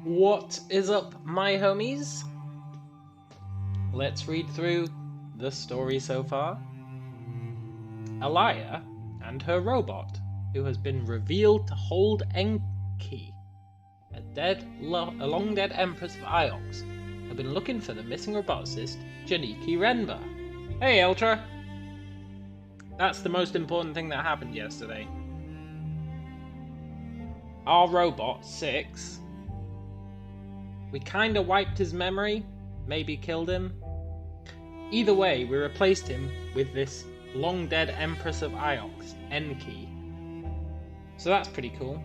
What is up, my homies? Let's read through the story so far. Alaya and her robot, who has been revealed to hold Enki, a long-dead empress of Iox, have been looking for the missing roboticist, Janiki Renba. Hey, Ultra! That's the most important thing that happened yesterday. Our robot, 6, we kinda wiped his memory, maybe killed him. Either way, we replaced him with this long-dead Empress of Iox, Enki. So that's pretty cool.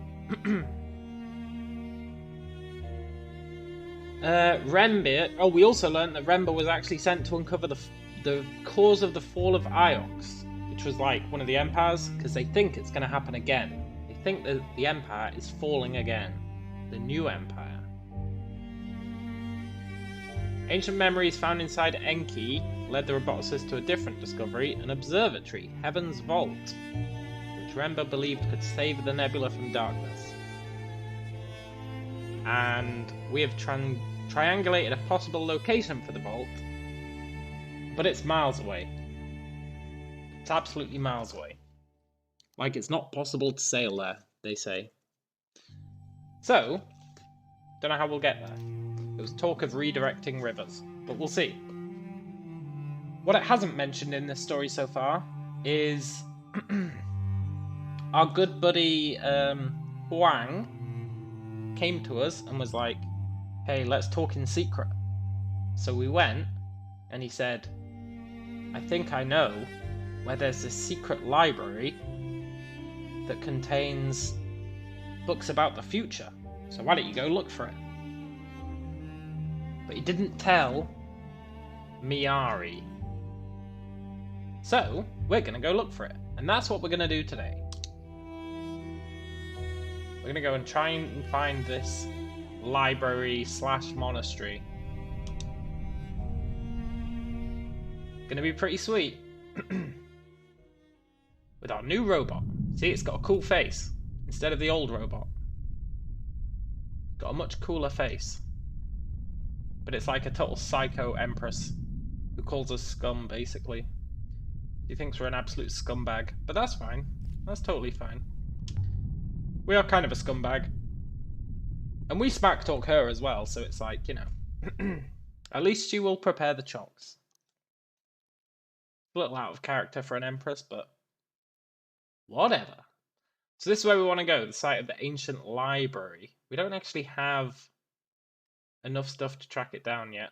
Rembe. Oh, we also learned that Rembe was actually sent to uncover the cause of the fall of Iox, which was like one of the empires, because they think it's going to happen again. They think that the empire is falling again. The new empire. Ancient memories found inside Enki led the roboticist to a different discovery, an observatory, Heaven's Vault, which Rembe believed could save the nebula from darkness. And we have triangulated a possible location for the vault, but it's miles away. It's absolutely miles away. Like it's not possible to sail there, they say. So, don't know how we'll get there. There was talk of redirecting rivers, but we'll see. What it hasn't mentioned in this story so far is our good buddy Huang came to us and was like, hey, let's talk in secret. So we went, and he said, I think I know where there's this secret library that contains books about the future. So why don't you go look for it? But he didn't tell Miari. So, we're going to go look for it. And that's what we're going to do today. We're going to go and try and find this library / monastery. Going to be pretty sweet. With our new robot. See, it's got a cool face. Instead of the old robot. Got a much cooler face. But it's like a total psycho empress who calls us scum, basically. She thinks we're an absolute scumbag, but that's fine. That's totally fine. We are kind of a scumbag. And we smack talk her as well, so it's like, you know. At least she will prepare the chocks. A little out of character for an empress, but whatever. So this is where we want to go, the site of the ancient library. We don't actually have enough stuff to track it down yet.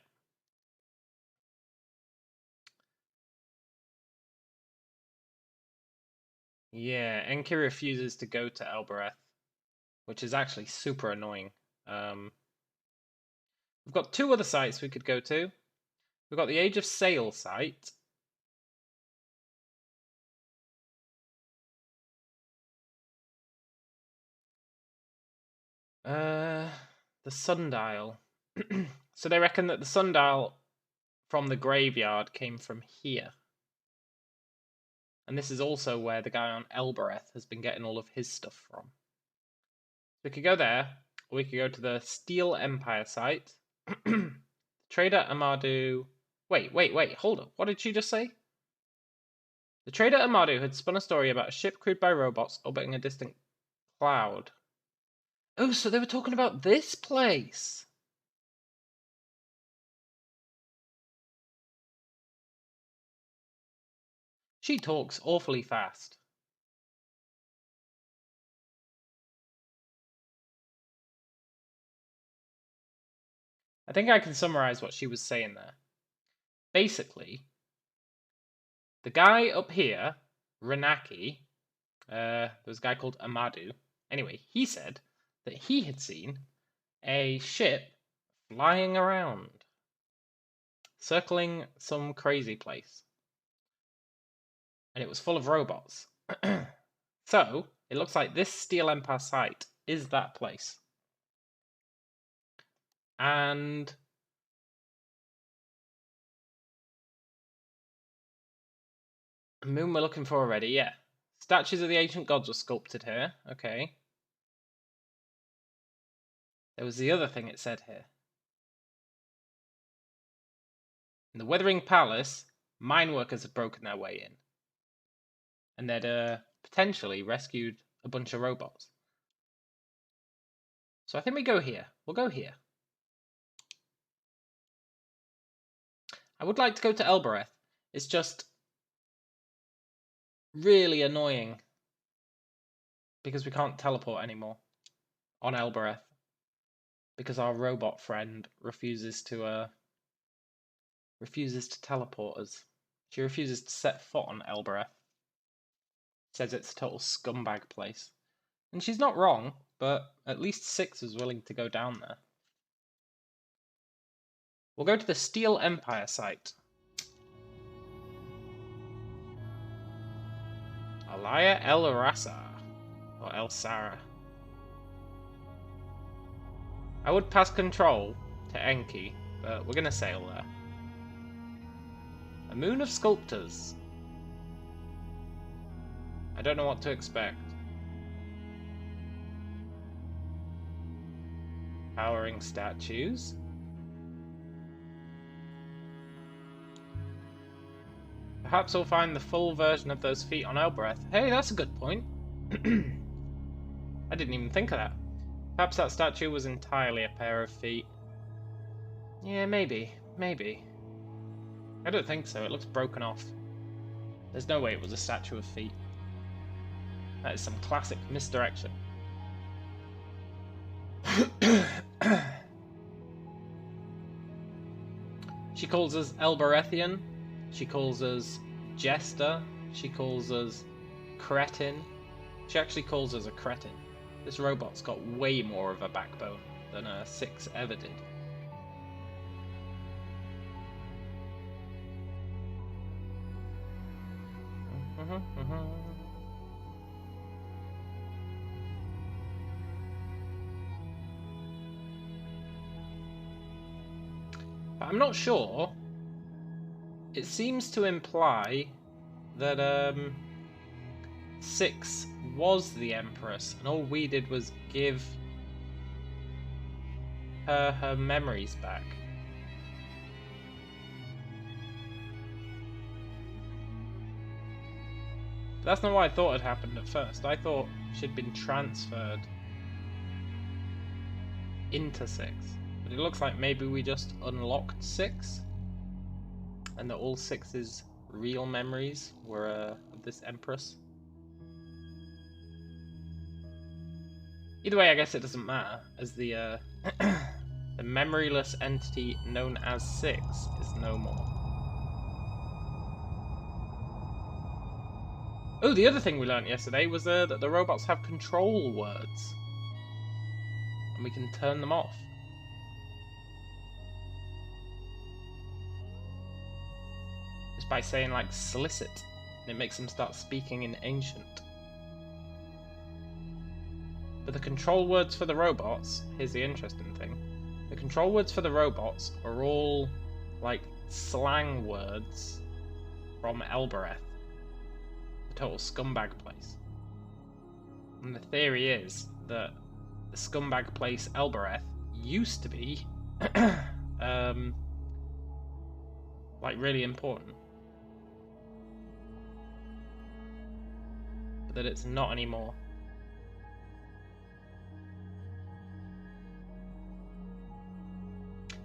Yeah, Enki refuses to go to Elbereth, which is actually super annoying. We've got 2 other sites we could go to. We've got the Age of Sail site. The sundial. So they reckon that the sundial from the graveyard came from here. And this is also where the guy on Elbereth has been getting all of his stuff from. We could go there, or we could go to the Steel Empire site. Trader Amadu... Wait, hold up. What did she just say? The trader Amadu had spun a story about a ship crewed by robots orbiting a distant cloud. Oh, so they were talking about this place! She talks awfully fast. I think I can summarize what she was saying there. Basically, the guy up here, Renaki, there's a guy called Amadu. Anyway, he said that he had seen a ship flying around, circling some crazy place. And it was full of robots. So, it looks like this Steel Empire site is that place. And moon we're looking for already, yeah. Statues of the ancient gods were sculpted here, okay. There was the other thing it said here. In the Withering Palace, mine workers had broken their way in. And they'd potentially rescued a bunch of robots. So I think we go here. We'll go here. I would like to go to Elbereth. It's just really annoying because we can't teleport anymore on Elbereth because our robot friend refuses to teleport us. She refuses to set foot on Elbereth. Says it's a total scumbag place. And she's not wrong, but at least 6 is willing to go down there. We'll go to the Steel Empire site. Alaya El Rasa, or El Sara. I would pass control to Enki, but we're gonna sail there. A moon of sculptors. I don't know what to expect. Powering statues. Perhaps we'll find the full version of those feet on Elbereth. Hey, that's a good point. I didn't even think of that. Perhaps that statue was entirely a pair of feet. Yeah, maybe. I don't think so. It looks broken off. There's no way it was a statue of feet. That is some classic misdirection. She calls us Elberethian. She calls us Jester. She calls us Cretin. She actually calls us a cretin. This robot's got way more of a backbone than 6 ever did. But I'm not sure. It seems to imply that 6 was the empress, and all we did was give her memories back. But that's not what I thought had happened at first. I thought she'd been transferred into 6. But it looks like maybe we just unlocked 6, and that all 6's real memories were of this empress. Either way, I guess it doesn't matter, as the the memoryless entity known as 6 is no more. Oh, the other thing we learned yesterday was that the robots have control words, and we can turn them off. Just by saying, like, solicit, and it makes them start speaking in ancient. But the control words for the robots, here's the interesting thing. The control words for the robots are all, like, slang words from Elbereth, the total scumbag place. And the theory is that the scumbag place Elbereth used to be, like, really important. But that it's not anymore.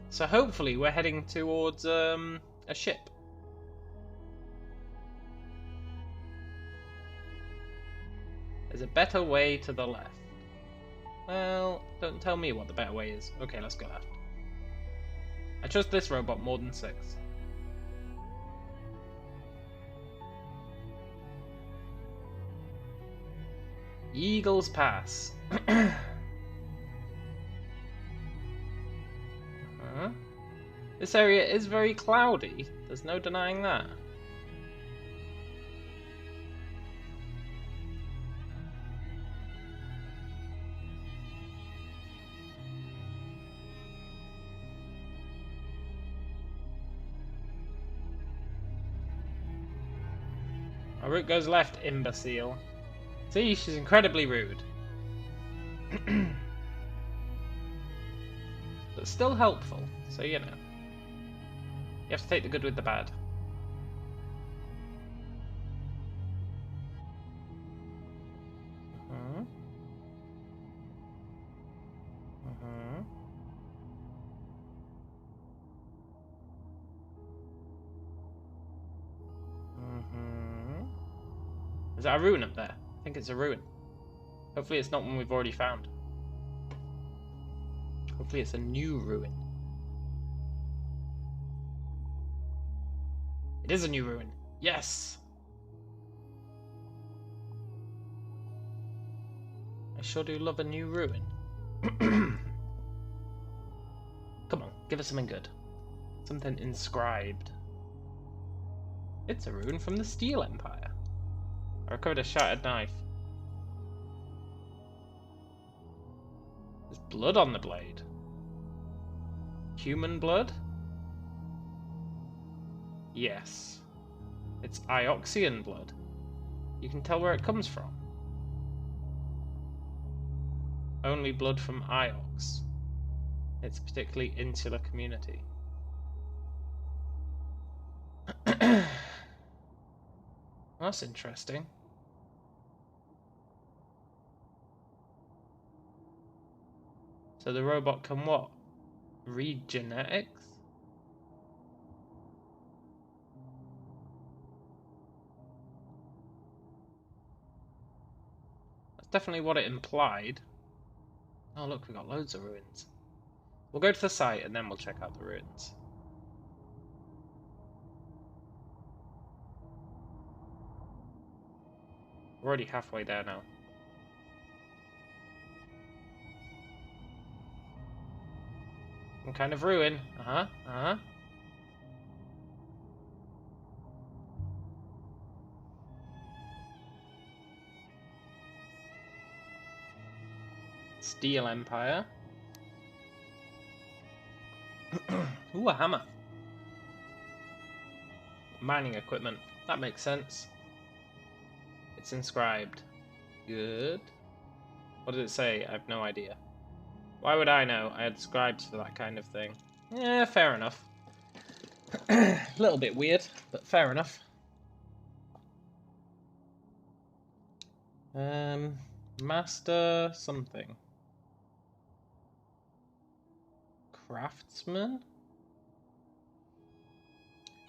So hopefully we're heading towards a ship. There's a better way to the left. Well, don't tell me what the better way is. Okay, let's go left. I trust this robot more than 6. Eagles Pass. This area is very cloudy. There's no denying that. My route goes left, imbecile. See, she's incredibly rude. but still helpful, so you know. You have to take the good with the bad. Is that a ruin up there? I think it's a ruin. Hopefully it's not one we've already found. Hopefully it's a new ruin. It is a new ruin. Yes! I sure do love a new ruin. Come on, give us something good. Something inscribed. It's a ruin from the Steel Empire. I recovered a shattered knife. There's blood on the blade. Human blood? Yes. It's Ioxian blood. You can tell where it comes from. Only blood from Iox. It's a particularly insular community. That's interesting. So the robot can what? Read genetics? That's definitely what it implied. Oh look, we've got loads of ruins. We'll go to the site and then we'll check out the ruins. We're already halfway there now. Some kind of ruin. Steel Empire. Ooh, a hammer. Mining equipment. That makes sense. It's inscribed. Good. What did it say? I have no idea. Why would I know? I had scribes for that kind of thing. Yeah, fair enough. A little bit weird, but fair enough. Master something. Craftsman?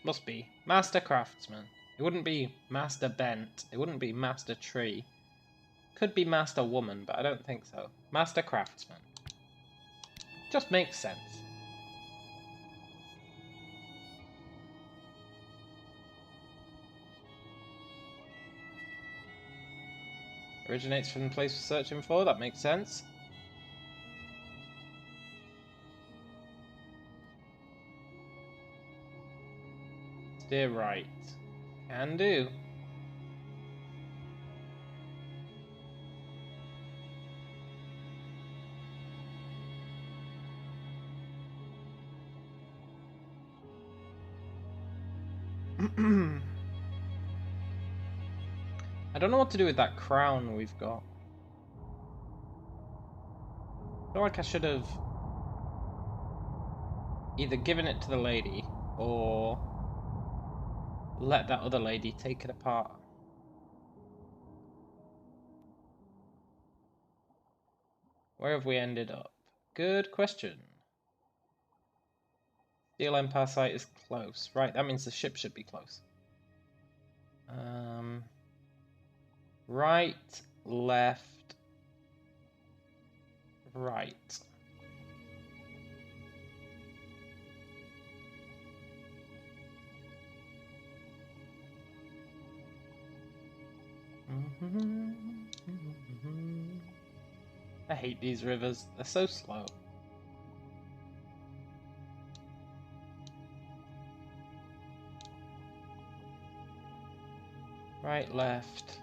Must be. Master Craftsman. It wouldn't be Master Bent. It wouldn't be Master Tree. Could be Master Woman, but I don't think so. Master Craftsman. Just makes sense. Originates from the place we're searching for. That makes sense. Steer right. Can do. I don't know what to do with that crown we've got. I feel like I should have either given it to the lady or let that other lady take it apart. Where have we ended up? Good question. Steel Empire site is close. Right, that means the ship should be close. Right, left, right. I hate these rivers. They're so slow. Right, left.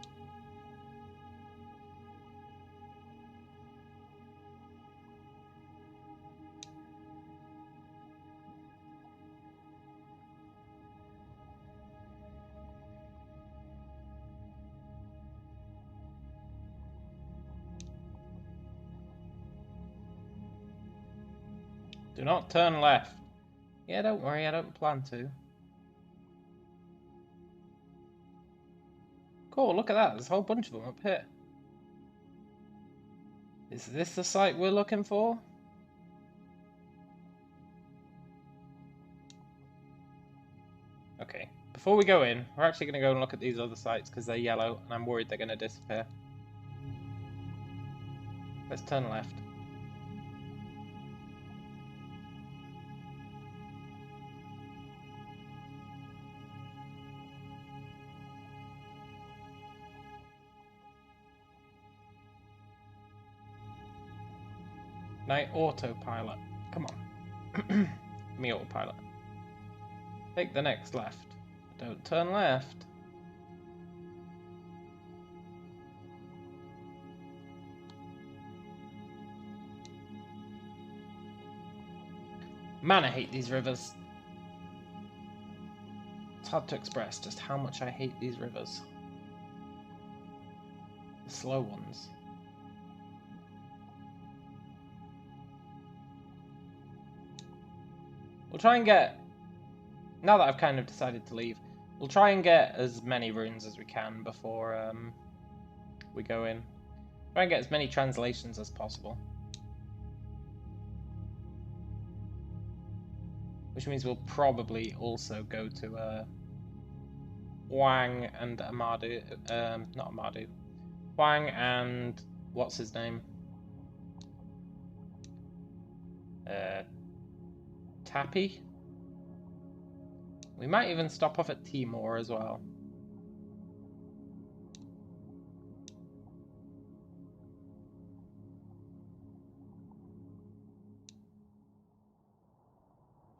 Do not turn left. Yeah, don't worry, I don't plan to. Cool, look at that. There's a whole bunch of them up here. Is this the site we're looking for? Okay, before we go in, we're actually going to go and look at these other sites because they're yellow and I'm worried they're going to disappear. Let's turn left. Night autopilot. Come on. Give me autopilot. Take the next left. Don't turn left. Man, I hate these rivers. It's hard to express just how much I hate these rivers. The slow ones. We'll try and get... Now that I've kind of decided to leave, we'll try and get as many runes as we can before we go in. Try and get as many translations as possible. Which means we'll probably also go to Wang and Amadu. Not Amadu. Wang and... what's his name? Tappy? We might even stop off at Timor as well.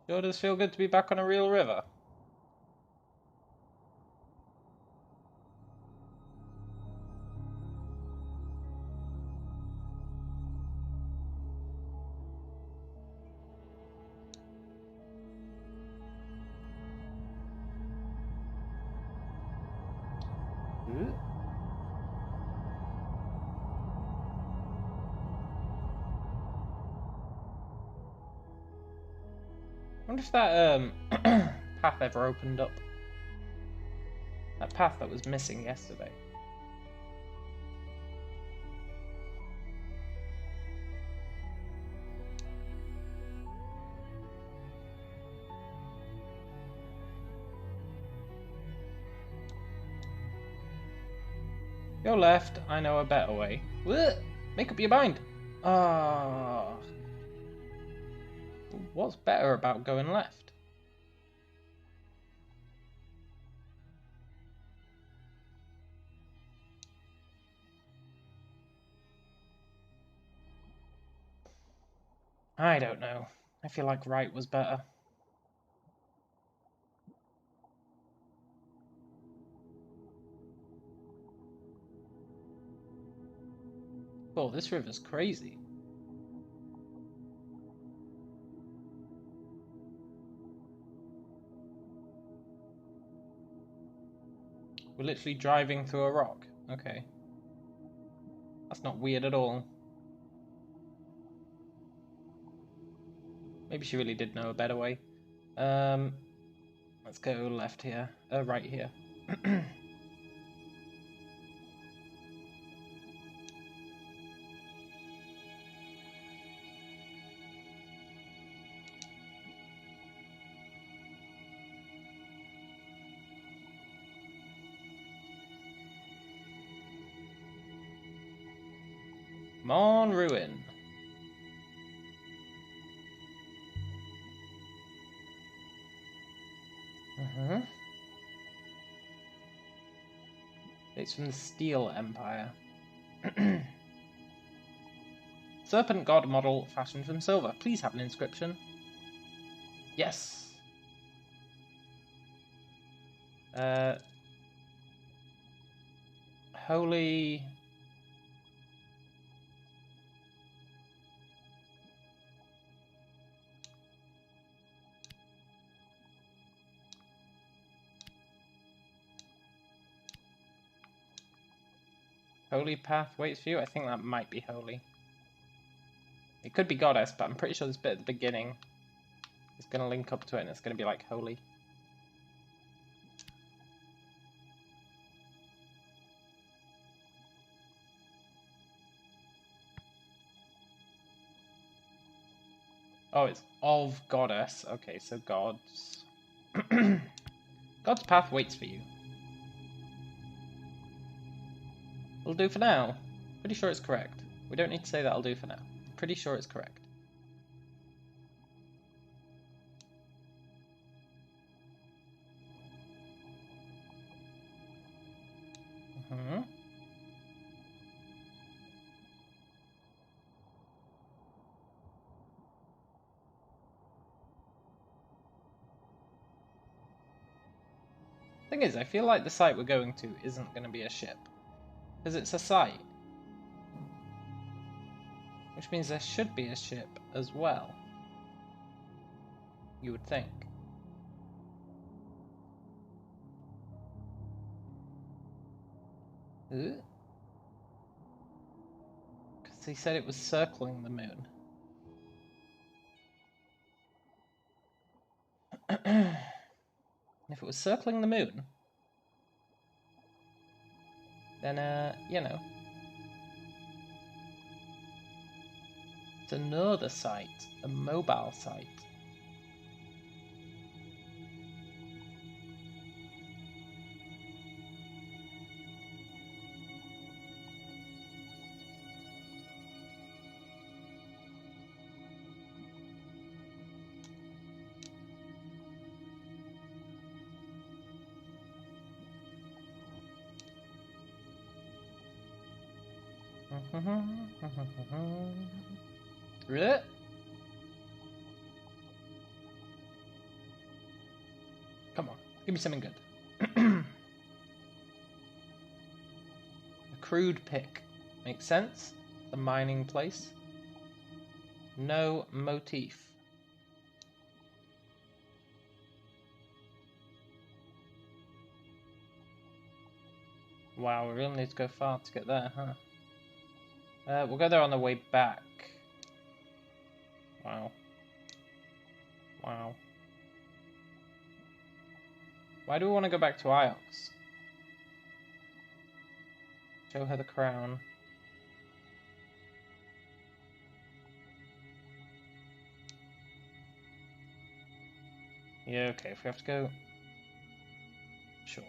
Sure does feel good to be back on a real river. I wonder if that path ever opened up. That path that was missing yesterday. Go left, I know a better way. Make up your mind! Ah. What's better about going left? I don't know. I feel like right was better. Oh, this river's crazy. We're literally driving through a rock. Okay. That's not weird at all. Maybe she really did know a better way. Let's go left here. Right here. Come on, ruin. It's from the Steel Empire. Serpent god model fashioned from silver. Please have an inscription. Yes. Holy... Holy path waits for you? I think that might be holy. It could be goddess, but I'm pretty sure this bit at the beginning It's going to link up to it and it's going to be like holy. Oh, it's of goddess. Okay, so gods. God's path waits for you. It'll do for now. Pretty sure it's correct. We don't need to say that'll do for now. Pretty sure it's correct. Thing is, I feel like the site we're going to isn't going to be a ship. Because it's a site. Which means there should be a ship as well. You would think. Because he said it was circling the moon. If it was circling the moon, then, you know, it's another site, a mobile site. Come on, give me something good. A crude pick. Makes sense. The mining place. No motif. Wow, we really need to go far to get there, huh? We'll go there on the way back. Wow. Wow. Why do we want to go back to Iox? Show her the crown. Yeah, okay, if we have to go... Sure.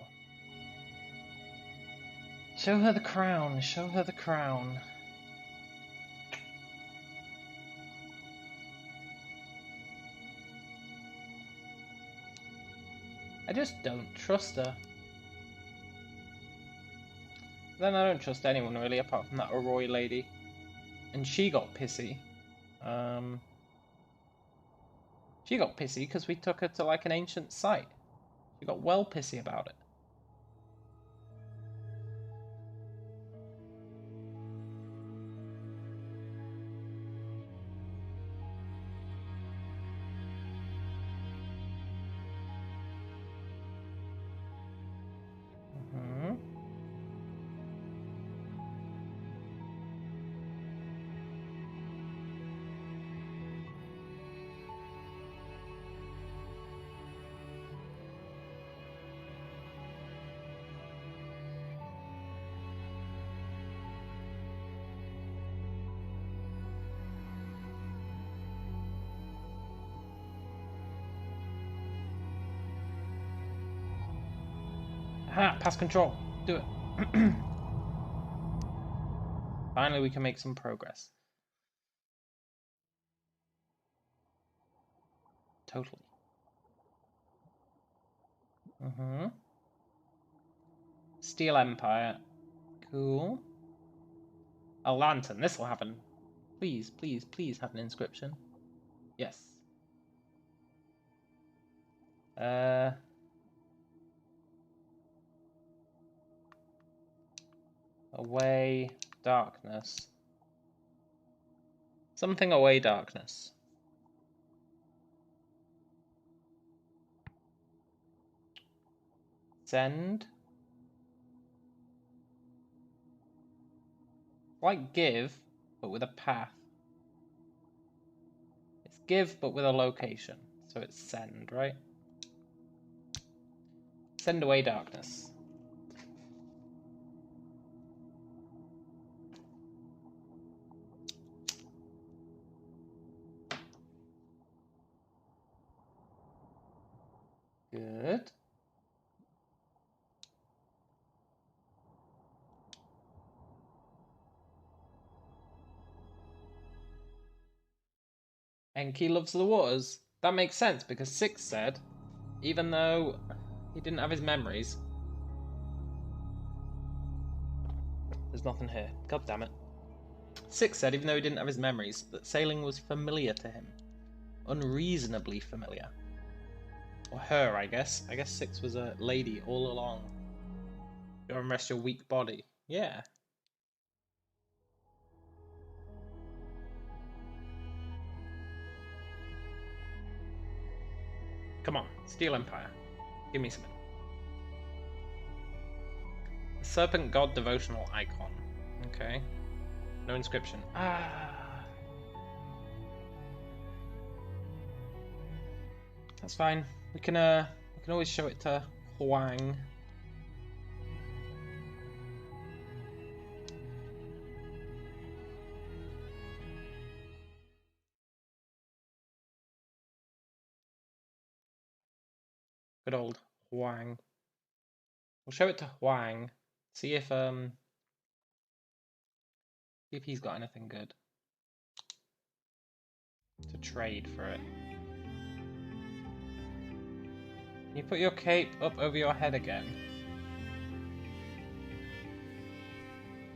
Show her the crown, show her the crown. I just don't trust her. Then I don't trust anyone really, apart from that Arroy lady. And she got pissy. She got pissy because we took her to like an ancient site. She got well pissy about it. Aha, pass control. Do it. Finally, we can make some progress. Totally. Steel Empire. Cool. A lantern. This will happen. Please, please, please have an inscription. Yes. Away darkness. Something away darkness. Send. Like give, but with a path. It's give, but with a location. So it's send, right? Send away darkness. Good. Enki loves the waters. That makes sense because Six said, even though he didn't have his memories. There's nothing here. God damn it. Six said, even though he didn't have his memories, that sailing was familiar to him. Unreasonably familiar. Or her, I guess. I guess Six was a lady all along. Go and rest your weak body. Yeah. Come on, Steel Empire. Give me something. The Serpent God devotional icon. Okay. No inscription. Ah. That's fine. We can always show it to Huang. Good old Huang. We'll show it to Huang. See if he's got anything good to trade for it. Can you put your cape up over your head again?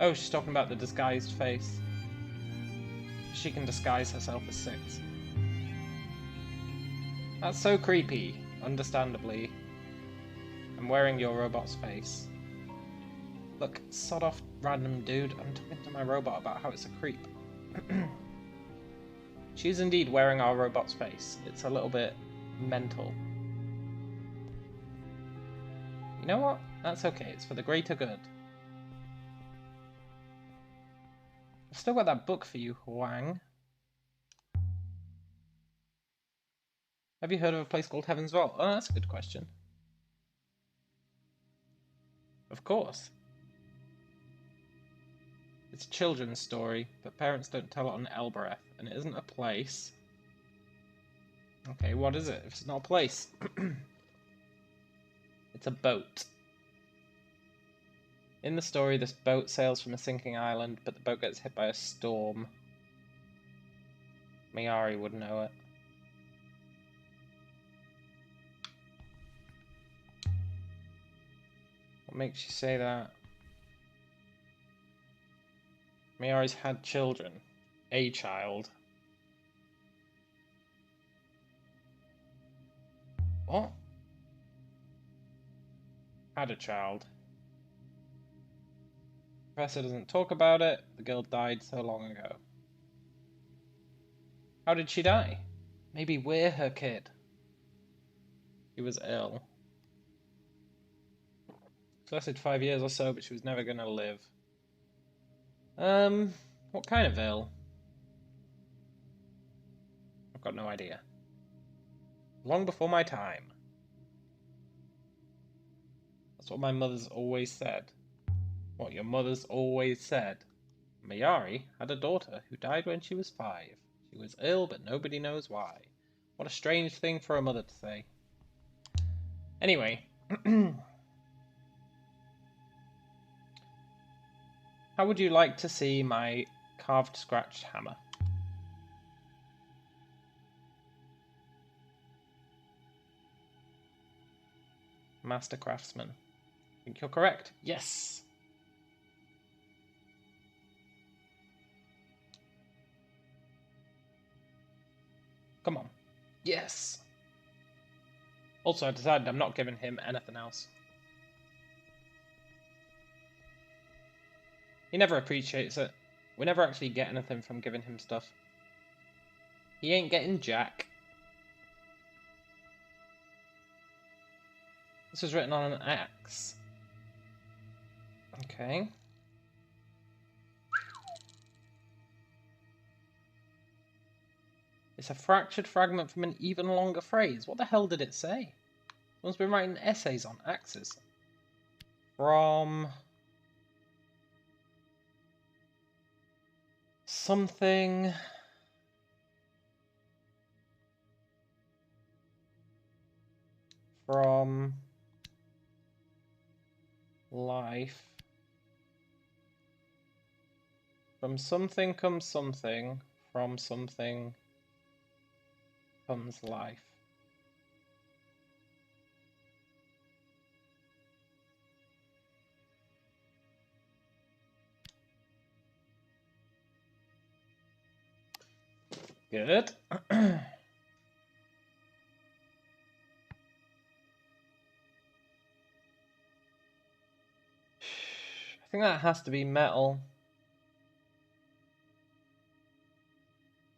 Oh, she's talking about the disguised face. She can disguise herself as Six. That's so creepy, understandably. I'm wearing your robot's face. Look, sod off, random dude. I'm talking to my robot about how it's a creep. She's indeed wearing our robot's face. It's a little bit mental. You know what? That's okay. It's for the greater good. I've still got that book for you, Huang. Have you heard of a place called Heaven's Vault? Oh, that's a good question. Of course. It's a children's story, but parents don't tell it on Elbereth, and it isn't a place. Okay, what is it? If it's not a place. It's a boat. In the story, this boat sails from a sinking island, but the boat gets hit by a storm. Mayari would know it. What makes you say that? Mayari's had children. A child. What? Had a child. Professor doesn't talk about it. The girl died so long ago. How did she die? Maybe we're her kid. She was ill. It lasted 5 years or so, but she was never gonna live. What kind of ill? I've got no idea. Long before my time. That's what my mother's always said. What your mother's always said. Mayari had a daughter who died when she was 5. She was ill, but nobody knows why. What a strange thing for a mother to say. Anyway. How would you like to see my carved scratched hammer? Master Craftsman. I think you're correct. Yes! Come on. Yes! Also, I decided I'm not giving him anything else. He never appreciates it. We never actually get anything from giving him stuff. He ain't getting jack. This was written on an axe. Okay. It's a fractured fragment from an even longer phrase. What the hell did it say? Someone's been writing essays on axes. From something from life. From something comes something. From something comes life. Good. I think that has to be metal.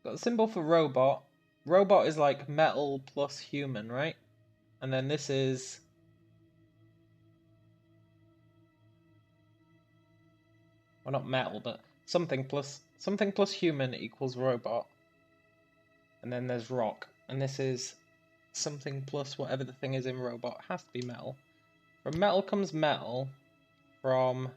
Got a symbol for robot. Robot is like metal plus human, right? And then this is... well, not metal, but something plus human equals robot. And then there's rock. And this is something plus whatever the thing is in robot. Has to be metal. From metal comes metal. From...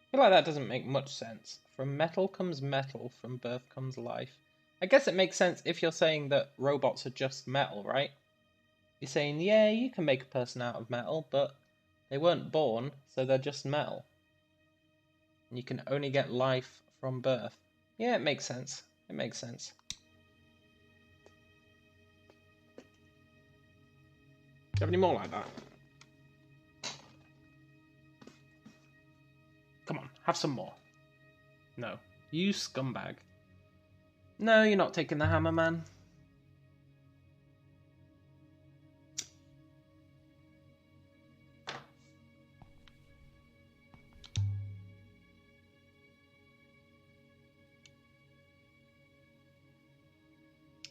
I feel like that doesn't make much sense. From metal comes metal, from birth comes life. I guess it makes sense if you're saying that robots are just metal, right? You're saying, yeah, you can make a person out of metal, but they weren't born, so they're just metal. And you can only get life from birth. Yeah, it makes sense. It makes sense. Do you have any more like that? Come on, have some more. No. You scumbag. No, you're not taking the hammer, man.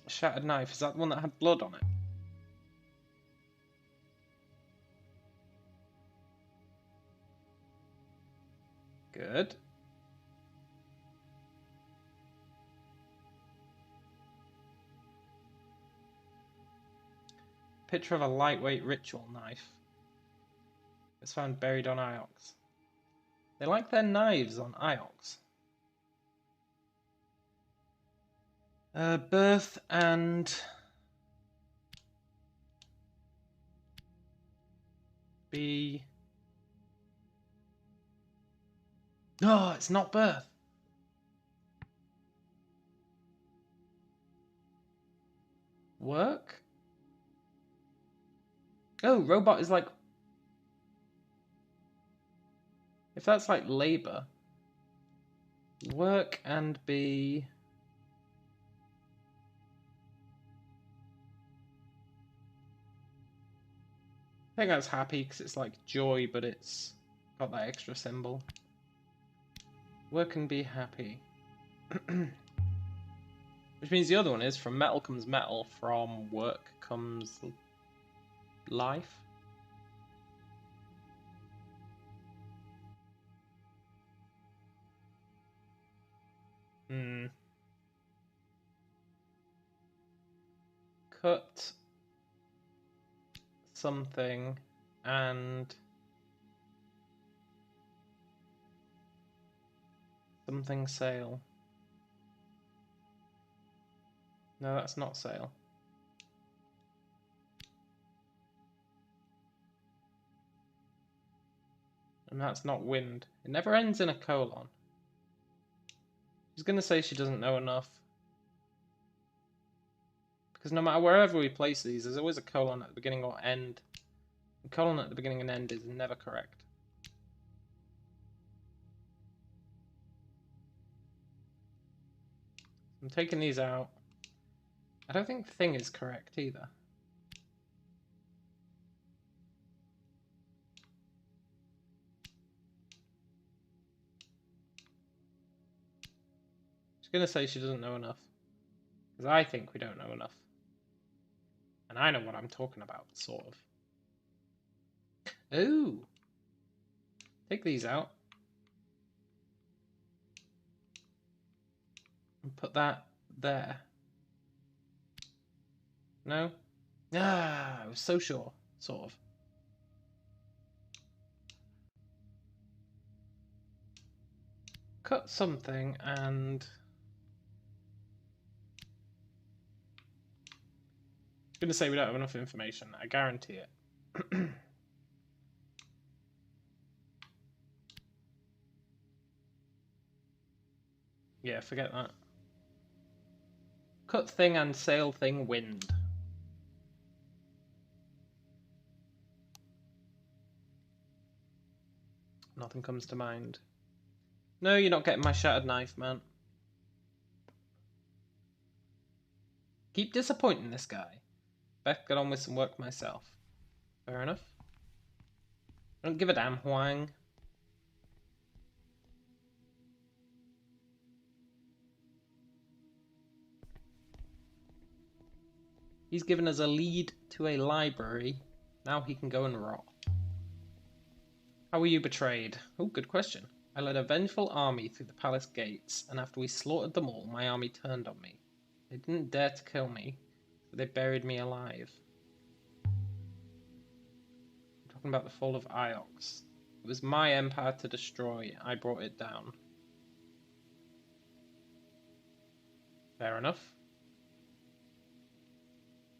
Shattered knife, is that the one that had blood on it? Good. Picture of a lightweight ritual knife. It's found buried on Iox. They like their knives on Iox. Birth and... B... No, it's not birth. Work? Oh, robot is like... if that's like labor. Work and be... I think that's happy because it's like joy, but it's got that extra symbol. Work and be happy. Which means the other one is from metal comes metal, from work comes life. Cut something and something sale. No, that's not sale. And that's not wind. It never ends in a colon. She's going to say she doesn't know enough. Because no matter wherever we place these, there's always a colon at the beginning or end. A colon at the beginning and end is never correct. I'm taking these out. I don't think thing is correct either. She's going to say she doesn't know enough. Because I think we don't know enough. And I know what I'm talking about, sort of. Ooh! Take these out. And put that there. No? Ah, I was so sure, sort of. Cut something and... I'm going to say we don't have enough information. I guarantee it. Yeah, forget that. Cut thing and sail thing wind. Nothing comes to mind. No, you're not getting my shattered knife, man. Keep disappointing this guy. Best get on with some work myself. Fair enough. Don't give a damn, Huang. He's given us a lead to a library. Now he can go and rot. How were you betrayed? Oh, good question. I led a vengeful army through the palace gates, and after we slaughtered them all, my army turned on me. They didn't dare to kill me, so they buried me alive. I'm talking about the fall of Iox. It was my empire to destroy. I brought it down. Fair enough.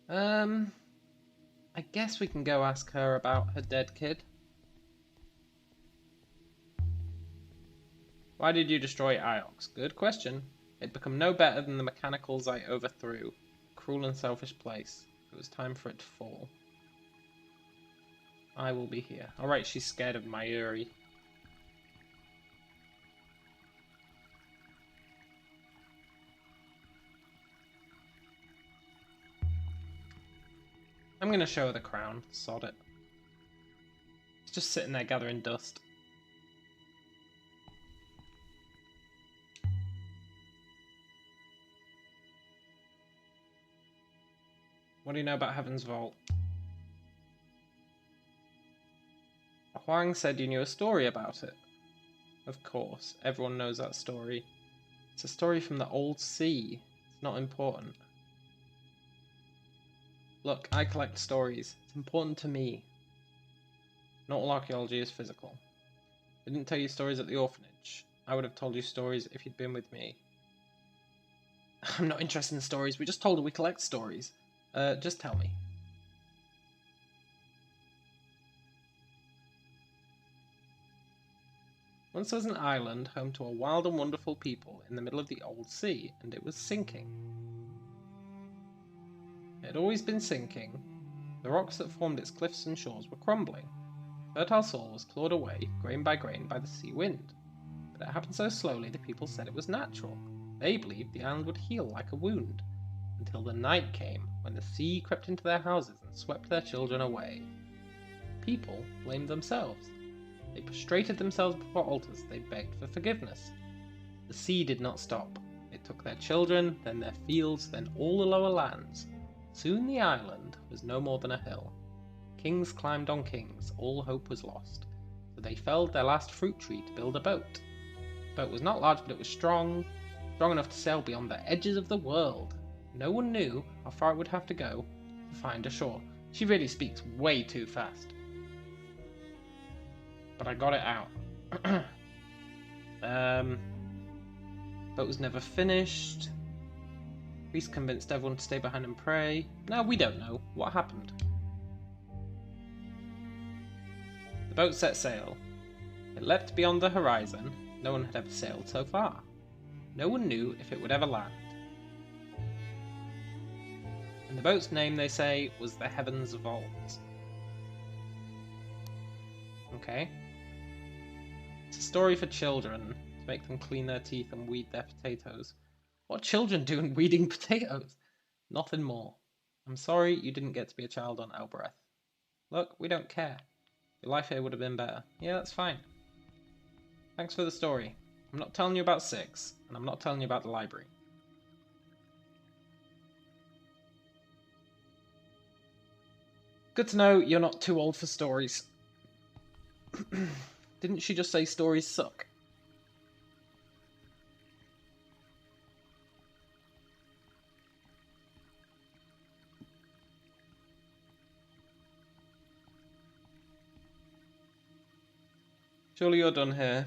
I guess we can go ask her about her dead kid. Why did you destroy Iox? Good question. It'd become no better than the mechanicals I overthrew. Cruel and selfish place. It was time for it to fall. I will be here. Alright, she's scared of my Yuri. I'm gonna show her the crown. Sod it. It's just sitting there gathering dust. What do you know about Heaven's Vault? Huang said you knew a story about it. Of course, everyone knows that story. It's a story from the old sea. It's not important. Look, I collect stories. It's important to me. Not all archaeology is physical. I didn't tell you stories at the orphanage. I would have told you stories if you'd been with me. I'm not interested in stories. We just told her we collect stories. Just tell me. Once there was an island home to a wild and wonderful people in the middle of the old sea, and it was sinking. It had always been sinking. The rocks that formed its cliffs and shores were crumbling. Fertile soil was clawed away, grain by grain, by the sea wind. But it happened so slowly the people said it was natural. They believed the island would heal like a wound, until the night came, when the sea crept into their houses and swept their children away. People blamed themselves. They prostrated themselves before altars, they begged for forgiveness. The sea did not stop. It took their children, then their fields, then all the lower lands. Soon the island was no more than a hill. Kings climbed on kings, all hope was lost. So they felled their last fruit tree to build a boat. The boat was not large, but it was strong enough to sail beyond the edges of the world. No one knew how far it would have to go to find a shore. She really speaks way too fast. But I got it out. Boat was never finished. Priest convinced everyone to stay behind and pray. No, we don't know what happened. The boat set sail. It leapt beyond the horizon. No one had ever sailed so far. No one knew if it would ever land. And the boat's name, they say, was the Heaven's Vault. Okay. It's a story for children, to make them clean their teeth and weed their potatoes. What children do in weeding potatoes? Nothing more. I'm sorry you didn't get to be a child on Elbereth. Look, we don't care. Your life here would have been better. Yeah, that's fine. Thanks for the story. I'm not telling you about 6, and I'm not telling you about the library. Good to know you're not too old for stories. Didn't she just say stories suck? Surely you're done here.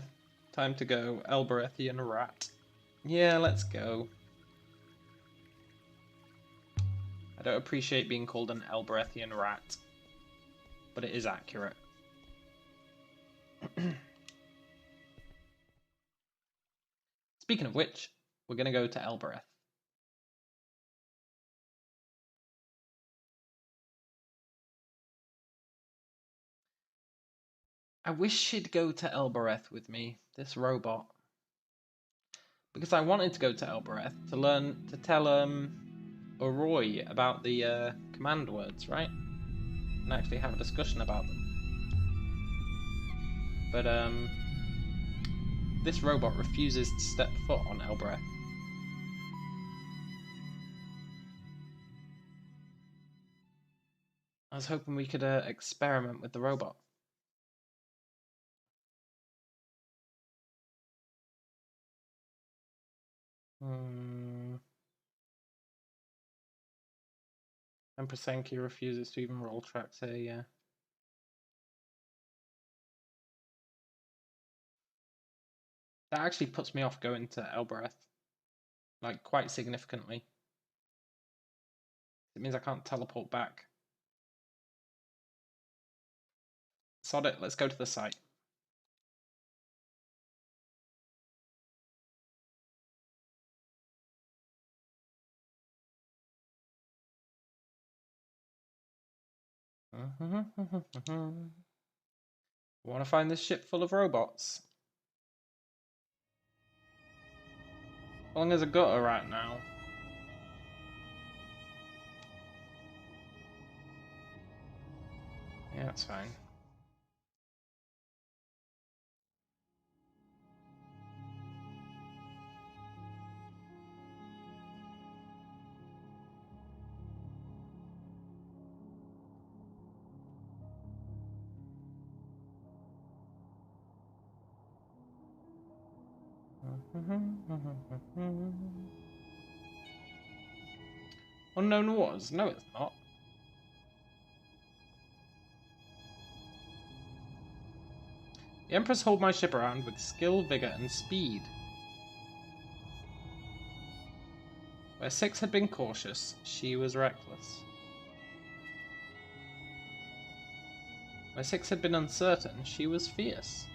Time to go, Elberethian rat. Yeah, let's go. I don't appreciate being called an Elberethian rat, but it is accurate. Speaking of which, we're going to go to Elbereth. I wish she'd go to Elbereth with me, this robot. Because I wanted to go to Elbereth to tell Oroy about the command words, right? And actually have a discussion about them. But this robot refuses to step foot on Elbereth. I was hoping we could experiment with the robot. Empress refuses to even roll tracks here, yeah. That actually puts me off going to Elbereth. Like, quite significantly. It means I can't teleport back. Sod it, let's go to the site. Want to find this ship full of robots? How long has a gutter right now? Yeah, that's fine. Unknown waters? No, it's not. The Empress hauled my ship around with skill, vigor, and speed. Where 6 had been cautious, she was reckless. Where 6 had been uncertain, she was fierce.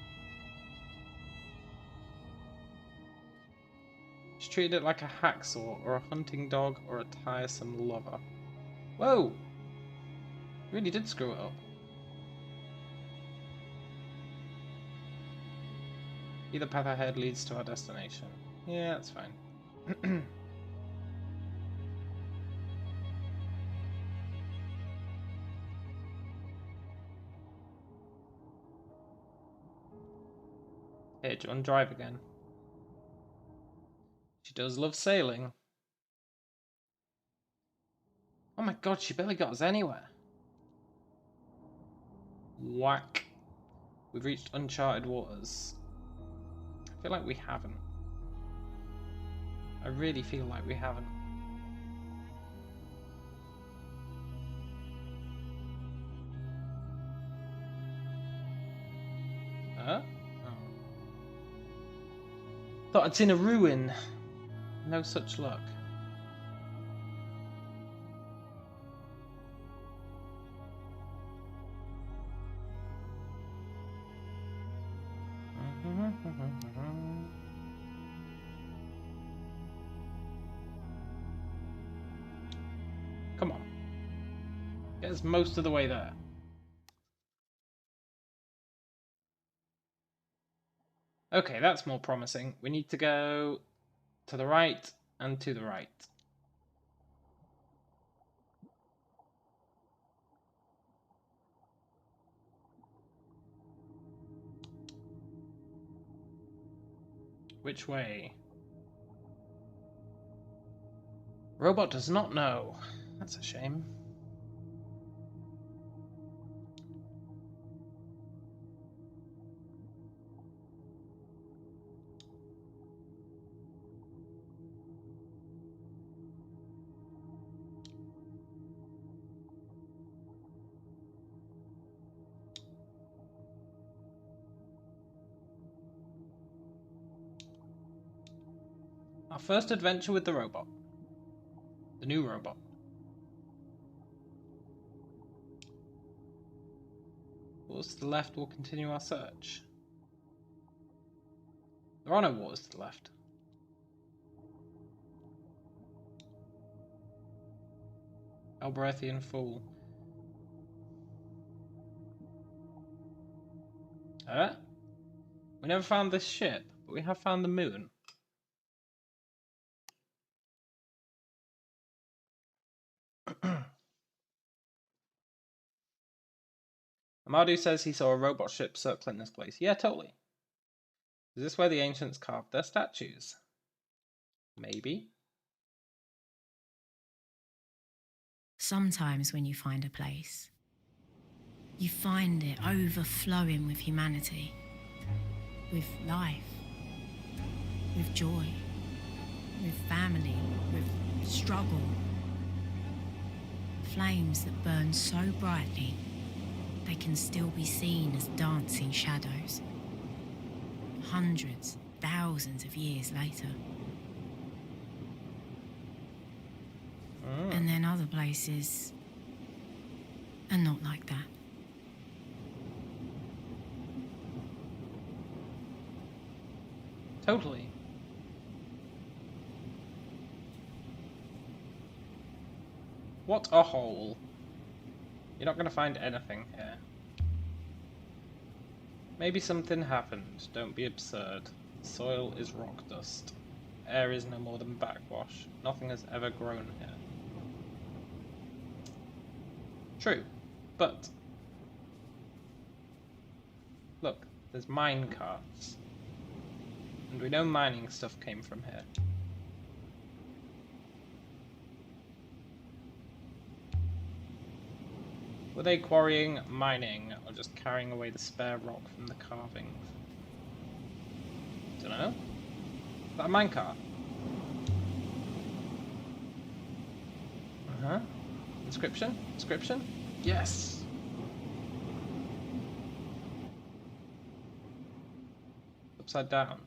She treated it like a hacksaw, or a hunting dog, or a tiresome lover. Whoa! Really did screw it up. Either path ahead leads to our destination. Yeah, that's fine. Hey, do you want to drive again? She does love sailing. Oh my god, she barely got us anywhere. Whack. We've reached uncharted waters. I feel like we haven't. I really feel like we haven't. Huh? Oh. Thought I'd seen a ruin. No such luck. Come on. Get us most of the way there. Okay, that's more promising. We need to go to the right and to the right. Which way? Robot does not know. That's a shame. Our first adventure with the robot. The new robot. Wars to the left will continue our search. There are no wars to the left. Alberethian fool. We never found this ship, but we have found the moon. Amadou says he saw a robot ship circling this place. Yeah, totally. Is this where the ancients carved their statues? Maybe. Sometimes when you find a place, you find it overflowing with humanity, with life, with joy, with family, with struggle. Flames that burn so brightly they can still be seen as dancing shadows. Hundreds, thousands of years later. And then other places are not like that. Totally. What a hole. You're not going to find anything here. Maybe something happened. Don't be absurd. Soil is rock dust. Air is no more than backwash. Nothing has ever grown here. True, but look, there's mine carts. And we know mining stuff came from here. Were they quarrying, mining, or just carrying away the spare rock from the carvings? Dunno. Is that a minecart? Uh-huh. Inscription? Inscription? Yes! Upside down.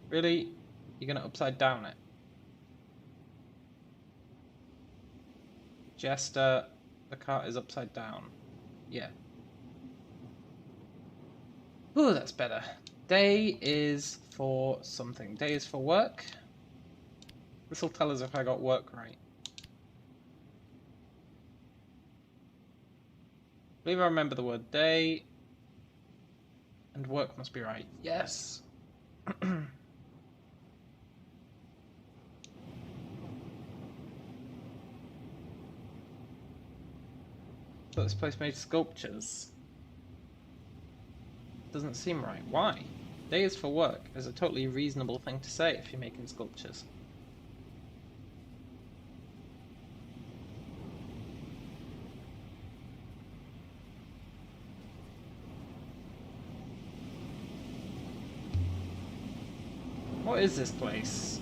Really? You're gonna upside down it? Jester, the cart is upside down. Yeah. Ooh, that's better. Day is for something. Day is for work. This will tell us if I got work right. I believe I remember the word day. And work must be right. Yes! But this place made sculptures. Doesn't seem right. Why? Day is for work is a totally reasonable thing to say if you're making sculptures. What is this place?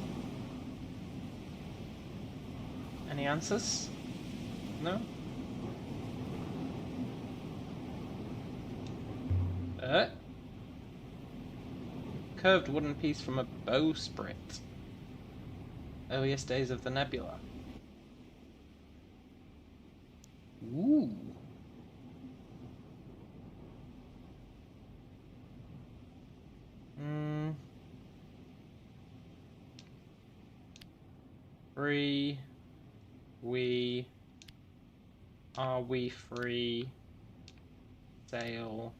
Any answers? No? Curved wooden piece from a bowsprit. Earliest days of the nebula. Ooh. Free. Are we free? Sail.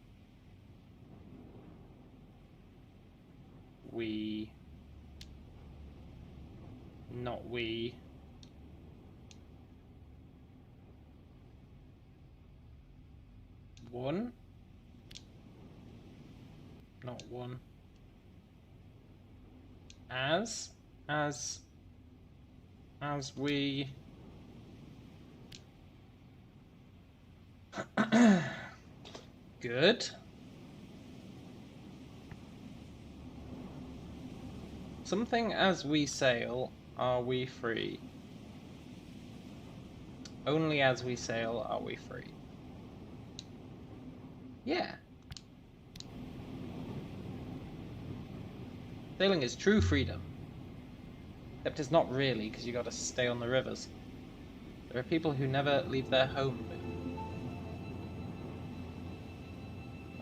We. Not we. One. Not one. As we. Good. Something as we sail, are we free? Only as we sail are we free. Yeah. Sailing is true freedom. Except it's not really, because you got to stay on the rivers. There are people who never leave their home.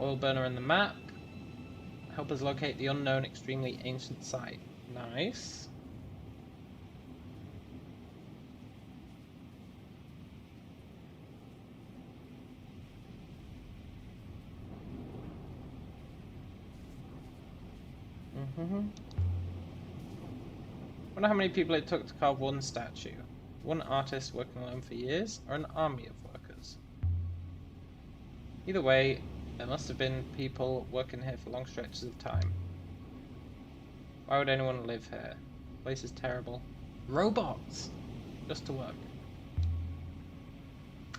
Oil burner in the map. Help us locate the unknown, extremely ancient site. Nice. Wonder how many people it took to carve one statue. One artist working alone for years, or an army of workers? Either way, there must have been people working here for long stretches of time. Why would anyone live here? The place is terrible. Robots! Just to work.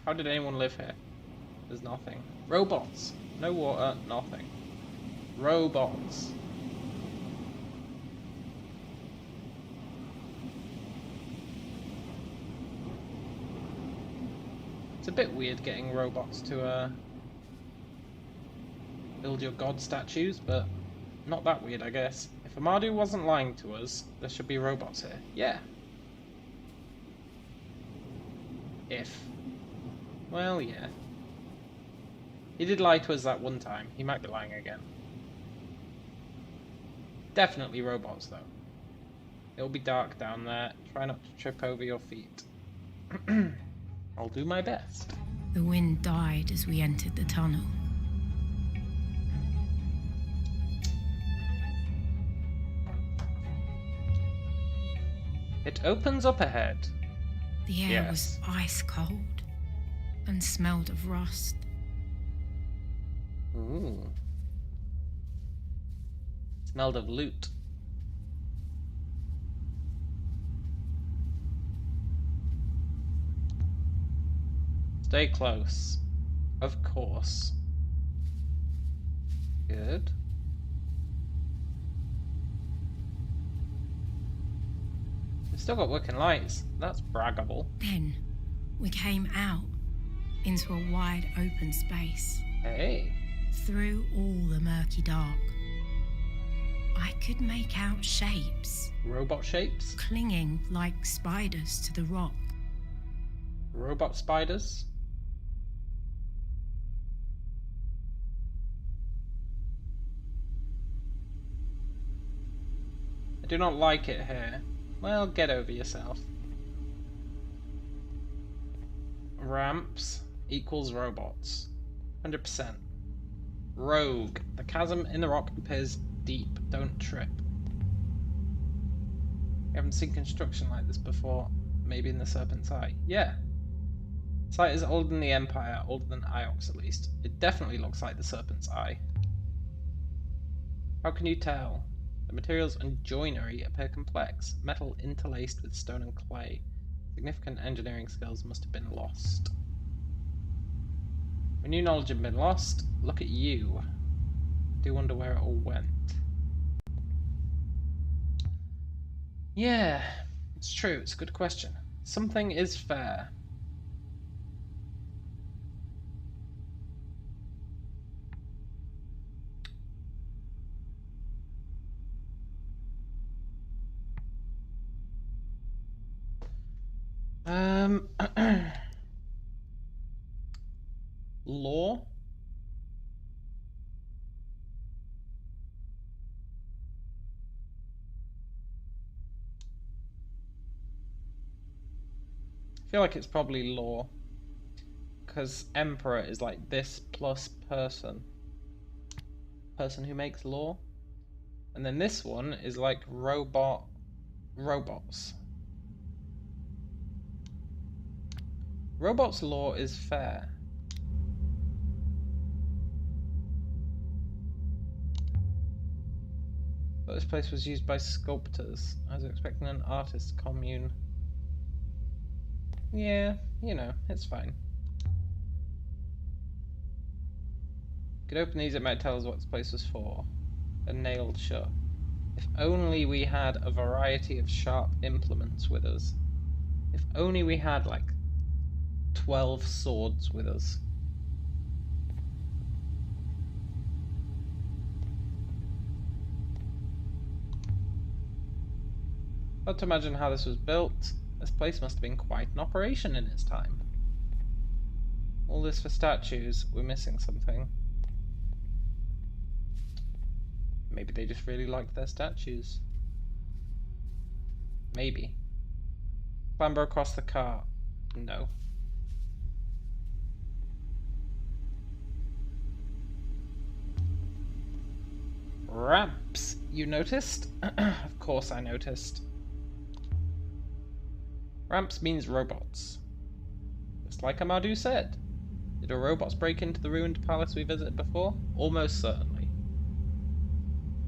How did anyone live here? There's nothing. Robots! No water, nothing. Robots! It's a bit weird getting robots to build your god statues, but not that weird, I guess. If Amadu wasn't lying to us, there should be robots here. Yeah. If. Well, yeah. He did lie to us that one time. He might be lying again. Definitely robots, though. It'll be dark down there. Try not to trip over your feet. I'll do my best. The wind died as we entered the tunnel. It opens up ahead. The air was ice cold and smelled of rust. Ooh. Smelled of loot. Stay close. Of course. Good. We've still got working lights. That's braggable. Then we came out into a wide open space. Hey. Through all the murky dark, I could make out shapes. Robot shapes? Clinging like spiders to the rock. Robot spiders? I do not like it here. Well, get over yourself. Ramps equals robots. 100%. Rogue. The chasm in the rock appears deep. Don't trip. You haven't seen construction like this before. Maybe in the Serpent's Eye. Yeah. Site is older than the Empire, older than Iox at least. It definitely looks like the Serpent's Eye. How can you tell? The materials and joinery appear complex. Metal interlaced with stone and clay. Significant engineering skills must have been lost. When new knowledge had been lost, look at you. I do wonder where it all went. Yeah, it's true. It's a good question. Something is fair. Law? I feel like it's probably law. Because emperor is like this plus person. Person who makes law. And then this one is like robots. Robots' law is fair. But this place was used by sculptors. I was expecting an artist commune. Yeah, you know, it's fine. Could open these, it might tell us what this place was for. They're nailed shut. If only we had a variety of sharp implements with us. If only we had like 12 swords with us. But to imagine how this was built, this place must have been quite an operation in its time. All this for statues, we're missing something. Maybe they just really liked their statues. Maybe. Clamber across the cart. No. Ramps, you noticed? Of course I noticed. Ramps means robots. Just like Amadou said. Did our robots break into the ruined palace we visited before? Almost certainly.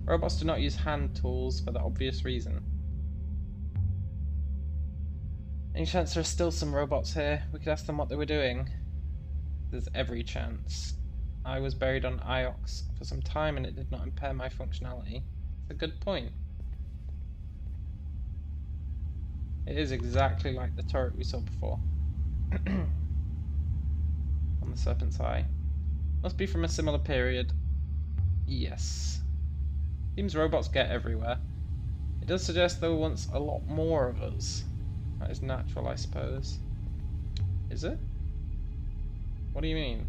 Robots do not use hand tools for the obvious reason. Any chance there are still some robots here? We could ask them what they were doing. There's every chance. I was buried on Iox for some time and it did not impair my functionality. It's a good point. It is exactly like the turret we saw before. On the Serpent's Eye. Must be from a similar period. Yes. Seems robots get everywhere. It does suggest there were once a lot more of us. That is natural, I suppose. Is it? What do you mean?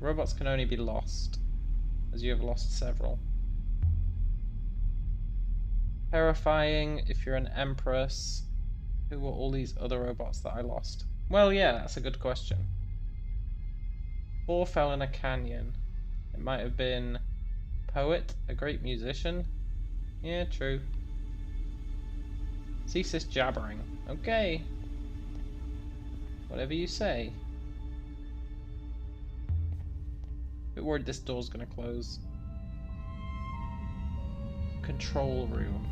Robots can only be lost, as you have lost several. Terrifying if you're an empress. Who were all these other robots that I lost? Well, yeah, that's a good question. 4 fell in a canyon. It might have been poet, a great musician. Yeah, true. Cease this jabbering. Okay. Whatever you say. Bit worried this door's gonna close. Control room.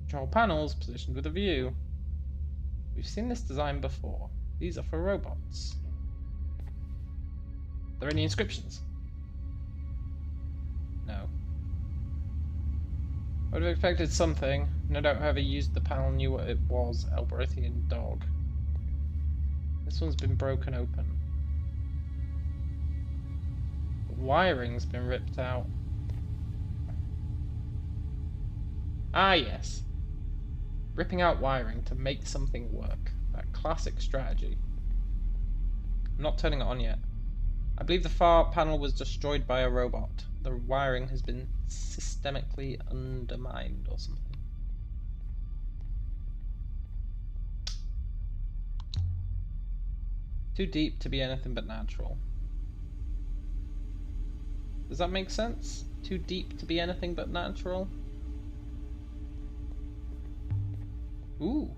Control panels positioned with a view. We've seen this design before. These are for robots. Are there any inscriptions? No. I would have expected something. No doubt whoever used the panel knew what it was. Elberthian dog. This one's been broken open. The wiring's been ripped out. Ah, yes. Ripping out wiring to make something work. That classic strategy. I'm not turning it on yet. I believe the far panel was destroyed by a robot. The wiring has been systemically undermined or something. Too deep to be anything but natural. Does that make sense? Too deep to be anything but natural? Ooh.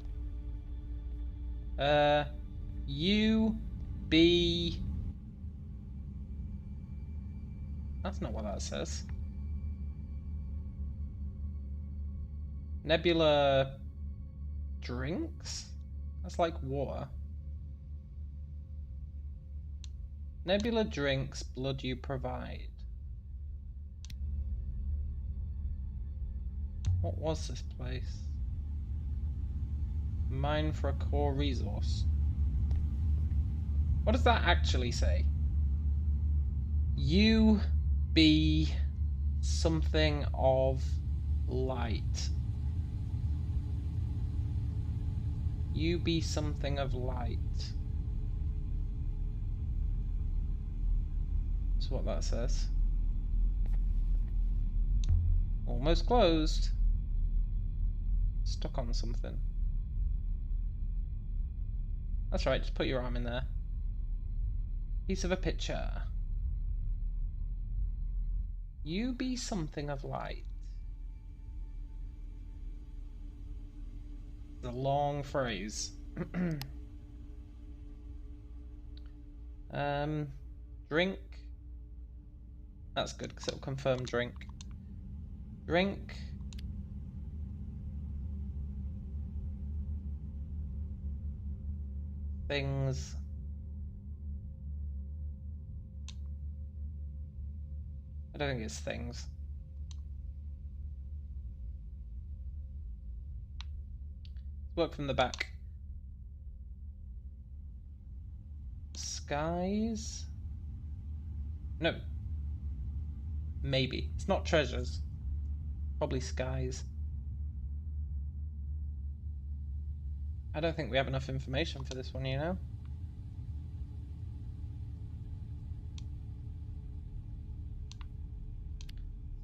U B. That's not what that says. Nebula drinks? That's like water. Nebula drinks, blood you provide. What was this place? Mine for a core resource. What does that actually say? You be something of light. You be something of light. That's what that says. Almost closed. Stuck on something. That's right, just put your arm in there. Piece of a picture. You be something of light. It's a long phrase. Drink. That's good because it'll confirm drink. Drink. Things. I don't think it's things. Work from the back. skies? No. Maybe. It's not treasures. Probably skies. I don't think we have enough information for this one, you know?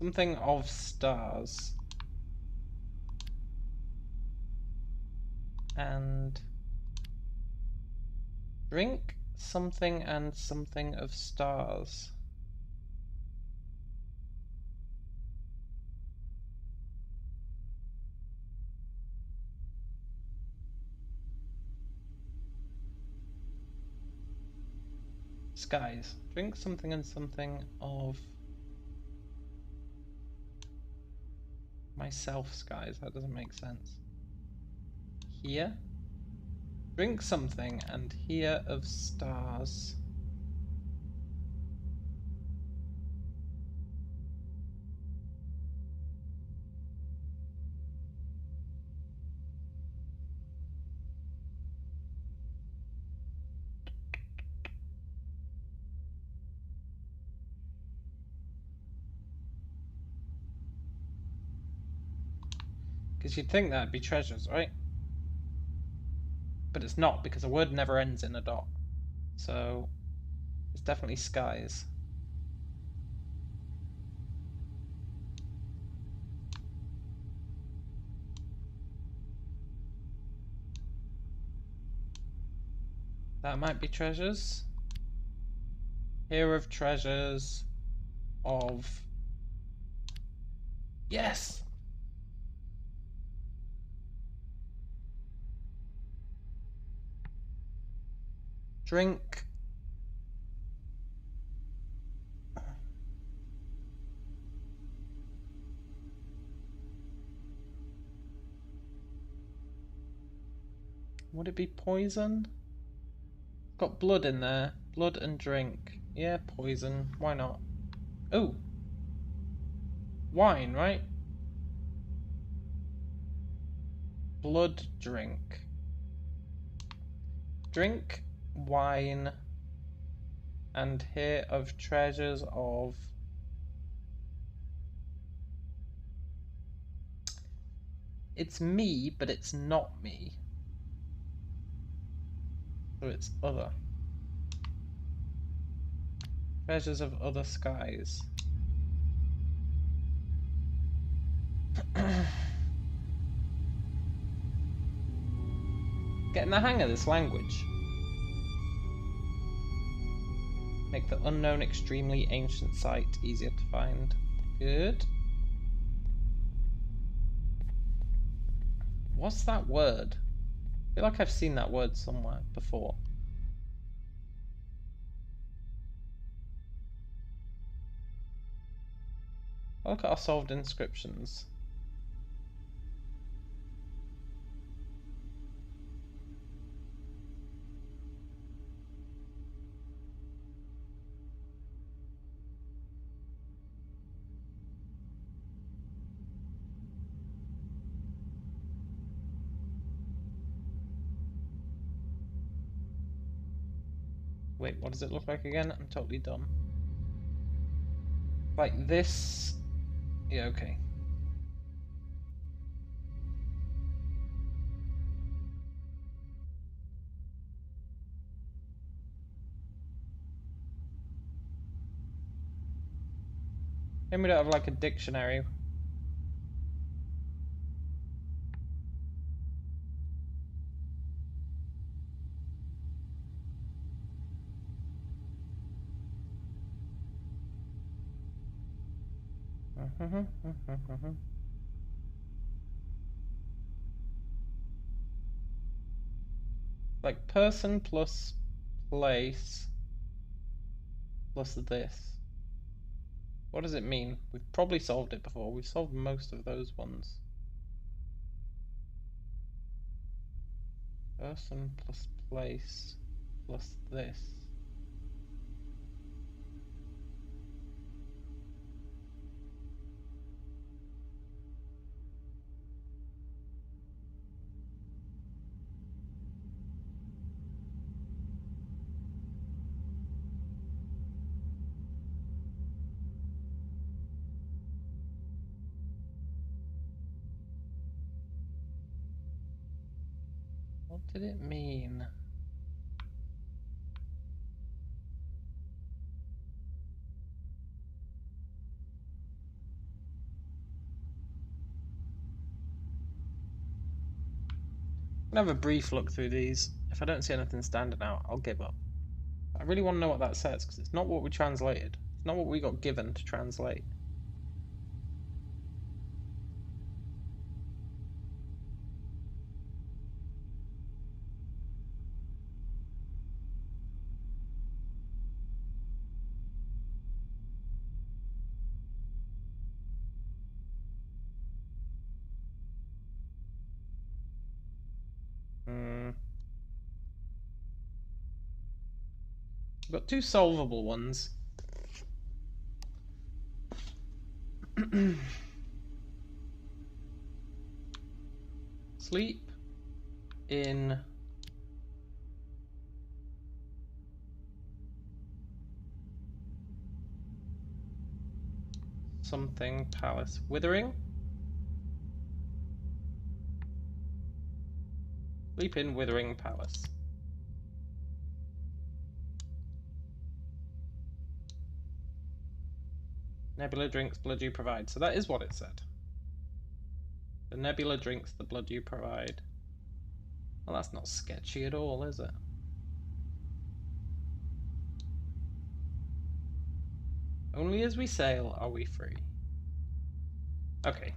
Something of stars. And drink something and something of stars. Skies. Drink something and something of myself skies. That doesn't make sense. Here. Drink something and hear of stars. Because you'd think that'd be treasures, right? But it's not, because a word never ends in a dot. So it's definitely skies. That might be treasures. Hear of treasures of... Yes! Drink. Would it be poison? Got blood in there. Blood and drink. Yeah, poison. Why not? Oh. Wine, right? Blood drink. Drink wine and hear of treasures of... It's me, but it's not me. So it's other. Treasures of other skies. Getting the hang of this language. Make the unknown extremely ancient site easier to find. Good. What's that word? I feel like I've seen that word somewhere before. Look at our solved inscriptions. Wait, what does it look like again? I'm totally dumb. Like this? Yeah, okay. Maybe we don't have like a dictionary. Like person plus place plus this. What does it mean? We've probably solved it before. We've solved most of those ones. Person plus place plus this. What did it mean? I'm gonna have a brief look through these. If I don't see anything standing out, I'll give up. I really want to know what that says, because it's not what we translated. It's not what we got given to translate. We've got two solvable ones. Sleep in something palace. Withering? Sleep in Withering Palace. Nebula drinks blood you provide. So that is what it said. The nebula drinks the blood you provide. Well, that's not sketchy at all, is it? Only as we sail are we free. Okay.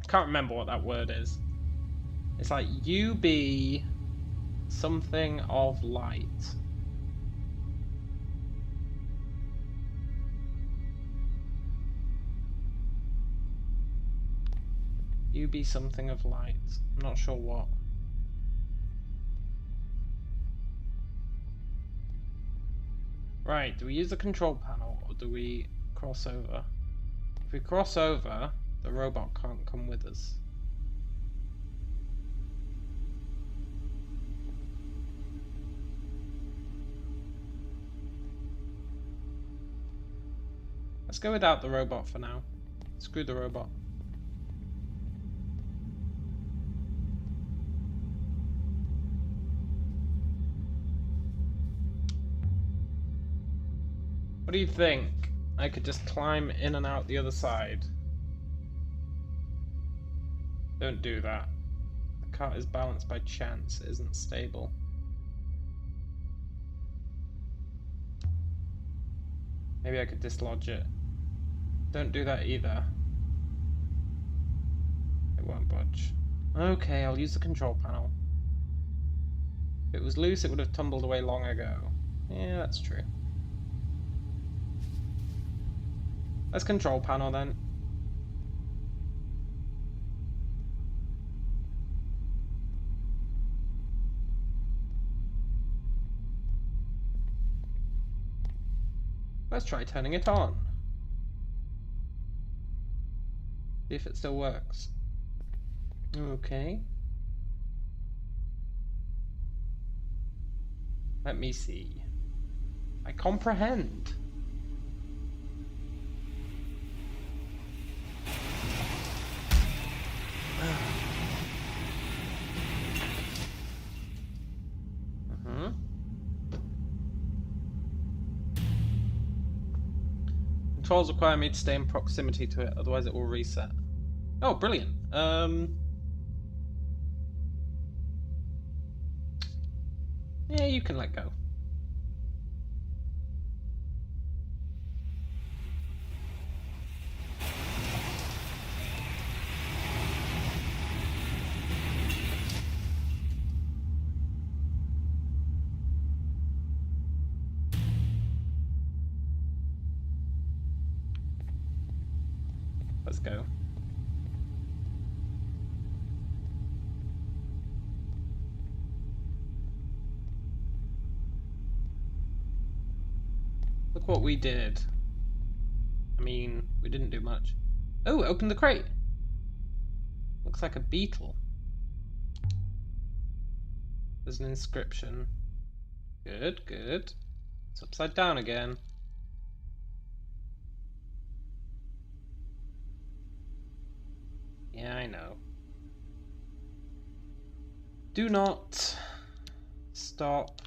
Can't remember what that word is. It's like, you be something of light. You be something of light. I'm not sure what. Right, do we use the control panel or do we cross over? If we cross over, the robot can't come with us. Let's go without the robot for now. Screw the robot. What do you think? I could just climb in and out the other side. Don't do that. The cart is balanced by chance. It isn't stable. Maybe I could dislodge it. Don't do that either. It won't budge. Okay, I'll use the control panel. If it was loose, it would have tumbled away long ago. Yeah, that's true. Let's control panel then. Let's try turning it on. See if it still works. Okay. Let me see. I comprehend. Controls require me to stay in proximity to it, otherwise it will reset. Oh, brilliant. Yeah, you can let go. Let's go. Look what we did. I mean, we didn't do much. Oh, open the crate. Looks like a beetle. There's an inscription. Good, good. It's upside down again. Yeah, I know. Do not Stop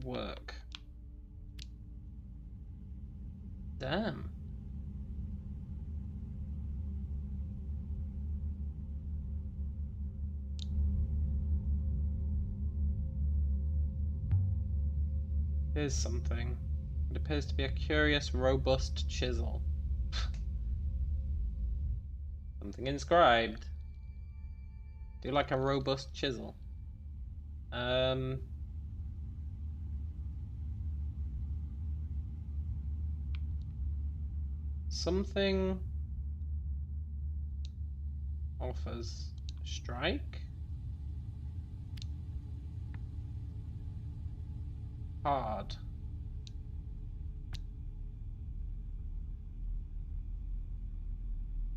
work. Damn. Here's something. It appears to be a curious, robust chisel. Something inscribed. Do you like a robust chisel? Something offers strike. Hard.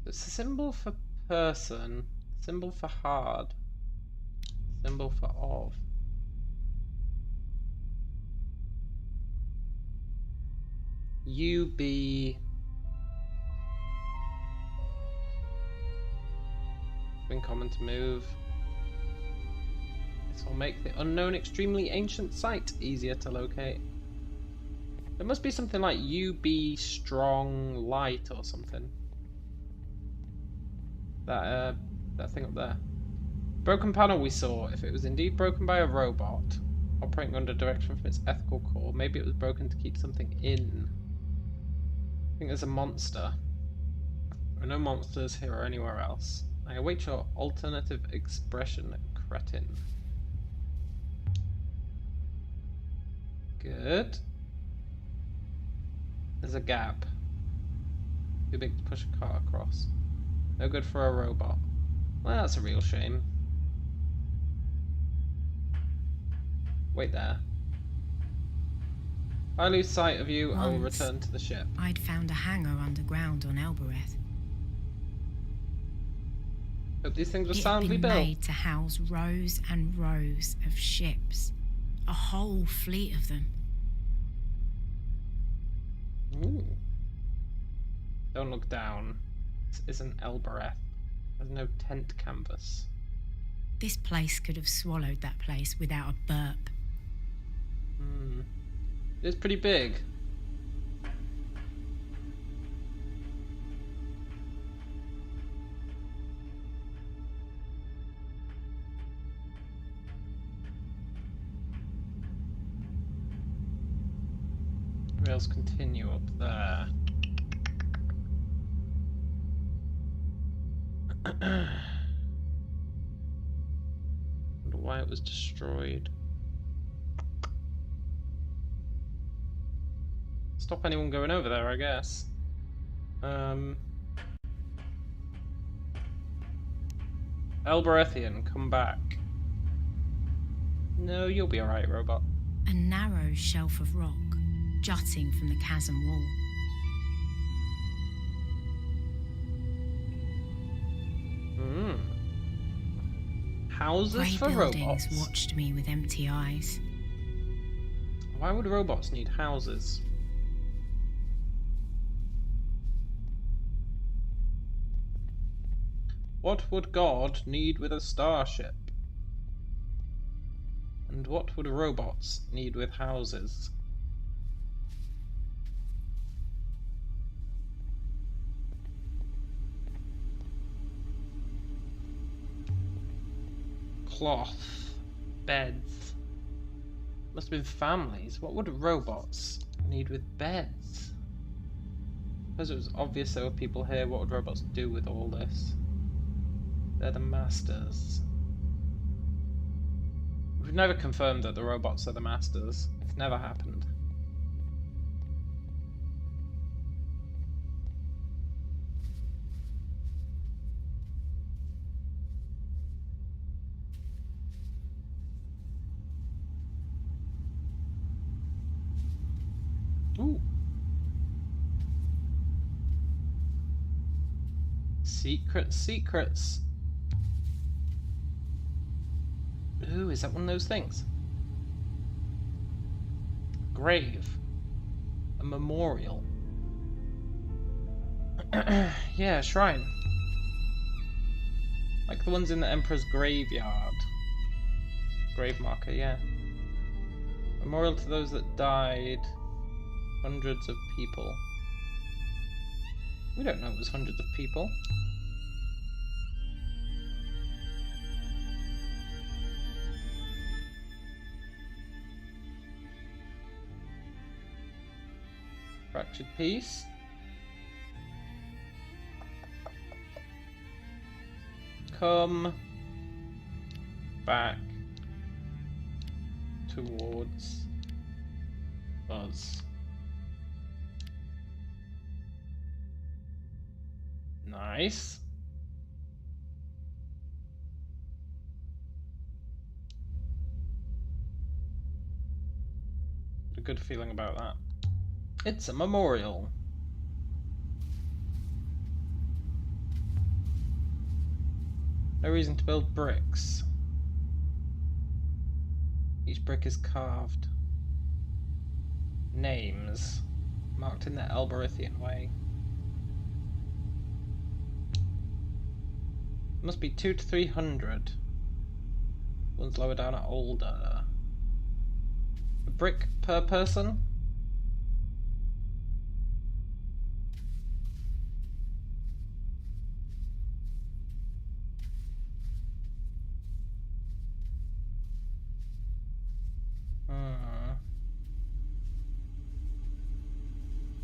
It's a symbol for person, symbol for hard, symbol for of. UB. Been common to move. This will make the unknown extremely ancient site easier to locate. There must be something like UB strong light or something. That thing up there. Broken panel we saw. If it was indeed broken by a robot, operating under direction from its ethical core, maybe it was broken to keep something in. I think there's a monster. There are no monsters here or anywhere else. I await your alternative expression, cretin. Good. There's a gap. Too big to push a car across. No good for a robot. Well, that's a real shame. Wait there. If I lose sight of you, I will return to the ship. I'd found a hangar underground on Elbereth. Hope these things were It had soundly been built. made to house rows and rows of ships. A whole fleet of them. Ooh. Don't look down. This isn't Elbereth. There's no tent canvas. This place could have swallowed that place without a burp. It's pretty big. Rails continue up there. Wonder why it was destroyed. Stop anyone going over there, I guess. Elberethian, come back. No, you'll be alright, robot. A narrow shelf of rock jutting from the chasm wall. Houses Grey for buildings robots. watched me with empty eyes. Why would robots need houses? What would God need with a starship? And what would robots need with houses? Cloth, beds. Must have been families. What would robots need with beds? Because it was obvious there were people here. What would robots do with all this? They're the masters. We've never confirmed that the robots are the masters. It's never happened. Ooh. Secrets. Ooh, is that one of those things? Grave. A memorial. Yeah, shrine. Like the ones in the Emperor's graveyard. grave marker, yeah. Memorial to those that died. Hundreds of people. We don't know it was hundreds of people. Fractured piece. Come back towards us. Nice. A good feeling about that. It's a memorial. No reason to build bricks. Each brick is carved. Names marked in the Elberithian way. Must be 200 to 300. Ones lower down are older. A brick per person?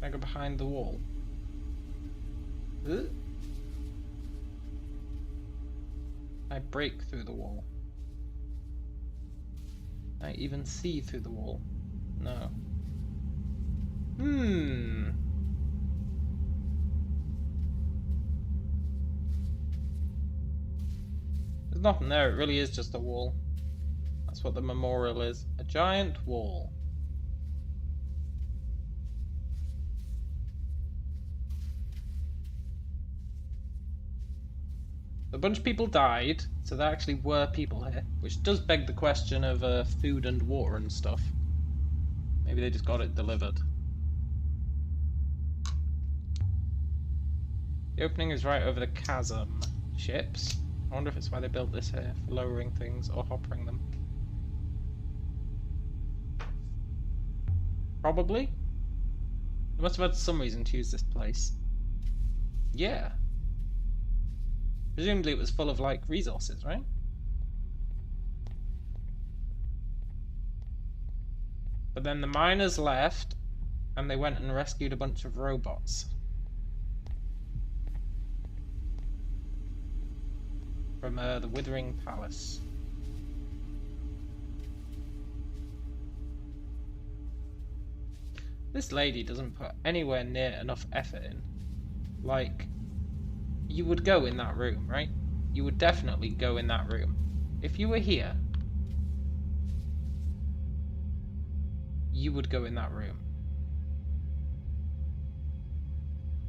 I go behind the wall. I break through the wall. I even see through the wall. No. There's nothing there, it really is just a wall. That's what the memorial is. A giant wall. A bunch of people died, so there actually were people here, which does beg the question of food and water and stuff. Maybe they just got it delivered. The opening is right over the chasm. Ships? I wonder if it's why they built this here, for lowering things or hoppering them. Probably. They must have had some reason to use this place. Yeah. Presumably it was full of, like, resources, right? But then the miners left, and they went and rescued a bunch of robots. From the Withering Palace. This lady doesn't put anywhere near enough effort in. Like, you would go in that room, right? You would definitely go in that room. If you were here, you would go in that room.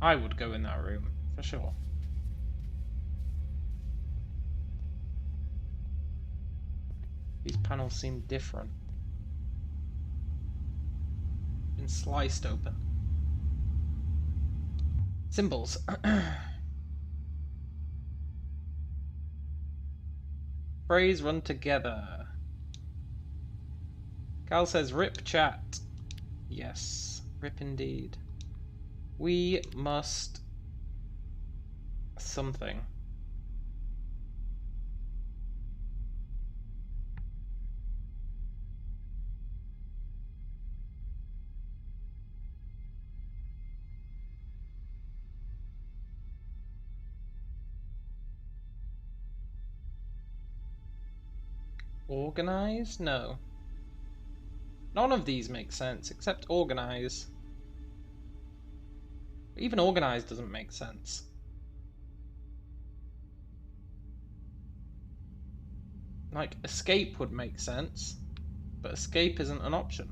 I would go in that room, for sure. These panels seem different. Been sliced open. Symbols. Phrase run together. Cal says rip chat. Yes, rip indeed. We must something. Organize? No. None of these make sense, except organize. Even organize doesn't make sense. Like, escape would make sense, but escape isn't an option.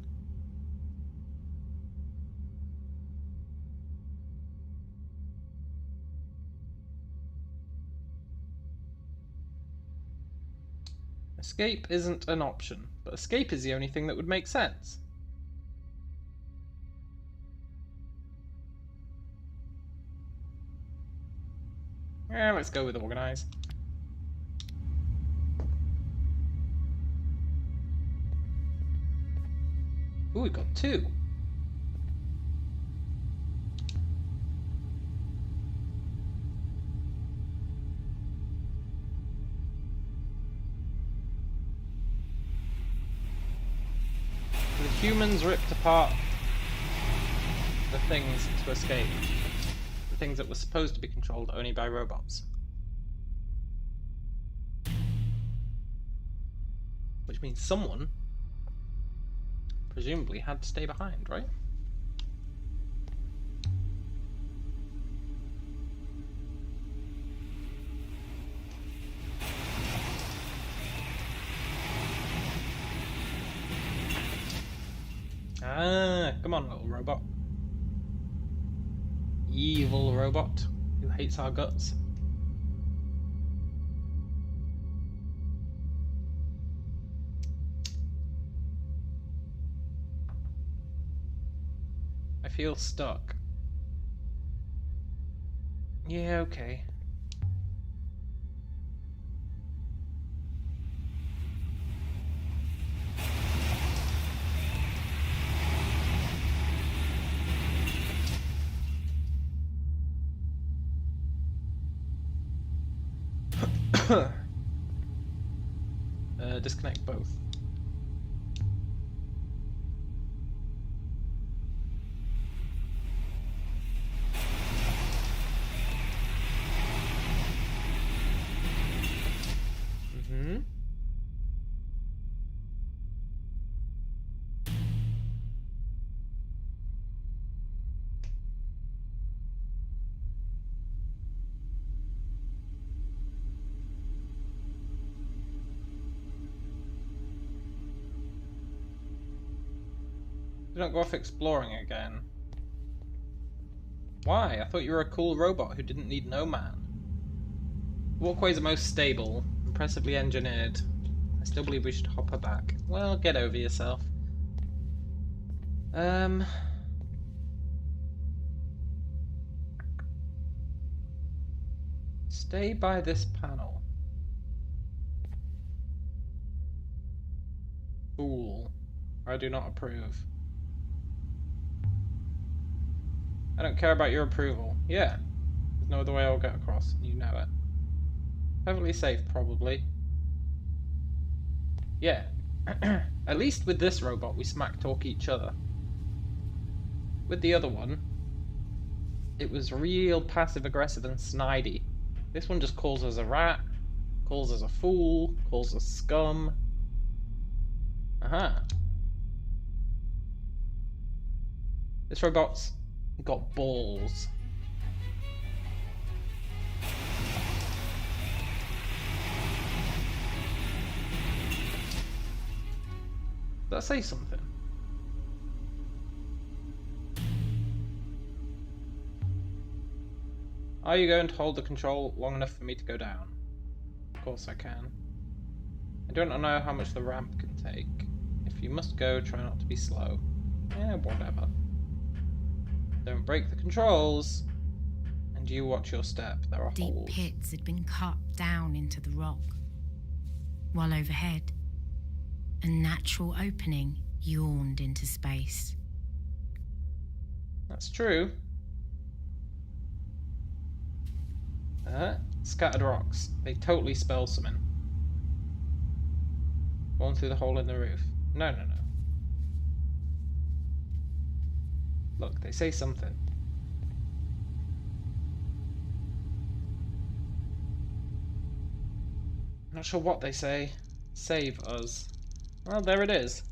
Escape isn't an option, but escape is the only thing that would make sense. Yeah, let's go with organize. Ooh, we got 2. The humans ripped apart the things to escape. The things that were supposed to be controlled only by robots. Which means someone presumably had to stay behind, right? Ah, come on, little robot. Evil robot who hates our guts. I feel stuck. Yeah, okay. Disconnect both. Do not go off exploring again. Why? I thought you were a cool robot who didn't need no man. Walkways are most stable, impressively engineered. I still believe we should hop her back. Well, get over yourself. Stay by this panel. Fool. I do not approve. I don't care about your approval. Yeah. There's no other way I'll get across. You know it. Perfectly safe, probably. Yeah. At least with this robot, we smack talk each other. With the other one, it was real passive aggressive and snidey. This one just calls us a rat, calls us a fool, calls us scum. Aha. This robot's got balls. Does that say something? Are you going to hold the control long enough for me to go down? Of course I can. I don't know how much the ramp can take. If you must go, try not to be slow. Yeah, whatever. Don't break the controls. And you watch your step. There are Deep holes. pits had been cut down into the rock, while overhead, a natural opening yawned into space. That's true. Scattered rocks. They totally spell something. Going through the hole in the roof. No, no, no. Look, they say something. I'm not sure what they say. Save us. Well, there it is.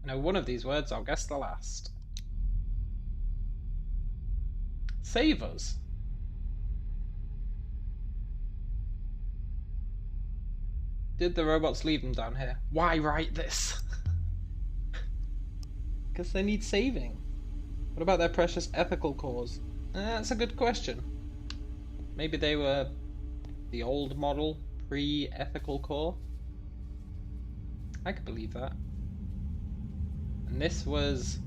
I know one of these words, I'll guess the last. Save us. Did the robots leave them down here? Why write this? Because they need saving. What about their precious ethical cores? That's a good question. Maybe they were the old model, pre-ethical core? I could believe that. And this was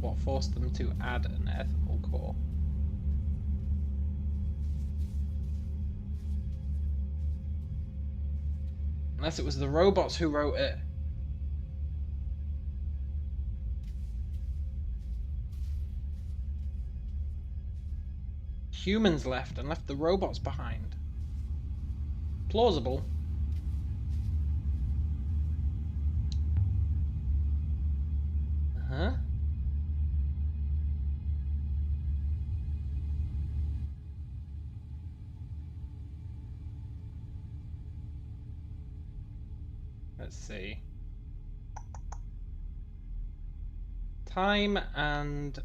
what forced them to add an ethical core. Unless it was the robots who wrote it. Humans left and left the robots behind. Plausible. Uh-huh. Let's see. Time and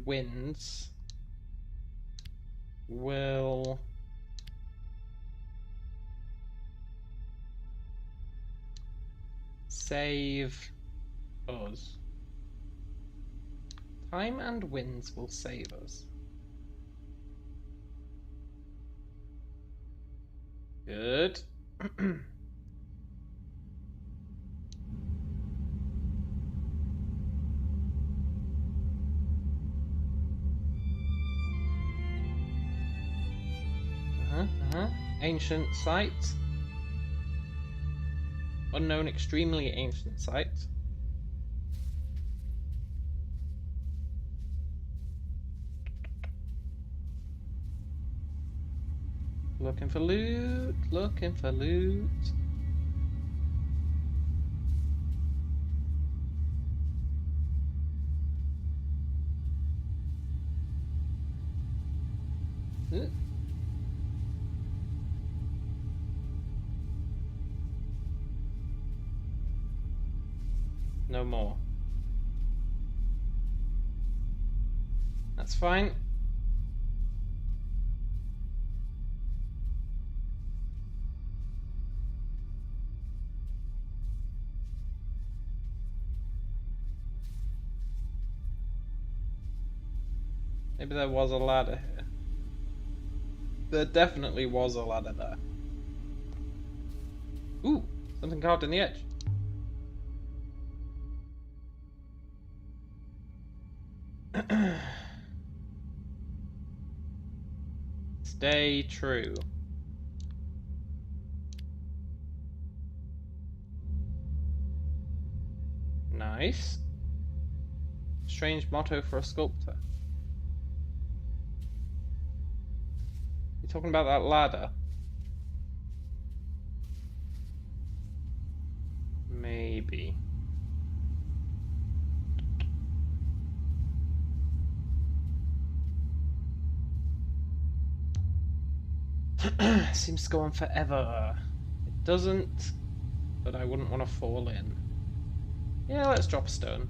winds will save us. Time and winds will save us. Good. Ancient site. Unknown, extremely ancient site. Looking for loot, looking for loot. No more. That's fine. Maybe there was a ladder here. There definitely was a ladder there. Ooh, something carved in the edge. Stay true. Nice. Strange motto for a sculptor. You talking about that ladder? Maybe. Seems to go on forever. It doesn't, but I wouldn't want to fall in. Yeah, let's drop a stone.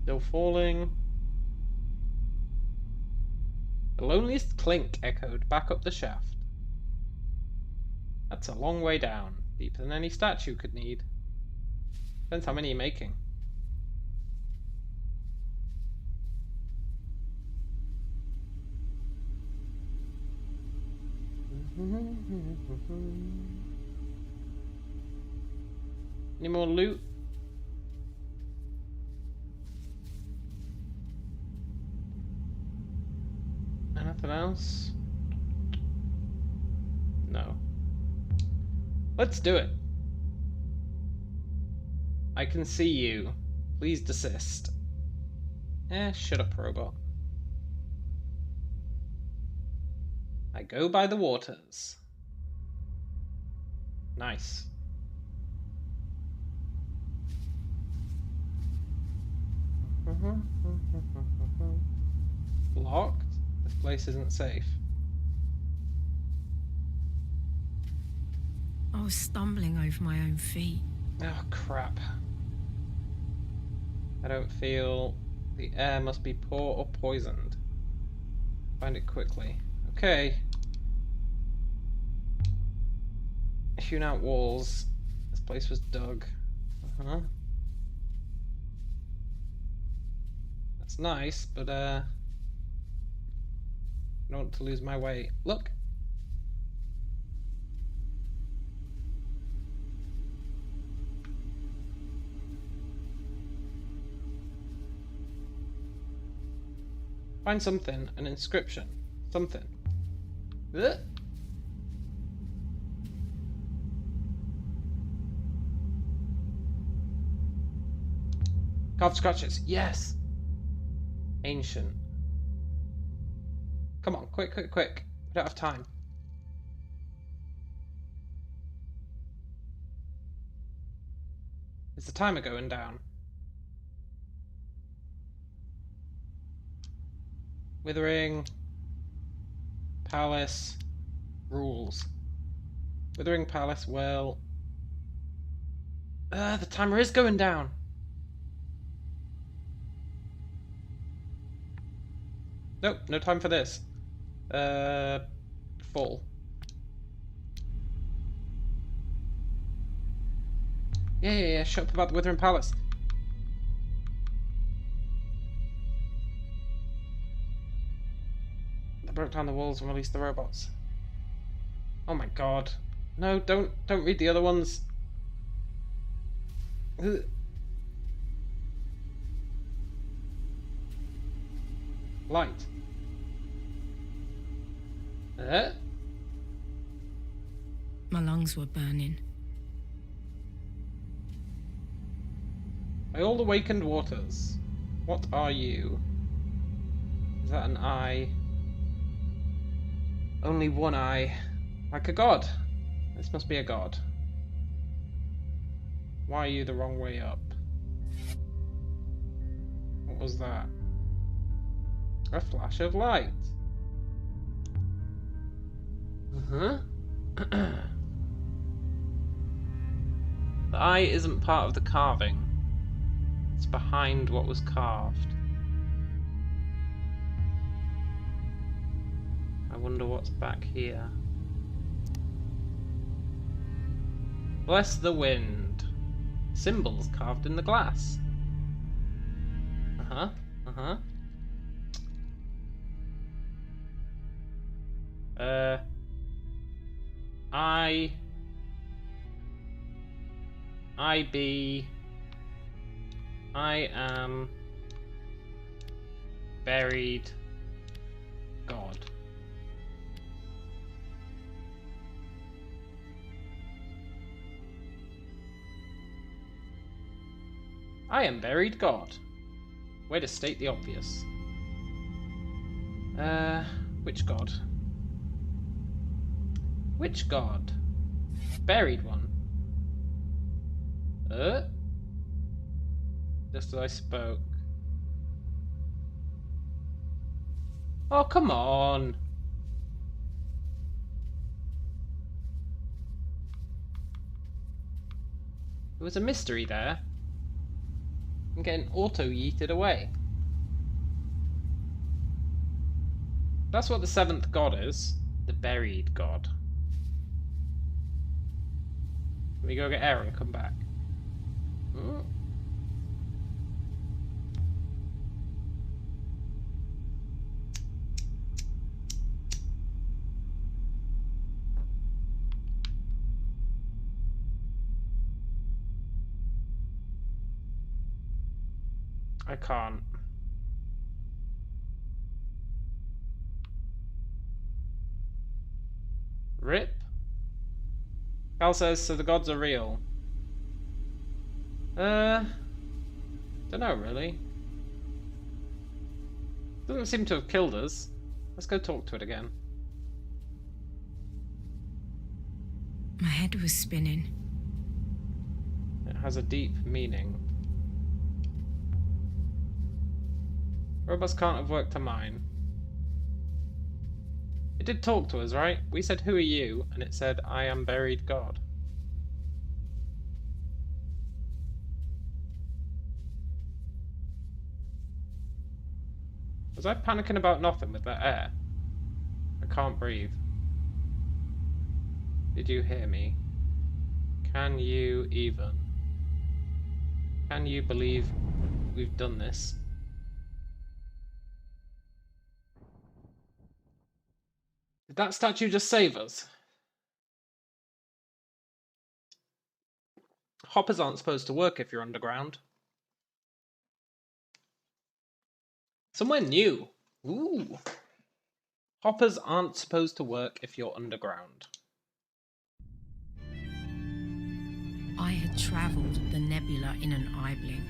Still falling. The loneliest clink echoed back up the shaft. That's a long way down, deeper than any statue could need. Depends how many you're making. Any more loot? Anything else? No. Let's do it. I can see you. Please desist. Shut up, robot. I go by the waters. Nice. Locked? This place isn't safe. I was stumbling over my own feet. Oh, crap. I don't feel... The air must be poor or poisoned. Find it quickly. Okay. Hewn out walls. This place was dug. That's nice, but I don't want to lose my way. Look! Find something. An inscription. Something. Ugh. Carved scratches. Yes! Ancient. Come on, quick, quick, quick. We don't have time. Is the timer going down? Withering Palace rules. Withering Palace, well... the timer is going down. Nope, no time for this. Full. Yeah, shut up about the Withering Palace. They broke down the walls and released the robots. Oh my god. No, don't read the other ones. Ugh. Light. My lungs were burning. By all awakened waters, what are you? Is that an eye? Only one eye. Like a god. This must be a god. Why are you the wrong way up? What was that? A flash of light. The eye isn't part of the carving. It's behind what was carved. I wonder what's back here. Bless the wind. Symbols carved in the glass. I am buried God. I am buried God. Way to state the obvious. Which God? Which God? Buried one. Just as I spoke. Oh, come on. There was a mystery there. I'm getting auto-yeeted away. That's what the seventh god is. The buried god. Let me go get air and come back. I can't. Rip? Cal says, so the gods are real. Don't know really. Doesn't seem to have killed us. Let's go talk to it again. My head was spinning. It has a deep meaning. Robots can't have worked to mine. It did talk to us, right? We said, who are you? And it said, I am buried God. Was I panicking about nothing with that air? I can't breathe. Did you hear me? Can you even? Can you believe we've done this? Did that statue just save us? Hoppers aren't supposed to work if you're underground. Somewhere new. Ooh. Hoppers aren't supposed to work if you're underground. I had travelled the nebula in an eye blink.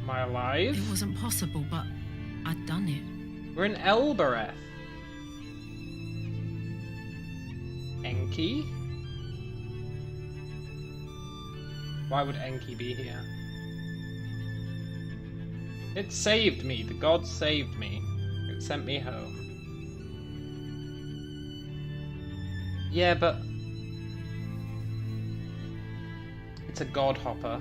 Am I alive? It wasn't possible, but I'd done it. We're in Elbereth. Enki? Why would Enki be here? It saved me. The gods saved me. It sent me home. Yeah, but it's a god hopper.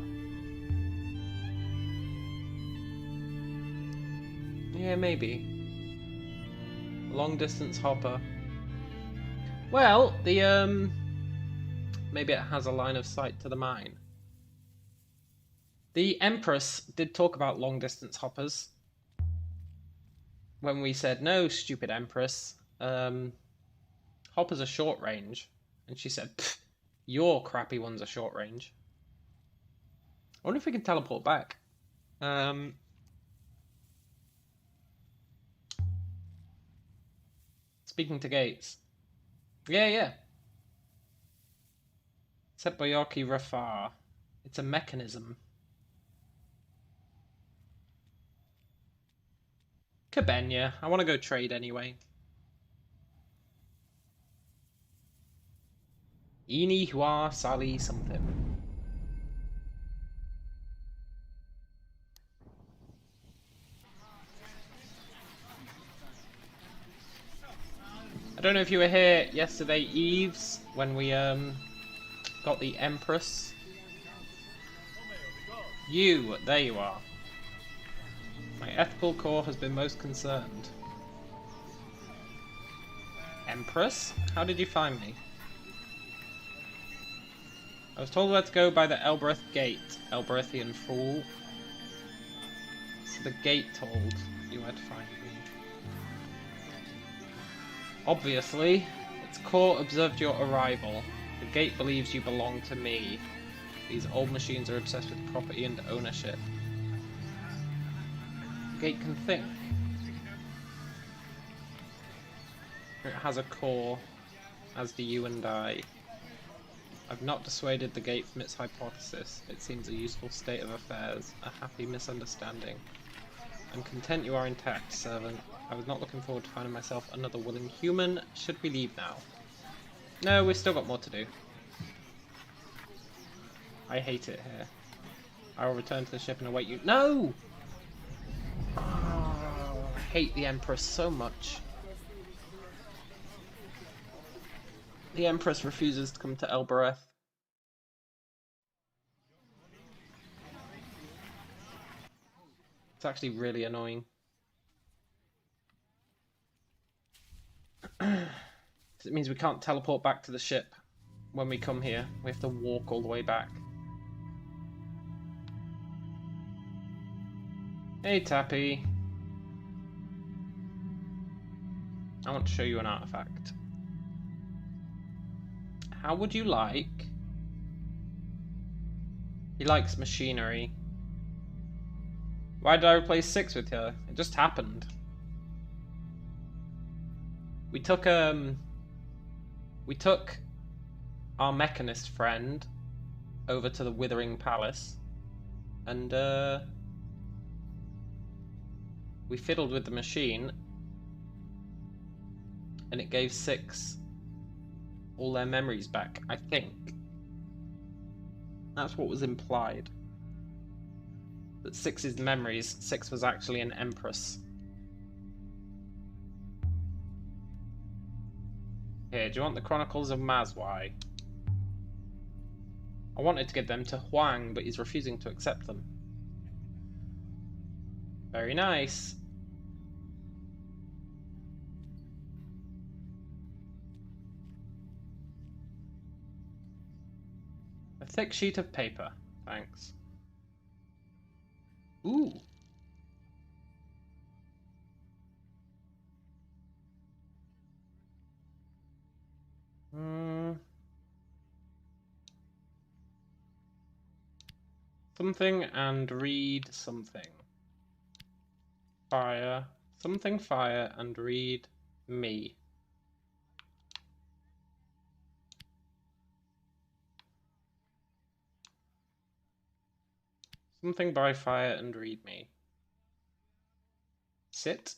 Yeah, maybe. Long distance hopper. Well, the maybe it has a line of sight to the mine. The Empress did talk about long distance hoppers. When we said no, stupid Empress, hoppers are short range, and she said, your crappy ones are short range. I wonder if we can teleport back. Speaking to gates. Yeah. Sepbayaki Rafar. It's a mechanism. Cabenya. I want to go trade anyway. Ini Hua Sali something. I don't know if you were here yesterday, Eves, when we got the Empress. There you are. My ethical core has been most concerned. Empress? How did you find me? I was told where to go by the Elbereth Gate, Elberethian fool. So the gate told you where to find me. Obviously, its core observed your arrival. The gate believes you belong to me. These old machines are obsessed with property and ownership. The gate can think. It has a core, as do you and I. I've not dissuaded the gate from its hypothesis. It seems a useful state of affairs, a happy misunderstanding. I'm content you are intact, servant. I was not looking forward to finding myself another willing human. Should we leave now? No, we've still got more to do. I hate it here. I will return to the ship and await you. No! Oh, I hate the Empress so much. The Empress refuses to come to Elbereth. It's actually really annoying. It means we can't teleport back to the ship when we come here. We have to walk all the way back. Hey, Tappy. I want to show you an artifact. How would you like... He likes machinery. Why did I replace 6 with her? It just happened. We took our mechanist friend over to the Withering Palace, and we fiddled with the machine, and it gave 6 all their memories back, I think. That's what was implied. That 6's memories, 6 was actually an empress. Here, do you want the Chronicles of Mazwai? I wanted to give them to Huang, but he's refusing to accept them. Very nice. A thick sheet of paper, thanks. Ooh. Something and read something. Fire. Something fire and read me. Something by fire and read me. Sit.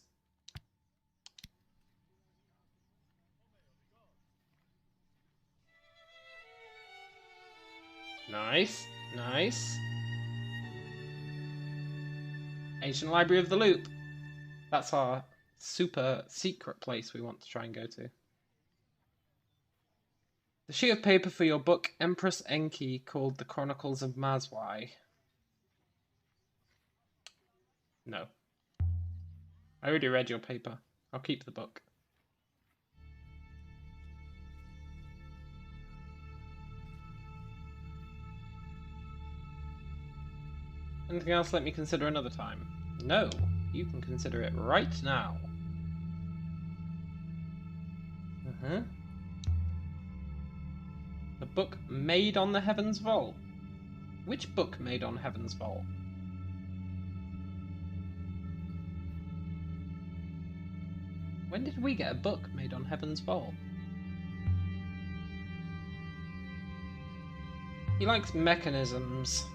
Nice, nice. Ancient Library of the Loop. That's our super secret place we want to try and go to. The sheet of paper for your book, Empress Enki, called The Chronicles of Mazwai. No. I already read your paper. I'll keep the book. Anything else let me consider another time? No, you can consider it right now. The book made on the Heaven's Vault. Which book made on Heaven's Vault? When did we get a book made on Heaven's Vault? He likes mechanisms.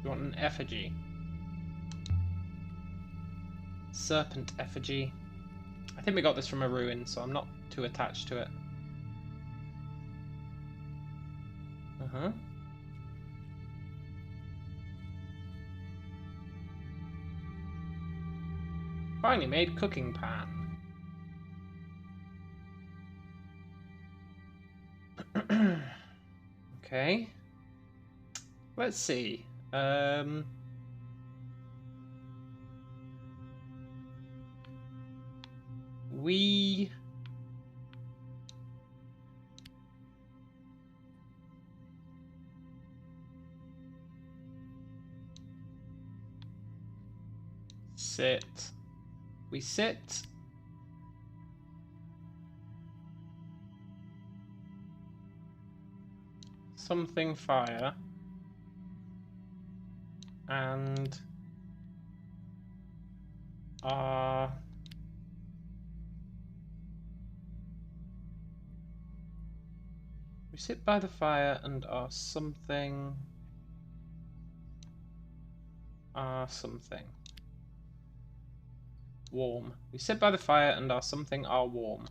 You want an effigy? Serpent effigy. I think we got this from a ruin, so I'm not too attached to it. Finally made cooking pan. Okay. Let's see. We sit. We sit. Something fire. And we sit by the fire and are something warm. We sit by the fire and our something are warm.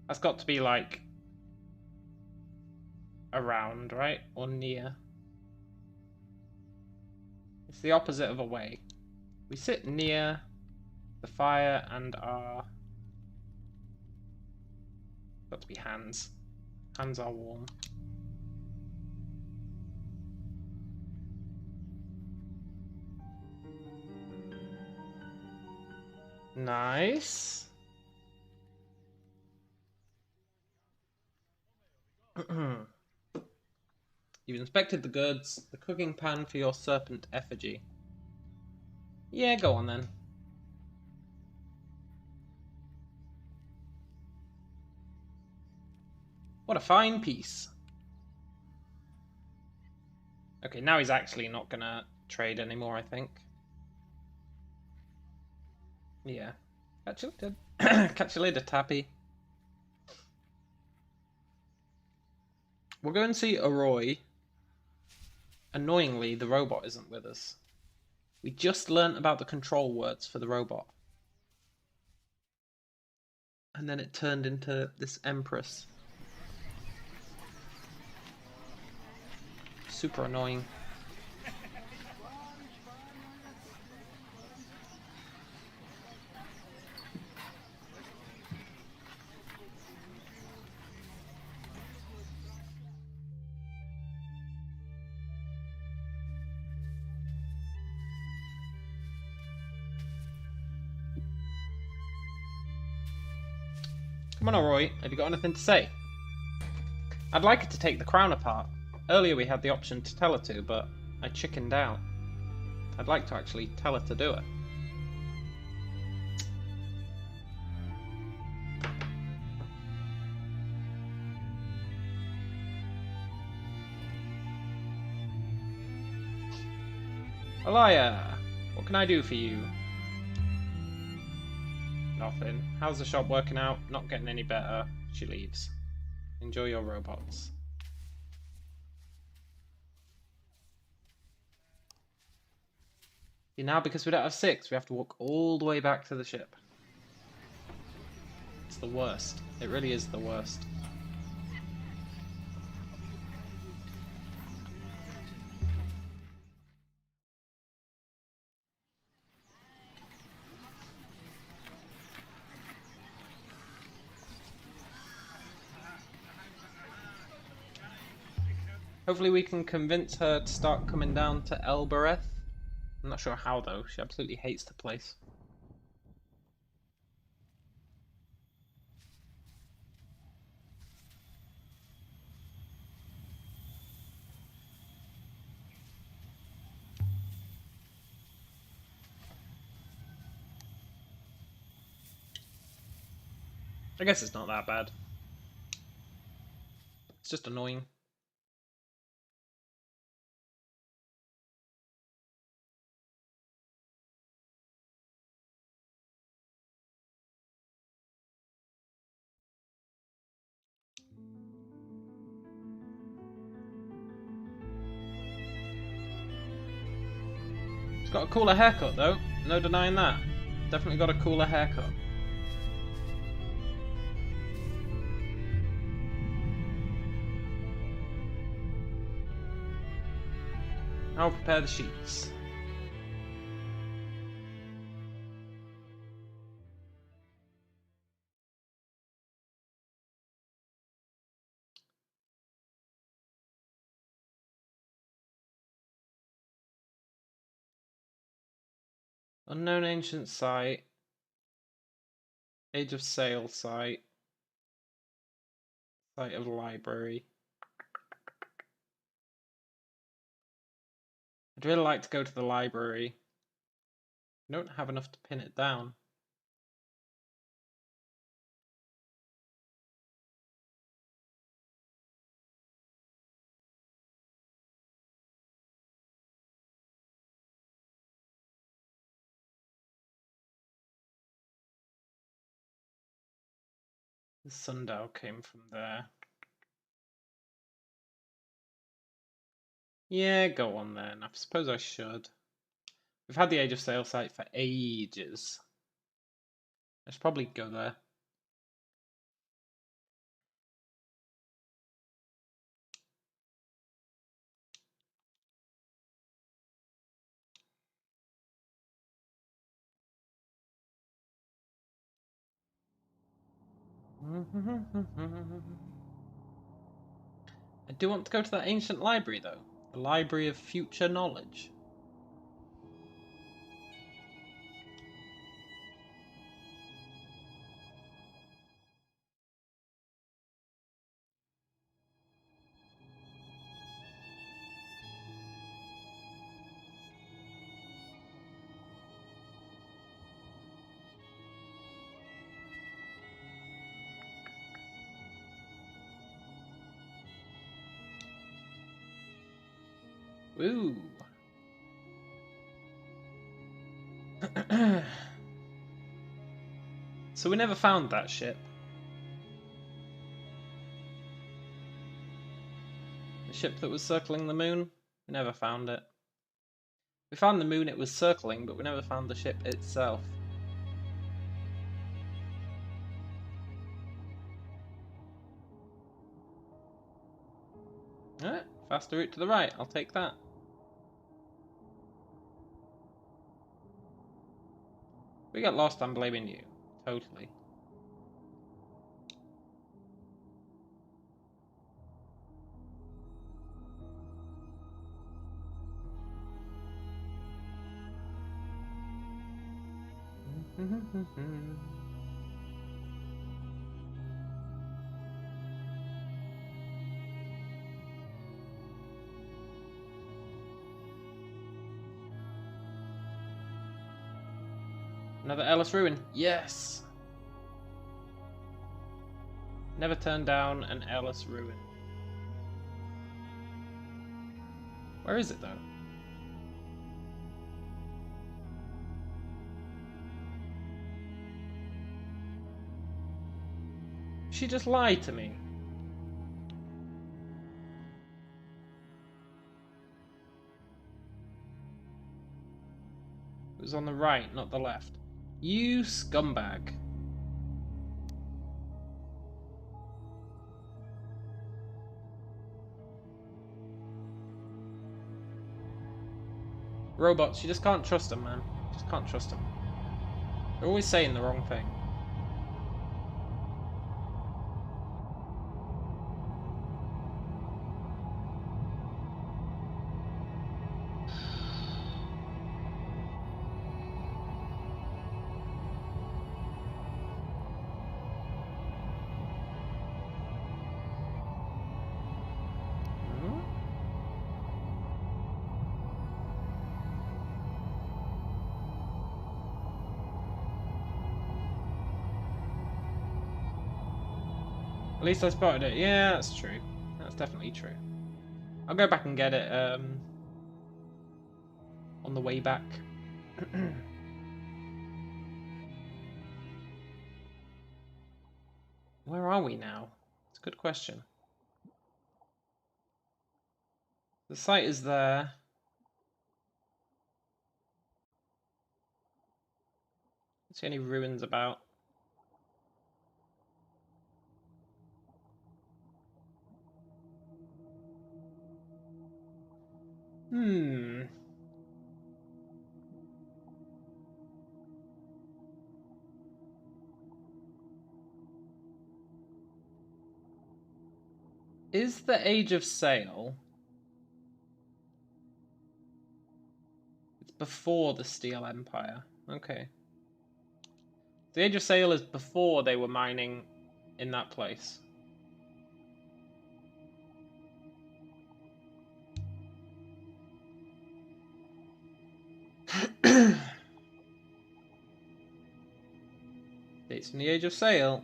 That's got to be like around, right? Or near. It's the opposite of away. We sit near the fire and are... got to be hands. Hands are warm. Nice. You've inspected the goods. The cooking pan for your serpent effigy. Yeah, go on then. What a fine piece. Okay, now he's actually not gonna trade anymore, I think. Yeah. Catch you later. Catch you later, Tappy. We'll go and see Arroy. Annoyingly, the robot isn't with us. We just learnt about the control words for the robot. And then it turned into this empress. Super annoying. Come on, Roy. Have you got anything to say? I'd like it to take the crown apart. Earlier we had the option to tell her to, but I chickened out. I'd like to actually tell her to do it. Alaya, what can I do for you? Nothing. How's the shop working out? Not getting any better. She leaves. Enjoy your robots. Now, because we don't have 6, we have to walk all the way back to the ship. It's the worst. It really is the worst. Hopefully we can convince her to start coming down to Elbereth. I'm not sure how though, she absolutely hates the place. I guess it's not that bad. It's just annoying. It's got a cooler haircut though, no denying that. Definitely got a cooler haircut. I'll prepare the sheets. Unknown ancient site. Age of Sail site. Site of library. I'd really like to go to the library. I don't have enough to pin it down. The sundial came from there. Yeah, go on then. I suppose I should. We've had the Age of Sail site for ages. I should probably go there. I do want to go to that ancient library though. The Library of Future Knowledge. Ooh. So we never found that ship. The ship that was circling the moon? We never found it. We found the moon it was circling, but we never found the ship itself. Alright, faster route to the right, I'll take that. We got lost, I'm blaming you. Totally. Another Ellis ruin. Yes! Never turn down an Ellis ruin. Where is it though? She just lied to me. It was on the right, not the left. You scumbag. Robots, you just can't trust them, man. You just can't trust them. They're always saying the wrong thing. At least I spotted it. Yeah, that's true. That's definitely true. I'll go back and get it on the way back. Where are we now? It's a good question. The site is there. Don't see any ruins about. Is the Age of Sail? It's before the Steel Empire. Okay. The Age of Sail is before they were mining in that place. Dates from the Age of Sail.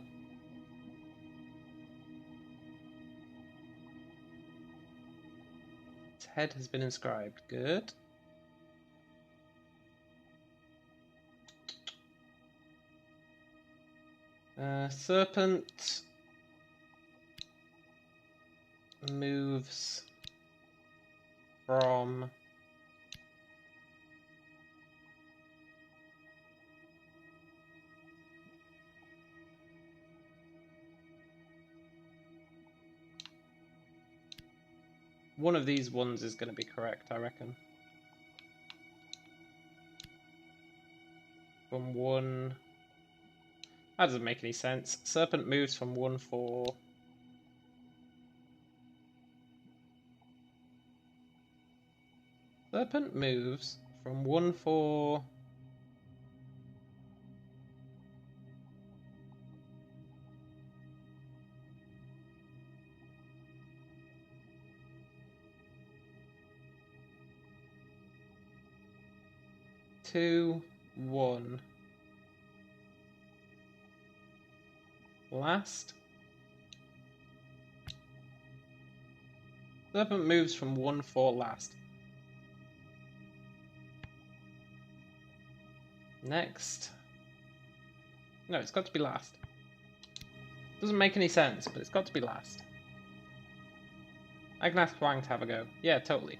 Its head has been inscribed. Good. Serpent moves from one of these ones is going to be correct, I reckon. From one... That doesn't make any sense. Serpent moves from 1-4. Serpent moves from 1-4. Two, 1. Last. Serpent moves from 1-4 last. Next. No, it's got to be last. Doesn't make any sense, but it's got to be last. I can ask Wang to have a go. Yeah, totally.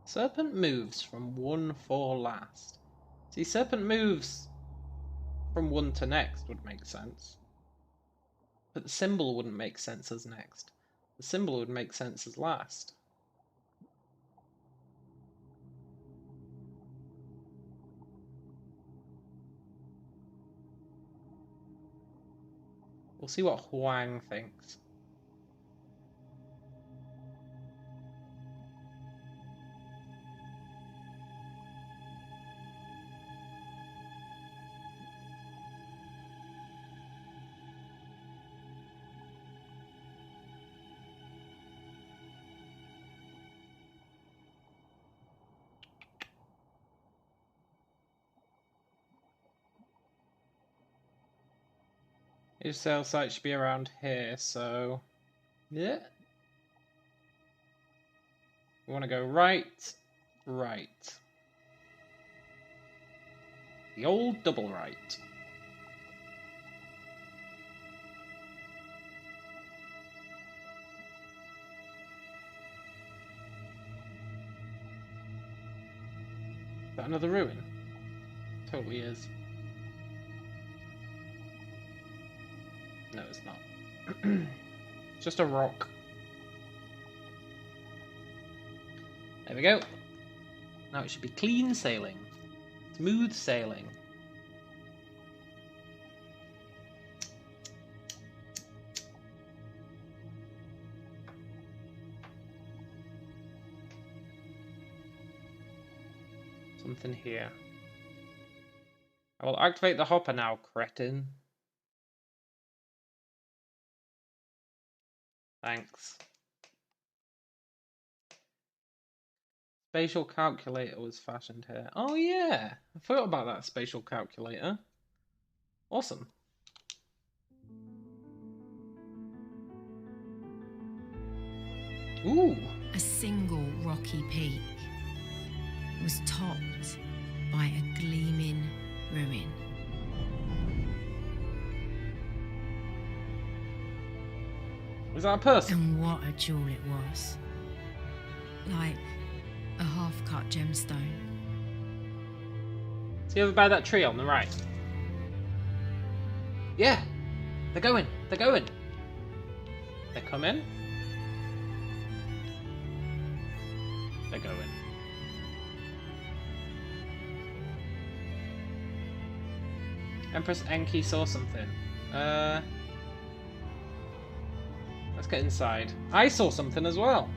Serpent moves from 1-4 last. See, Serpent moves from 1 to next would make sense. But the symbol wouldn't make sense as next. The symbol would make sense as last. We'll see what Huang thinks. His sail site should be around here, so yeah. We want to go right, right. The old double right. Is that another ruin? Totally is. No, it's not. It's just a rock. There we go. Now it should be clean sailing. Smooth sailing. Something here. I will activate the hopper now, cretin. Thanks. Spatial calculator was fashioned here. Oh yeah, I forgot about that spatial calculator. Awesome. Ooh. A single rocky peak was topped by a gleaming ruin. Was that a person? And what a jewel it was. Like a half-cut gemstone. See over by that tree on the right? Yeah! They're going! They're going! They're coming? They're going. Empress Enki saw something. Let's get inside. I saw something as well.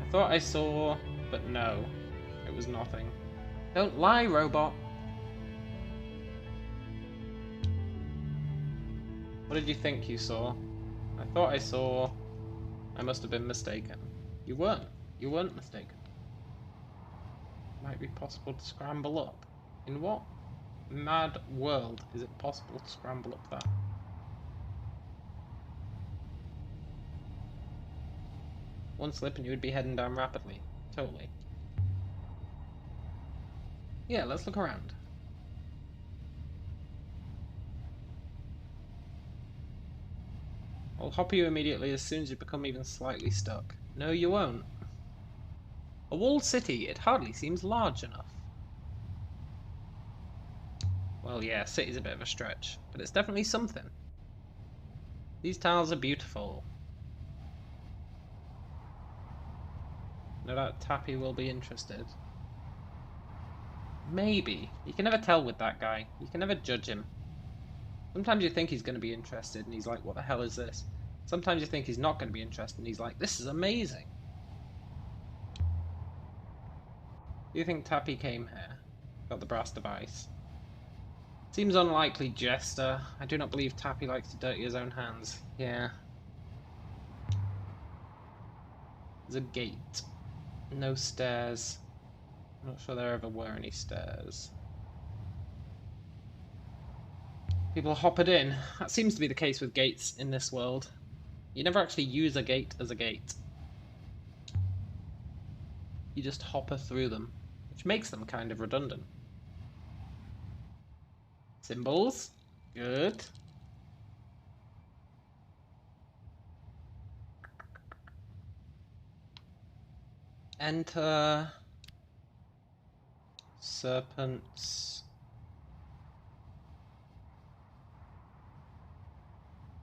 I thought I saw, but no. It was nothing. Don't lie, robot. What did you think you saw? I thought I saw... I must have been mistaken. You weren't. You weren't mistaken. Might be possible to scramble up. In what mad world is it possible to scramble up that? One slip and you would be heading down rapidly. Totally. Yeah, let's look around. I'll hop you immediately as soon as you become even slightly stuck. No, you won't. A walled city, it hardly seems large enough. Well, yeah, city's a bit of a stretch, but it's definitely something. These tiles are beautiful. No doubt Tappy will be interested. Maybe. You can never tell with that guy. You can never judge him. Sometimes you think he's going to be interested and he's like, what the hell is this? Sometimes you think he's not going to be interested and he's like, this is amazing. Do you think Tappy came here? Got the brass device. Seems unlikely, Jester. I do not believe Tappy likes to dirty his own hands. Yeah. There's a gate. No stairs. I'm not sure there ever were any stairs. People hop it in. That seems to be the case with gates in this world. You never actually use a gate as a gate. You just hopper through them, which makes them kind of redundant. Symbols. Good. Enter serpents.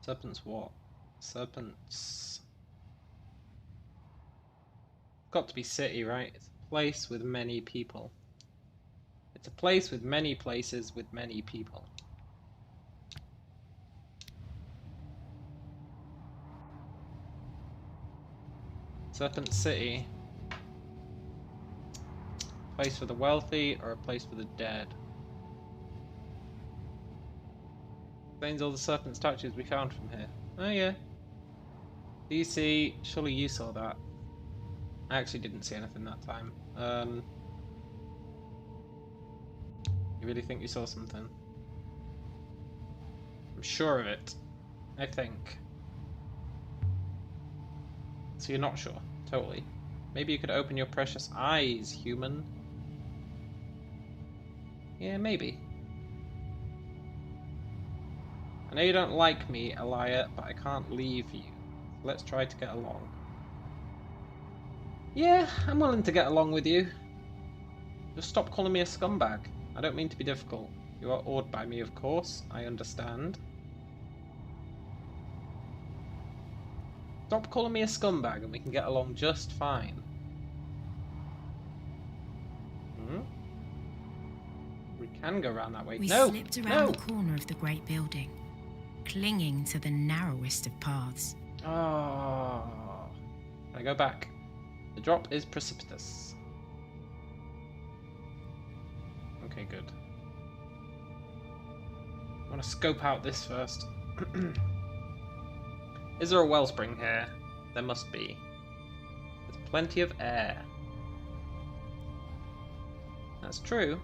Serpents what? Serpents. Got to be city, right? It's a place with many people. It's a place with many places with many people. Serpent City. A place for the wealthy or a place for the dead? Explains all the serpent statues we found from here. Oh yeah. Do you see? Surely you saw that. I actually didn't see anything that time. You really think you saw something? sure of it. I think. So you're not sure? Totally. Maybe you could open your precious eyes, human. Yeah, maybe. I know you don't like me, Elia, but I can't leave you. Let's try to get along. Yeah, I'm willing to get along with you. Just stop calling me a scumbag. I don't mean to be difficult. You are awed by me, of course. I understand. Stop calling me a scumbag and we can get along just fine. Hmm? We can go around that way. We no! slipped around the corner of the great building, clinging to the narrowest of paths. Oh. Can I go back? The drop is precipitous. Okay, good. I want to scope out this first. Is there a wellspring here? There must be. There's plenty of air. That's true.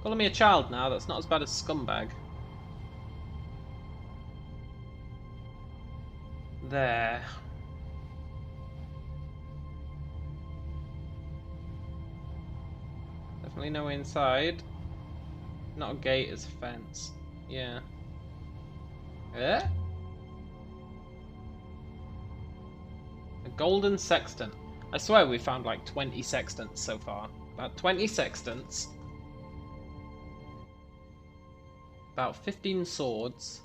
Calling me a child now, that's not as bad as scumbag. There. Definitely no way inside. Not a gate, it's a fence. Yeah. Eh? A golden sextant. I swear we found like 20 sextants so far. About 20 sextants. About 15 swords.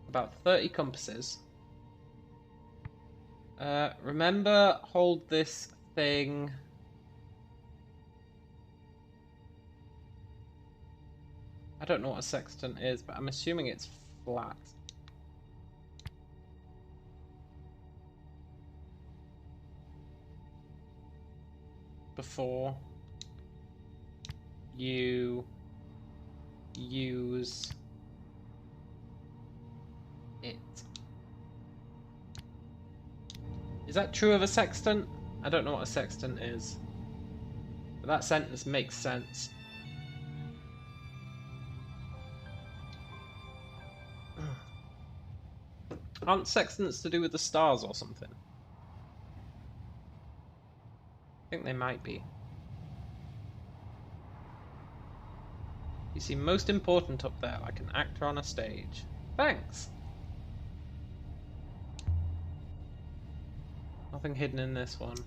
About 30 compasses. Remember, hold this thing. I don't know what a sextant is, but I'm assuming it's flat. Before you use it. Is that true of a sextant? I don't know what a sextant is. But that sentence makes sense. Aren't sextants to do with the stars or something? I think they might be. You seem most important up there, like an actor on a stage. Thanks! Nothing hidden in this one.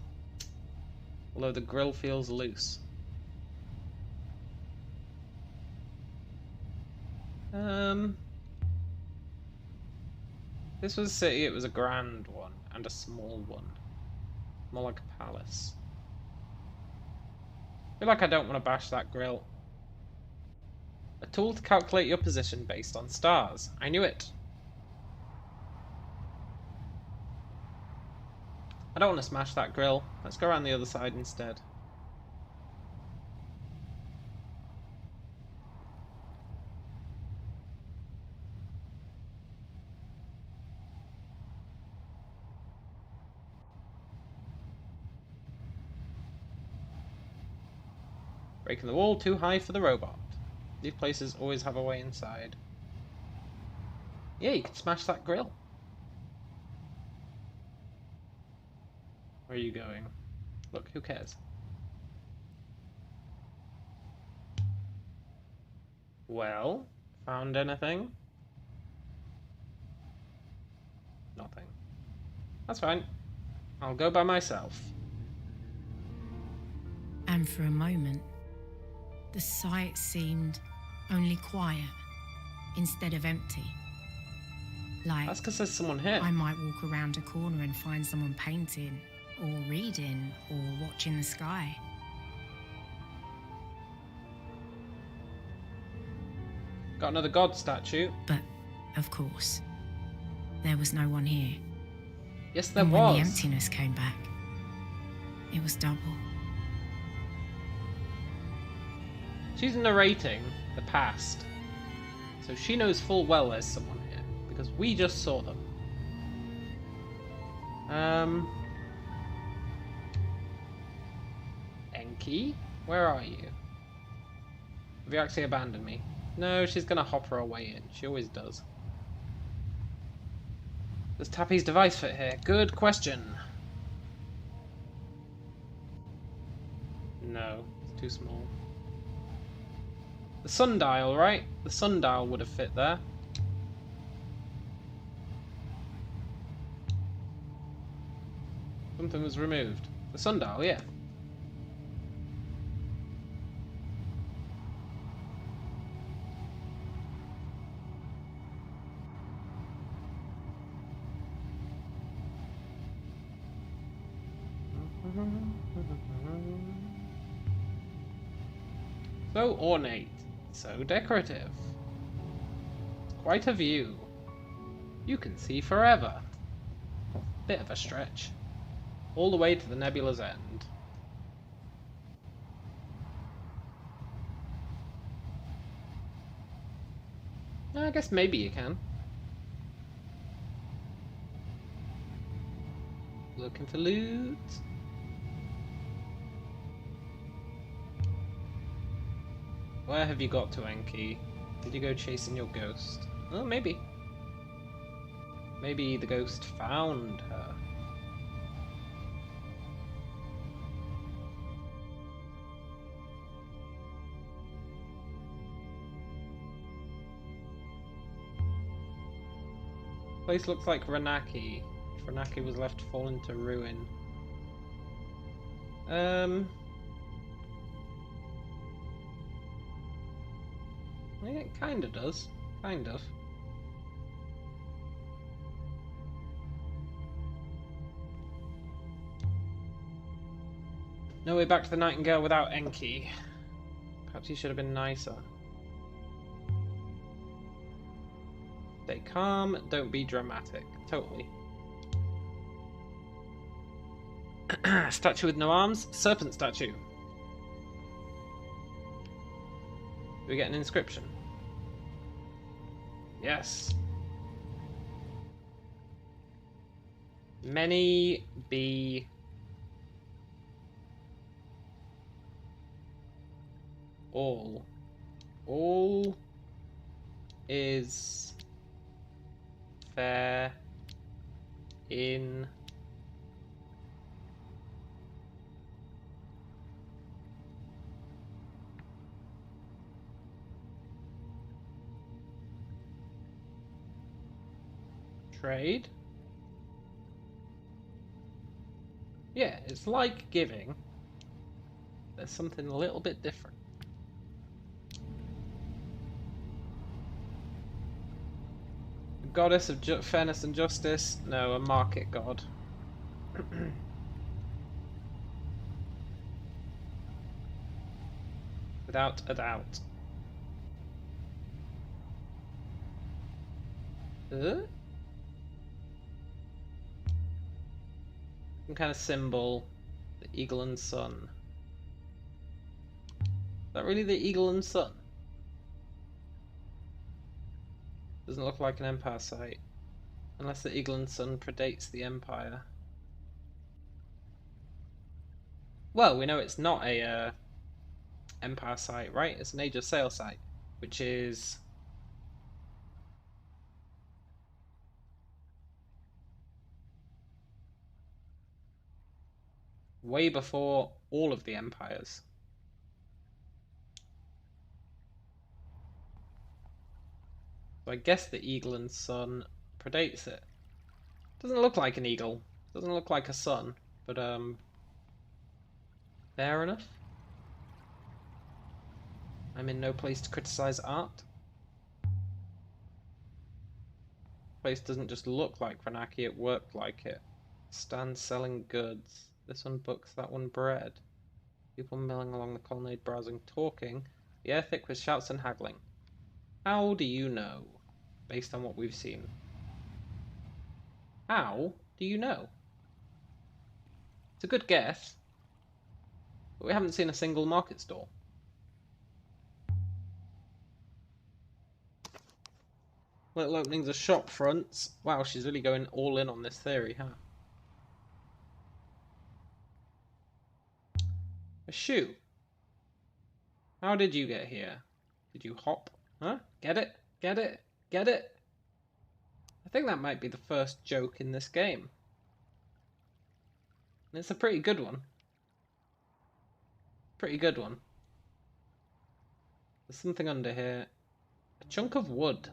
Although the grill feels loose. This was a city, it was a grand one, and a small one. More like a palace. I feel like I don't want to bash that grill. A tool to calculate your position based on stars. I knew it. I don't want to smash that grill. Let's go around the other side instead. Breaking the wall too high for the robot. These places always have a way inside. Yeah, you can smash that grill. Where are you going? Look, who cares? Well, found anything? Nothing. That's fine. I'll go by myself. And for a moment, the sight seemed only quiet instead of empty. Like, that's because there's someone here. I might walk around a corner and find someone painting, or reading, or watching the sky. Got another god statue. But, of course, there was no one here. Yes, there and was. When the emptiness came back, it was double. She's narrating the past, so she knows full well there's someone here, because we just saw them. Enki? Where are you? Have you actually abandoned me? No, she's gonna hop her way in. She always does. Does Tappy's device fit here? Good question. No, it's too small. The sundial, right? The sundial would have fit there. Something was removed. The sundial, yeah. So ornate, so decorative. Quite a view. You can see forever. Bit of a stretch. All the way to the nebula's end. I guess maybe you can. Looking for loot. Where have you got to, Enki? Did you go chasing your ghost? Oh, maybe. Maybe the ghost found her. Place looks like Renaki. If Renaki was left to fall into ruin. It kinda does. Kind of. No way back to the Nightingale without Enki. Perhaps he should have been nicer. Stay calm, don't be dramatic. Totally. Statue with no arms? Serpent statue. Do we get an inscription? Yes. Many be all. All is fair in trade. Yeah, it's like giving. There's something a little bit different. A goddess of fairness and justice? No, a market god. Without a doubt. Some kind of symbol. The eagle and sun. Is that really the eagle and sun? Doesn't look like an empire site. Unless the eagle and sun predates the empire. Well, we know it's not a empire site, right? It's an Age of Sail site, which is way before all of the empires. So I guess the eagle and sun predates it. Doesn't look like an eagle. Doesn't look like a sun, but fair enough. I'm in no place to criticize art. Place doesn't just look like Renaki, it worked like it. Stand selling goods. This one books, that one bread. People milling along the colonnade, browsing, talking. The air thick with shouts and haggling. How do you know? Based on what we've seen. How do you know? It's a good guess. But we haven't seen a single market stall. Little openings of shop fronts. Wow, she's really going all in on this theory, huh? A shoe. How did you get here? Did you hop? Huh? Get it? Get it? Get it? I think that might be the first joke in this game. And it's a pretty good one. Pretty good one. There's something under here. A chunk of wood.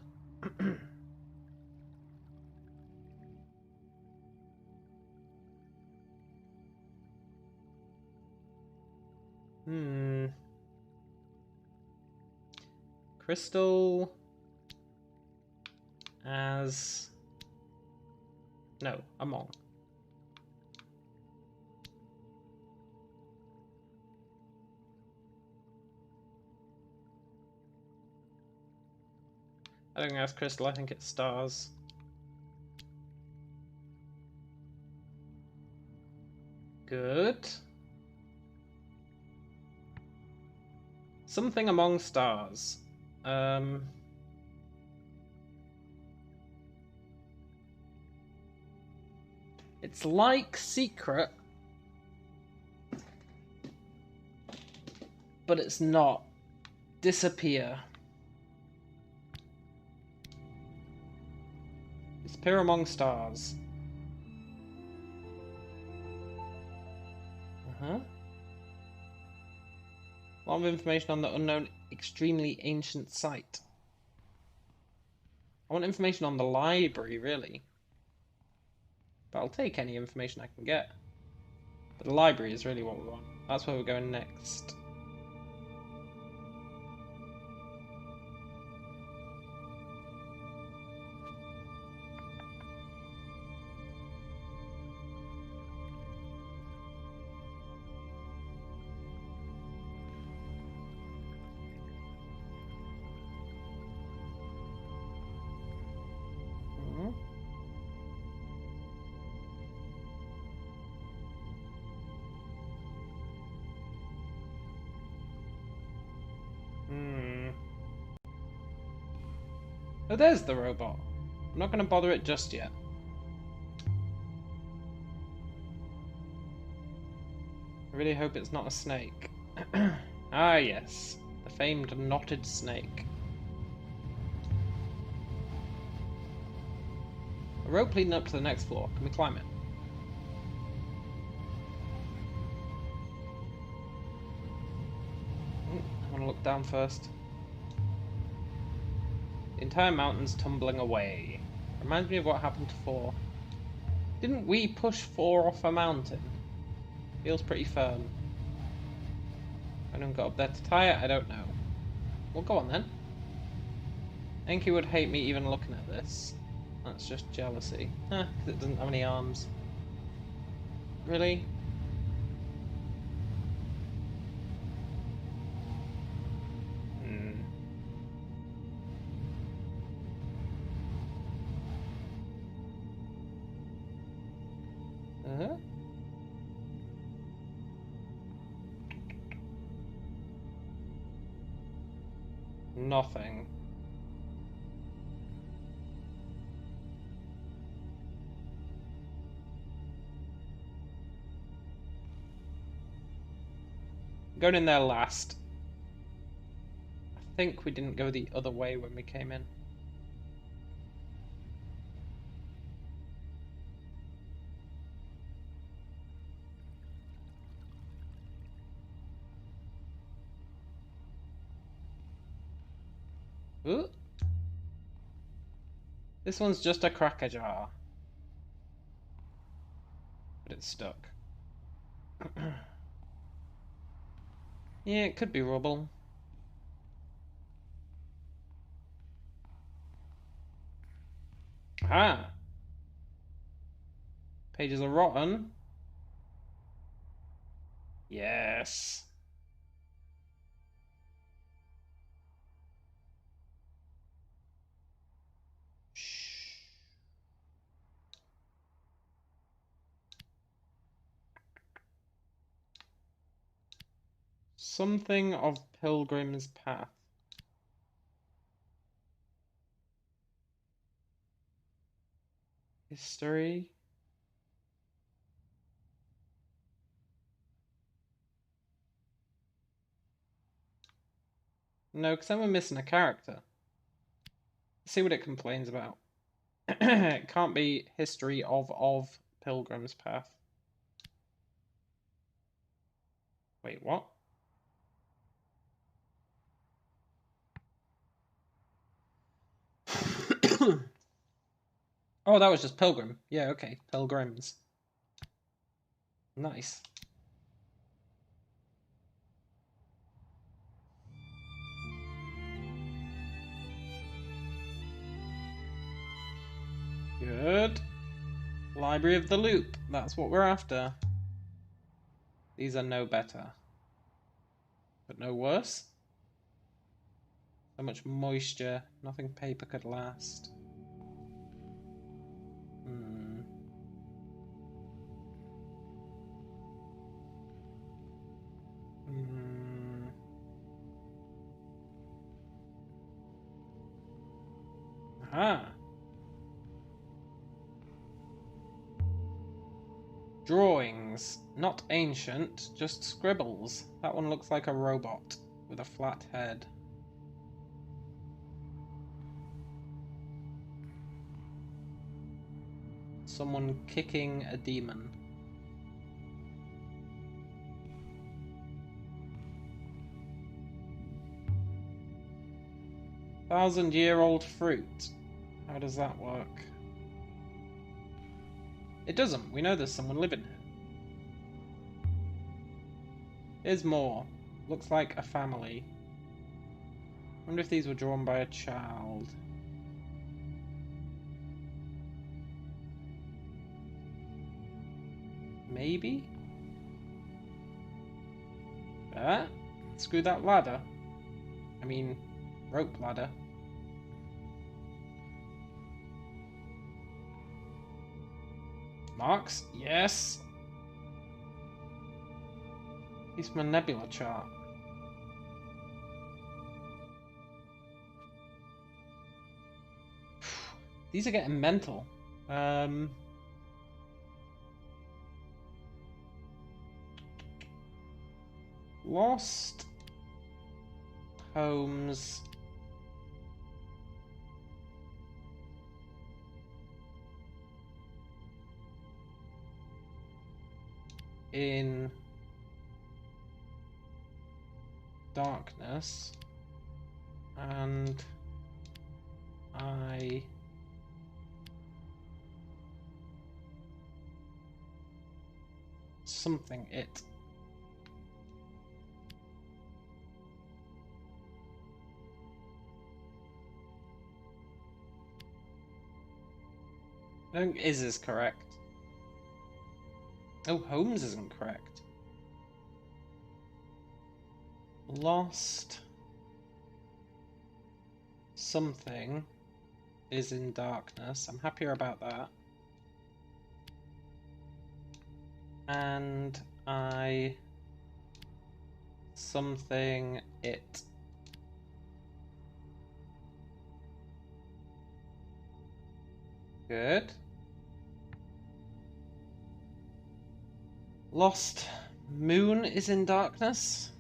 Crystal as... No, among. I don't think that's crystal, I think it's stars. Good. Something among stars. It's like secret, but it's not. Disappear. Disappear among stars. A lot of information on the unknown, extremely ancient site. I want information on the library, really. But I'll take any information I can get. But the library is really what we want. That's where we're going next. Oh, there's the robot. I'm not going to bother it just yet. I really hope it's not a snake. Ah, yes. The famed knotted snake. A rope leading up to the next floor. Can we climb it? I want to look down first. The entire mountain's tumbling away. Reminds me of what happened to 4. Didn't we push 4 off a mountain? Feels pretty firm. Anyone got up there to tie it? I don't know. Well, go on then. I think he would hate me even looking at this. That's just jealousy. Because it doesn't have any arms. Really? Nothing. Going in there last. I think we didn't go the other way when we came in. Ooh. This one's just a cracker jar. But it's stuck. Yeah, it could be rubble. Ah! Pages are rotten. Yes. Something of Pilgrim's Path. History. No, because then we're missing a character. Let's see what it complains about. It can't be history of Pilgrim's Path. Wait, what? Oh, that was just Pilgrim. Yeah, okay. Pilgrims. Nice. Good. Library of the Loop. That's what we're after. These are no better. But no worse. So much moisture. Nothing paper could last. Hmm. Hmm. Aha. Drawings. Not ancient, just scribbles. That one looks like a robot with a flat head. Someone kicking a demon. Thousand-year-old fruit. How does that work? It doesn't. We know there's someone living here. Here's more. Looks like a family. Wonder if these were drawn by a child. Maybe? Ah, screw that ladder. I mean, rope ladder. Marks? Yes! It's my nebula chart. These are getting mental. Lost homes in darkness, and I something it. I think is correct. Oh, Holmes isn't correct. Lost something is in darkness. I'm happier about that. And I something it. Good. Lost moon is in darkness.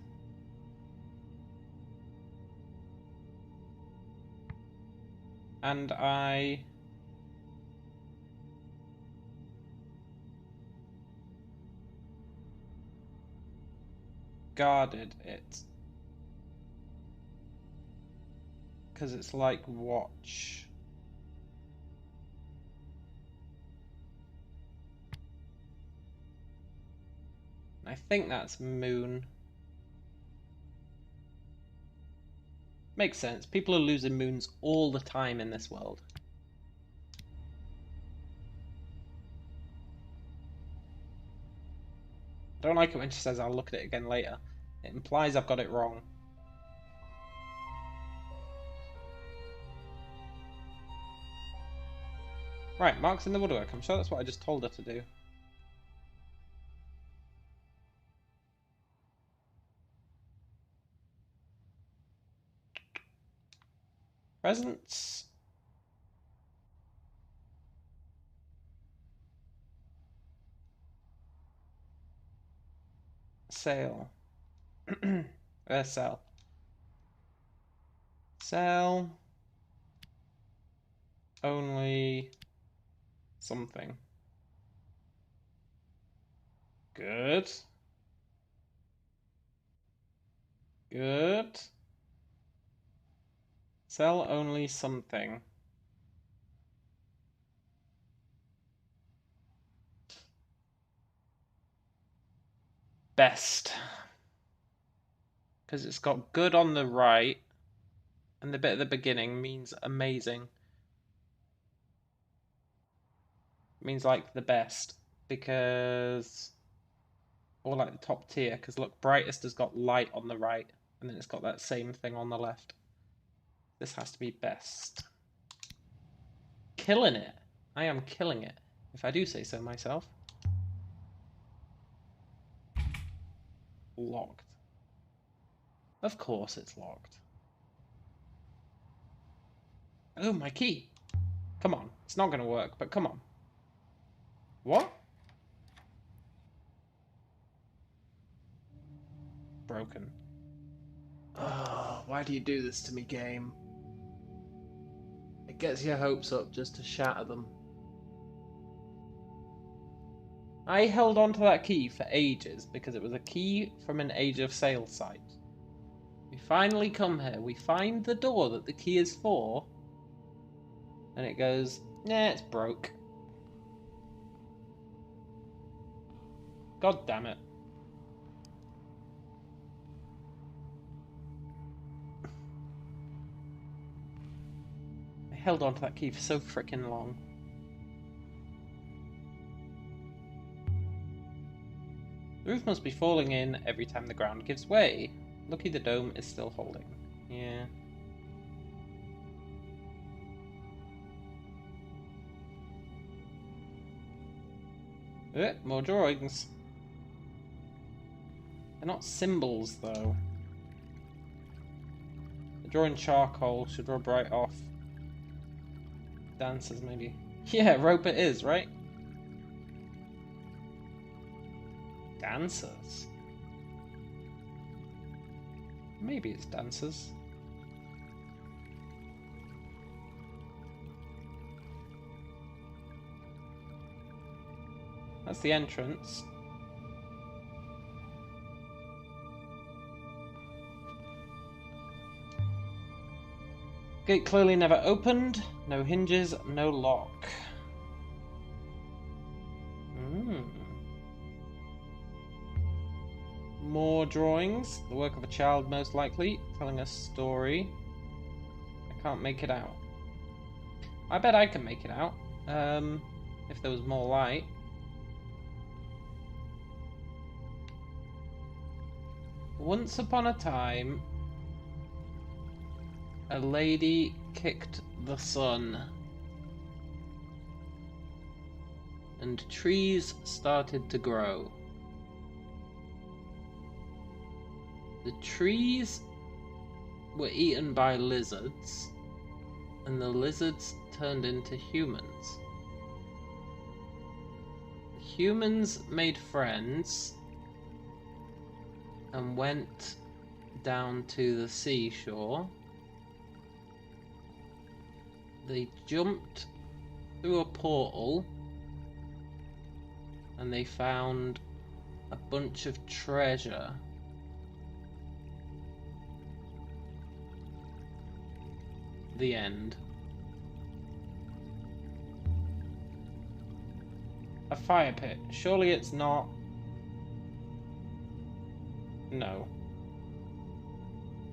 And I guarded it. Because it's like watch. I think that's moon. Makes sense. People are losing moons all the time in this world. I don't like it when she says I'll look at it again later. It implies I've got it wrong. Right, marks in the woodwork. I'm sure that's what I just told her to do. Presents. Sale. Sell. Sell only something. Good. Good. Sell only something. Best. Because it's got good on the right, and the bit at the beginning means amazing. It means like the best, because... or like the top tier, because look, brightest has got light on the right, and then it's got that same thing on the left. This has to be best. Killing it. I am killing it, if I do say so myself. Locked. Of course it's locked. Oh, my key. Come on. It's not going to work, but come on. What? Broken. Oh, why do you do this to me, game? It gets your hopes up just to shatter them. I held on to that key for ages because it was a key from an Age of Sail site. We finally come here, we find the door that the key is for, and it goes, nah, it's broke. God damn it. I held on to that key for so freaking long. The roof must be falling in every time the ground gives way. Lucky the dome is still holding. Yeah. More drawings. They're not symbols, though. The drawing charcoal should rub right off. Dancers, maybe. Yeah, rope it is, right? Dancers? Maybe it's dancers. That's the entrance. Gate clearly never opened. No hinges, no lock. More drawings. The work of a child, most likely, telling a story. I can't make it out. I bet I can make it out. If there was more light. Once upon a time, a lady kicked the sun, and trees started to grow. The trees were eaten by lizards, and the lizards turned into humans. The humans made friends and went down to the seashore. They jumped through a portal and they found a bunch of treasure. The end. A fire pit. Surely it's not. No.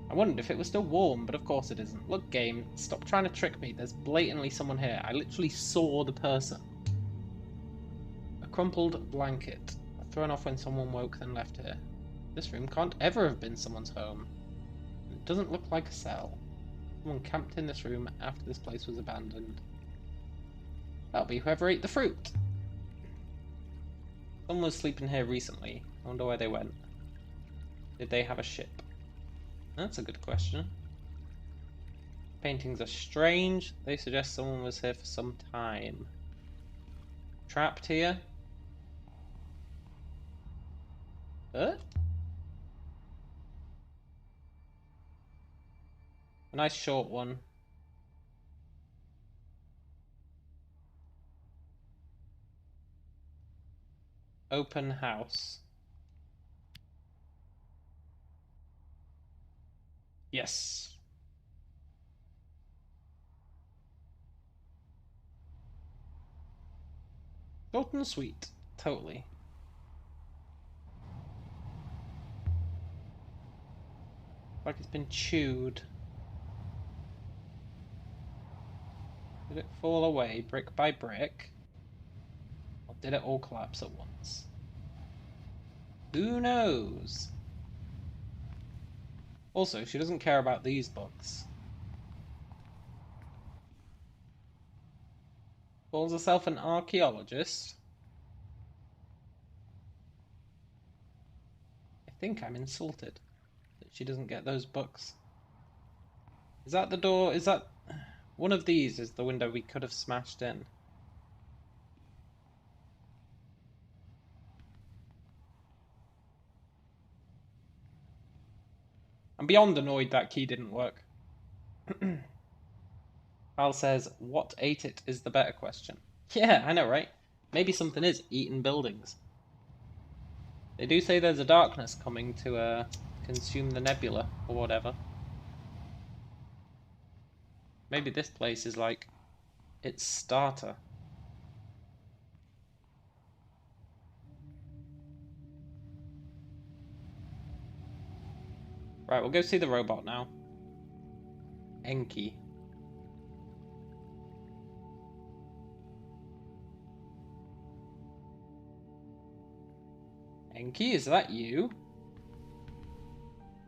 I wondered if it was still warm, but of course it isn't. Look, game, stop trying to trick me. There's blatantly someone here. I literally saw the person. A crumpled blanket. Thrown off when someone woke, then left here. This room can't ever have been someone's home. It doesn't look like a cell. Someone camped in this room after this place was abandoned. That'll be whoever ate the fruit. Someone was sleeping here recently. I wonder where they went. Did they have a ship? That's a good question. Paintings are strange. They suggest someone was here for some time. Trapped here? A nice short one. Open house. Yes. Short and sweet. Totally. Like it's been chewed. Did it fall away brick by brick? Or did it all collapse at once? Who knows? Also, she doesn't care about these books. Calls herself an archaeologist. I think I'm insulted that she doesn't get those books. Is that the door? Is that... One of these is the window we could have smashed in. I'm beyond annoyed that key didn't work. Val says, what ate it is the better question. Yeah, I know, right? Maybe something is eating buildings. They do say there's a darkness coming to consume the nebula, or whatever. Maybe this place is like its starter. Right, we'll go see the robot now. Enki. Enki, is that you?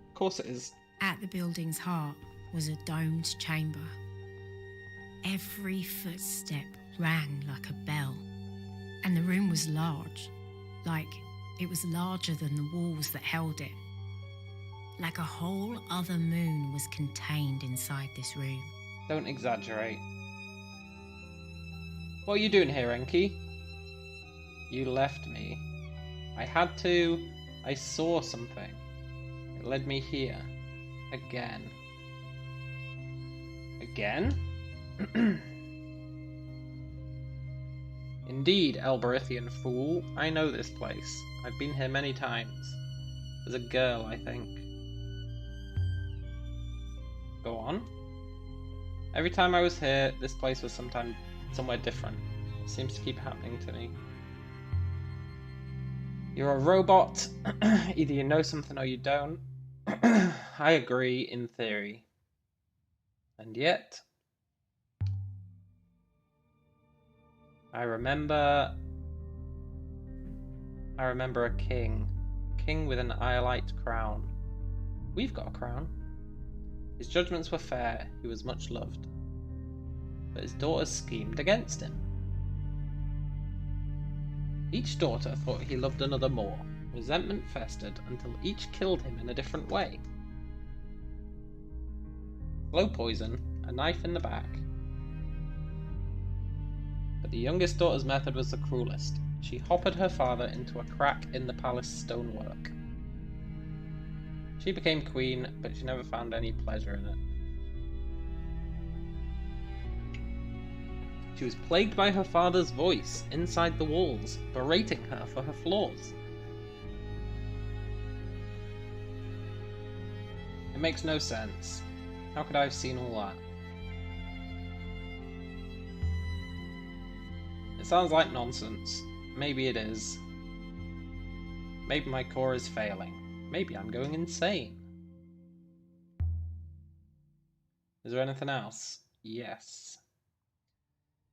Of course it is. At the building's heart was a domed chamber. Every footstep rang like a bell, and the room was large, like it was larger than the walls that held it. Like a whole other moon was contained inside this room. Don't exaggerate. What are you doing here, Enki? You left me. I had to. I saw something. It led me here. Again. Again? Indeed, Elberithian fool. I know this place. I've been here many times. As a girl, I think. Go on. Every time I was here, this place was somewhere different. It seems to keep happening to me. You're a robot. Either you know something or you don't. I agree in theory. And yet... I remember a king. King with an iolite crown. We've got a crown. His judgments were fair, he was much loved. But his daughters schemed against him. Each daughter thought he loved another more. Resentment festered until each killed him in a different way. Slow poison, a knife in the back. But the youngest daughter's method was the cruelest. She hoppered her father into a crack in the palace stonework. She became queen, but she never found any pleasure in it. She was plagued by her father's voice inside the walls, berating her for her flaws. It makes no sense. How could I have seen all that? It sounds like nonsense. Maybe it is. Maybe my core is failing. Maybe I'm going insane. Is there anything else? Yes.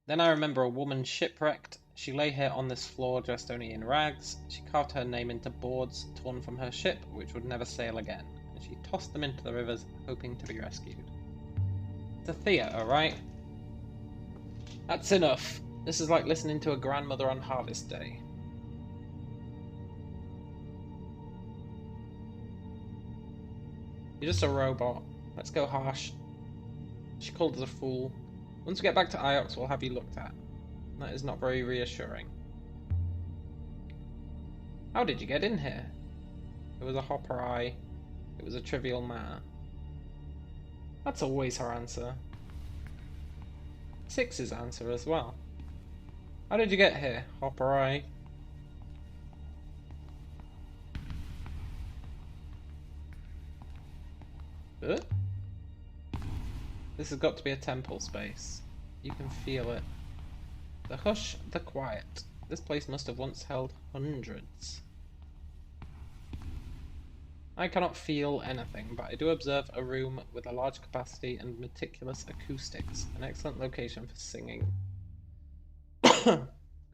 Then I remember a woman shipwrecked. She lay here on this floor dressed only in rags. She carved her name into boards torn from her ship, which would never sail again, and she tossed them into the rivers, hoping to be rescued. It's a theatre, right? That's enough. This is like listening to a grandmother on Harvest Day. You're just a robot. Let's go harsh. She called us a fool. Once we get back to Iox, we'll have you looked at. That is not very reassuring. How did you get in here? It was a hopper eye. It was a trivial matter. That's always her answer. 6's answer as well. How did you get here, Hopper Eye? This has got to be a temple space. You can feel it. The hush, the quiet. This place must have once held hundreds. I cannot feel anything, but I do observe a room with a large capacity and meticulous acoustics. An excellent location for singing.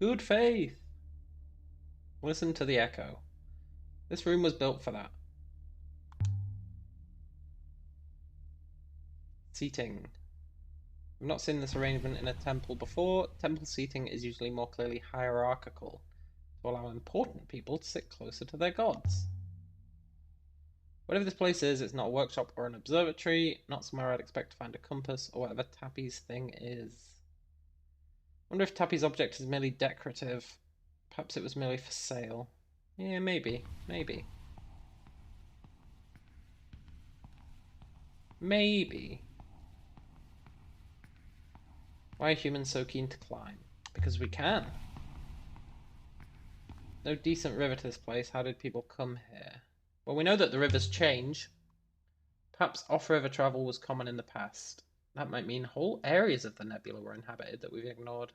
Good faith! Listen to the echo. This room was built for that. Seating. I've not seen this arrangement in a temple before. Temple seating is usually more clearly hierarchical, to allow important people to sit closer to their gods. Whatever this place is, it's not a workshop or an observatory, not somewhere I'd expect to find a compass or whatever Tappy's thing is. I wonder if Tappy's object is merely decorative. Perhaps it was merely for sale. Yeah, maybe. Maybe. Maybe. Why are humans so keen to climb? Because we can. No decent river to this place. How did people come here? Well, we know that the rivers change. Perhaps off-river travel was common in the past. That might mean whole areas of the nebula were inhabited that we've ignored.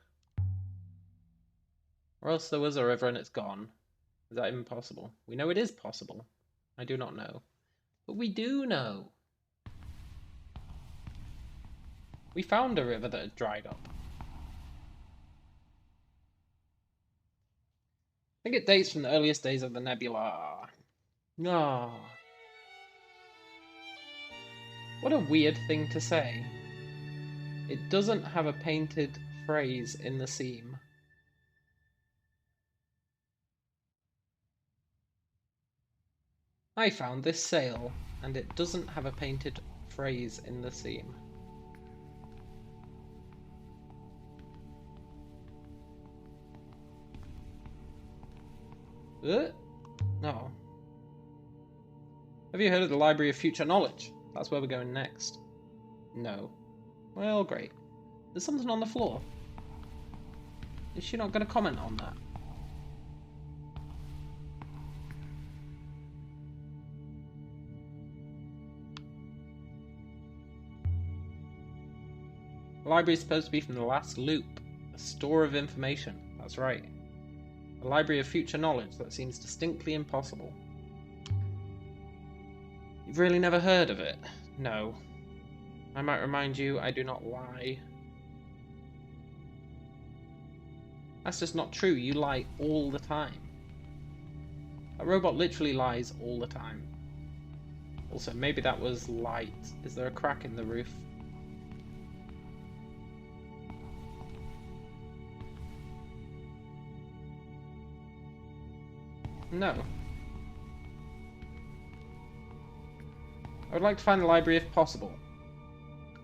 Or else there was a river and it's gone. Is that even possible? We know it is possible. I do not know. But we do know. We found a river that had dried up. I think it dates from the earliest days of the nebula. Ah. What a weird thing to say. It doesn't have a painted phrase in the seam. I found this sail, and it doesn't have a painted phrase in the seam. No. Have you heard of the Library of Future Knowledge? That's where we're going next. No. Well, great. There's something on the floor. Is she not going to comment on that? The library is supposed to be from the last loop. A store of information. That's right. A library of future knowledge. That seems distinctly impossible. You've really never heard of it? No. I might remind you, I do not lie. That's just not true. You lie all the time. That robot literally lies all the time. Also, maybe that was light. Is there a crack in the roof? No. I would like to find the library if possible.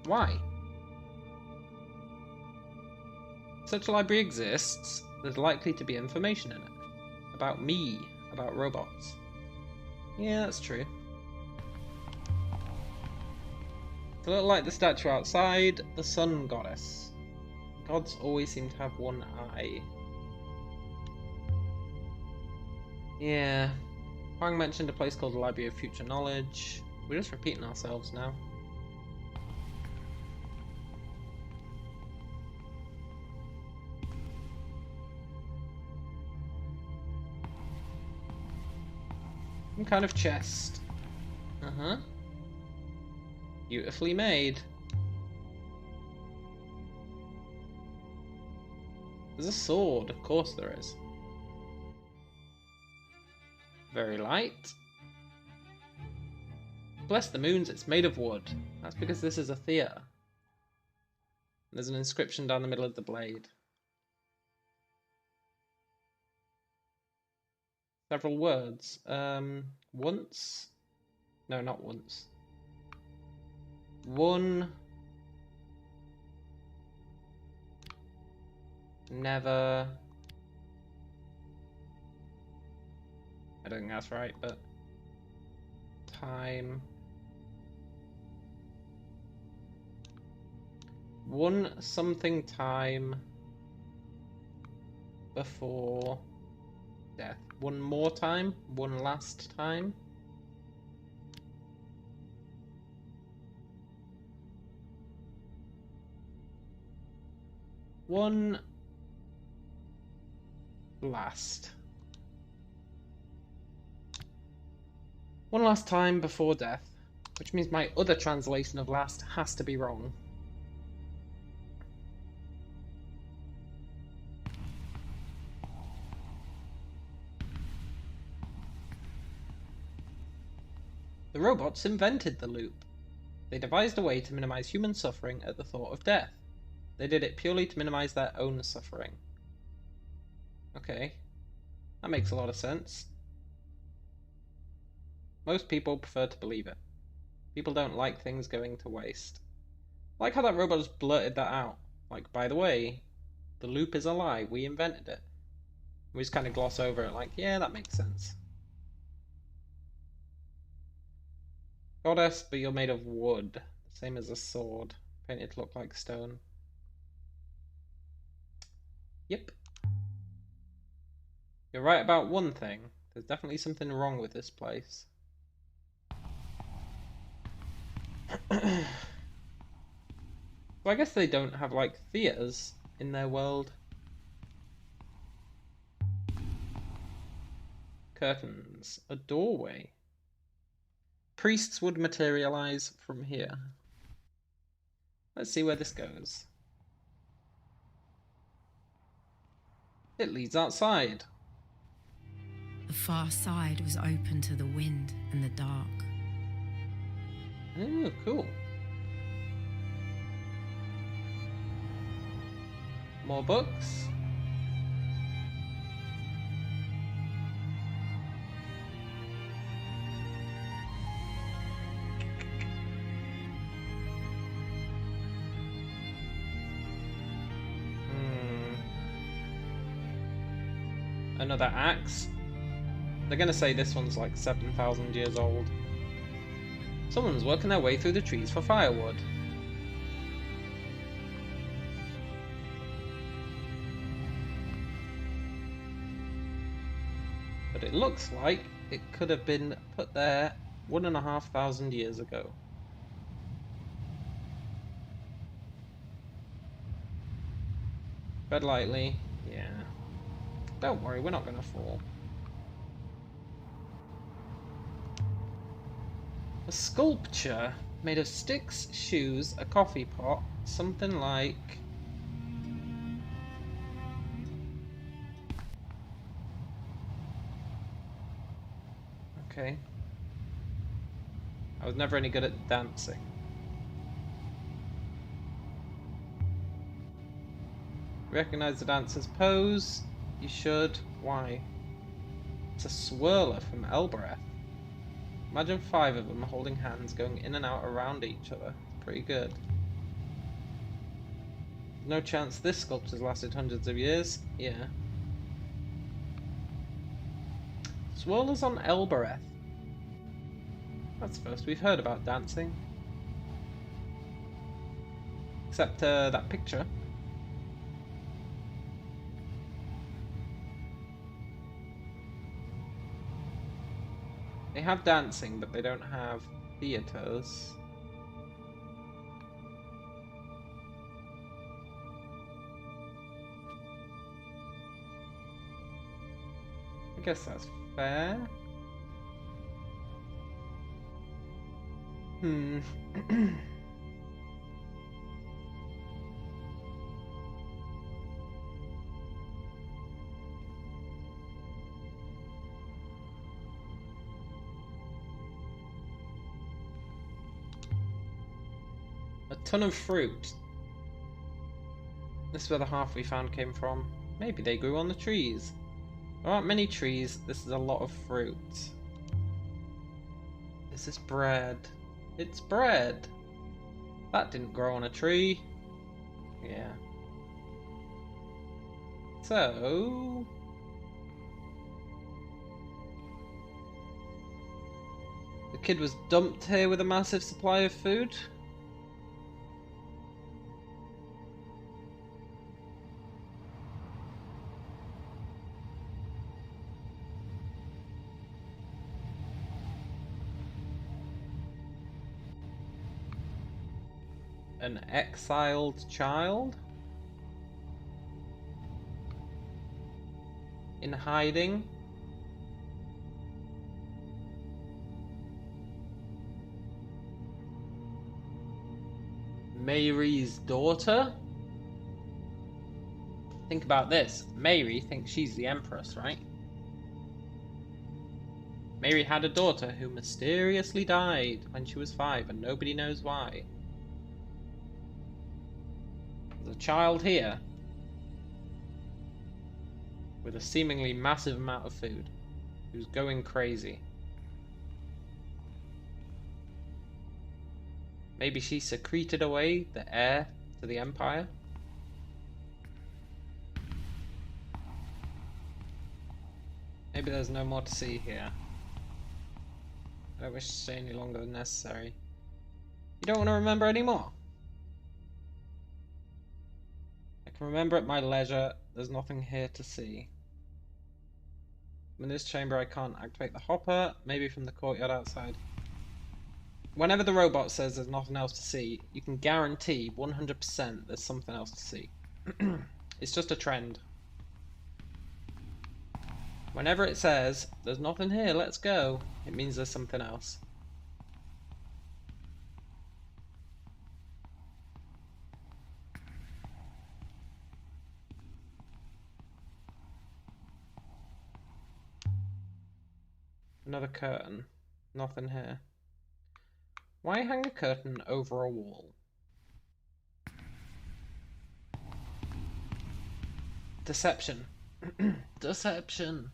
Why? If such a library exists, there's likely to be information in it. About me, about robots. Yeah, that's true. It's a little like the statue outside, the sun goddess. Gods always seem to have one eye. Yeah. Huang mentioned a place called the Library of Future Knowledge. We're just repeating ourselves now. Some kind of chest. Uh-huh. Beautifully made. There's a sword, of course there is. Very light. Bless the moons, it's made of wood. That's because this is a theatre. There's an inscription down the middle of the blade. Several words. Once? No, not once. One. Never. I don't think that's right, but time. one something time before death. One more time? One last time? One last. One last time before death, which means my other translation of last has to be wrong. The robots invented the loop. They devised a way to minimize human suffering at the thought of death. They did it purely to minimize their own suffering. Okay, that makes a lot of sense. Most people prefer to believe it. People don't like things going to waste. I like how that robot just blurted that out. Like, by the way, the loop is a lie, we invented it. We just kind of gloss over it like, yeah, that makes sense. Goddess, but you're made of wood. Same as a sword, painted to look like stone. Yep. You're right about one thing. There's definitely something wrong with this place. So I guess they don't have, like, theaters in their world. Curtains. A doorway. Priests would materialize from here. Let's see where this goes. It leads outside. The far side was open to the wind and the dark. Oh, cool. More books. Another axe. They're gonna say this one's like 7,000 years old. Someone's working their way through the trees for firewood. But it looks like it could have been put there 1,500 years ago. Tread lightly. Yeah. Don't worry, we're not gonna fall. A sculpture made of sticks, shoes, a coffee pot, something like... Okay. I was never any good at dancing. Recognize the dancer's pose? You should. Why? It's a swirler from Elbereth. Imagine 5 of them holding hands going in and out around each other. Pretty good. No chance this sculpture's lasted hundreds of years. Yeah. Swirlers on Elbereth. That's the first we've heard about dancing. Except that picture. They have dancing, but they don't have theatres. I guess that's fair. A ton of fruit. This is where the half we found came from. Maybe they grew on the trees. There aren't many trees. This is a lot of fruit. Is this bread? It's bread. That didn't grow on a tree. Yeah. So... the kid was dumped here with a massive supply of food? An exiled child? In hiding? Mary's daughter? Think about this. Mary thinks she's the empress, right? Mary had a daughter who mysteriously died when she was 5 and nobody knows why. There's a child here with a seemingly massive amount of food who's going crazy. Maybe she secreted away the heir to the empire? Maybe there's no more to see here. I don't wish to stay any longer than necessary. You don't want to remember anymore? I can remember at my leisure. There's nothing here to see. I'm in this chamber. I can't activate the hopper. Maybe from the courtyard outside. Whenever the robot says there's nothing else to see, you can guarantee 100% there's something else to see. It's just a trend. Whenever it says, there's nothing here, let's go, it means there's something else. Another curtain. Nothing here. Why hang a curtain over a wall? Deception. Deception.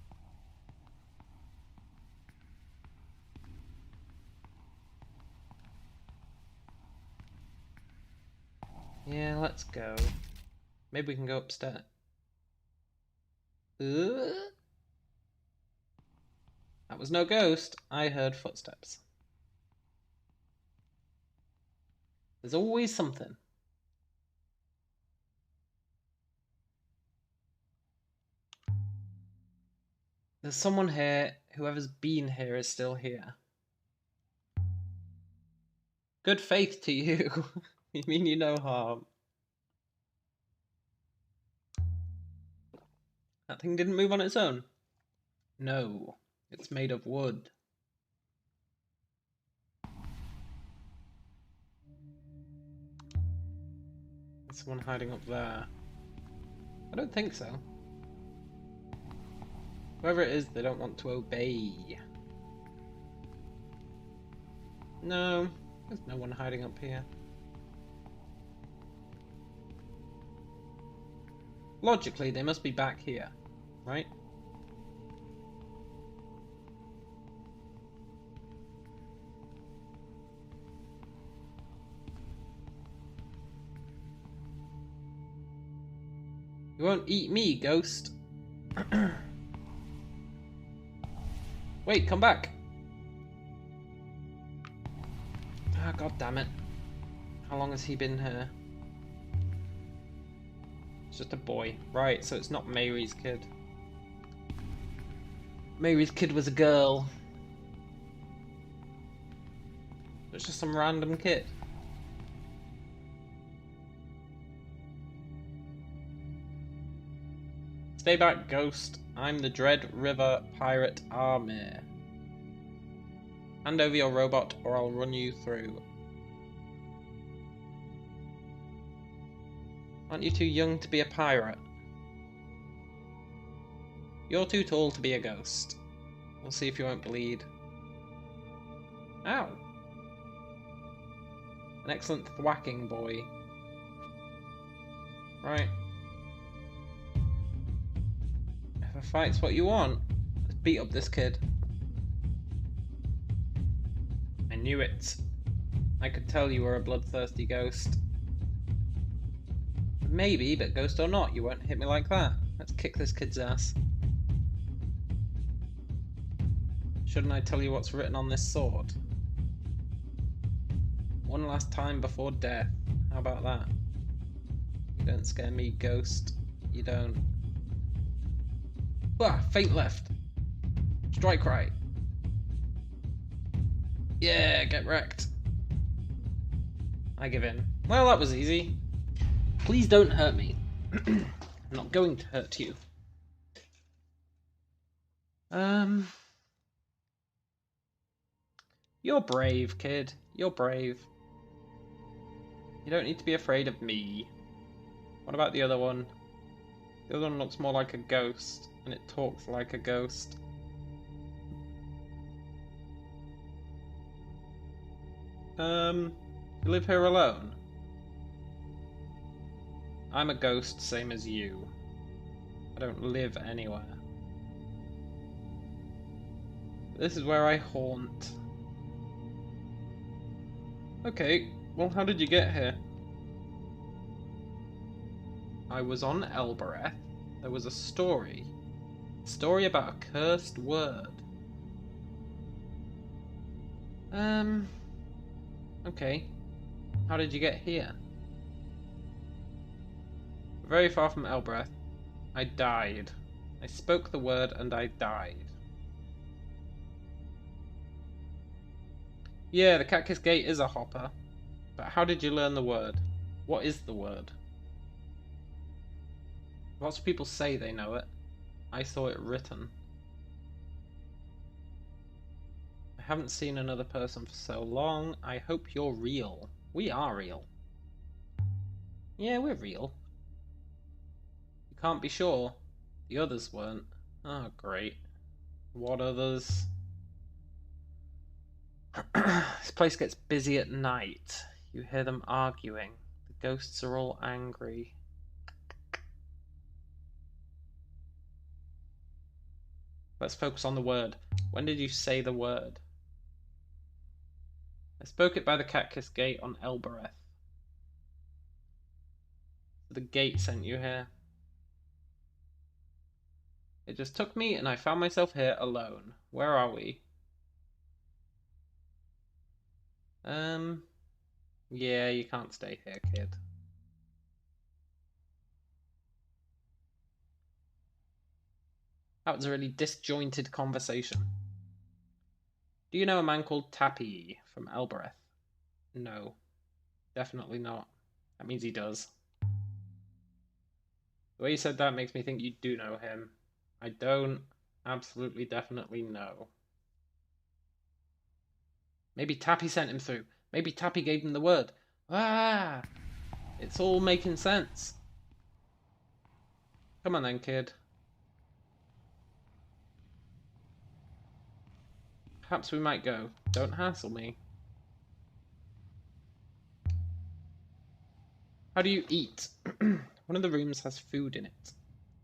Yeah, let's go. Maybe we can go upstairs. That was no ghost. I heard footsteps. There's always something. There's someone here. Whoever's been here is still here. Good faith to you. You mean you no harm. That thing didn't move on its own. No, it's made of wood. There's someone hiding up there. I don't think so. Whoever it is, they don't want to obey. No, there's no one hiding up here. Logically, they must be back here, right? You won't eat me, ghost. Wait, come back. Ah, God damn it. How long has he been here? It's just a boy. Right, so it's not Mary's kid. Mary's kid was a girl. It's just some random kid. Stay back, ghost. I'm the Dread River Pirate Army. Hand over your robot or I'll run you through. Aren't you too young to be a pirate? You're too tall to be a ghost. We'll see if you won't bleed. Ow! An excellent thwacking boy. Right. If a fight's what you want, let's beat up this kid. I knew it. I could tell you were a bloodthirsty ghost. Maybe, but ghost or not, you won't hit me like that. Let's kick this kid's ass. Shouldn't I tell you what's written on this sword? One last time before death. How about that? You don't scare me, ghost. You don't. Ah, faint left. Strike right. Yeah, get wrecked. I give in. Well, that was easy. Please don't hurt me. I'm not going to hurt you. You're brave, kid. You're brave. You don't need to be afraid of me. What about the other one? The other one looks more like a ghost, and it talks like a ghost. You live here alone? I'm a ghost, same as you. I don't live anywhere. This is where I haunt. Okay, well, how did you get here? I was on Elbereth. There was a story. A story about a cursed word. Okay. How did you get here? Very far from Elbereth. I died. I spoke the word and I died. Yeah, the Cat Kiss Gate is a hopper. But how did you learn the word? What is the word? Lots of people say they know it. I saw it written. I haven't seen another person for so long. I hope you're real. We are real. Yeah, we're real. You can't be sure. The others weren't. Oh, great. What others? This place gets busy at night. You hear them arguing. The ghosts are all angry. Let's focus on the word. When did you say the word? I spoke it by the Cat Kiss Gate on Elbereth. The gate sent you here. It just took me and I found myself here alone. Where are we? Yeah, you can't stay here, kid. That was a really disjointed conversation. Do you know a man called Tappy from Elbereth? No, definitely not. That means he does. The way you said that makes me think you do know him. I don't absolutely definitely know. Maybe Tappy sent him through. Maybe Tappy gave him the word. Ah! It's all making sense. Come on then, kid. Perhaps we might go. Don't hassle me. How do you eat? One of the rooms has food in it.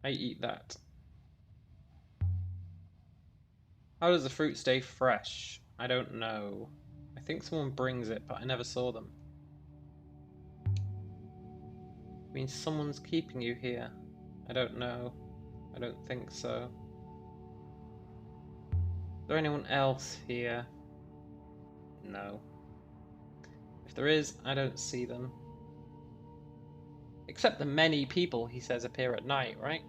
I eat that. How does the fruit stay fresh? I don't know. I think someone brings it, but I never saw them. It means someone's keeping you here. I don't know. I don't think so. Is there anyone else here? No. If there is, I don't see them. Except the many people he says appear at night, right?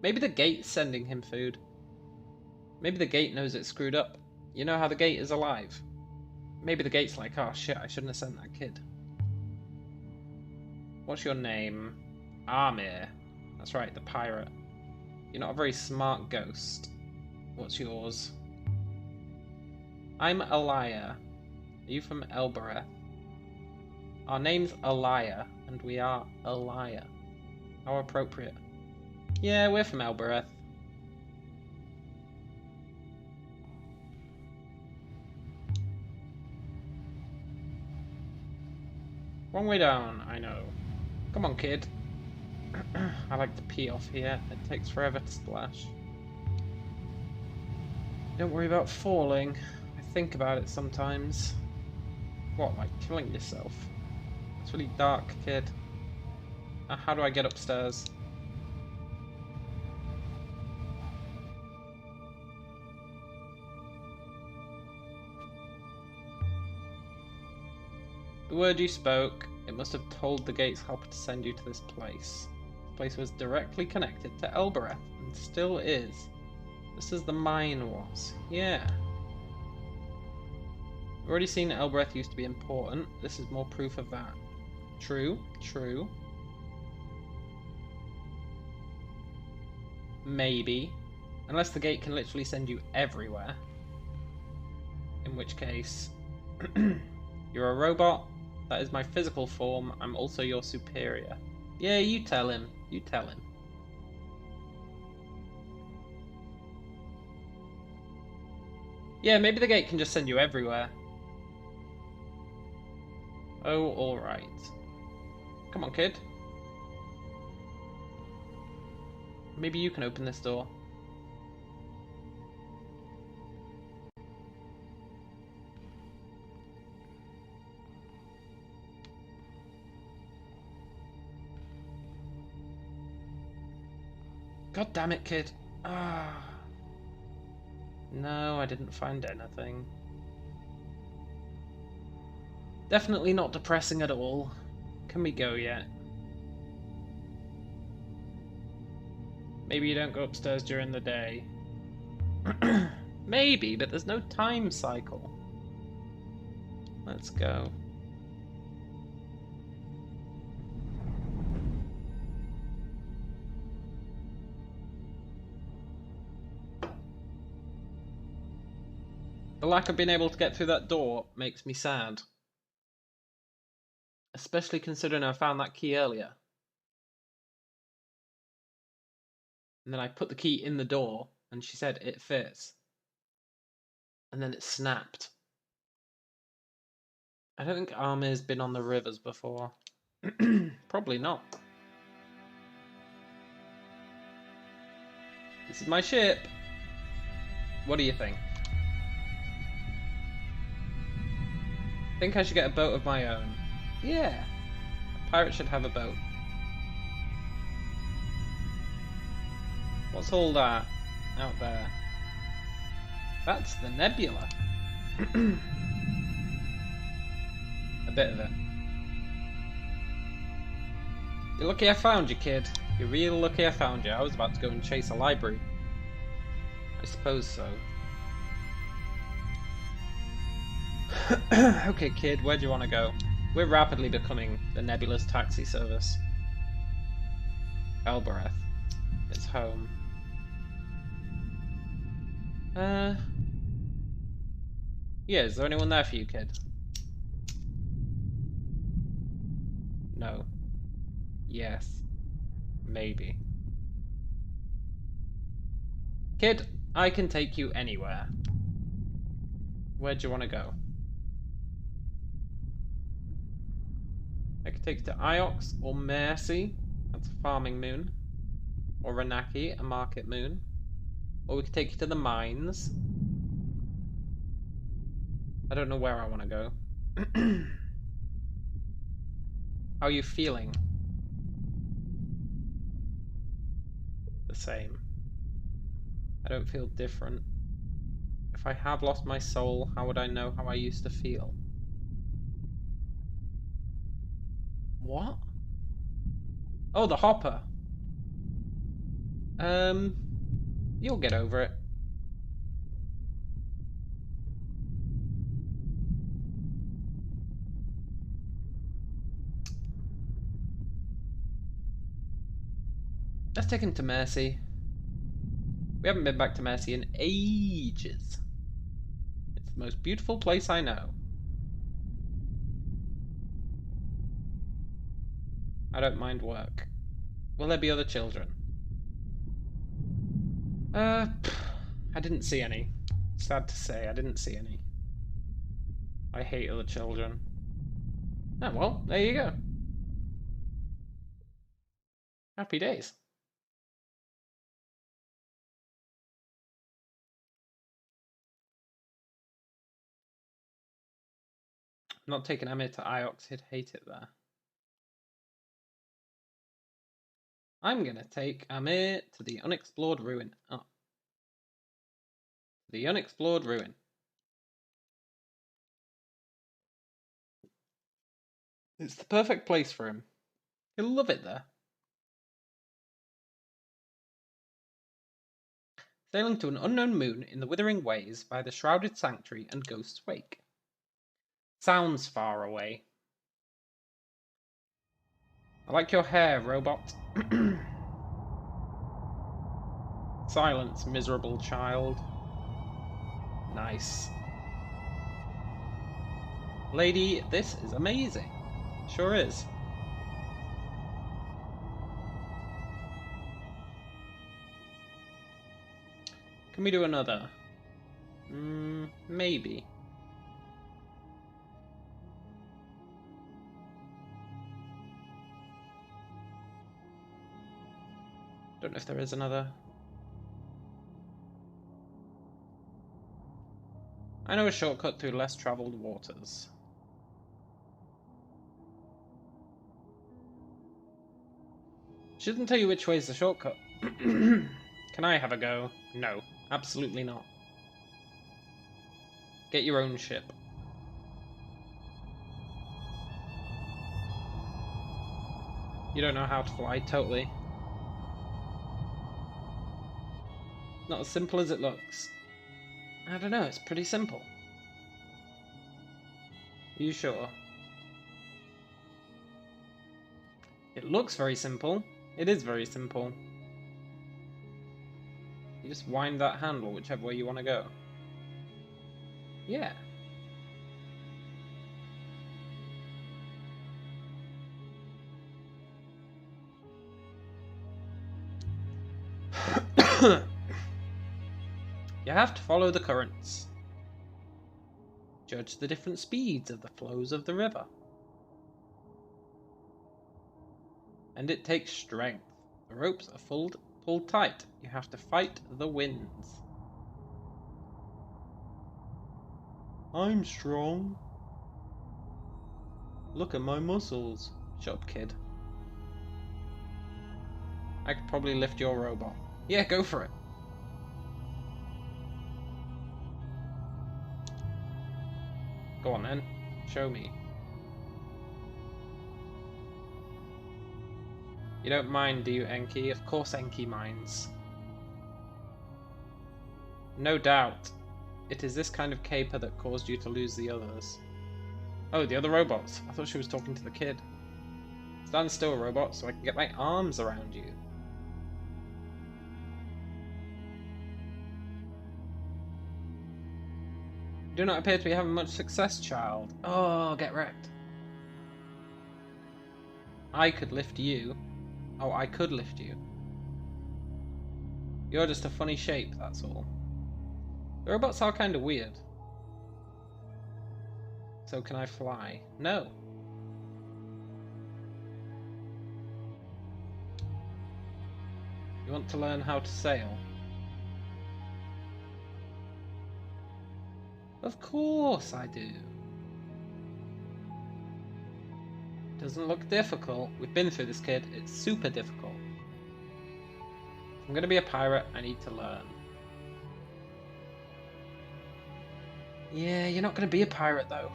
Maybe the gate's sending him food. Maybe the gate knows it's screwed up. You know how the gate is alive? Maybe the gate's like, oh shit, I shouldn't have sent that kid. What's your name? Amir. That's right, the pirate. You're not a very smart ghost. What's yours? I'm Elia. Are you from Elbereth? Our name's Elia, and we are Elia. How appropriate. Yeah, we're from Elbereth. Wrong way down, I know. Come on, kid. I like to pee off here. It takes forever to splash. Don't worry about falling. I think about it sometimes. What, like killing yourself? It's really dark, kid. How do I get upstairs? The word you spoke, it must have told the gate's hopper to send you to this place. The place was directly connected to Elbereth, and still is. Just as the mine was. Yeah. We've already seen Elbreth used to be important. This is more proof of that. True, true. Maybe. Unless the gate can literally send you everywhere. In which case, you're a robot. That is my physical form. I'm also your superior. Yeah, you tell him. You tell him. Yeah, maybe the gate can just send you everywhere. Oh, alright. Come on, kid. Maybe you can open this door. God damn it, kid. Ah. No, I didn't find anything. Definitely not depressing at all. Can we go yet? Maybe you don't go upstairs during the day. Maybe, but there's no time cycle. Let's go. The lack of being able to get through that door makes me sad. Especially considering I found that key earlier. And then I put the key in the door, and she said it fits. And then it snapped. I don't think Amir's been on the rivers before. Probably not. This is my ship. What do you think? I think I should get a boat of my own. Yeah. A pirate should have a boat. What's all that out there? That's the nebula. A bit of it. You're lucky I found you, kid. You're real lucky I found you. I was about to go and chase a library. I suppose so. Okay, kid, where do you want to go? We're rapidly becoming the nebulous taxi service. Elbereth. It's home. Yeah, is there anyone there for you, kid? No. Yes. Maybe. Kid, I can take you anywhere. Where do you want to go? I could take you to Iox or Mercy. That's a farming moon. Or Renaki, a market moon. Or we could take you to the mines. I don't know where I want to go. How are you feeling? The same. I don't feel different. If I have lost my soul, how would I know how I used to feel? What? Oh, the hopper. You'll get over it. Let's take him to Mercy. We haven't been back to Mercy in ages. It's the most beautiful place I know. I don't mind work. Will there be other children? I didn't see any. Sad to say, I didn't see any. I hate other children. Oh, well, there you go. Happy days. I'm not taking Amir to Iox, he'd hate it there. I'm gonna take Amir to the unexplored ruin. Oh. The unexplored ruin. It's the perfect place for him. He'll love it there. Sailing to an unknown moon in the Withering Ways by the Shrouded Sanctuary and Ghost's Wake. Sounds far away. I like your hair, robot. Silence, miserable child. Nice. Lady, this is amazing. Sure is. Can we do another? Maybe. Don't know if there is another. I know a shortcut through less traveled waters. She doesn't tell you which way is the shortcut. Can I have a go? No, absolutely not. Get your own ship. You don't know how to fly, totally. Not as simple as it looks. I don't know, it's pretty simple. Are you sure? It looks very simple. It is very simple. You just wind that handle whichever way you want to go. Yeah. You have to follow the currents. Judge the different speeds of the flows of the river. And it takes strength. The ropes are pulled tight. You have to fight the winds. I'm strong. Look at my muscles. Shut up, kid. I could probably lift your robot. Yeah, go for it. Go on then. Show me. You don't mind, do you, Enki? Of course Enki minds. No doubt. It is this kind of caper that caused you to lose the others. Oh, the other robots. I thought she was talking to the kid. Stand still, robot, so I can get my arms around you. You do not appear to be having much success, child. Oh, get wrecked. I could lift you. Oh, I could lift you. You're just a funny shape, that's all. The robots are kind of weird. So can I fly? No. You want to learn how to sail? Of course I do. Doesn't look difficult. We've been through this, kid. It's super difficult. If I'm going to be a pirate, I need to learn. Yeah, you're not going to be a pirate, though.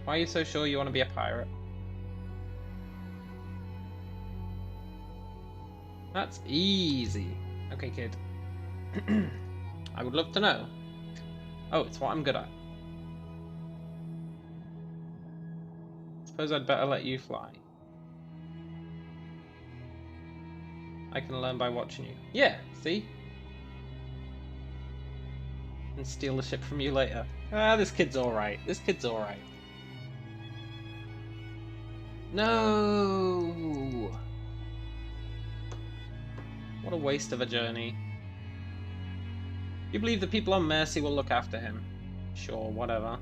Why are you so sure you want to be a pirate? That's easy. Okay, kid. I would love to know. Oh, it's what I'm good at. Suppose I'd better let you fly. I can learn by watching you. Yeah, see? And steal the ship from you later. Ah, this kid's alright. This kid's alright. No! What a waste of a journey. You believe the people on Mercy will look after him? Sure, whatever.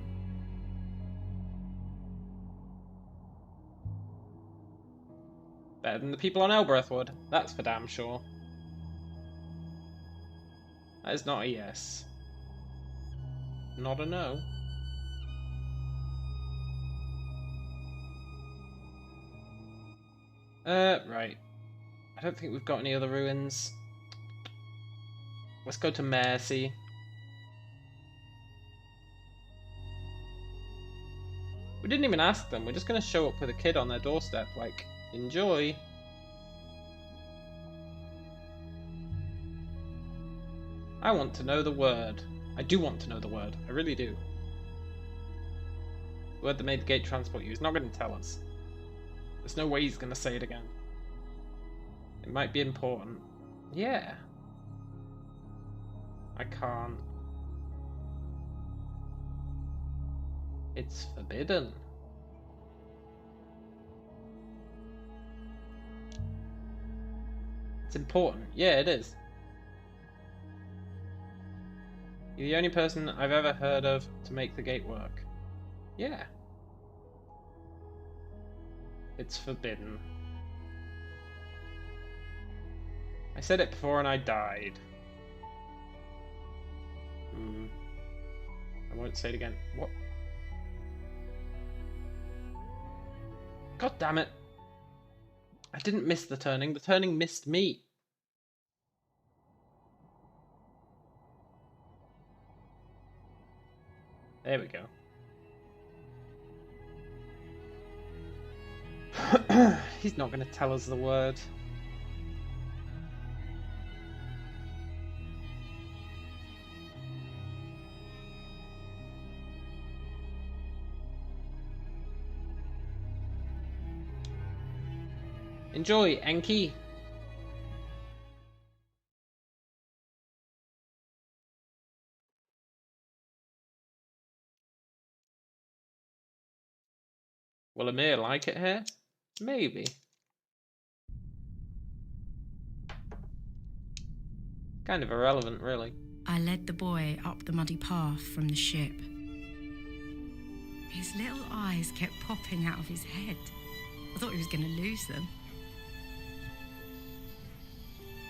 Better than the people on Elbereth would. That's for damn sure. That is not a yes. Not a no. Right. I don't think we've got any other ruins. Let's go to Mercy. We didn't even ask them. We're just going to show up with a kid on their doorstep. Like, enjoy. I want to know the word. I do want to know the word. I really do. Word that made the gate transport you. He's not going to tell us. There's no way he's going to say it again. It might be important. Yeah. I can't. It's forbidden. It's important. Yeah, it is. You're the only person I've ever heard of to make the gate work. Yeah. It's forbidden. I said it before and I died. I won't say it again. What? God damn it. I didn't miss the turning. The turning missed me. There we go. He's not going to tell us the word. Enjoy, Enki. Will Amir like it here? Maybe. Kind of irrelevant, really. I led the boy up the muddy path from the ship. His little eyes kept popping out of his head. I thought he was going to lose them.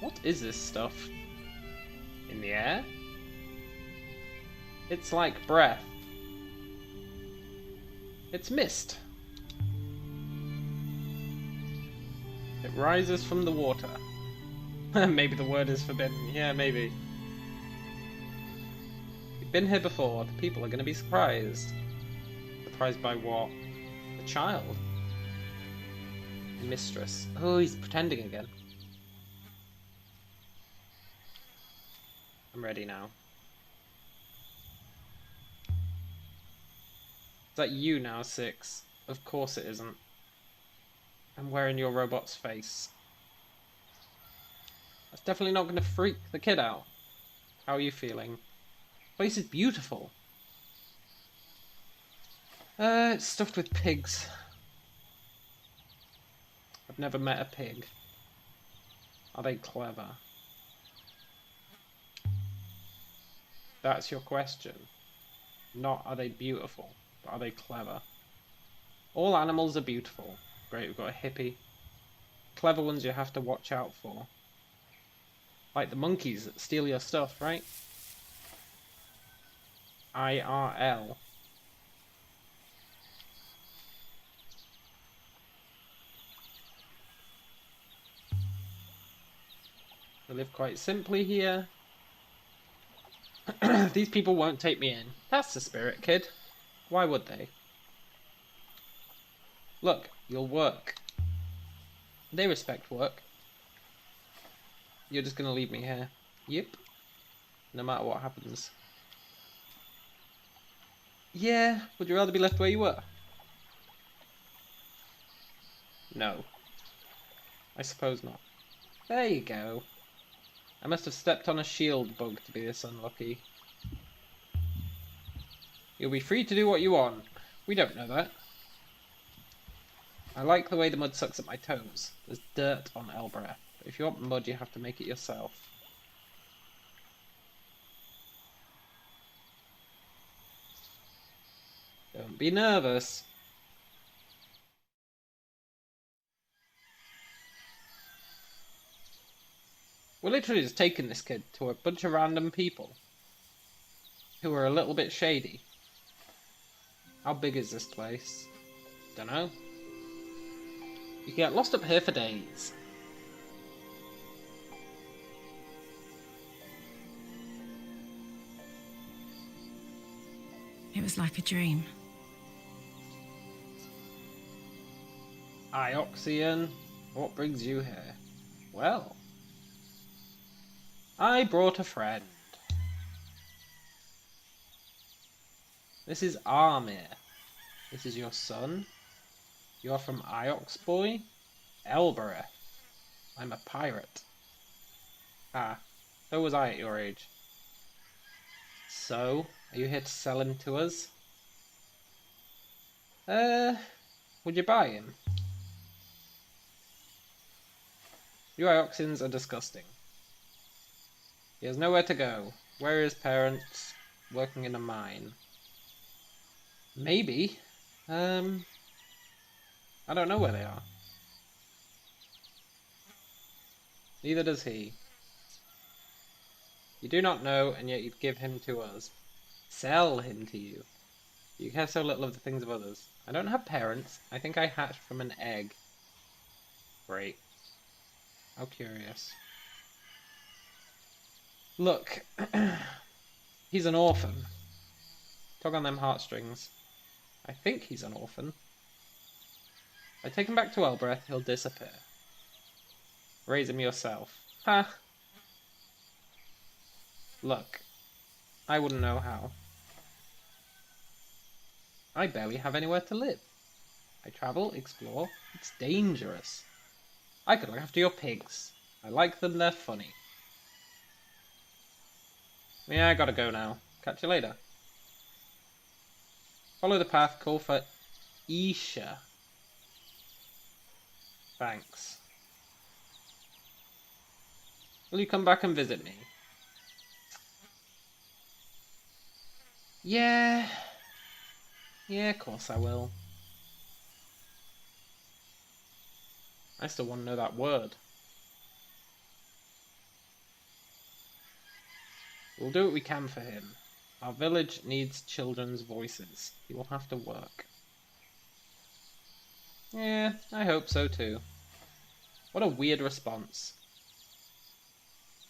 What is this stuff? In the air? It's like breath. It's mist. It rises from the water. Maybe the word is forbidden. Yeah, maybe. We've been here before. The people are going to be surprised. Surprised by what? The child? The mistress. Oh, he's pretending again. I'm ready now. Is that you now, Six? Of course it isn't. I'm wearing your robot's face. That's definitely not going to freak the kid out. How are you feeling? The place is beautiful. It's stuffed with pigs. I've never met a pig. Are they clever? That's your question. Not are they beautiful, but are they clever? All animals are beautiful. Great, we've got a hippie. Clever ones you have to watch out for. Like the monkeys that steal your stuff, right? IRL. We live quite simply here. These people won't take me in. That's the spirit, kid. Why would they? Look, you'll work. They respect work. You're just gonna leave me here. Yep. No matter what happens. Yeah, would you rather be left where you were? No. I suppose not. There you go. I must have stepped on a shield bug to be this unlucky. You'll be free to do what you want. We don't know that. I like the way the mud sucks at my toes. There's dirt on Elbreth. But if you want mud, you have to make it yourself. Don't be nervous. We're literally just taking this kid to a bunch of random people who are a little bit shady. How big is this place? Dunno. You can get lost up here for days. It was like a dream. Ioxian, what brings you here? Well, I brought a friend. This is Amir. This is your son? You are from Iox, boy? Elbereth. I'm a pirate. Ah, so was I at your age. So, are you here to sell him to us? Would you buy him? You Ioxians are disgusting. He has nowhere to go. Where are his parents? Working in a mine. Maybe. I don't know where they are. Neither does he. You do not know, and yet you'd give him to us. Sell him to you. You care so little of the things of others. I don't have parents. I think I hatched from an egg. Great. How curious. Look. He's an orphan. Tug on them heartstrings. I think he's an orphan. If I take him back to Elbereth, he'll disappear. Raise him yourself. Ha! Look. I wouldn't know how. I barely have anywhere to live. I travel, explore. It's dangerous. I could look after your pigs. I like them, they're funny. Yeah, I gotta go now. Catch you later. Follow the path, call for Isha. Thanks. Will you come back and visit me? Yeah. Yeah, of course I will. I still want to know that word. We'll do what we can for him. Our village needs children's voices. He will have to work. Yeah, I hope so too. What a weird response.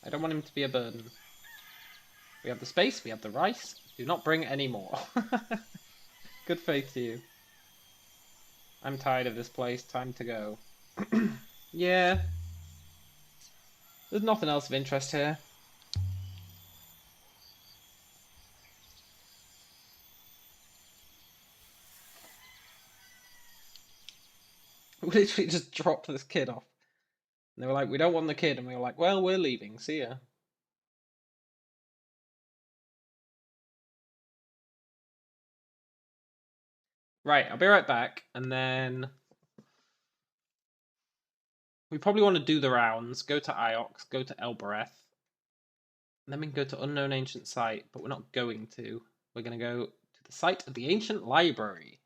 I don't want him to be a burden. We have the space, we have the rice. Do not bring any more. Good faith to you. I'm tired of this place. Time to go. Yeah. There's nothing else of interest here. We literally just dropped this kid off. And they were like, we don't want the kid. And we were like, well, we're leaving. See ya. Right, I'll be right back. And then we probably want to do the rounds. Go to Iox, go to Elbereth. And then we can go to Unknown Ancient Site. But we're not going to. We're going to go to the site of the Ancient Library.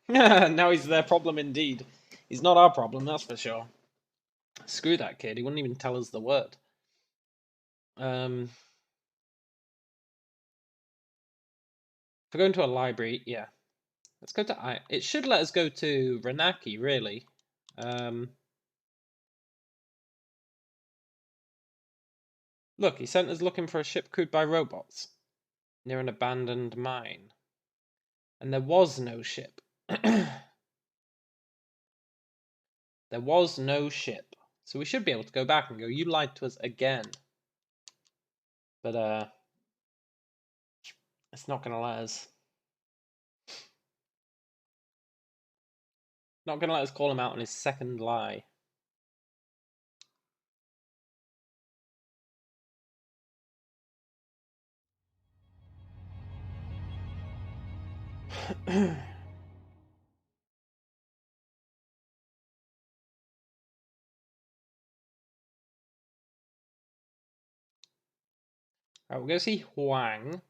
Now he's their problem indeed. He's not our problem, that's for sure. Screw that kid, he wouldn't even tell us the word. If we're going to a library, yeah. Let's go to it should let us go to Renaki, really. Look, he sent us looking for a ship crewed by robots near an abandoned mine. And there was no ship. There was no ship. So we should be able to go back and go, you lied to us again. But it's not gonna let us. Not gonna let us call him out on his second lie. Alright, we'll go see Huang.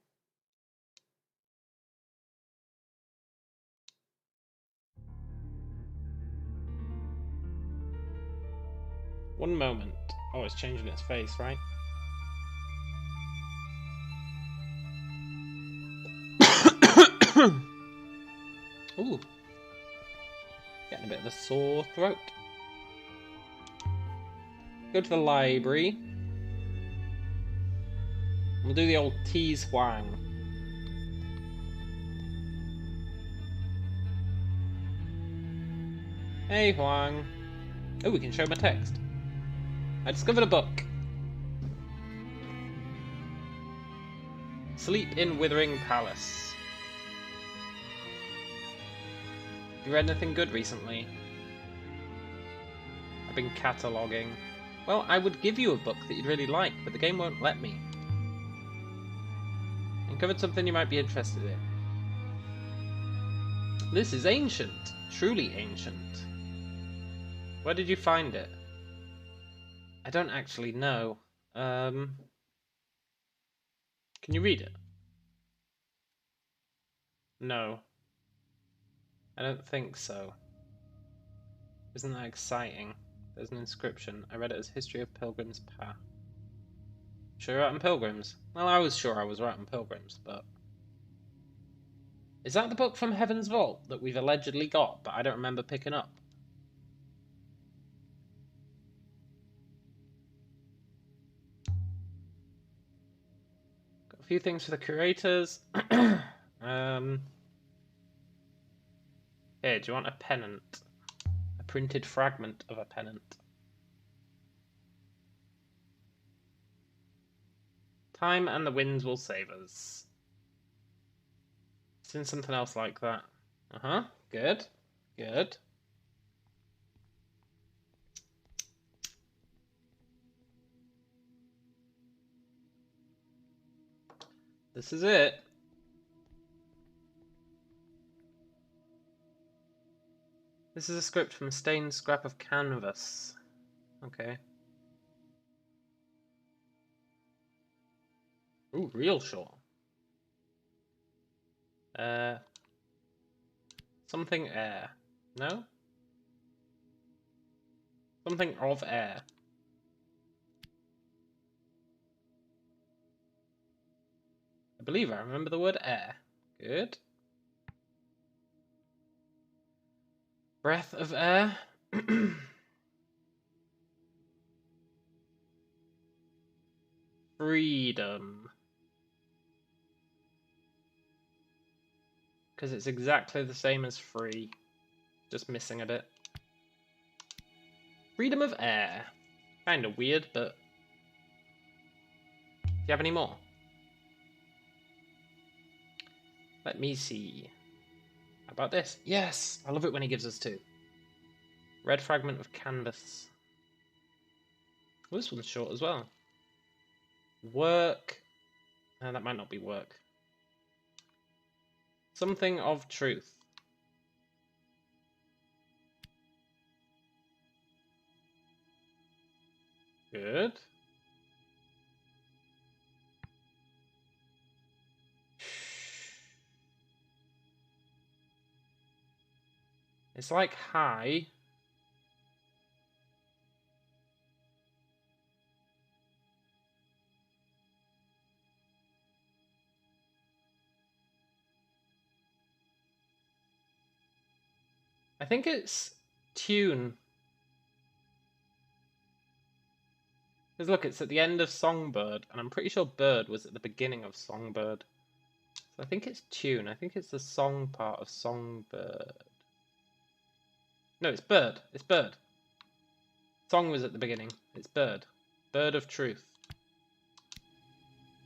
One moment. Oh, it's changing its face, right? Ooh. Getting a bit of a sore throat. Go to the library. We'll do the old tease Huang. Hey Huang. Oh, we can show him a text. I discovered a book. Sleep in Withering Palace. You read anything good recently? I've been cataloguing. Well, I would give you a book that you'd really like, but the game won't let me. Uncovered something you might be interested in. This is ancient. Truly ancient. Where did you find it? I don't actually know. Can you read it? No. I don't think so. Isn't that exciting? There's an inscription. I read it as History of Pilgrim's Path. Sure you're right on Pilgrims? Well, I was sure I was right on Pilgrims, but... Is that the book from Heaven's Vault that we've allegedly got, but I don't remember picking up? Got a few things for the curators. Here, do you want a pennant? A printed fragment of a pennant. Time and the winds will save us. Seen something else like that. Uh-huh. Good. Good. This is it. This is a script from a stained scrap of canvas. Okay. Ooh, real short. Something air. No? Something of air. I believe I remember the word air. Good. Breath of air. Freedom. Because it's exactly the same as free. Just missing a bit. Freedom of air. Kind of weird, but... Do you have any more? Let me see. How about this? Yes! I love it when he gives us two. Red fragment of canvas. Well, this one's short as well. Work. That might not be work. Something of truth. Good. It's like high. I think it's tune. Because look, it's at the end of Songbird, and I'm pretty sure Bird was at the beginning of Songbird. So I think it's tune. I think it's the song part of Songbird. No, it's Bird. It's Bird. Song was at the beginning. It's Bird. Bird of Truth.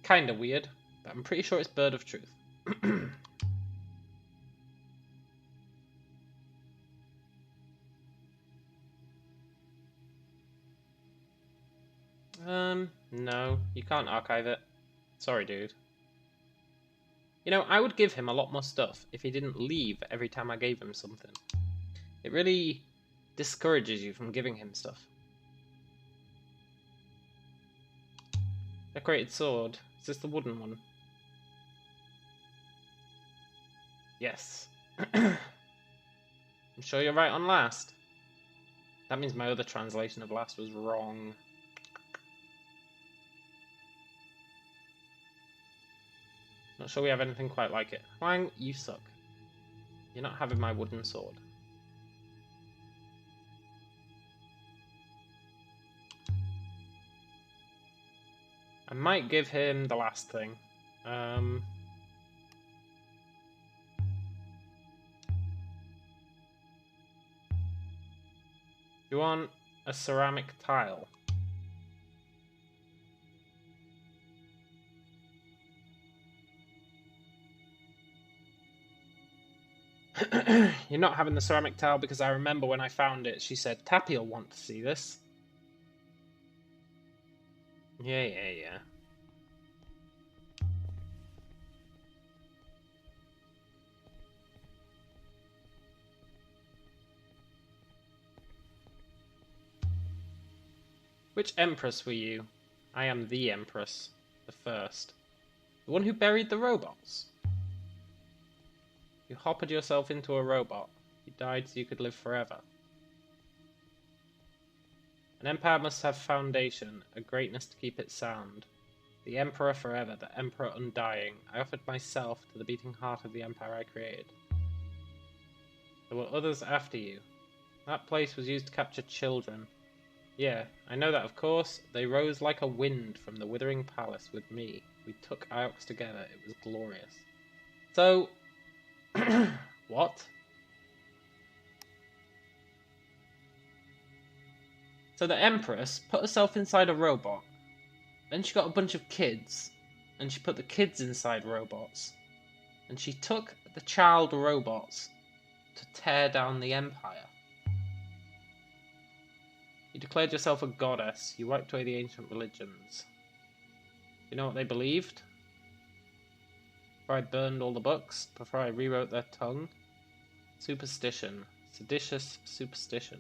Kinda weird, but I'm pretty sure it's Bird of Truth. No, you can't archive it. Sorry, dude. You know, I would give him a lot more stuff if he didn't leave every time I gave him something. It really discourages you from giving him stuff. Decorated sword. Is this the wooden one? Yes. I'm sure you're right on last. That means my other translation of last was wrong. Not sure we have anything quite like it. Huang, you suck. You're not having my wooden sword. I might give him the last thing. You want a ceramic tile? You're not having the ceramic tile because I remember when I found it, she said, Tappy'll want to see this. Yeah. Which empress were you? I am the empress. The first. The one who buried the robots. You hoppered yourself into a robot. You died so you could live forever. An empire must have foundation, a greatness to keep it sound. The emperor forever, the emperor undying. I offered myself to the beating heart of the empire I created. There were others after you. That place was used to capture children. Yeah, I know that of course. They rose like a wind from the Withering Palace with me. We took Iox together. It was glorious. So... what? So the Empress put herself inside a robot. Then she got a bunch of kids. And she put the kids inside robots. And she took the child robots to tear down the Empire. You declared yourself a goddess. You wiped away the ancient religions. You know what they believed? Before I burned all the books, before I rewrote their tongue? Superstition. Seditious superstition.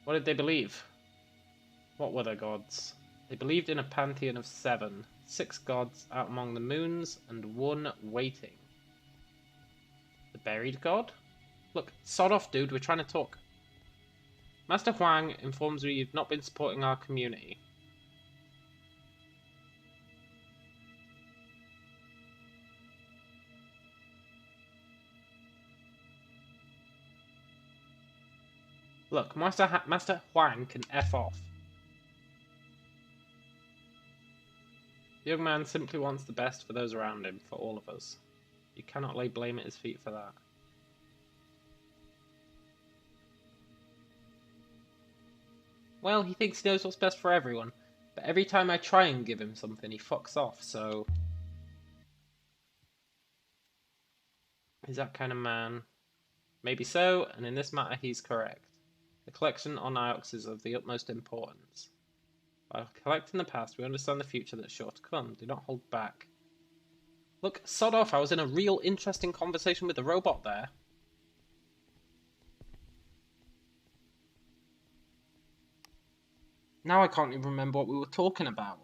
What did they believe? What were their gods? They believed in a pantheon of 7. 6 gods out among the moons, and 1 waiting. The buried god? Look, sod off, dude, we're trying to talk. Master Huang informs me you've not been supporting our community. Look, Master Huang can F off. The young man simply wants the best for those around him, for all of us. You cannot lay blame at his feet for that. Well, he thinks he knows what's best for everyone, but every time I try and give him something, he fucks off, so... He's that kind of man. Maybe so, and in this matter he's correct. The collection on Iox is of the utmost importance. By collecting the past, we understand the future that's sure to come. Do not hold back. Look, sod off, I was in a real interesting conversation with the robot there. Now I can't even remember what we were talking about.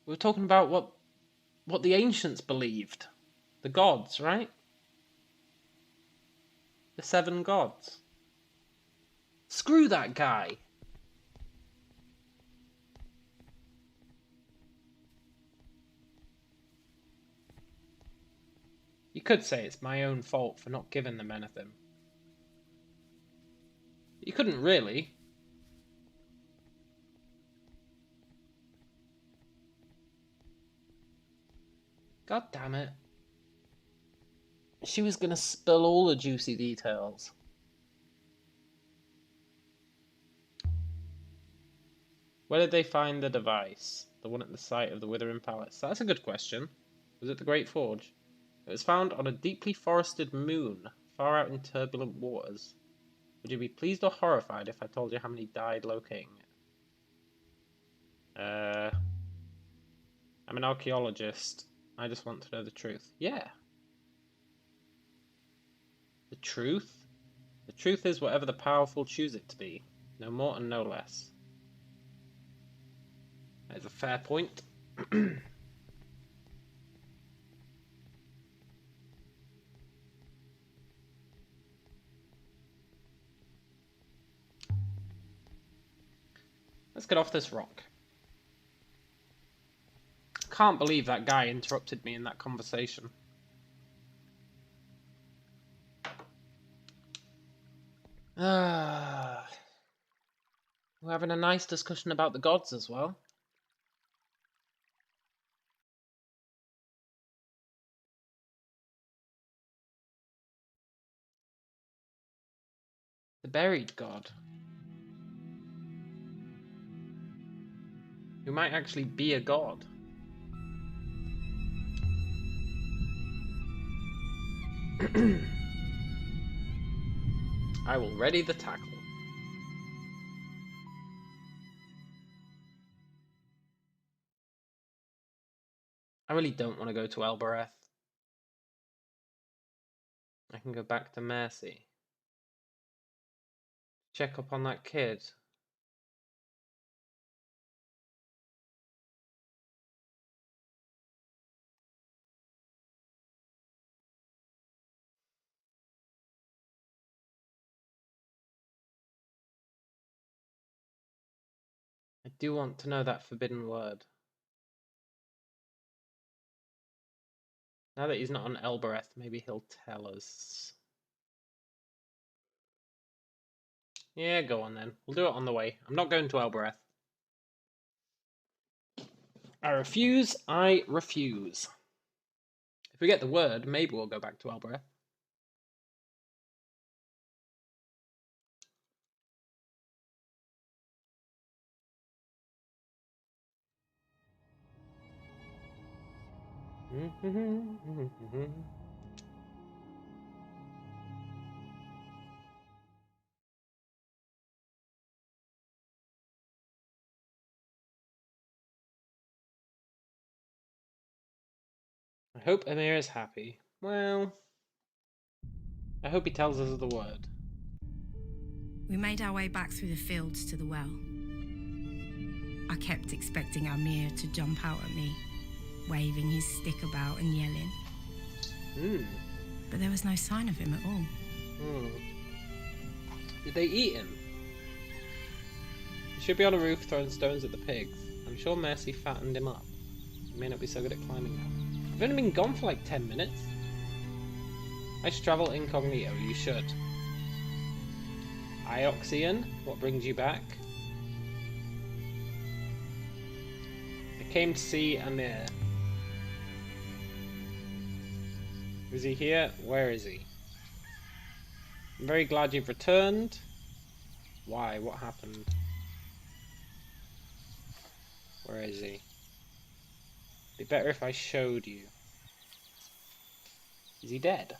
We were talking about what the ancients believed. The gods, right? The 7 gods. Screw that guy! You could say it's my own fault for not giving them anything. You couldn't really. God damn it. She was gonna spill all the juicy details. Where did they find the device? The one at the site of the Withering Palace? That's a good question. Was it the Great Forge? It was found on a deeply forested moon, far out in turbulent waters. Would you be pleased or horrified if I told you how many died locating it? I'm an archaeologist. I just want to know the truth. Yeah. The truth? The truth is whatever the powerful choose it to be. No more and no less. That is a fair point. Let's get off this rock. Can't believe that guy interrupted me in that conversation. We're having a nice discussion about the gods as well. The buried god. Who might actually be a god. I will ready the tackle. I really don't want to go to Elbereth. I can go back to Mercy. Check up on that kid. I do want to know that forbidden word. Now that he's not on Elbereth, maybe he'll tell us. Yeah, go on then. We'll do it on the way. I'm not going to Elbereth. I refuse. I refuse. If we get the word, maybe we'll go back to Elbereth. I hope Emir is happy. Well, I hope he tells us the word. We made our way back through the fields to the well. I kept expecting Amir to jump out at me, waving his stick about and yelling. But there was no sign of him at all. Did they eat him? He should be on a roof throwing stones at the pigs. I'm sure Mercy fattened him up. He may not be so good at climbing now. I've only been gone for like 10 minutes. I should travel incognito, you should. Ioxian, what brings you back? I came to see Amir. Is he here? Where is he? I'm very glad you've returned. Why? What happened? Where is he? It'd be better if I showed you. Is he dead?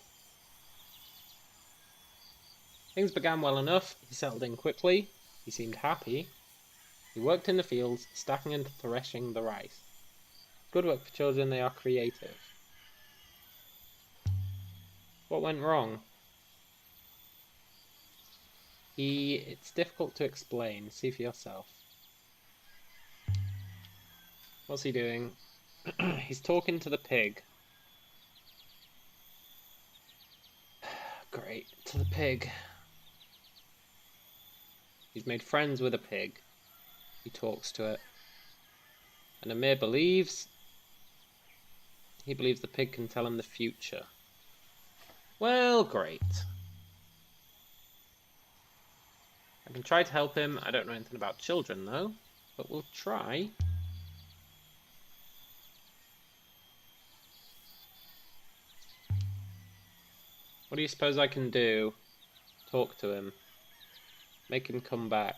Things began well enough. He settled in quickly. He seemed happy. He worked in the fields, stacking and threshing the rice. Good work for children, they are creative. What went wrong? It's difficult to explain. See for yourself. What's he doing? He's talking to the pig. Great, to the pig. He's made friends with a pig. He talks to it. And Amir believes... He believes the pig can tell him the future. Well, great. I can try to help him. I don't know anything about children, though. But we'll try. What do you suppose I can do? Talk to him. Make him come back.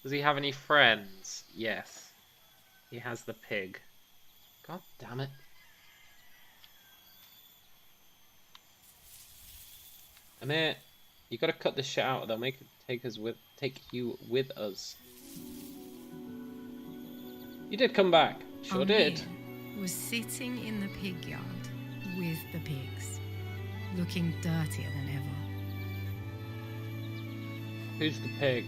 Does he have any friends? Yes. He has the pig. God damn it. Amir, you gotta cut this shit out. They'll make it take you with us. You did come back. Sure did. Was sitting in the pig yard with the pigs, looking dirtier than ever. Who's the pig?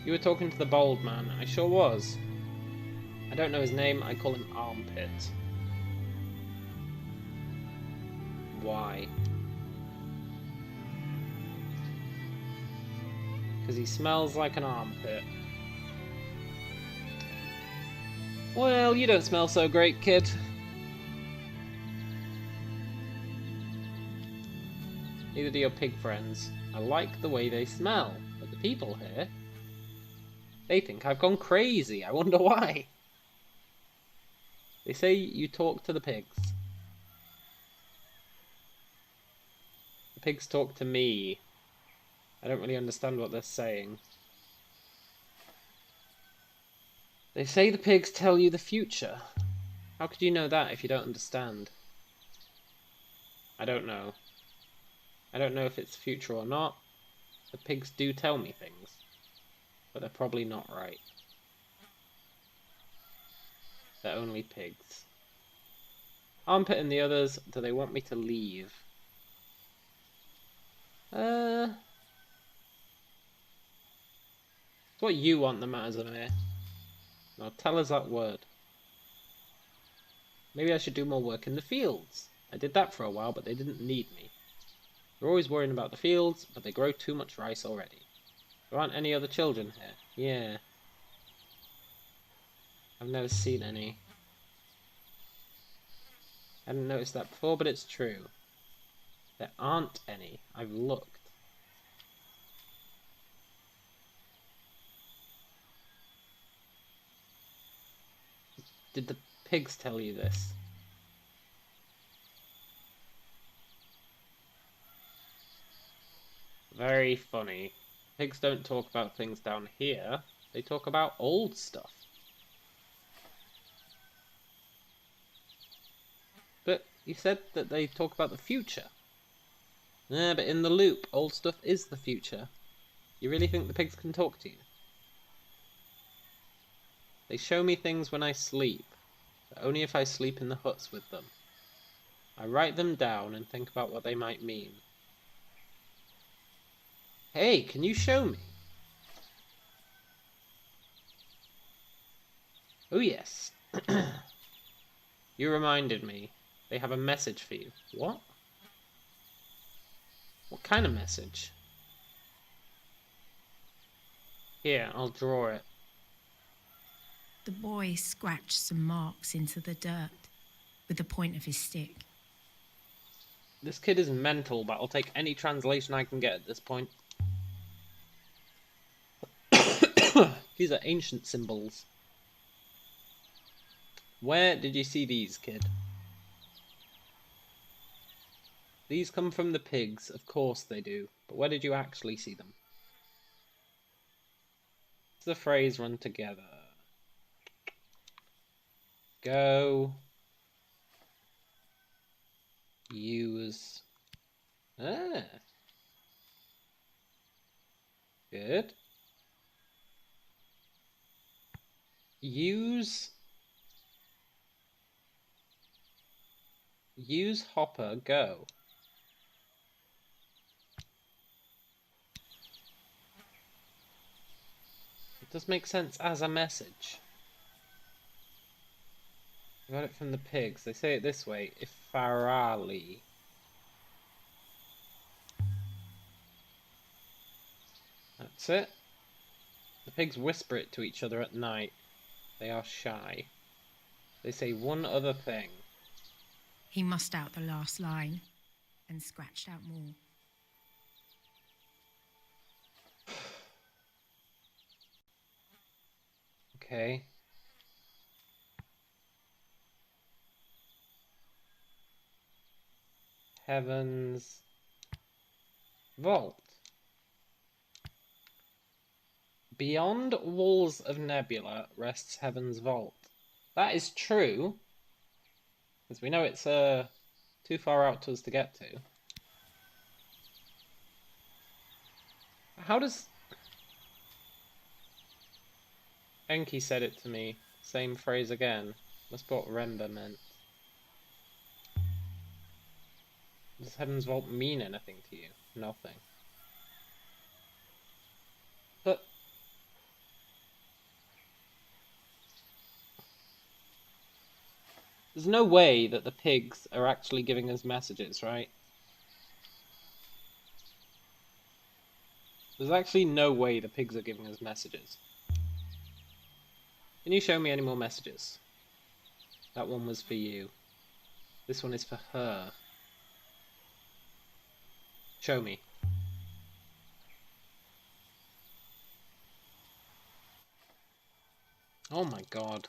You were talking to the bald man. I sure was. I don't know his name. I call him Armpit. Why? Because he smells like an armpit. Well, you don't smell so great, kid. Neither do your pig friends. I like the way they smell, but the people here, they think I've gone crazy. I wonder why. They say you talk to the pigs. The pigs talk to me. I don't really understand what they're saying. They say the pigs tell you the future. How could you know that if you don't understand? I don't know. I don't know if it's the future or not. The pigs do tell me things, but they're probably not right. They're only pigs. Armpit and the others, do they want me to leave? It's what you want that matters, Amir. Now tell us that word. Maybe I should do more work in the fields. I did that for a while, but they didn't need me. They're always worrying about the fields, but they grow too much rice already. There aren't any other children here. Yeah. I've never seen any. I hadn't noticed that before, but it's true. There aren't any. I've looked. Did the pigs tell you this? Very funny. Pigs don't talk about things down here. They talk about old stuff. But you said that they talk about the future. Yeah, but in the loop, old stuff is the future. You really think the pigs can talk to you? They show me things when I sleep, but only if I sleep in the huts with them. I write them down and think about what they might mean. Hey, can you show me? Oh yes. You reminded me. They have a message for you. What? What kind of message? Here, I'll draw it. The boy scratched some marks into the dirt with the point of his stick. This kid is mental, but I'll take any translation I can get at this point. These are ancient symbols. Where did you see these, kid? These come from the pigs, of course they do. But where did you actually see them? Does the phrase run together? Go. Use. Ah. Good. Use hopper, go. It does make sense as a message. I got it from the pigs. They say it this way, Ifarali. That's it. The pigs whisper it to each other at night. They are shy. They say one other thing. He mussed out the last line and scratched out more. Okay. Heaven's vault. Beyond walls of nebula rests Heaven's vault. That is true, because we know it's too far out to us to get to. How does... Enki said it to me. Same phrase again. That's what Remba meant. Does Heaven's Vault mean anything to you? Nothing. But there's no way that the pigs are actually giving us messages, right? There's actually no way the pigs are giving us messages. Can you show me any more messages? That one was for you. This one is for her. Show me. Oh my god.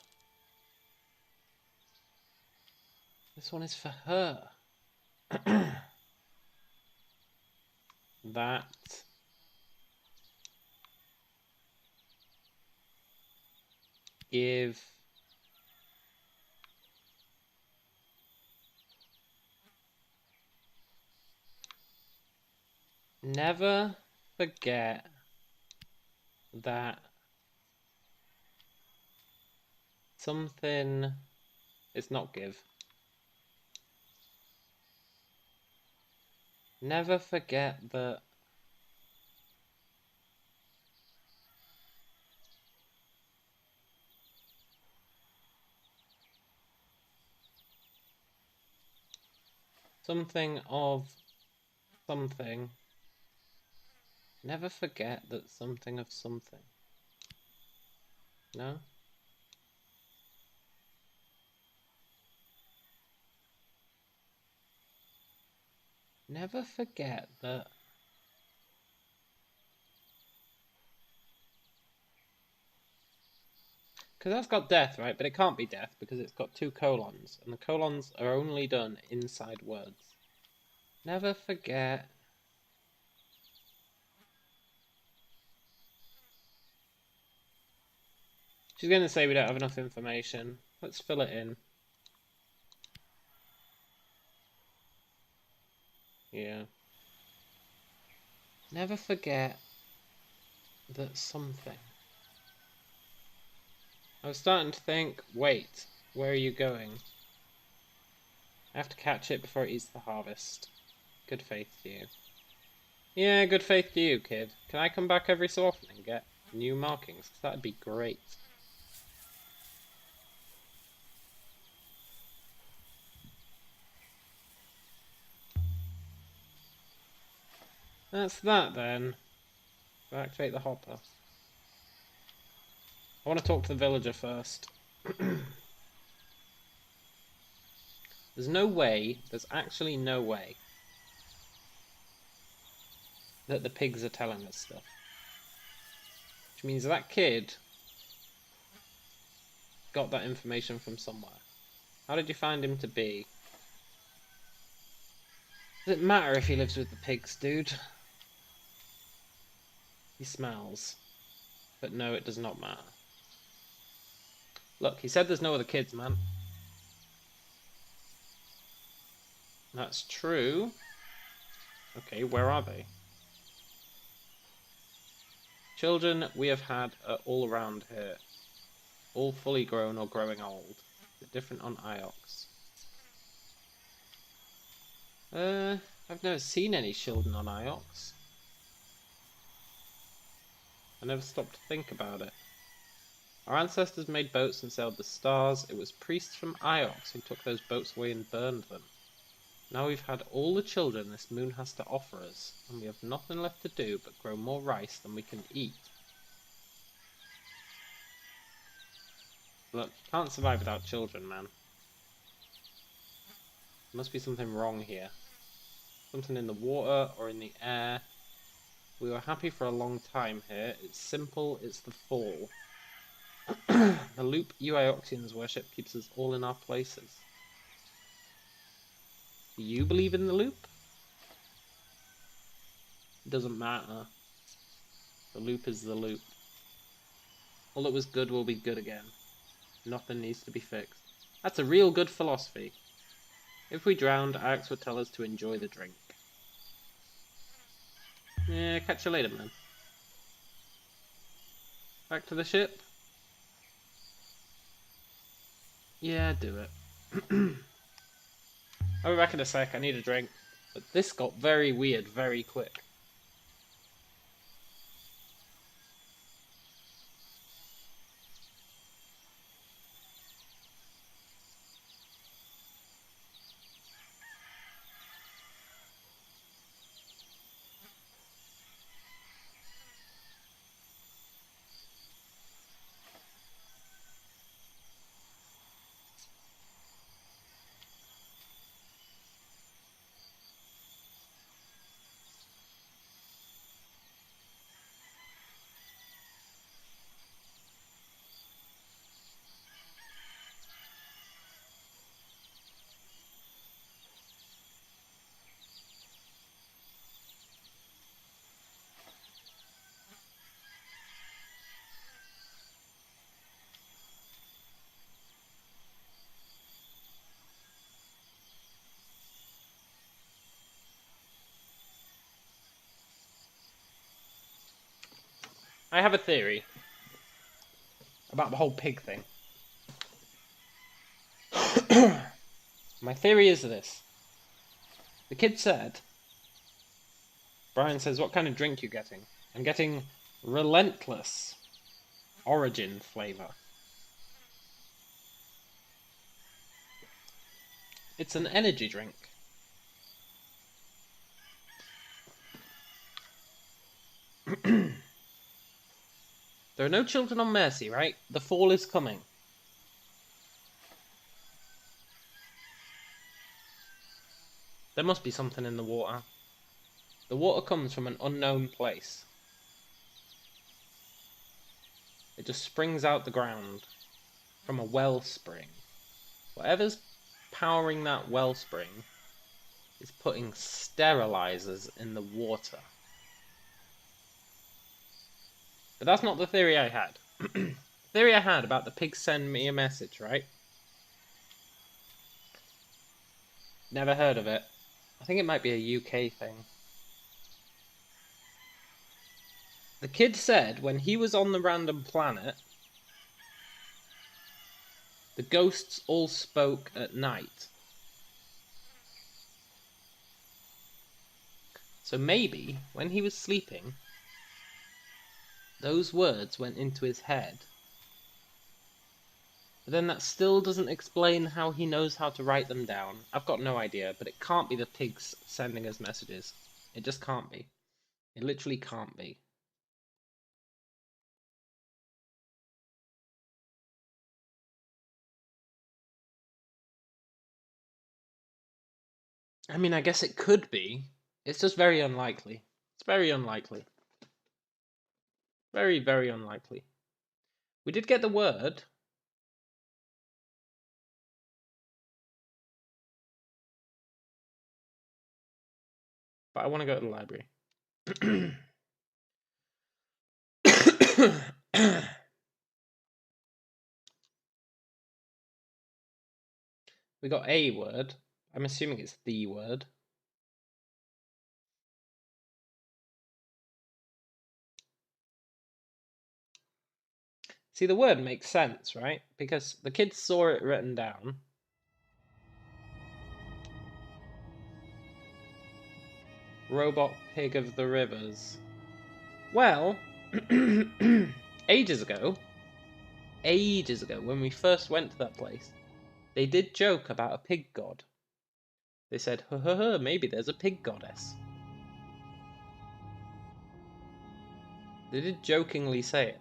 This one is for her. That. Give. Never forget that something. It's not give. Never forget that something of something. Never forget that something of something. No? Never forget that. Because that's got death, right? But it can't be death because it's got 2 colons. And the colons are only done inside words. Never forget. She's going to say we don't have enough information. Let's fill it in. Yeah. Never forget that something. I was starting to think, wait, where are you going? I have to catch it before it eats the harvest. Good faith to you. Yeah, good faith to you, kid. Can I come back every so often and get new markings? Because that'd be great. That's that then. Go activate the hopper. I want to talk to the villager first. There's no way, there's actually no way that the pigs are telling us stuff. Which means that kid got that information from somewhere. How did you find him to be? Does it matter if he lives with the pigs, dude? He smells. But no, it does not matter. Look, he said there's no other kids, man. That's true. Okay, where are they? Children we have had are all around here. All fully grown or growing old. But different on Iox. I've never seen any children on Iox. I never stopped to think about it. Our ancestors made boats and sailed the stars. It was priests from Iox who took those boats away and burned them. Now we've had all the children this moon has to offer us, and we have nothing left to do but grow more rice than we can eat. Look, you can't survive without children, man. There must be something wrong here. Something in the water or in the air. We were happy for a long time here. It's simple, it's the fall. The loop you Ioxians worship keeps us all in our places. Do you believe in the loop? It doesn't matter. The loop is the loop. All that was good will be good again. Nothing needs to be fixed. That's a real good philosophy. If we drowned, Alex would tell us to enjoy the drink. Yeah, catch you later, man. Back to the ship? Yeah, do it. I'll be back in a sec. I need a drink. But this got very weird very quick. I have a theory about the whole pig thing. My theory is this. The kid said, Brian says, what kind of drink you getting? I'm getting relentless origin flavor. It's an energy drink. There are no children on Mercy, right? The fall is coming. There must be something in the water. The water comes from an unknown place. It just springs out the ground from a wellspring. Whatever's powering that wellspring is putting sterilizers in the water. But that's not the theory I had. The theory I had about the pigs send me a message, right? Never heard of it. I think it might be a UK thing. The kid said when he was on the random planet, the ghosts all spoke at night. So maybe, when he was sleeping, those words went into his head. But then that still doesn't explain how he knows how to write them down. I've got no idea, but it can't be the pigs sending us messages. It just can't be. It literally can't be. I mean, I guess it could be. It's just very unlikely. It's very unlikely. Very, very unlikely. We did get the word. But I want to go to the library. We got a word. I'm assuming it's the word. See, the word makes sense, right? Because the kids saw it written down. Robot pig of the rivers. Well, ages ago, when we first went to that place, they did joke about a pig god. They said, maybe there's a pig goddess. They did jokingly say it.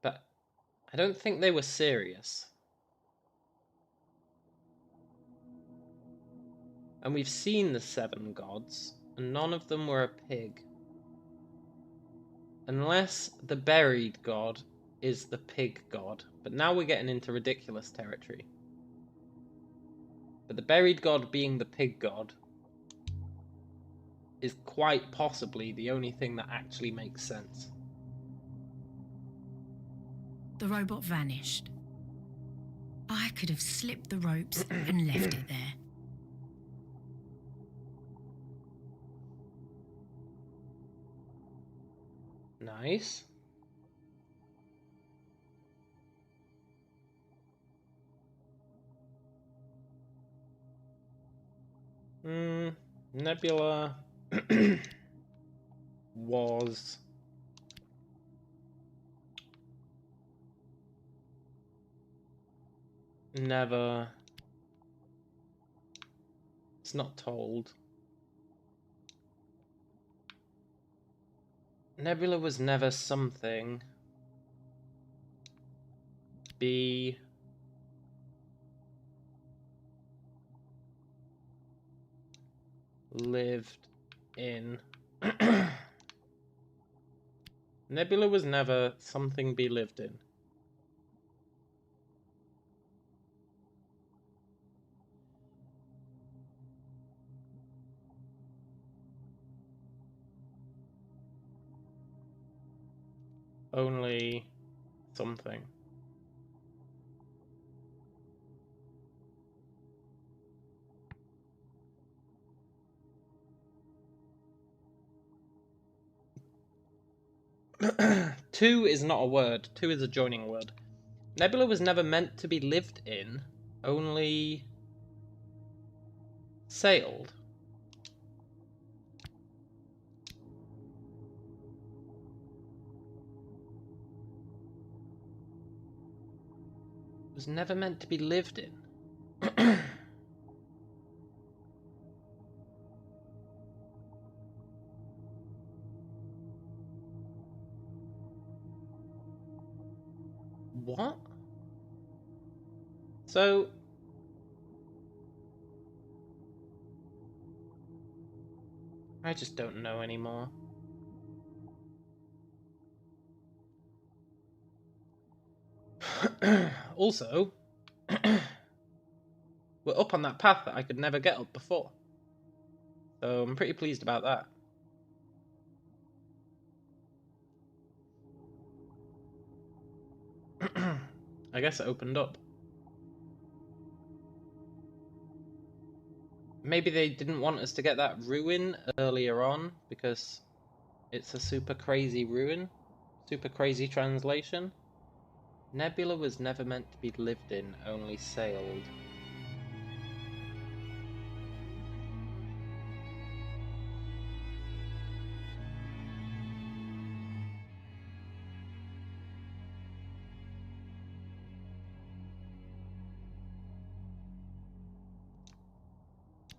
But I don't think they were serious. And we've seen the 7 gods, and none of them were a pig. Unless the buried god is the pig god. But now we're getting into ridiculous territory. But the buried god being the pig god is quite possibly the only thing that actually makes sense. The robot vanished. I could have slipped the ropes and left it there. Nice. Nebula was never... It's not told. Nebula was never something. B... lived in. Nebula was never something be lived in. Only something. Two is not a word. Two is a joining word. Nebula was never meant to be lived in, only sailed. Was never meant to be lived in. What? So... I just don't know anymore. Also, we're up on that path that I could never get up before. So I'm pretty pleased about that. I guess it opened up. Maybe they didn't want us to get that ruin earlier on because it's a super crazy ruin. Super crazy translation. Nebula was never meant to be lived in, only sailed.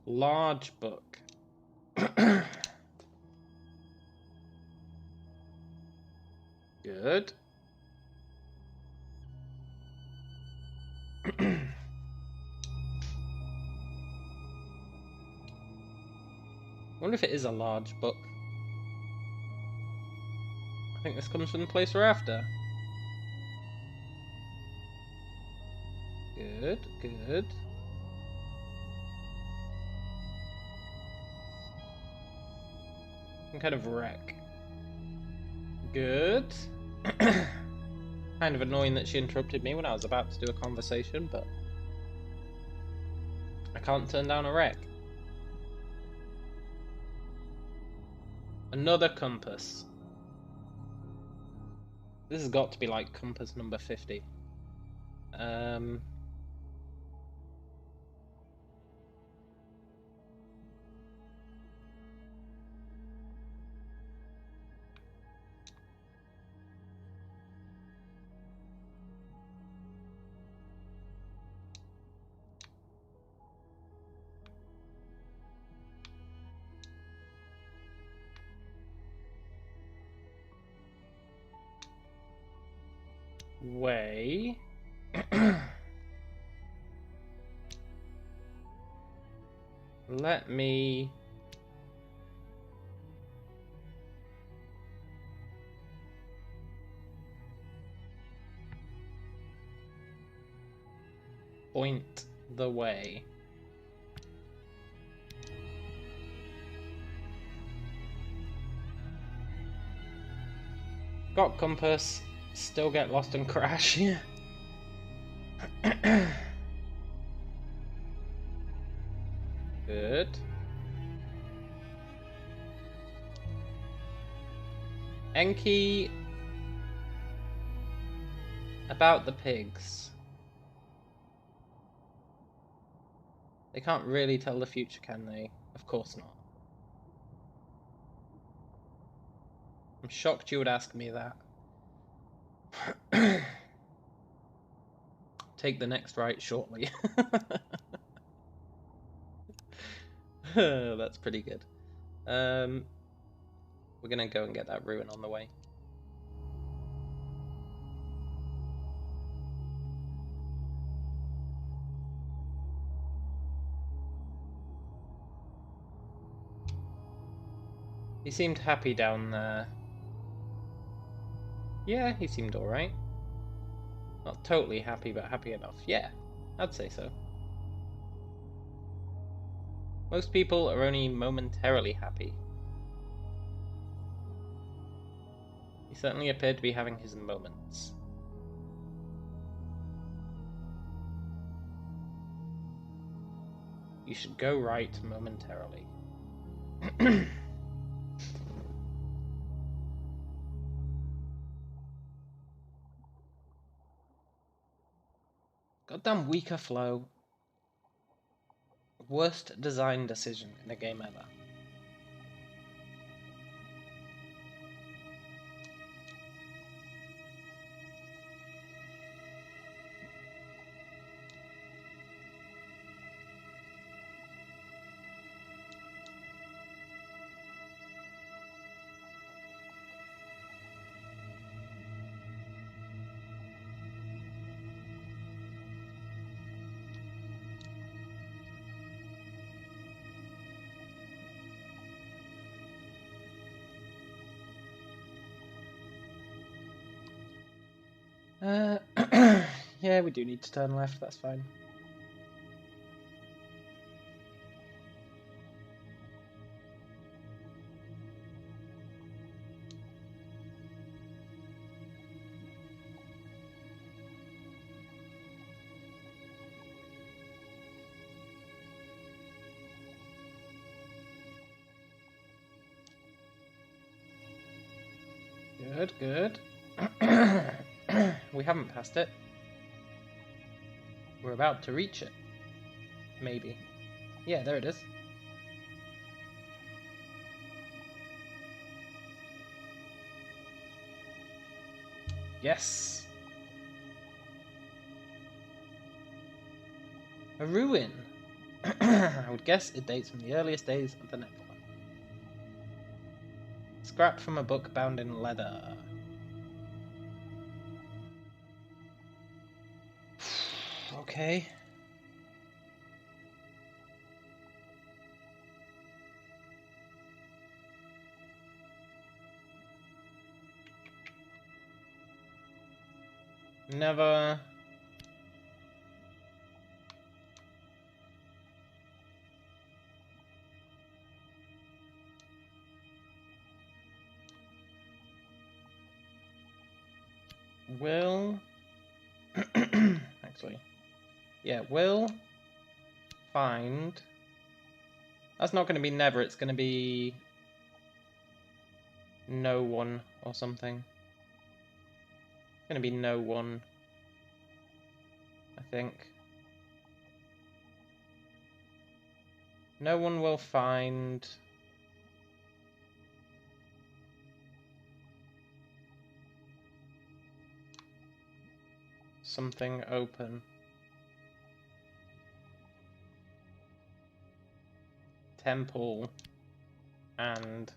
Large book. Good. I wonder if it is a large book. I think this comes from the place we're after. Good, good. Some kind of wreck. Good. Kind of annoying that she interrupted me when I was about to do a conversation, but I can't turn down a wreck. Another compass. This has got to be like compass number 50. Way. Let me point the way. Got compass. Still get lost and crash. Good. Enki about the pigs. They can't really tell the future, can they? Of course not. I'm shocked you would ask me that. Take the next right shortly. That's pretty good. We're gonna go and get that ruin on the way. He seemed happy down there. Yeah, he seemed alright. Not totally happy, but happy enough. Yeah, I'd say so. Most people are only momentarily happy. He certainly appeared to be having his moments. You should go right momentarily. Goddamn weaker flow. Worst design decision in a game ever. Yeah, we do need to turn left, that's fine. Good, good. We haven't passed it. We're about to reach it. Maybe. Yeah, there it is. Yes! A ruin! I would guess it dates from the earliest days of the Nebula. Scrap from a book bound in leather. Okay. Never. Will. Actually. Yeah, will find. That's not going to be never, it's going to be no one or something. It's going to be no one, I think. No one will find. Something open. Temple and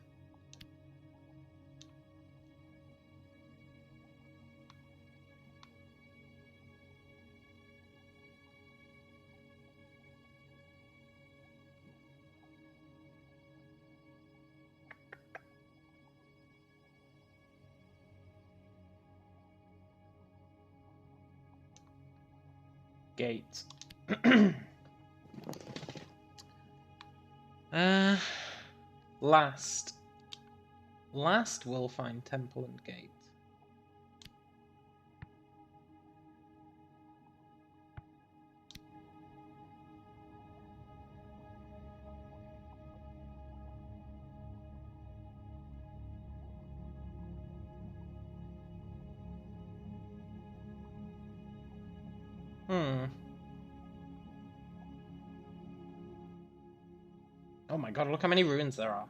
gate. Last. Last we'll find temple and gate. Oh my god, look how many ruins there are.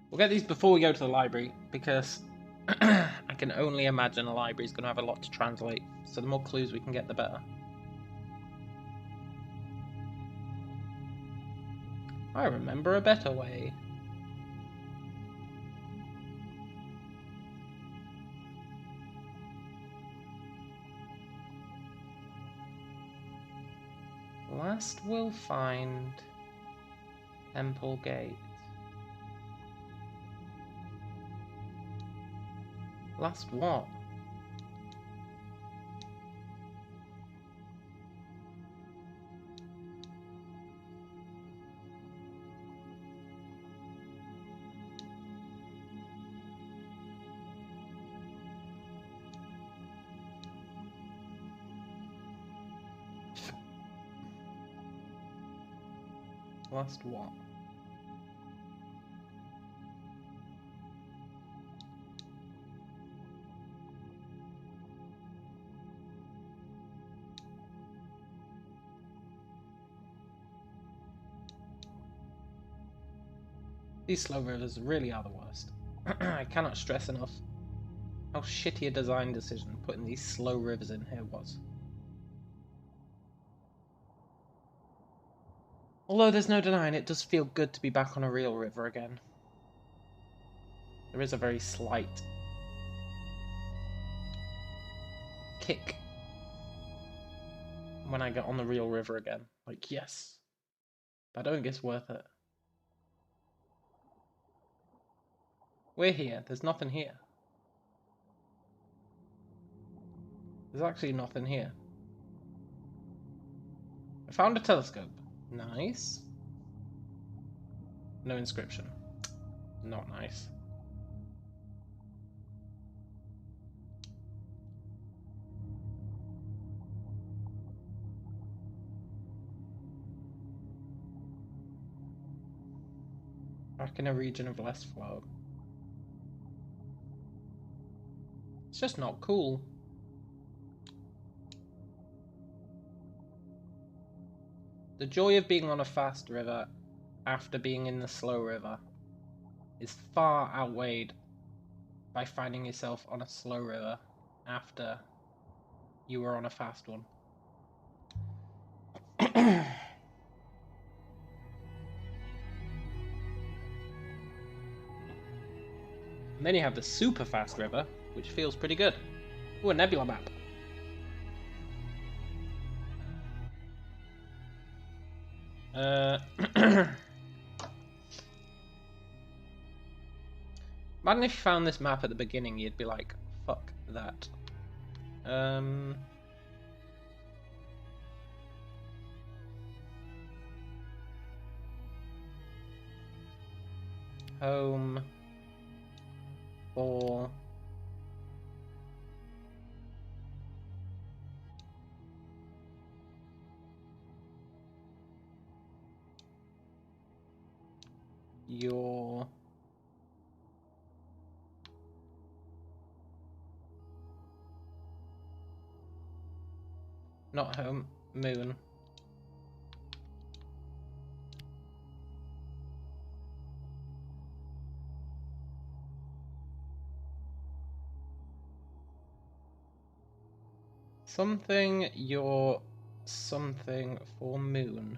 We'll get these before we go to the library, because I can only imagine a library is going to have a lot to translate, so the more clues we can get, the better. I remember a better way. Last we'll find Temple Gate. Last what? Last what? These slow rivers really are the worst. I cannot stress enough how shitty a design decision putting these slow rivers in here was. Although there's no denying it does feel good to be back on a real river again. There is a very slight kick when I get on the real river again. Like, yes. But I don't think it's worth it. We're here. There's nothing here. There's actually nothing here. I found a telescope. Nice. No inscription. Not nice. Back in a region of less flow. It's just not cool. The joy of being on a fast river after being in the slow river is far outweighed by finding yourself on a slow river after you were on a fast one. And then you have the super fast river, which feels pretty good. Ooh, a nebula map. Imagine if you found this map at the beginning, you'd be like, fuck that. Home for your not home, moon. Something your something for moon.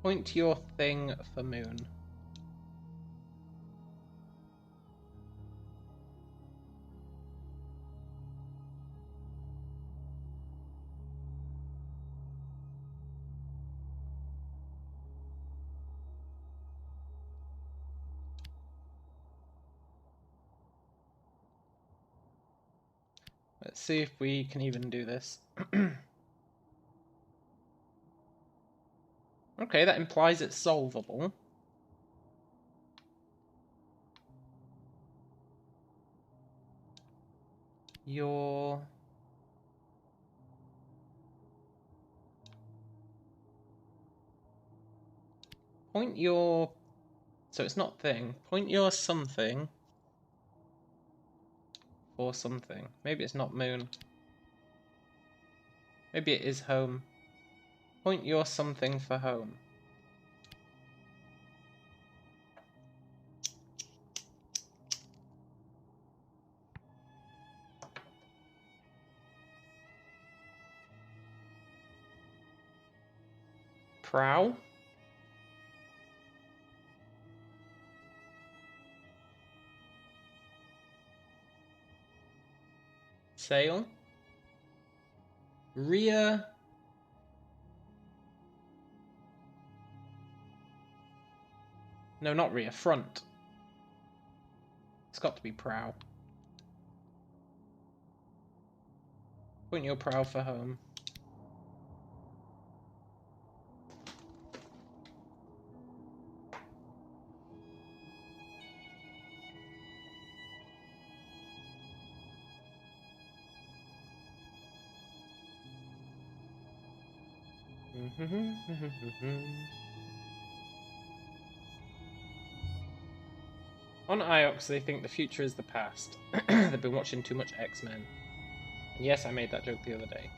Point your thing for moon. Let's see if we can even do this. Okay, that implies it's solvable. Your Point your... So it's not thing. Point your something for something. Maybe it's not moon. Maybe it is home. Point your something for home. Prow? Sail? Rear? No, not rear. Front. It's got to be prow. Point your prow for home. On Iox, they think the future is the past. They've been watching too much X-Men. And yes, I made that joke the other day.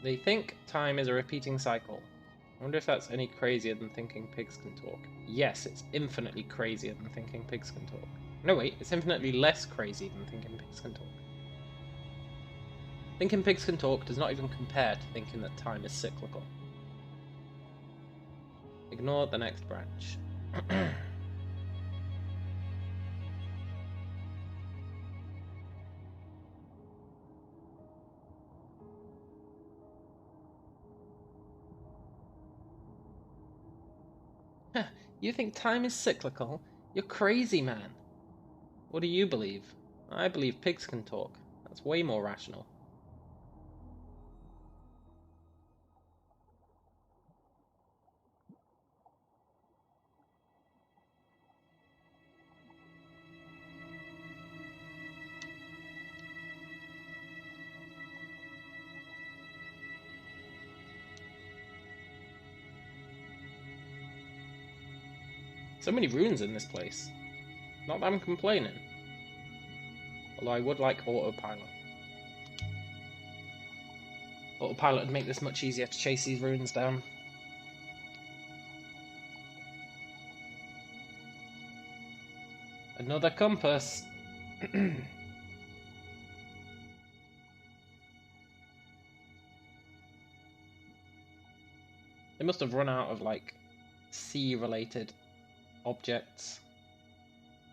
They think time is a repeating cycle. I wonder if that's any crazier than thinking pigs can talk. Yes, it's infinitely crazier than thinking pigs can talk. No, wait, it's infinitely less crazy than thinking pigs can talk. Thinking pigs can talk does not even compare to thinking that time is cyclical. Ignore the next branch. You think time is cyclical? You're crazy, man. What do you believe? I believe pigs can talk. That's way more rational. So many runes in this place. Not that I'm complaining. Although I would like autopilot. Autopilot would make this much easier to chase these runes down. Another compass. They must have run out of, like, sea-related objects.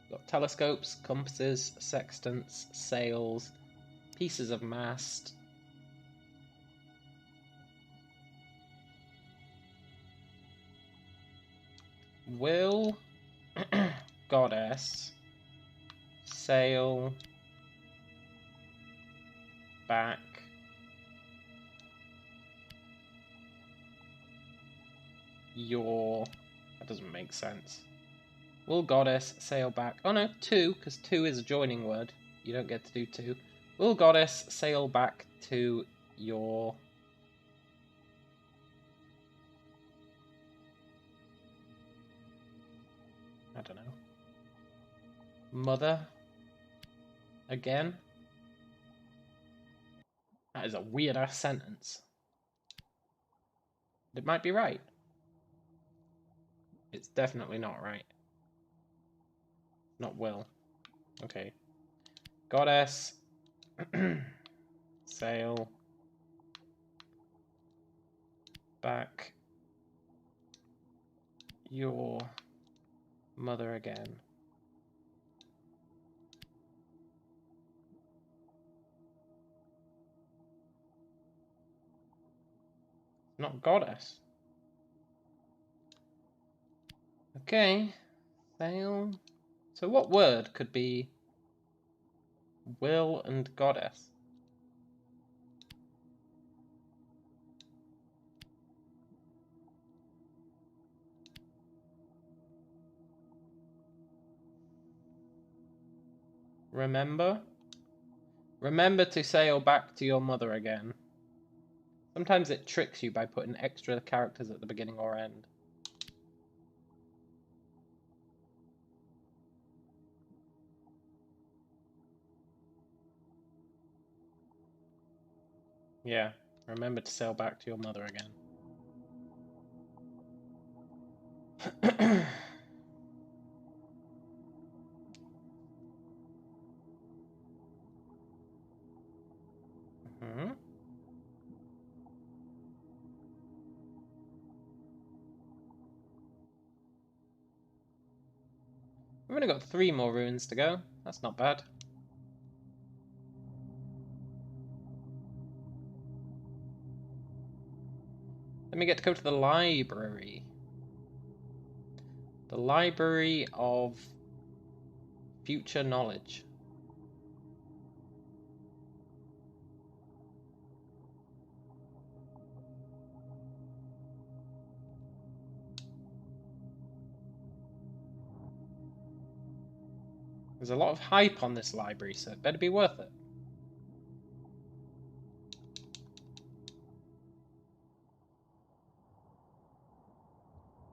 Got telescopes, compasses, sextants, sails, pieces of mast. Will goddess sail back your... That doesn't make sense. Will goddess sail back... Oh no, two, because two is a joining word. You don't get to do two. Will goddess sail back to your... I don't know. Mother? Again? That is a weird-ass sentence. It might be right. It's definitely not right. Not will. Okay. Goddess. Sail. Back. Your mother again. Not goddess. Okay. Sail. So what word could be will and goddess? Remember? Remember to sail back to your mother again. Sometimes it tricks you by putting extra characters at the beginning or end. Yeah, remember to sail back to your mother again. Hmm. We've only got 3 more ruins to go. That's not bad. Then we get to go to the library. The Library of Future Knowledge. There's a lot of hype on this library, so it better be worth it.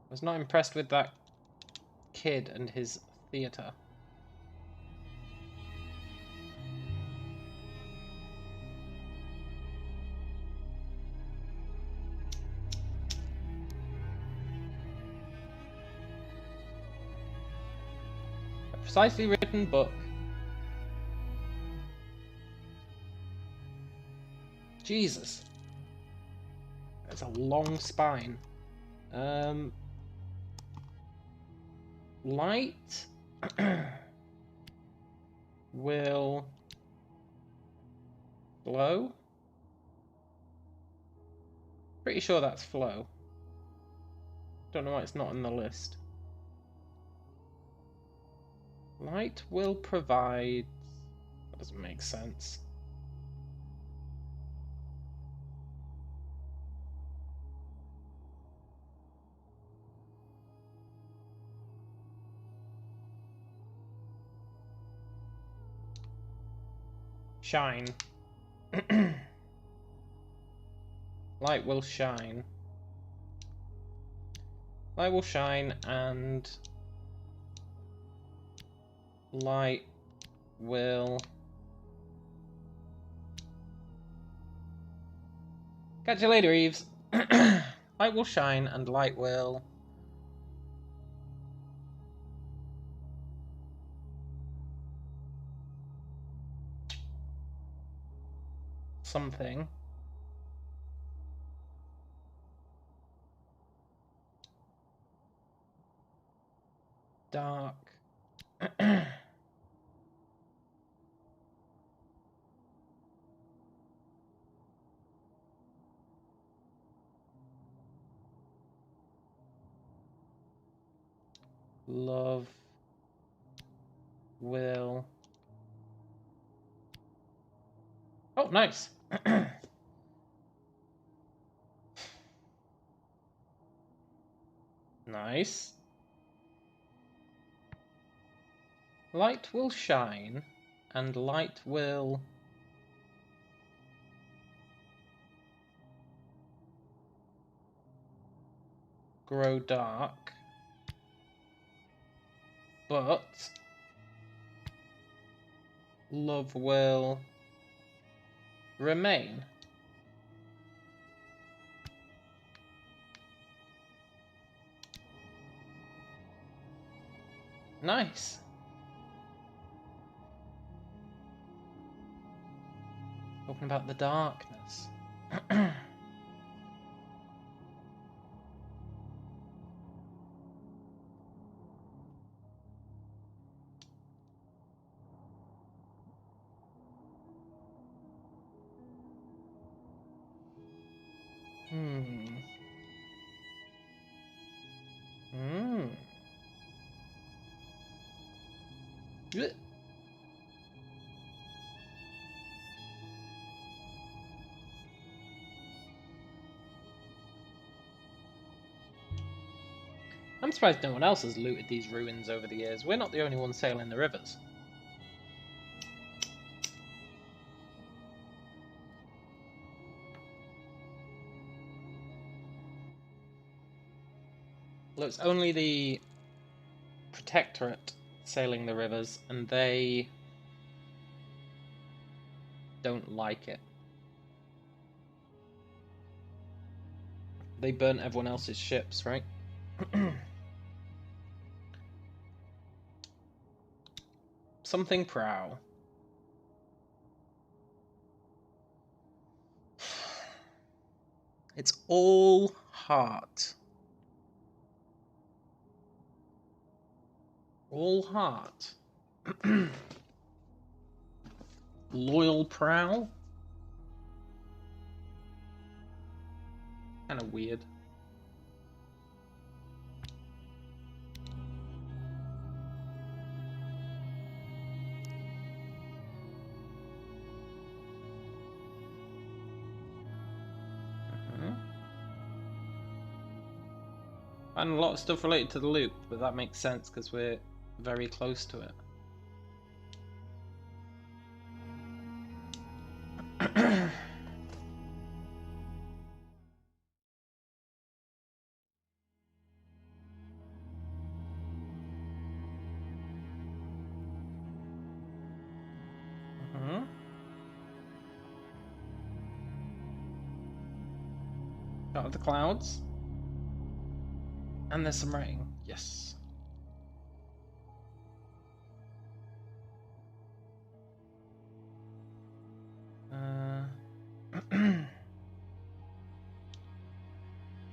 I was not impressed with that kid and his theatre. A precisely written book. Jesus. That's a long spine. Light will flow. Pretty sure that's flow. Don't know why it's not on the list. Light will provide... That doesn't make sense. Shine. Light will shine. Light will shine and light will... Catch you later, Eves. Light will shine and light will... something. Dark. Love will... Oh, nice. Nice. Light will shine and light will... grow dark. But love will remain. Nice. Talking about the darkness. Blech. I'm surprised no one else has looted these ruins over the years. We're not the only ones sailing the rivers. Well, it's only the Protectorate sailing the rivers, and they don't like it. They burnt everyone else's ships, right? Something prow. It's all heart. All heart. Loyal prow? Kinda weird. And a lot of stuff related to the loop, but that makes sense because we're very close to it. Out of the clouds. And there's some rain. Yes.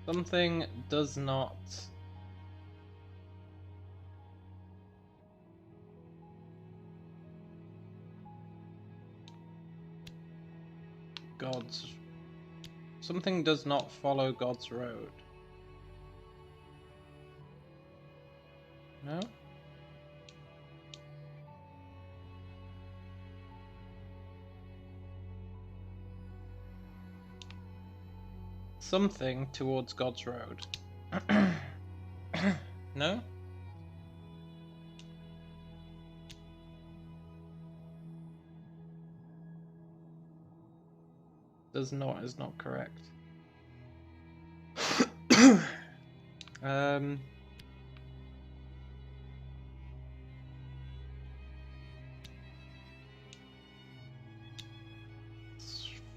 Something does not... Something does not follow God's road. No? Something towards God's road. No? Does not is not correct.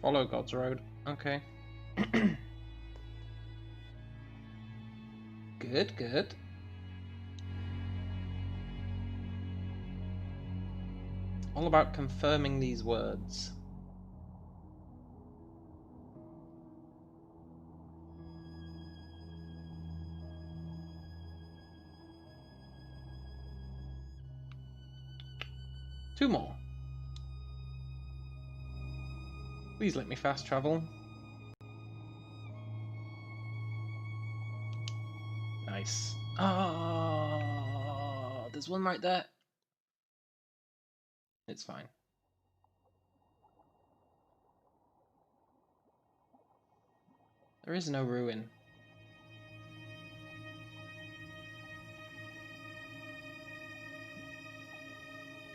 Follow God's road. Okay. Good, good. All about confirming these words. Two more. Please let me fast travel. Nice. Ah, there's one right there. It's fine. There is no ruin.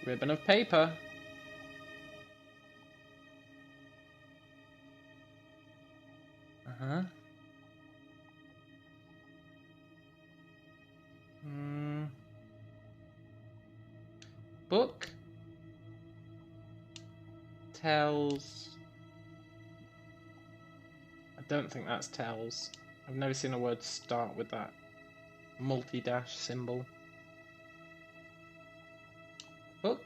Ribbon of paper. Uh-huh. Book tells... I don't think that's tells. I've never seen a word start with that multi-dash symbol. Book.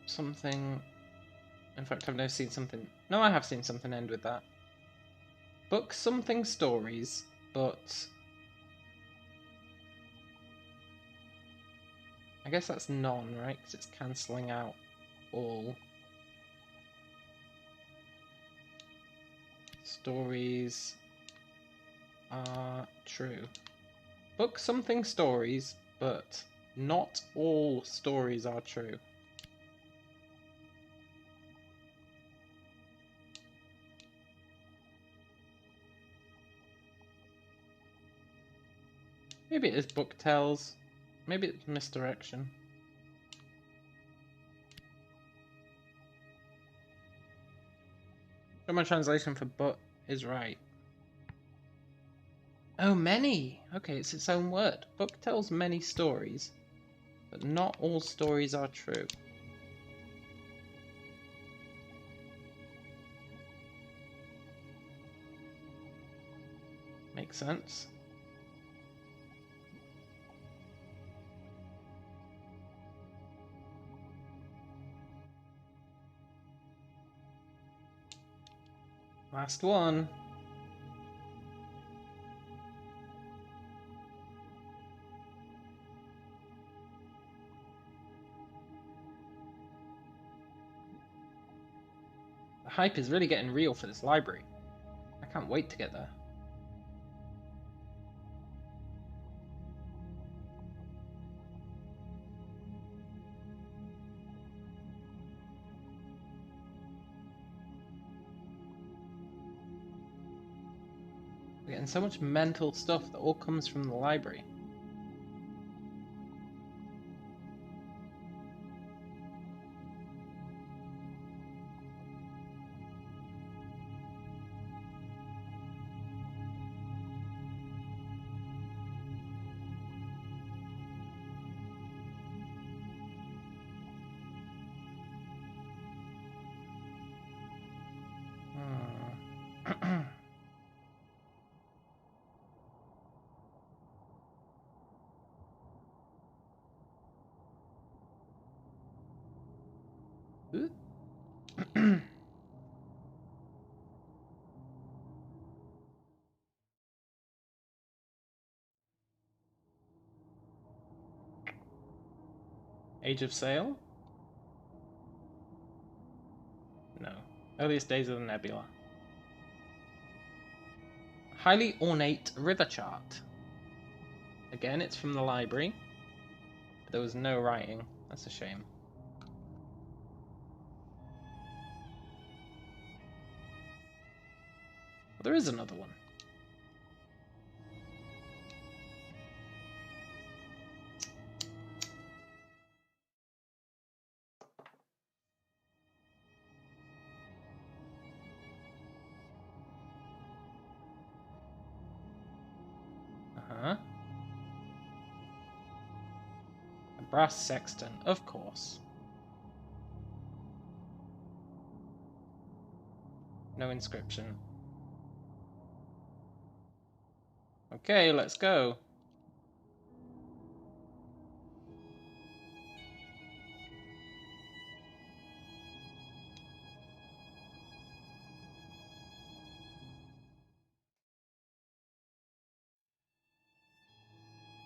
Something... In fact, I've never seen something... No, I have seen something end with that. Book something stories, but... I guess that's none, right? Because it's cancelling out all. Stories are true. Book something stories, but not all stories are true. Maybe it is book tells. Maybe it's misdirection. Got my translation for book. is right. Oh, many! Okay, it's its own word. Book tells many stories, but not all stories are true. Makes sense. Last one. The hype is really getting real for this library. I can't wait to get there. We're getting so much mental stuff that all comes from the library. Age of Sail? No. Earliest days of the nebula. Highly ornate river chart. Again, it's from the library. But there was no writing. That's a shame. Well, there is another one. Uh-huh. A brass sexton, of course. No inscription. Okay, let's go.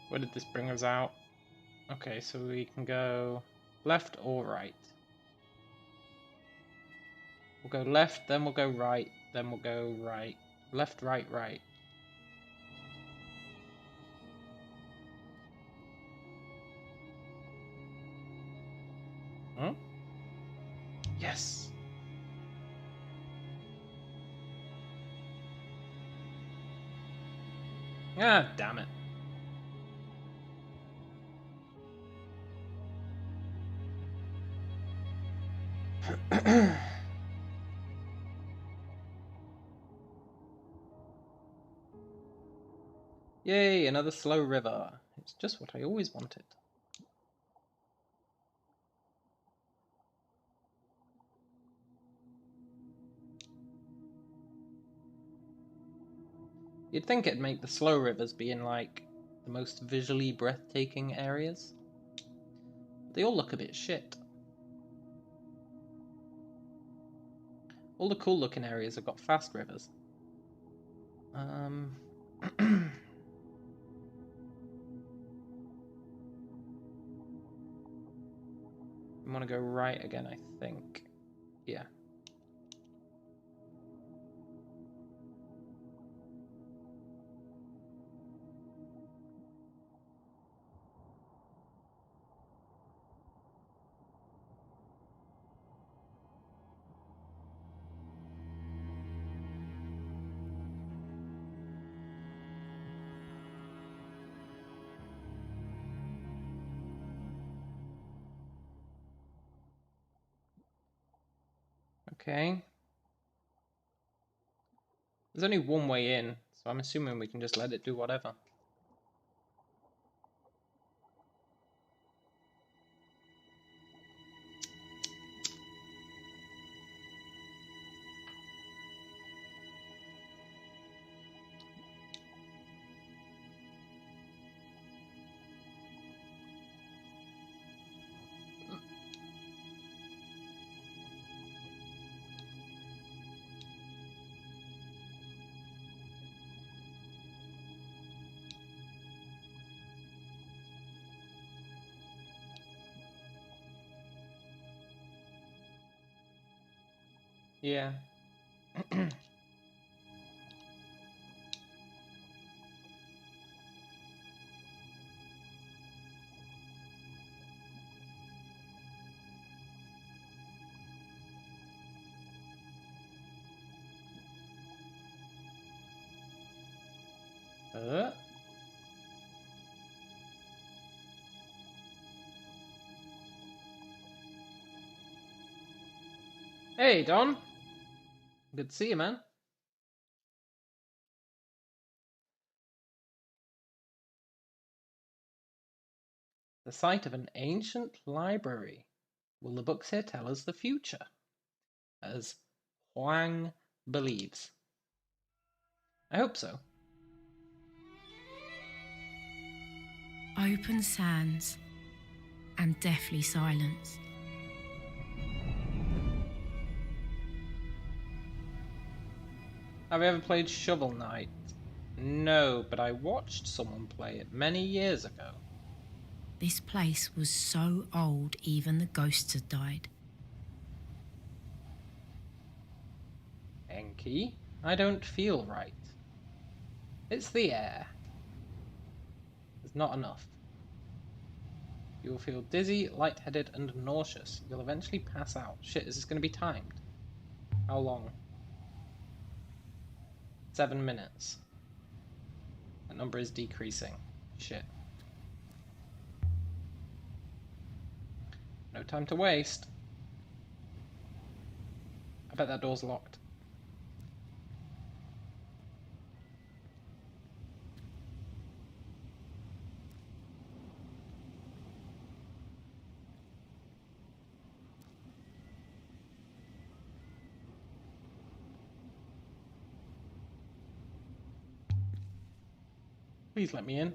Where did this bring us out? Okay, so we can go left or right. We'll go left, then we'll go right, then we'll go right. Left, right, right. Huh? Yes! Ah, damn it. Yay, another slow river. It's just what I always wanted. You'd think it'd make the slow rivers be in, like, the most visually breathtaking areas. They all look a bit shit. All the cool looking areas have got fast rivers. I want to go right again, I think. Yeah. Okay. There's only one way in, so I'm assuming we can just let it do whatever. Yeah. uh. Hey, Don. Good to see you, man. The site of an ancient library. Will the books here tell us the future? As Huang believes. I hope so. Open sands and deathly silence. Have you ever played Shovel Knight? No, but I watched someone play it many years ago. This place was so old even the ghosts had died. Enki, I don't feel right. It's the air. There's not enough. You will feel dizzy, lightheaded, and nauseous. You'll eventually pass out. Shit, is this going to be timed? How long? 7 minutes. That number is decreasing. Shit. No time to waste. I bet that door's locked. Please let me in.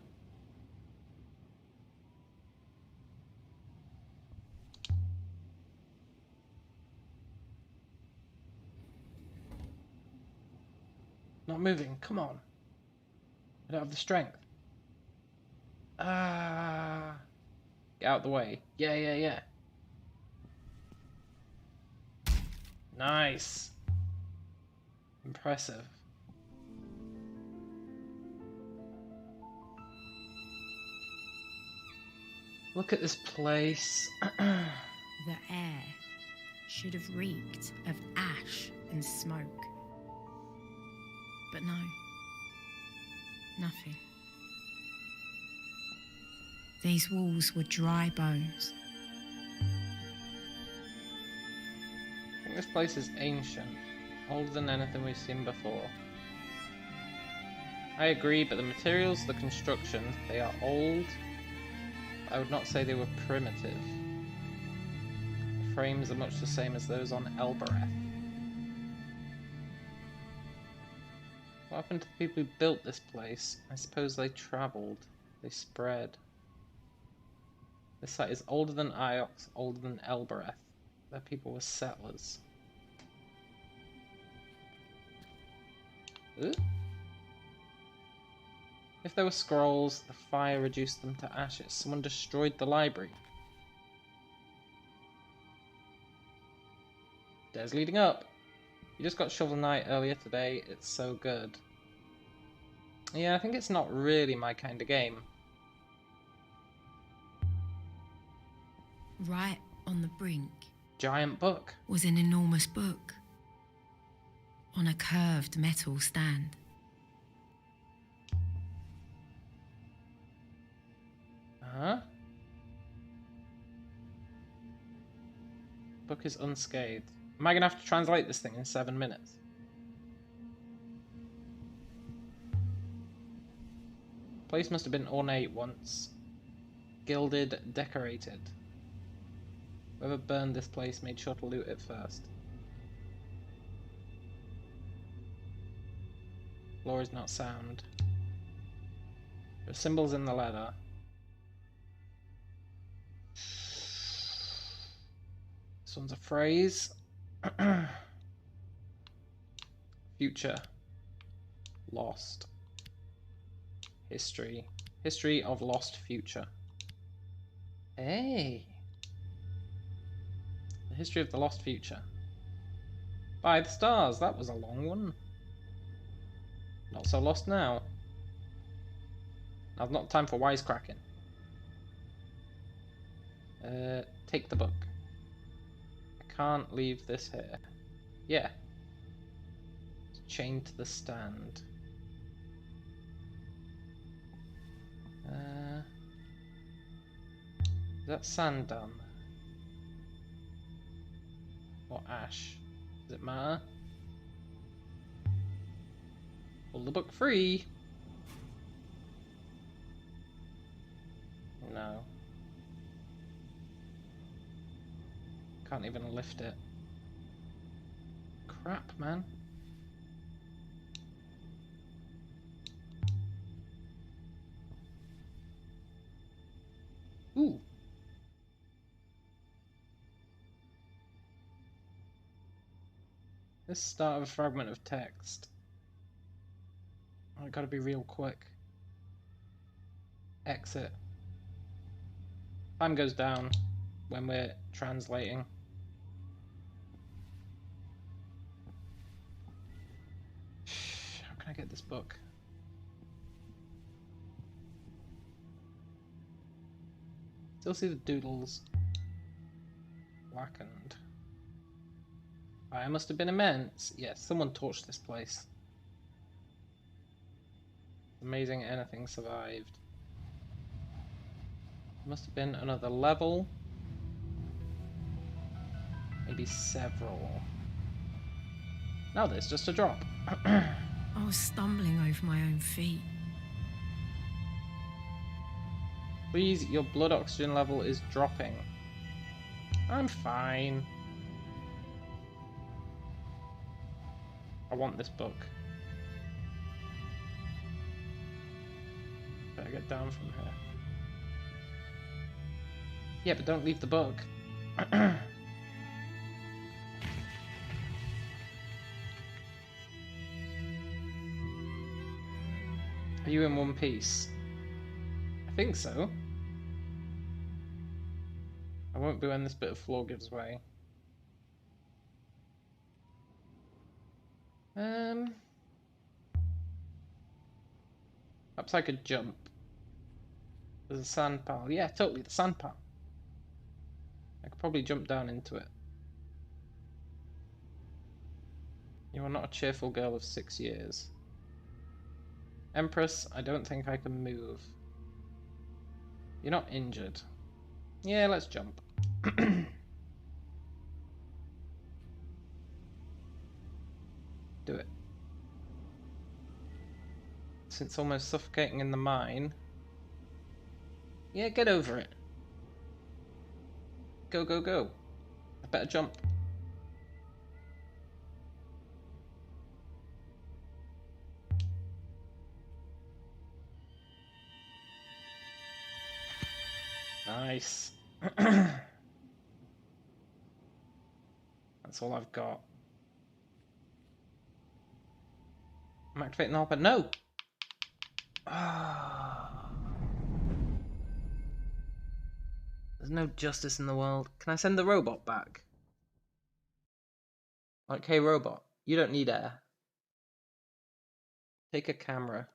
Not moving, come on. I don't have the strength. Ah. Get out of the way. Yeah. Nice. Impressive. Look at this place. The air should have reeked of ash and smoke. But no, nothing. These walls were dry bones. I think this place is ancient. Older than anything we've seen before. I agree, but the materials, the construction, they are old. I would not say they were primitive. The frames are much the same as those on Elbereth. What happened to the people who built this place? I suppose they travelled. They spread. This site is older than Iox, older than Elbereth. Their people were settlers. Ooh. If there were scrolls, the fire reduced them to ashes. Someone destroyed the library. Stairs leading up. You just got Shovel Knight earlier today. It's so good. Yeah, I think it's not really my kind of game. Right on the brink Giant book. was an enormous book on a curved metal stand. Huh? Book is unscathed. Am I gonna have to translate this thing in 7 minutes? Place must have been ornate once. Gilded, decorated. Whoever burned this place made sure to loot it first. Floor is not sound. There are symbols in the leather. This one's a phrase. Future. Lost. History. History of lost future. Hey! The history of the lost future. By the stars, that was a long one. Not so lost now. I've not time for wisecracking. Take the book. I can't leave this here. Yeah. It's chained to the stand. Is that sand down there? Or ash? Does it matter? Pull the book free! No. Can't even lift it. Crap, man. Ooh. This start of a fragment of text. I gotta be real quick. Exit. Time goes down when we're translating. How can I get this book? Still see the doodles. Blackened. Fire must have been immense. Yes, someone torched this place. Amazing anything survived. Must have been another level. Maybe several. Now there's just a drop. I was stumbling over my own feet. Please, your blood oxygen level is dropping. I'm fine. I want this book. Better get down from here. Yeah, but don't leave the book. Are you in one piece? I think so. I won't be when this bit of floor gives way. Perhaps I could jump. There's a sand pile. Yeah, totally, the sand pile. I could probably jump down into it. You are not a cheerful girl of 6 years. Empress, I don't think I can move. You're not injured. Yeah, let's jump. Do it. Since almost suffocating in the mine. Yeah, get over it. Go, go, go. I better jump. Nice. That's all I've got. I'm activating the hopper. No! There's no justice in the world. Can I send the robot back? Like, hey robot, you don't need air. Take a camera.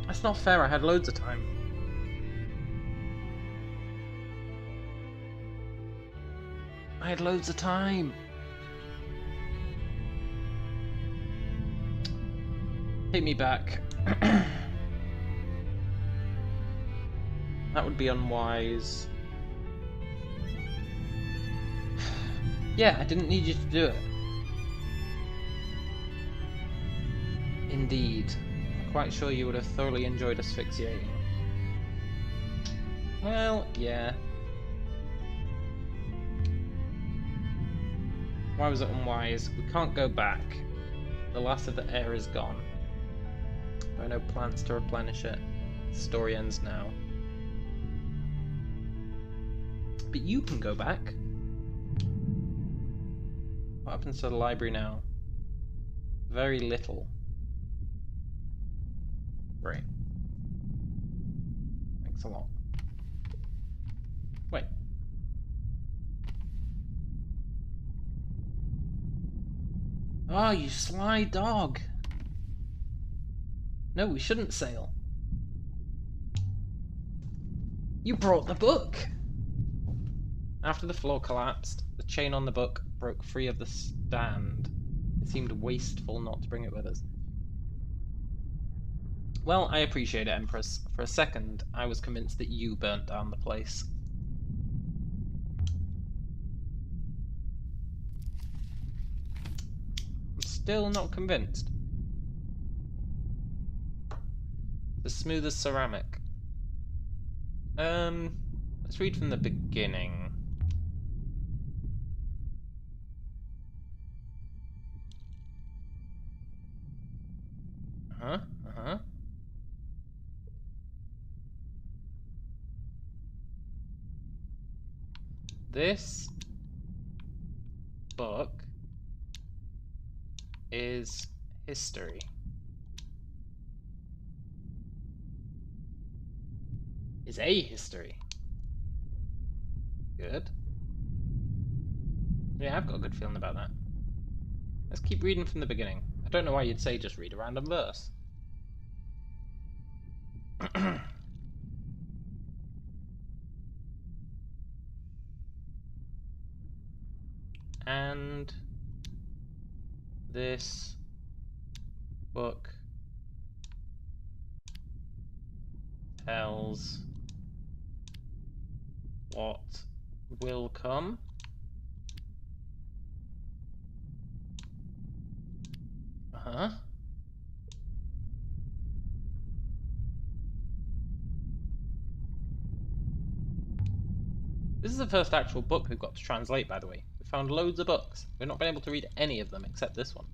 That's not fair, I had loads of time. I had loads of time. Take me back. That would be unwise. Yeah, I didn't need you to do it. Indeed. I'm quite sure you would have thoroughly enjoyed asphyxiating. Well, yeah. Why was it unwise? We can't go back. The last of the air is gone. There are no plants to replenish it. The story ends now. But you can go back. What happens to the library now? Very little. Great. Thanks a lot. Wait. Oh, you sly dog. No, we shouldn't sail. You brought the book! After the floor collapsed, the chain on the book broke free of the stand. It seemed wasteful not to bring it with us. Well, I appreciate it, Empress. For a second, I was convinced that you burnt down the place. I'm still not convinced. As smooth as ceramic. Let's read from the beginning. This book is history. Is a history. Good. Yeah, I've got a good feeling about that. Let's keep reading from the beginning. I don't know why you'd say just read a random verse. And this book tells what will come. This is the first actual book we've got to translate, by the way. We found loads of books. We've not been able to read any of them except this one.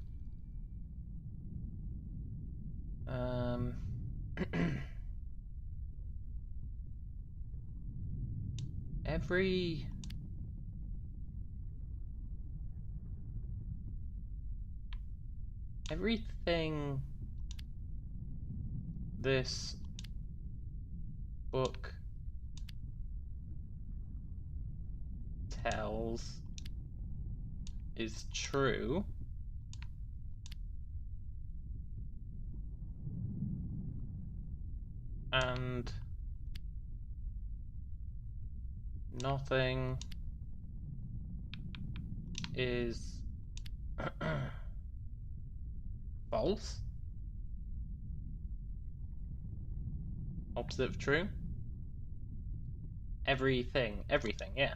Everything this book tells is true. And nothing is false. Opposite of true. Everything, yeah.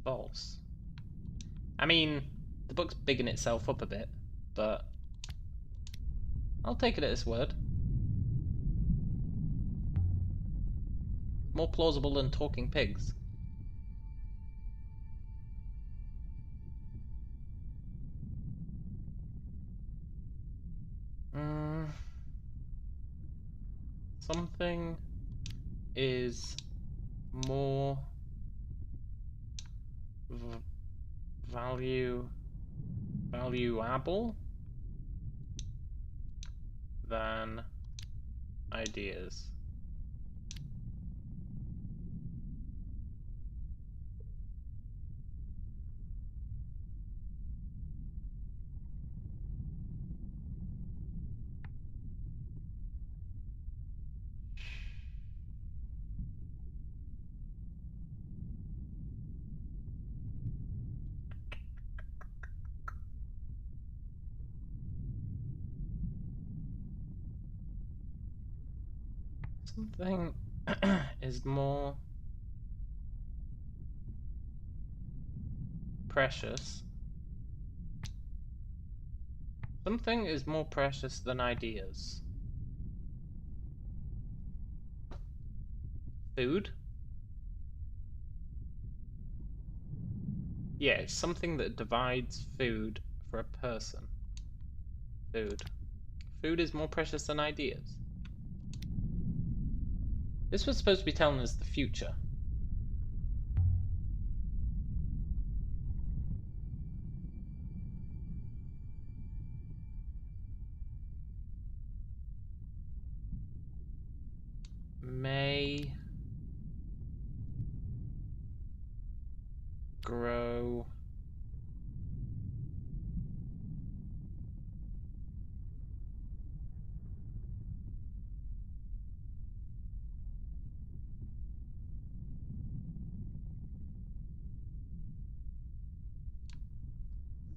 False. I mean, the book's bigging itself up a bit, but I'll take it at its word. More plausible than talking pigs. Something is more valuable than ideas. Something is more precious. Something is more precious than ideas. Food? Yeah, it's something that divides food for a person. Food. Food is more precious than ideas. This was supposed to be telling us the future. May grow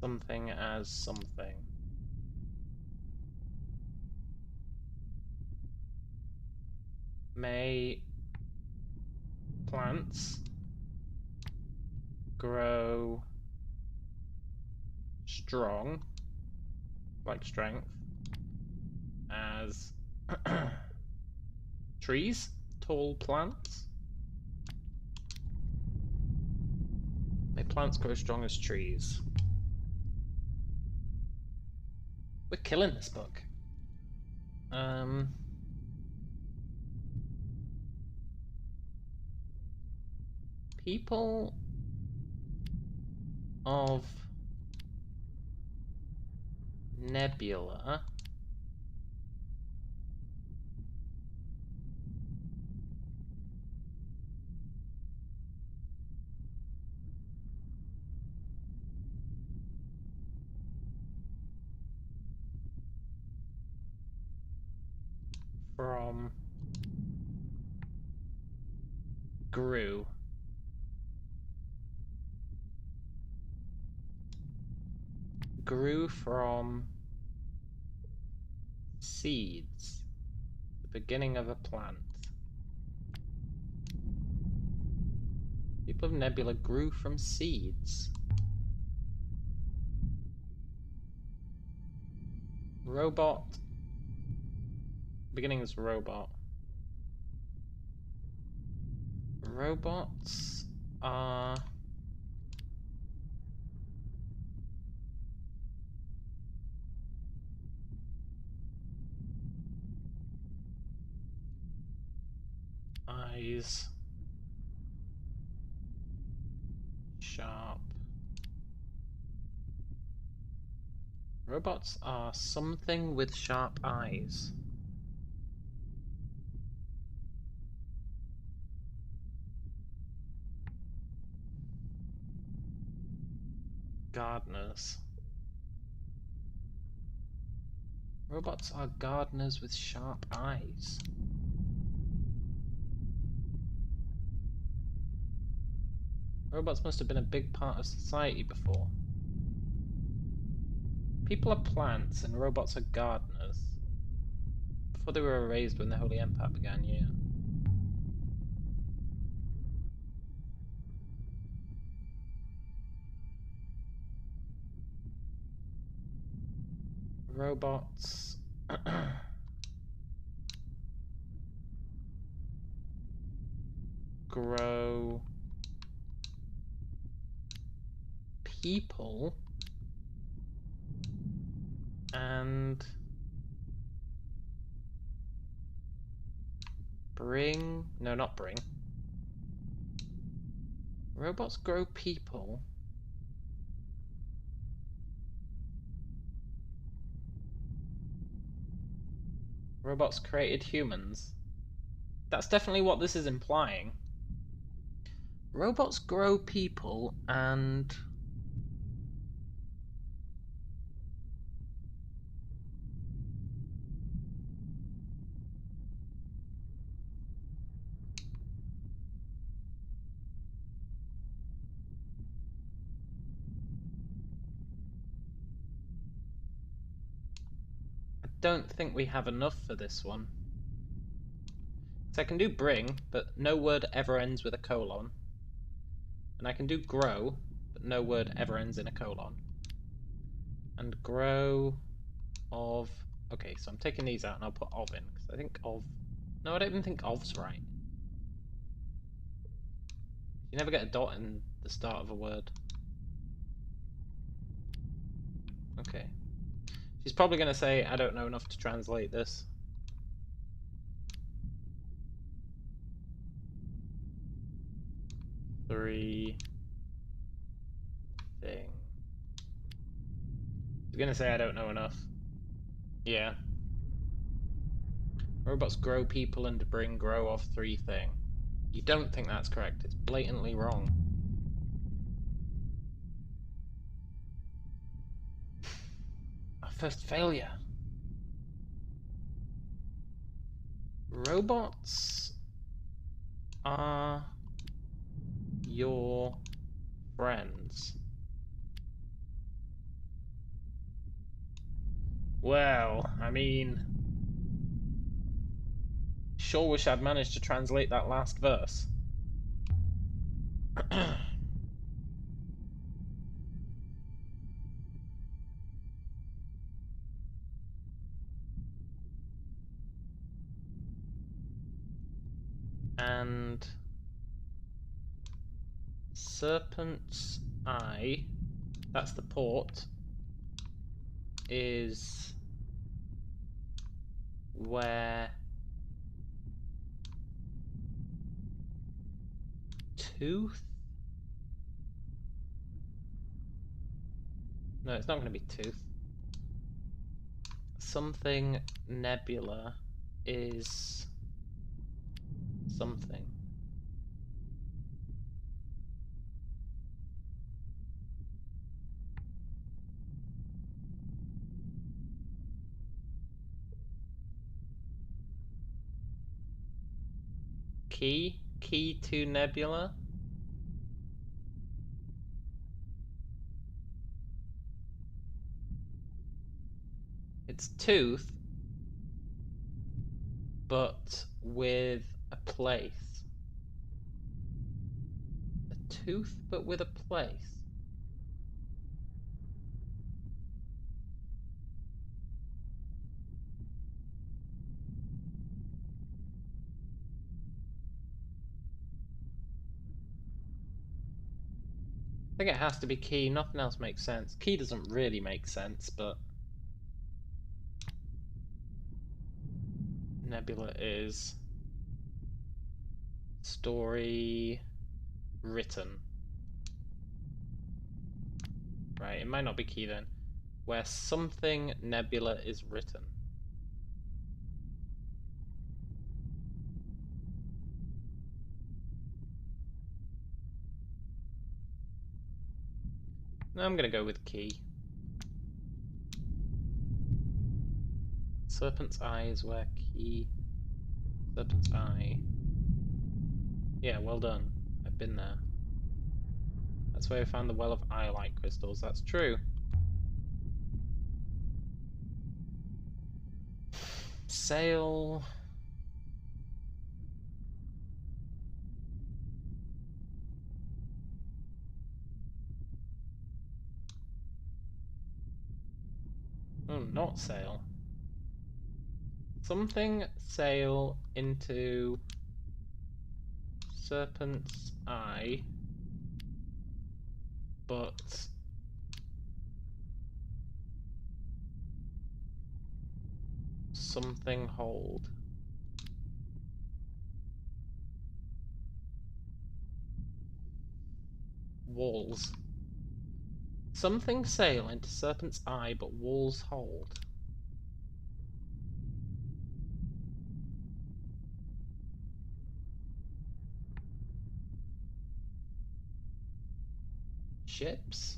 something as something. May plants grow strong, like strength, as trees, tall plants. May plants grow strong as trees. We're killing this book. People of Nebula from grew from seeds, the beginning of a plant. People of Nebula grew from seeds. Robot. Beginning is robot. Robots are eyes sharp. Robots are something with sharp eyes. Gardeners. Robots are gardeners with sharp eyes. Robots must have been a big part of society before. People are plants and robots are gardeners. Before they were erased when the Holy Empire began, yeah. Robots grow people and bring... No, not bring. Robots grow people. Robots created humans. That's definitely what this is implying. Robots grow people and... I don't think we have enough for this one. So I can do bring, but no word ever ends with a colon. And I can do grow, but no word ever ends in a colon. And grow of... Okay, so I'm taking these out and I'll put of in, because I think of... No, I don't even think of's right. You never get a dot in the start of a word. Okay. She's probably going to say, I don't know enough to translate this. Three thing. She's going to say, I don't know enough. Yeah. Robots grow people and bring grow of three thing. You don't think that's correct. It's blatantly wrong. Our first failure. Robots are your friends. Well, I mean, sure wish I'd managed to translate that last verse. And Serpent's Eye, that's the port, is where Tooth? No, it's not going to be Tooth. Something Nebula is something. Key? Key to Nebula? It's Tooth, but with a place. A tooth, but with a place. I think it has to be Key. Nothing else makes sense. Key doesn't really make sense, but Nebula is story written. Right, it might not be Key then. Where something Nebula is written. No, I'm gonna go with Key. Serpent's Eye is where Key... Serpent's Eye... Yeah, well done. I've been there. That's where I found the Well of Iolite crystals, that's true. Sail... Oh, not sail. Something sail into Serpent's Eye, but something hold. Walls. Something sail into Serpent's Eye, but walls hold. Ships?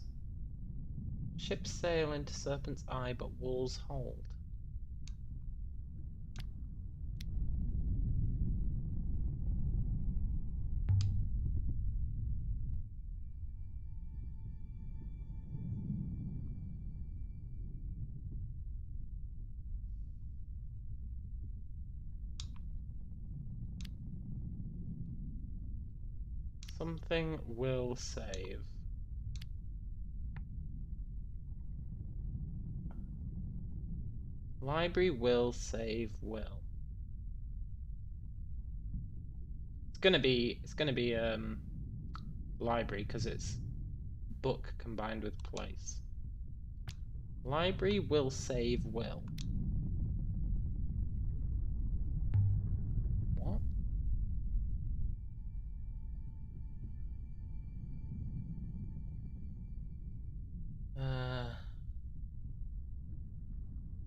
Ships sail into Serpent's Eye, but walls hold. Something will save. Library will save will. It's gonna be library because it's book combined with place. Library will save will. What?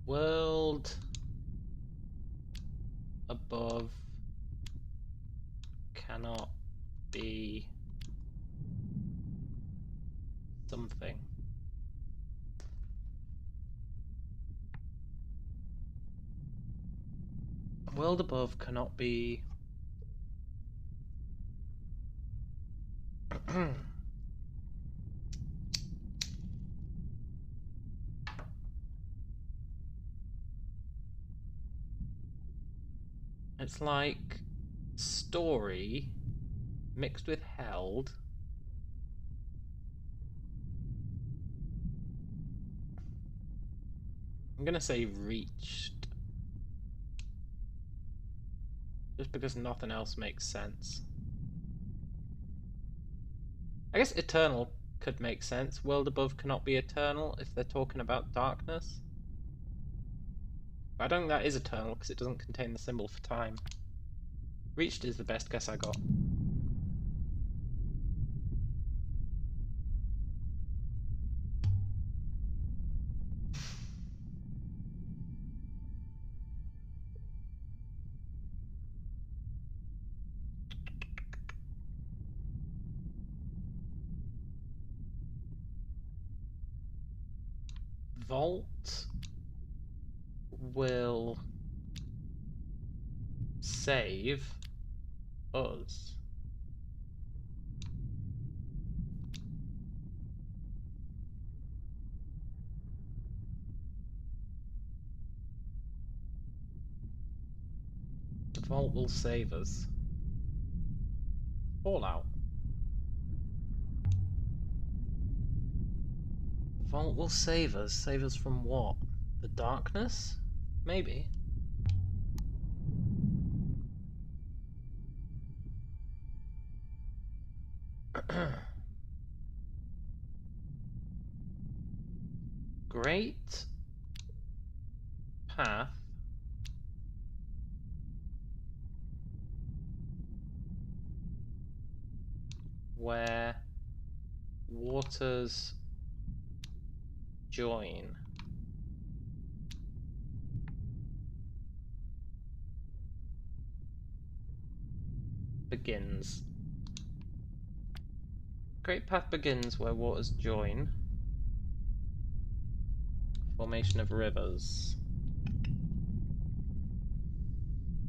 World above cannot be something. World above cannot be it's like story mixed with held. I'm gonna say reached. Just because nothing else makes sense. I guess eternal could make sense. World above cannot be eternal if they're talking about darkness. But I don't think that is eternal because it doesn't contain the symbol for time. Reached is the best guess I got. Vault will save us. The vault will save us. Fallout. The vault will save us. Save us from what? The darkness? Maybe. Great path where waters join. Begins. Great path begins where waters join. Formation of rivers.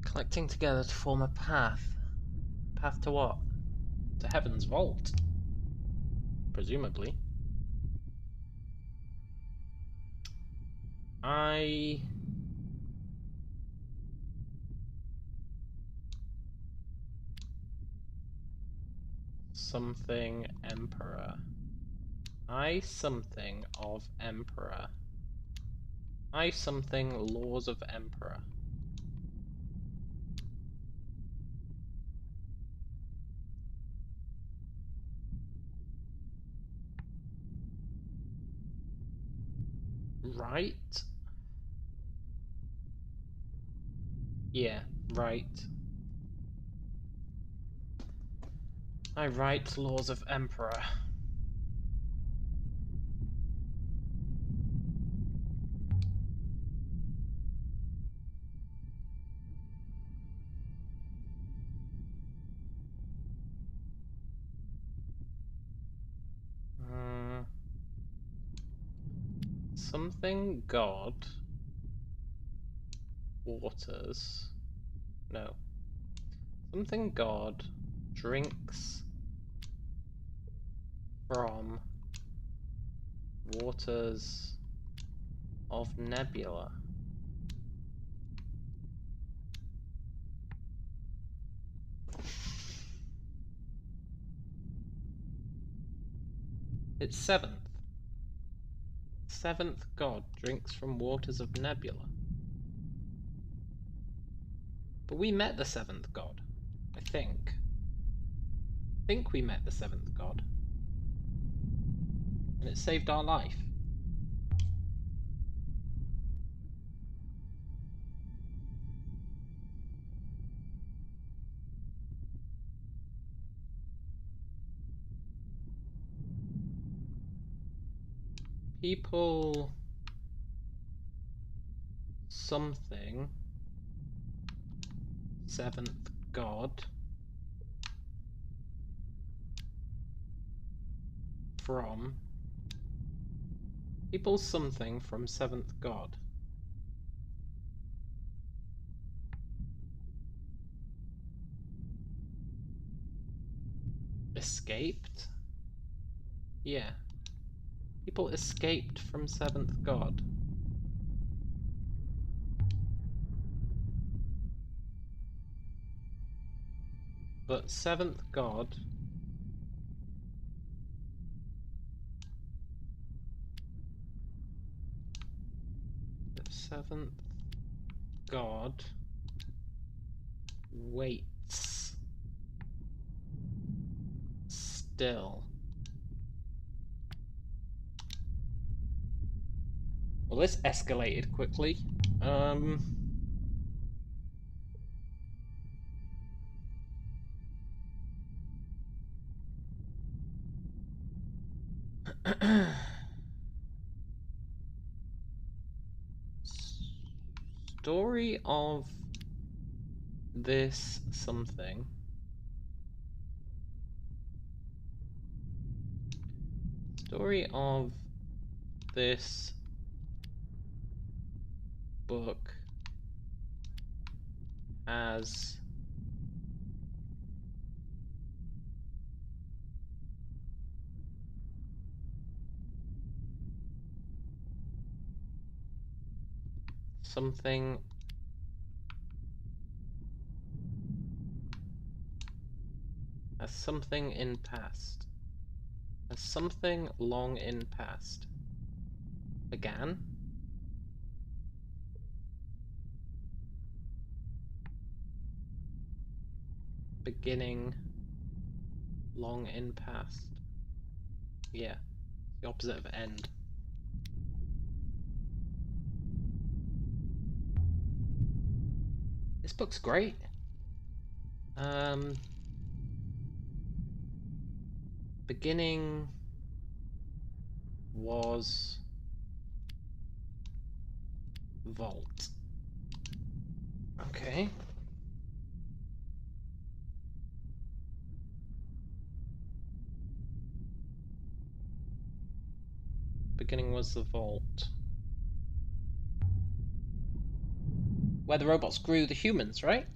Collecting together to form a path. Path to what? To Heaven's Vault. Presumably. Something Emperor. Something of Emperor. Something Laws of Emperor. Right? Yeah, right. I write Laws of Emperor. Something God. Waters. No. Something God drinks from waters of nebula. It's seventh. Seventh god drinks from waters of nebula. But we met the seventh god, I think. I think we met the seventh god. And it saved our life. People... something... seventh god... from... people something from seventh god. Escaped? Yeah. People escaped from seventh god. But seventh god... the seventh god... waits... still. Well, this escalated quickly. Story of this something. Story of this book has something in past. As something long in past began. Beginning long in past. Yeah, the opposite of end. This book's great. Beginning was vault. Okay. Beginning was the vault. Where the robots grew the humans, right?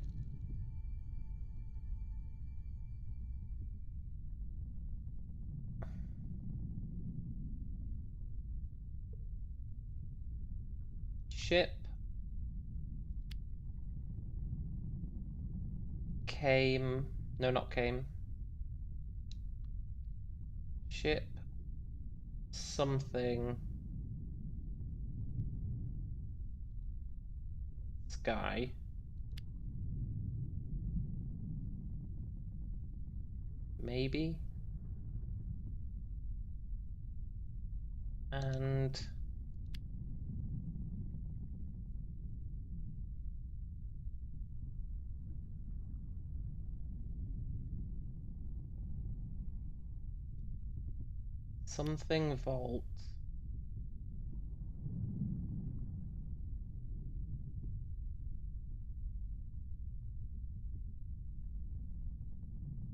Ship came... no, not came. Ship something sky maybe, and something vault.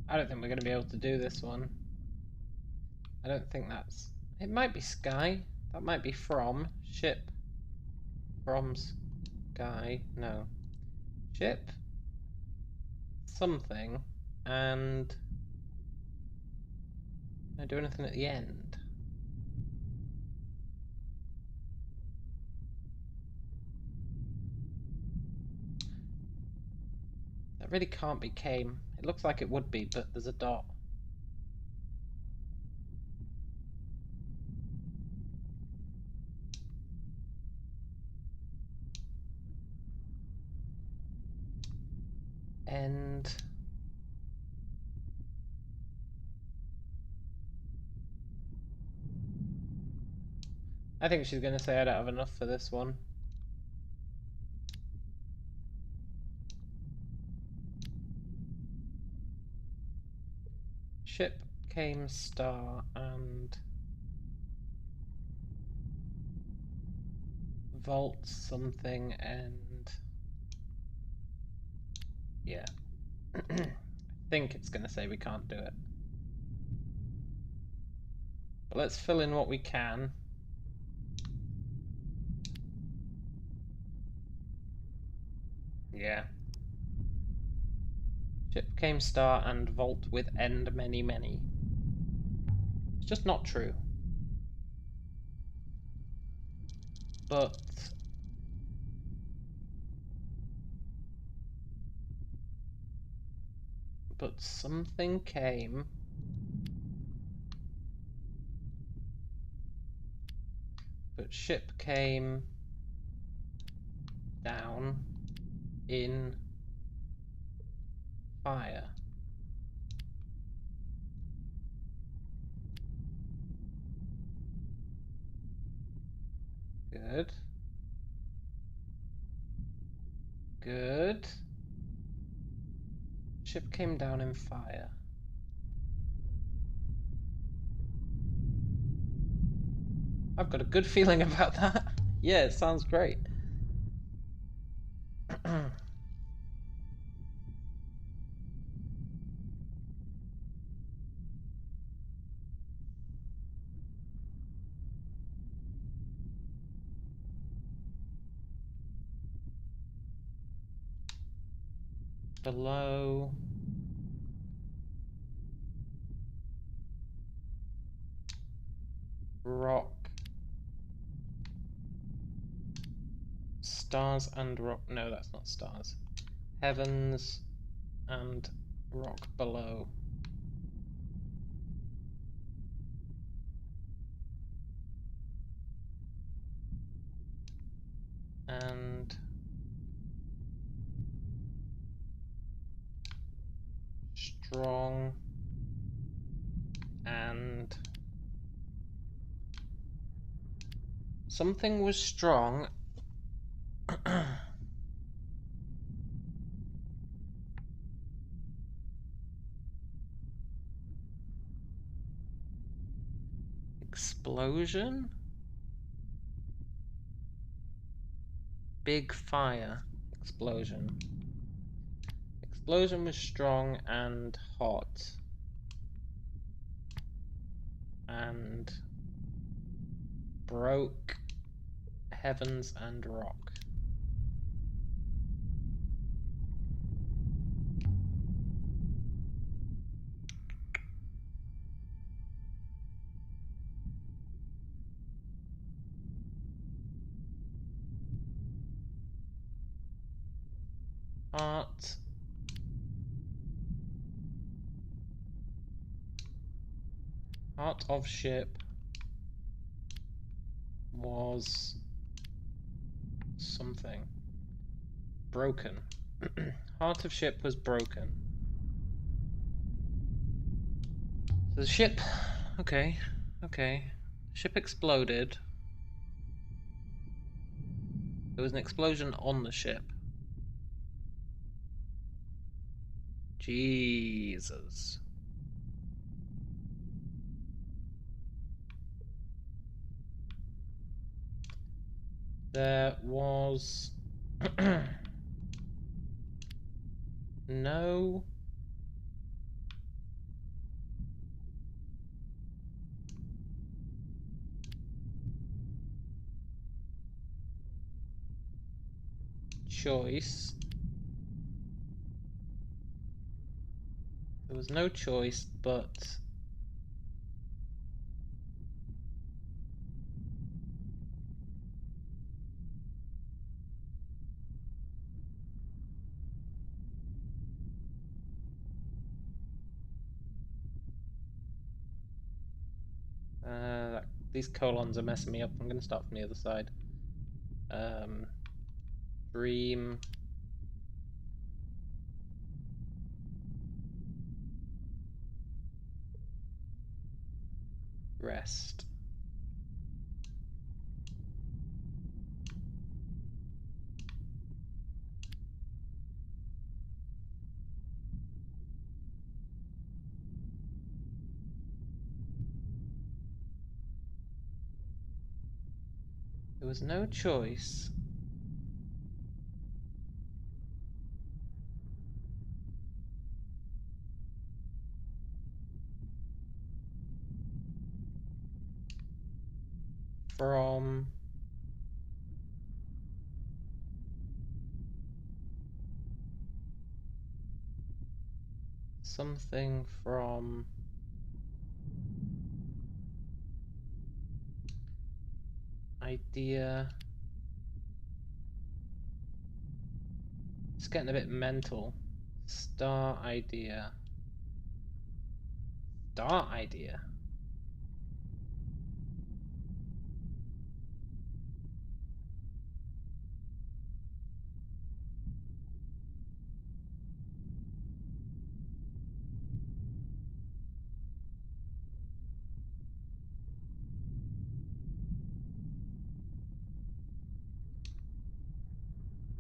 I don't think we're going to be able to do this one. I don't think that's... it might be sky. That might be from. Ship. From sky. No. Ship. Something. And... can I do anything at the end? That really can't be came. It looks like it would be, but there's a dot. end. I think she's gonna say I don't have enough for this one. Ship came star and vault something and yeah. I think it's gonna say we can't do it. But let's fill in what we can. Yeah. Ship came star and vault with end many many. It's just not true. But something came. But ship came down in fire. Good. Good. Ship came down in fire. I've got a good feeling about that. Yeah, it sounds great. Below. Rock. Stars and rock. No, that's not stars. Heavens and rock below. And strong and something was strong. Explosion? Big fire. Explosion. Explosion was strong and hot. And broke heavens and rock. Heart. Heart of ship was something. Broken. Heart of ship was broken. So the ship... Okay. Ship exploded. There was an explosion on the ship. Jesus. There was no choice. There was no choice but these colons are messing me up. I'm going to start from the other side. Dream rest. There was no choice. From something from idea. It's getting a bit mental. Star idea. Star idea.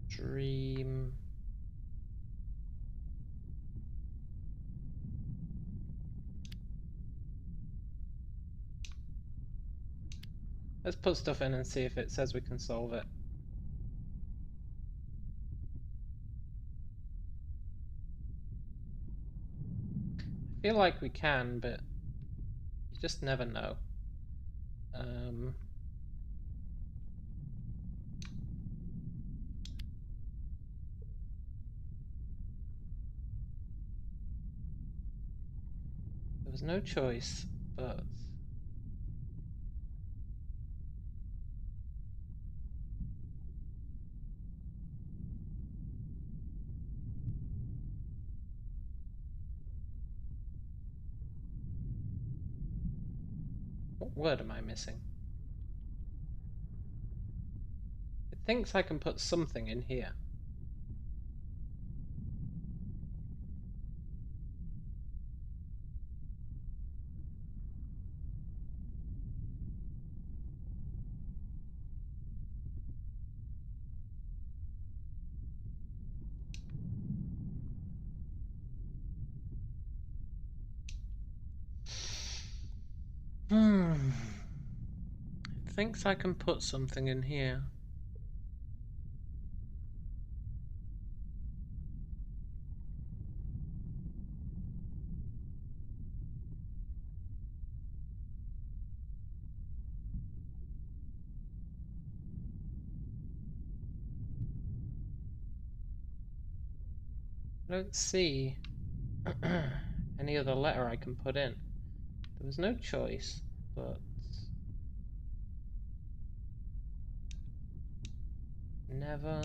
Dream. Let's put stuff in and see if it says we can solve it. I feel like we can, but you just never know. There was no choice, but what word am I missing? It thinks I can put something in here. It thinks I can put something in here. I don't see any other letter I can put in. There was no choice, but never.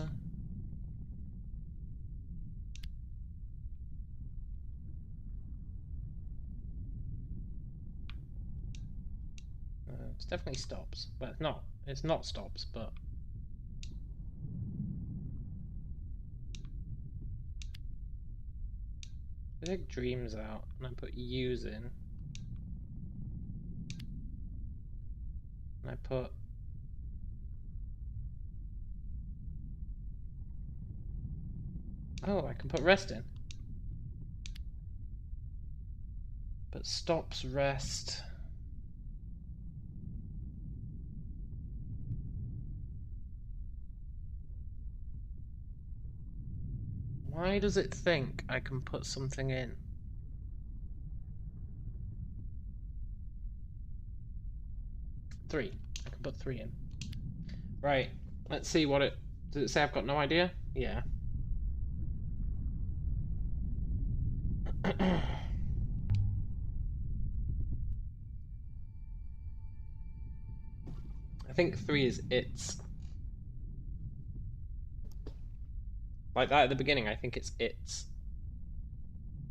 It's definitely stops. Well, it's not. It's not stops, but I take dreams out and I put use in. And I put I can put rest in. But stops rest. Why does it think I can put something in? Three. I can put 3 in. Right. Let's see what it... Does it say I've got no idea? Yeah. I think 3 is its. Like that at the beginning, I think it's its.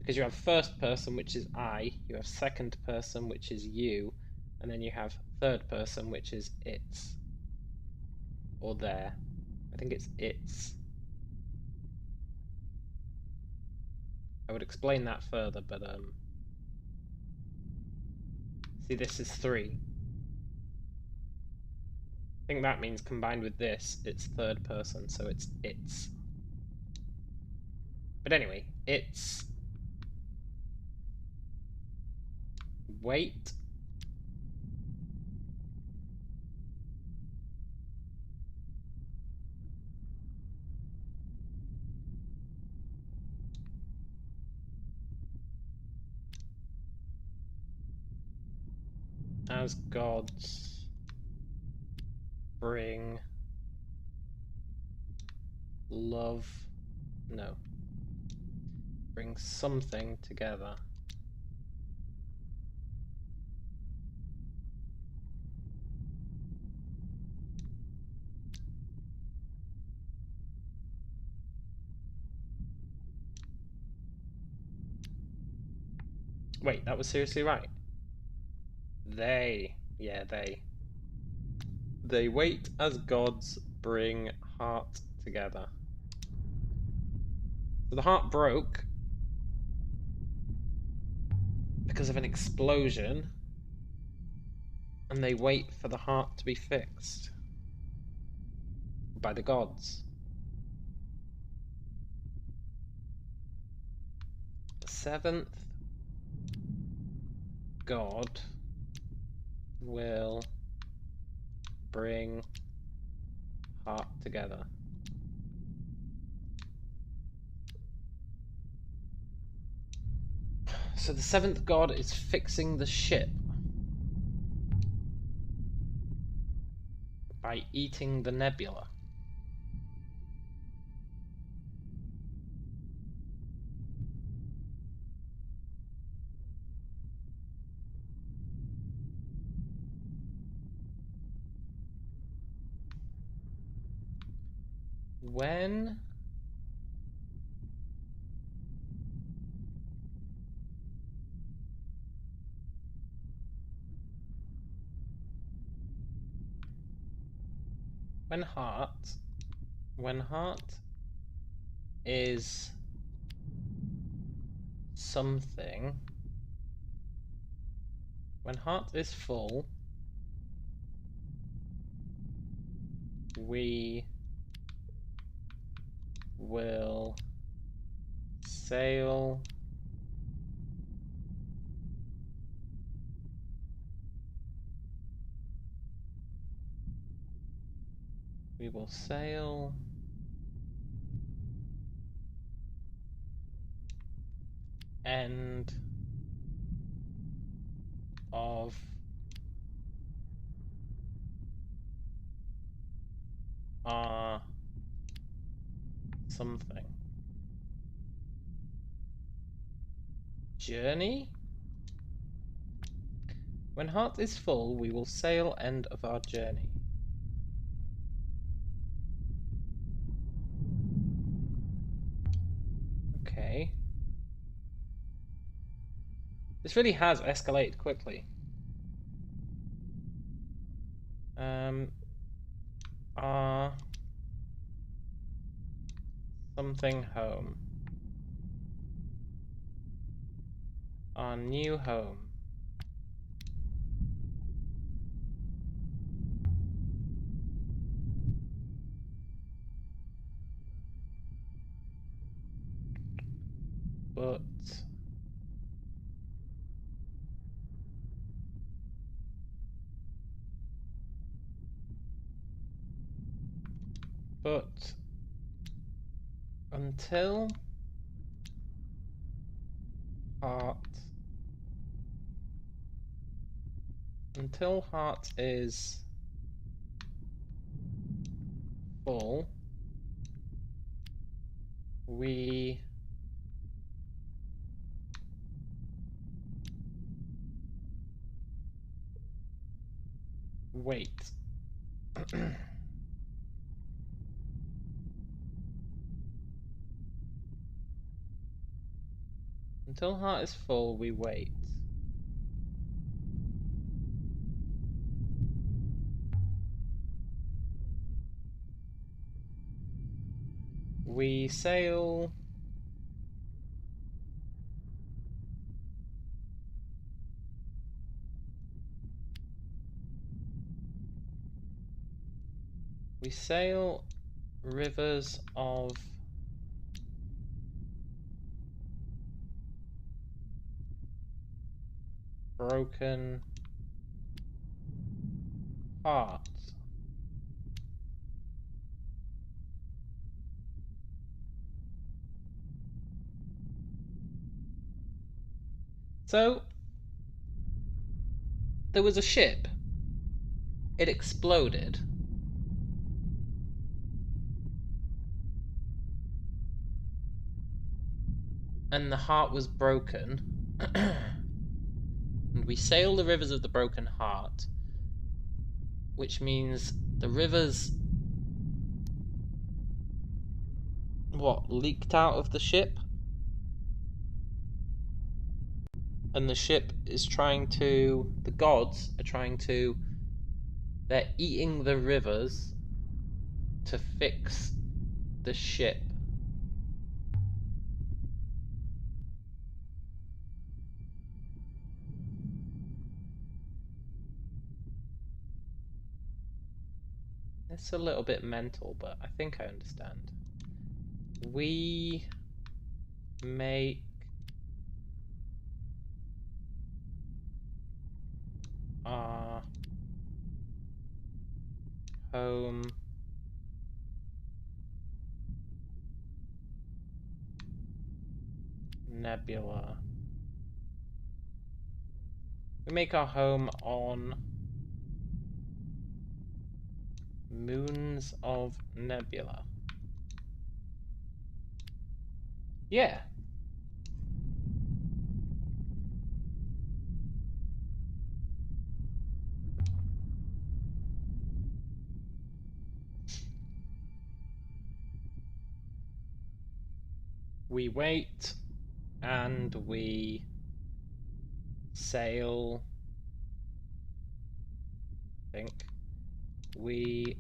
Because you have first person, which is I, you have second person, which is you, and then you have third person, which is its. Or there. I think it's its. I would explain that further, but see, See, this is 3. I think that means combined with this, it's third person, so it's its. But anyway, it's wait. As gods bring love, no, bring something together. Wait, that was seriously right. Yeah, they wait as gods bring heart together. So the heart broke because of an explosion, and they wait for the heart to be fixed by the gods. The 7th god will bring heart together. So the 7th god is fixing the ship by eating the nebula. When when heart is something, when heart is full, we will sail end of our something journey. When heart is full, we will sail end of our journey. Okay. This really has escalated quickly. Our something home. Our new home. But until heart is full, we wait. Until heart is full, we wait. We sail We sail rivers of broken hearts. So, there was a ship. It exploded. And the heart was broken. And we sail the rivers of the broken heart, which means the rivers, leaked out of the ship? And the ship is the gods are trying to, they're eating the rivers to fix the ship. It's a little bit mental, but I think I understand. We make our home nebula. We make our home on moons of nebula. Yeah. We wait and we sail. I think we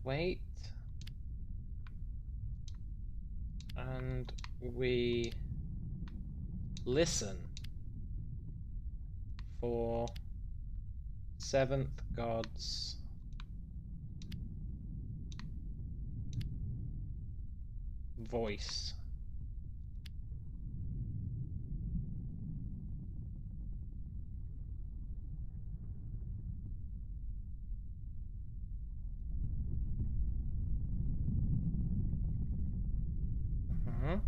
wait and we listen for seventh god's voice. Mhm.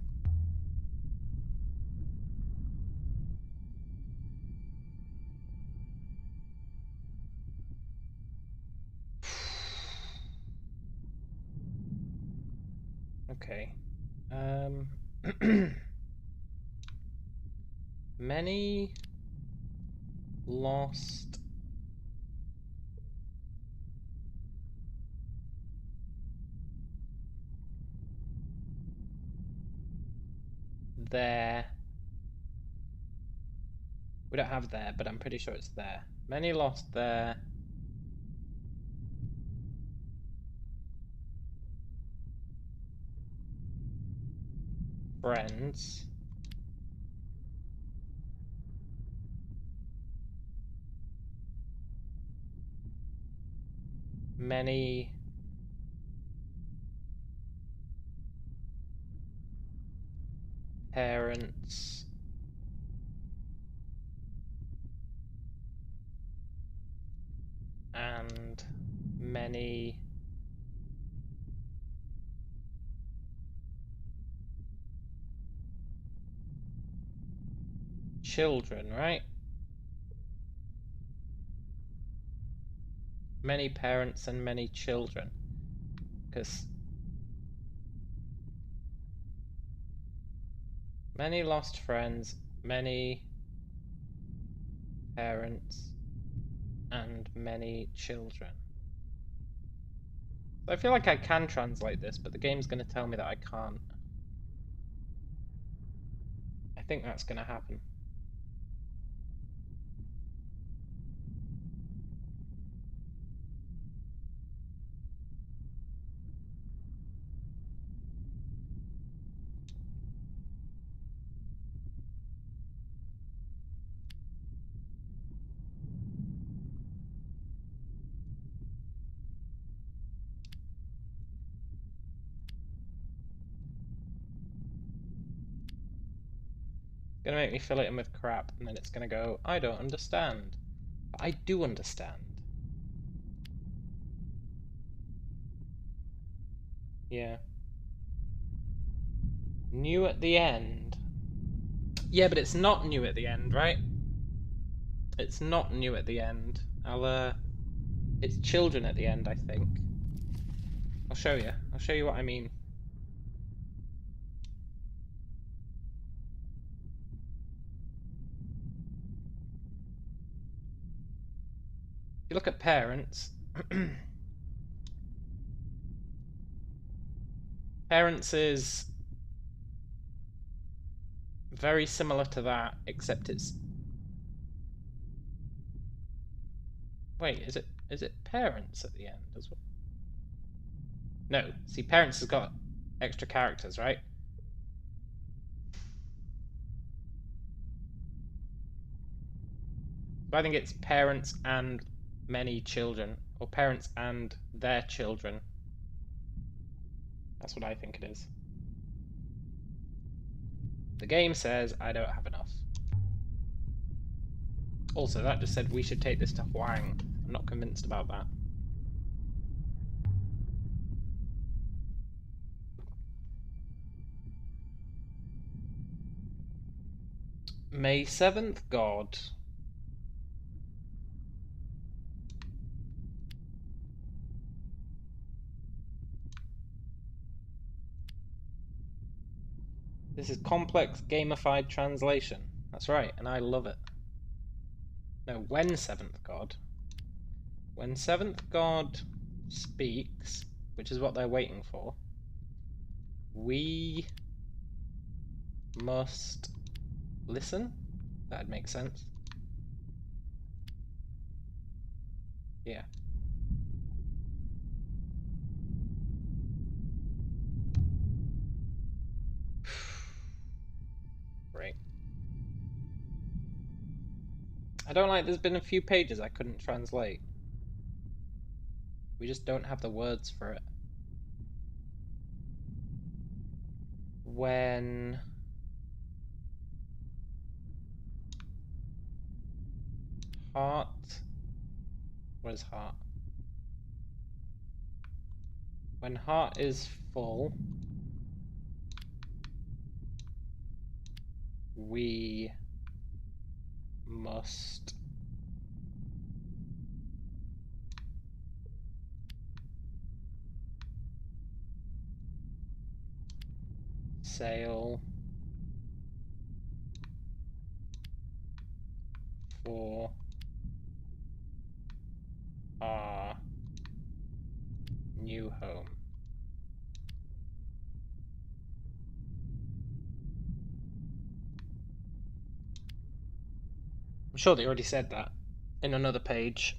Okay. Many lost their. We don't have there, but I'm pretty sure it's there. Many lost their friends. Many parents and many children, right? Many parents and many children. Because many lost friends, many parents, and many children. So I feel like I can translate this, but the game's going to tell me that I can't. I think that's going to happen. Gonna make me fill it in with crap, and then it's gonna go, I don't understand. But I do understand. Yeah. New at the end. Yeah, but it's not new at the end, right? It's not new at the end. It's children at the end, I think. I'll show you. I'll show you what I mean. If you look at parents, parents is very similar to that, except it's... Wait, is it parents at the end as well? No, see, parents has got extra characters, right? So I think it's parents and many children, or parents and their children. That's what I think it is. The game says I don't have enough. Also, that just said we should take this to Huang. I'm not convinced about that. May 7th, God. This is complex gamified translation. That's right, and I love it. No, when 7th God. When 7th God speaks, which is what they're waiting for, we must listen? That'd make sense. Yeah. Great. I don't like there's been a few pages I couldn't translate. We just don't have the words for it. When heart... What is heart? When heart is full, we must sail for our new home. I'm sure they already said that in another page.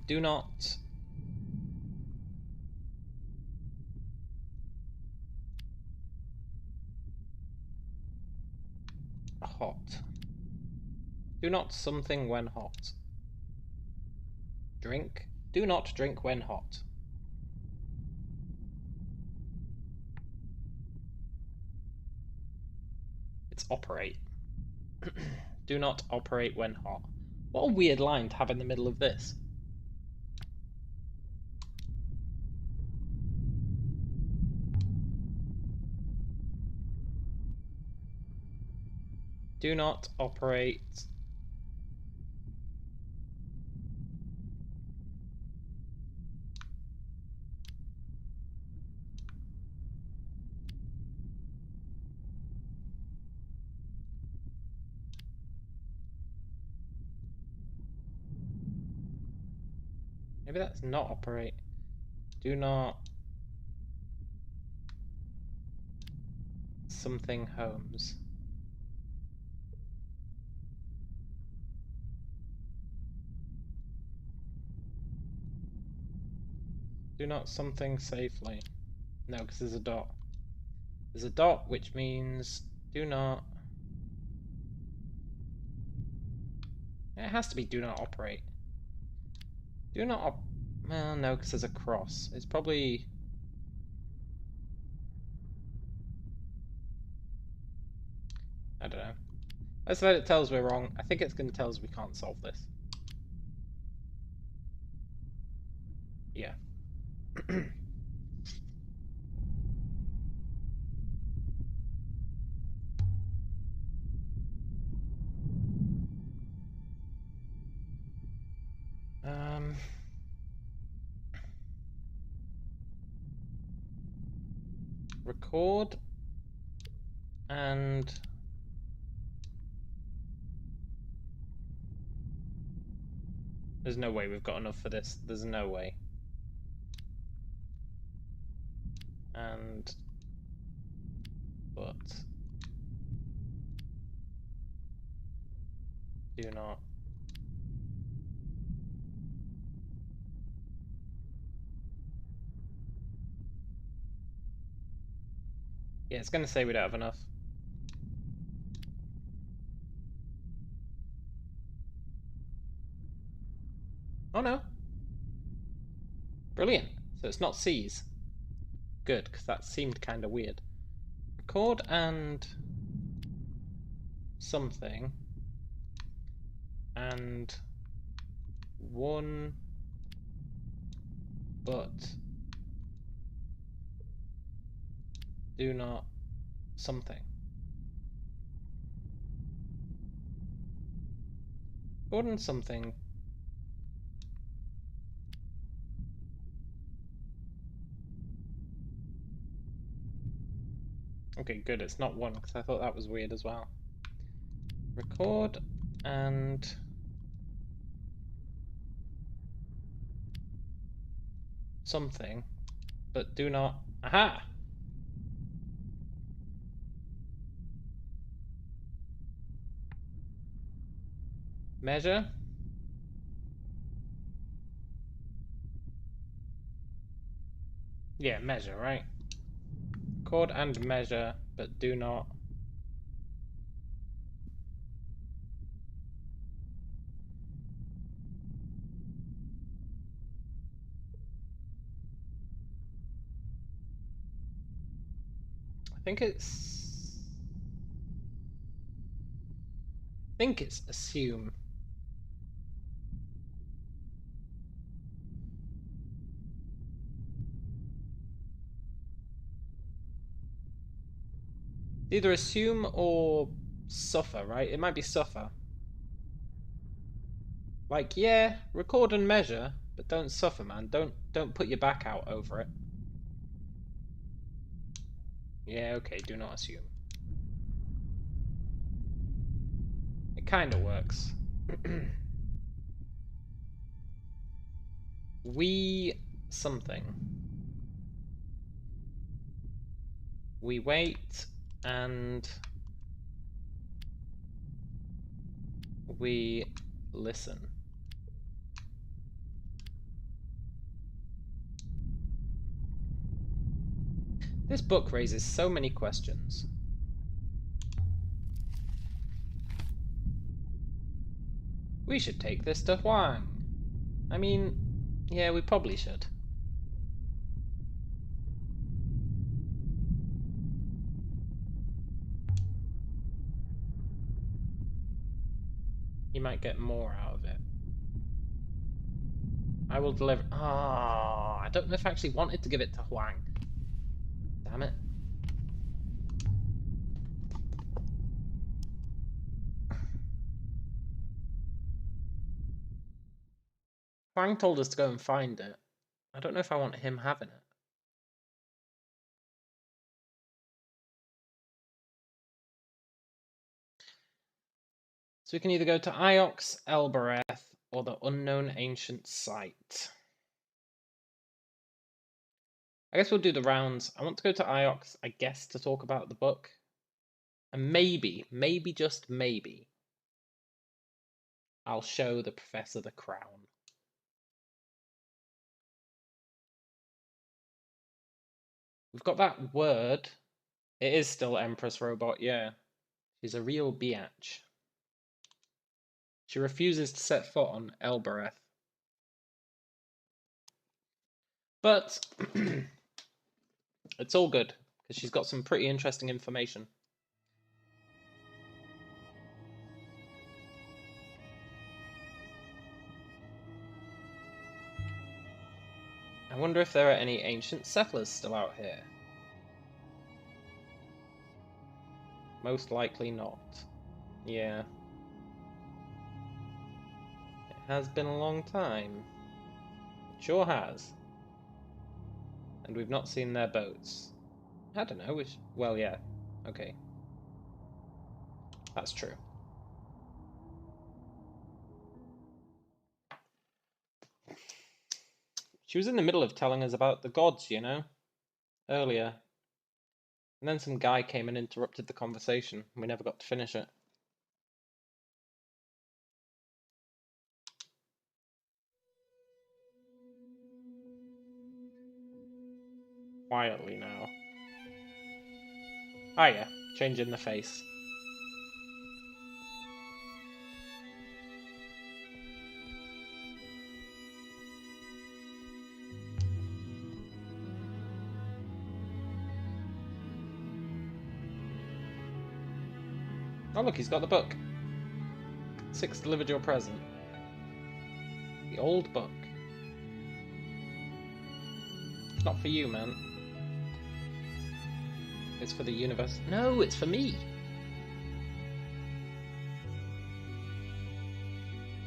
Do not hot. Do not something when hot. Drink. Do not drink when hot. It's operate. Do not operate when hot. What a weird line to have in the middle of this. Do not operate maybe that's not operate. Do not something homes. Do not something safely. No, because there's a dot. There's a dot, which means do not It has to be do not operate. Do not well, no, because there's a cross. It's probably... I don't know. Let's let it tell us we're wrong. I think it's going to tell us we can't solve this. Yeah. Record and there's no way we've got enough for this. There's no way. And but do not yeah, it's going to say we don't have enough. Oh no. Brilliant. So it's not C's. Good, because that seemed kind of weird. Record and something and one but do not something. Record and something. Okay, good, it's not one, because I thought that was weird as well. Record and something, but do not... Aha! Measure. Yeah, measure, right? Record and measure, but do not... I think it's assume. Either assume or suffer, right? It might be suffer. Like, yeah, record and measure, but don't suffer, man. Don't put your back out over it. Yeah, okay, do not assume. It kind of works. We something. We wait and we listen. This book raises so many questions. We should take this to Huang. I mean, yeah, we probably should. He might get more out of it. I will deliver... Ah, I don't know if I actually wanted to give it to Huang. Damn it. Huang told us to go and find it. I don't know if I want him having it. So we can either go to Iox, Elbereth, or the unknown ancient site. I guess we'll do the rounds. I want to go to Iox, I guess, to talk about the book. And maybe, just maybe, I'll show the professor the crown. We've got that word. It is still Empress Robot, yeah. She's a real biatch. She refuses to set foot on Elbereth. But it's all good, because she's got some pretty interesting information. I wonder if there are any ancient settlers still out here. Most likely not. Yeah. It has been a long time. It sure has. And we've not seen their boats. I don't know, well, yeah. Okay. That's true. She was in the middle of telling us about the gods, you know? Earlier. And then some guy came and interrupted the conversation. We never got to finish it. Quietly now. Ah, yeah. Change in the face. Oh, look, he's got the book. 6 delivered your present. The old book. It's not for you, man. It's for the universe. No, it's for me!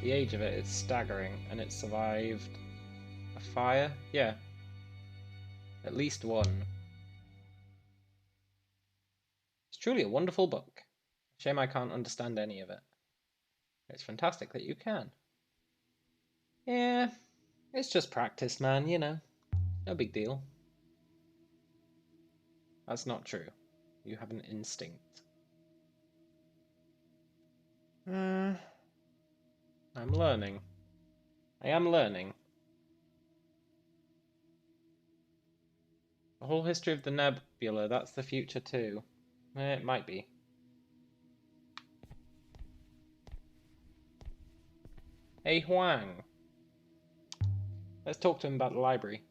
The age of it is staggering, and it survived a fire? Yeah. At least one. It's truly a wonderful book. Shame I can't understand any of it. It's fantastic that you can. Yeah, it's just practice, man, you know. No big deal. That's not true. You have an instinct. I'm learning. I am learning. The whole history of the nebula, that's the future too. It might be. Hey Huang. Let's talk to him about the library.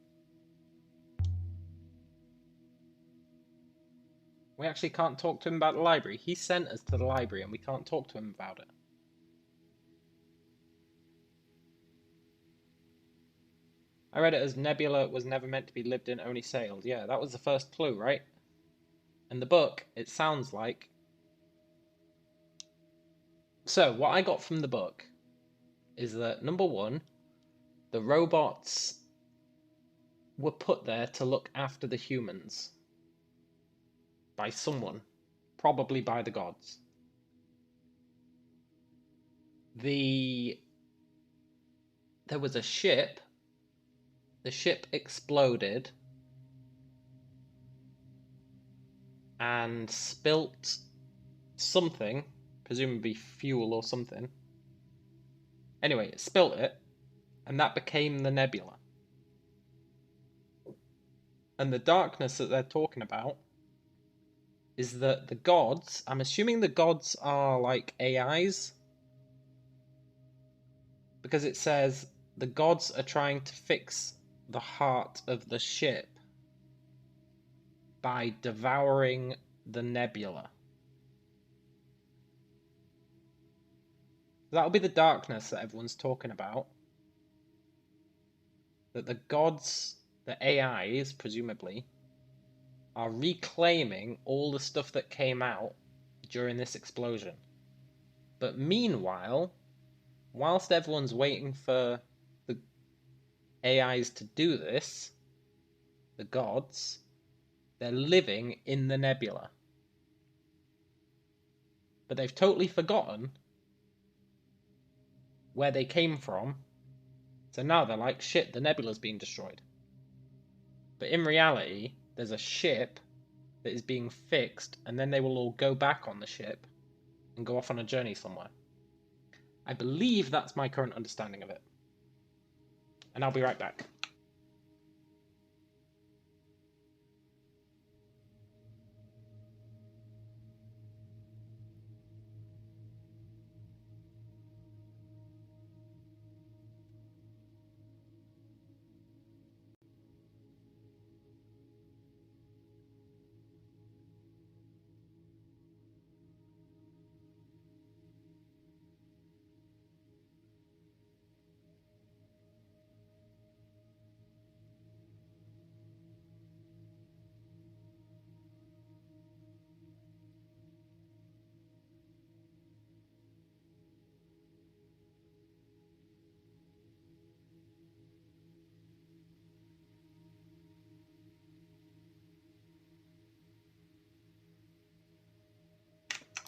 We actually can't talk to him about the library. He sent us to the library and we can't talk to him about it. I read it as nebula was never meant to be lived in, only sailed. Yeah, that was the first clue, right? In the book, it sounds like... So, what I got from the book is that, number one, the robots were put there to look after the humans. By someone. Probably by the gods. There was a ship. The ship exploded and spilt something, presumably fuel or something. Anyway, it spilt it, and that became the nebula. And the darkness that they're talking about is that the gods, I'm assuming the gods are like AIs, because it says the gods are trying to fix the heart of the ship by devouring the nebula. That'll be the darkness that everyone's talking about. That the gods, the AIs, presumably, are reclaiming all the stuff that came out during this explosion. But meanwhile, whilst everyone's waiting for the AIs to do this, the gods, they're living in the nebula. But they've totally forgotten where they came from. So now they're like, shit, the nebula's being destroyed. But in reality, there's a ship that is being fixed, and then they will all go back on the ship and go off on a journey somewhere. I believe that's my current understanding of it. And I'll be right back.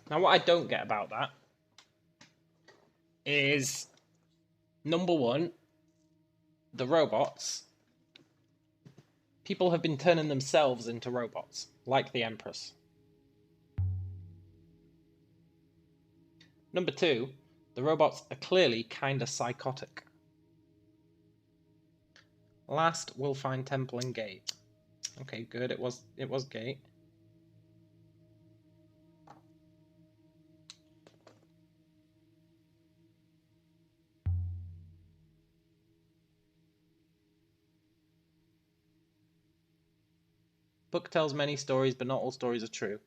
Now, what I don't get about that is, number one, the robots. People have been turning themselves into robots, like the Empress. Number two, the robots are clearly kinda psychotic. Last, we'll find temple and gate. Okay, good. It was gate. Book tells many stories, but not all stories are true.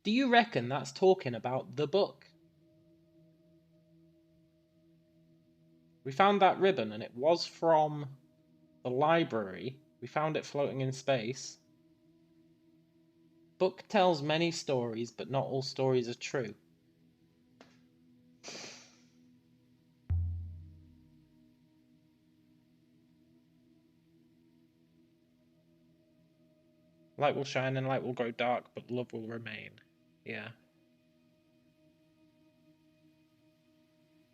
Do you reckon that's talking about the book? We found that ribbon, and it was from the library. We found it floating in space. Book tells many stories, but not all stories are true. Light will shine and light will grow dark, but love will remain. Yeah.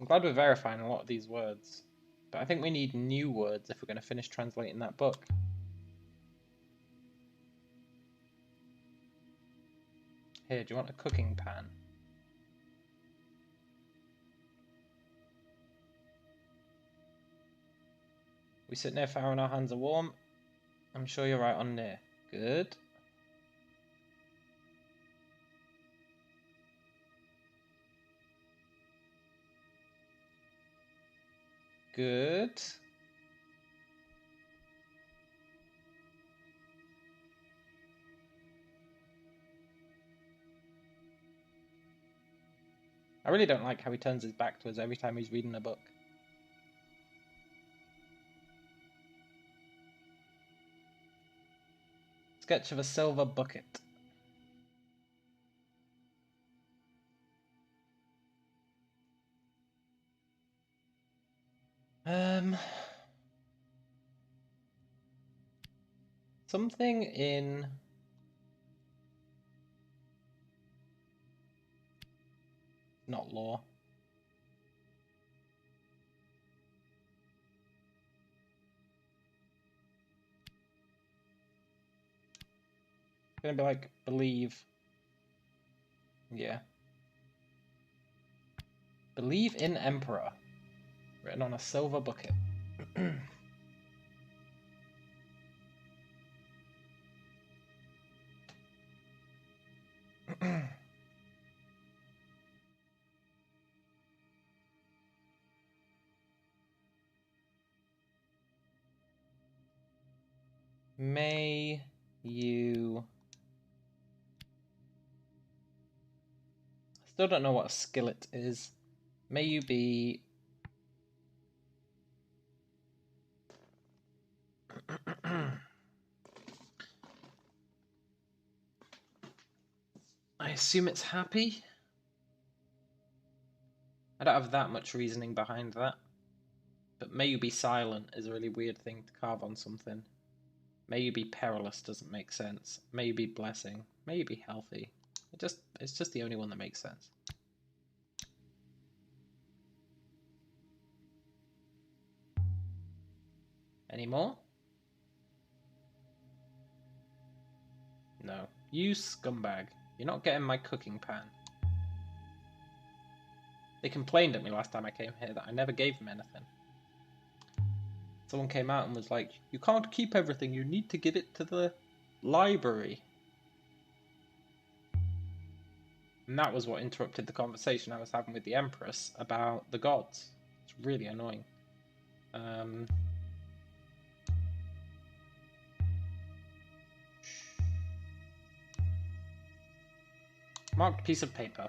I'm glad we're verifying a lot of these words. But I think we need new words if we're going to finish translating that book. Here, do you want a cooking pan? We sit near fire and our hands are warm. I'm sure you're right on near. Good. Good. I really don't like how he turns his back to us every time he's reading a book. Sketch of a silver bucket. Something in... not law. It's gonna be like, believe. Yeah. Believe in Emperor. Written on a silver bucket. May you... Still don't know what a skillet is. May you be... I assume it's happy? I don't have that much reasoning behind that. But may you be silent is a really weird thing to carve on something. May you be perilous doesn't make sense. May you be blessing. May you be healthy. It's just the only one that makes sense. Any more? No. You scumbag. You're not getting my cooking pan. They complained at me last time I came here that I never gave them anything. Someone came out and was like, you can't keep everything, you need to give it to the library. And that was what interrupted the conversation I was having with the Empress about the gods. It's really annoying. Marked piece of paper.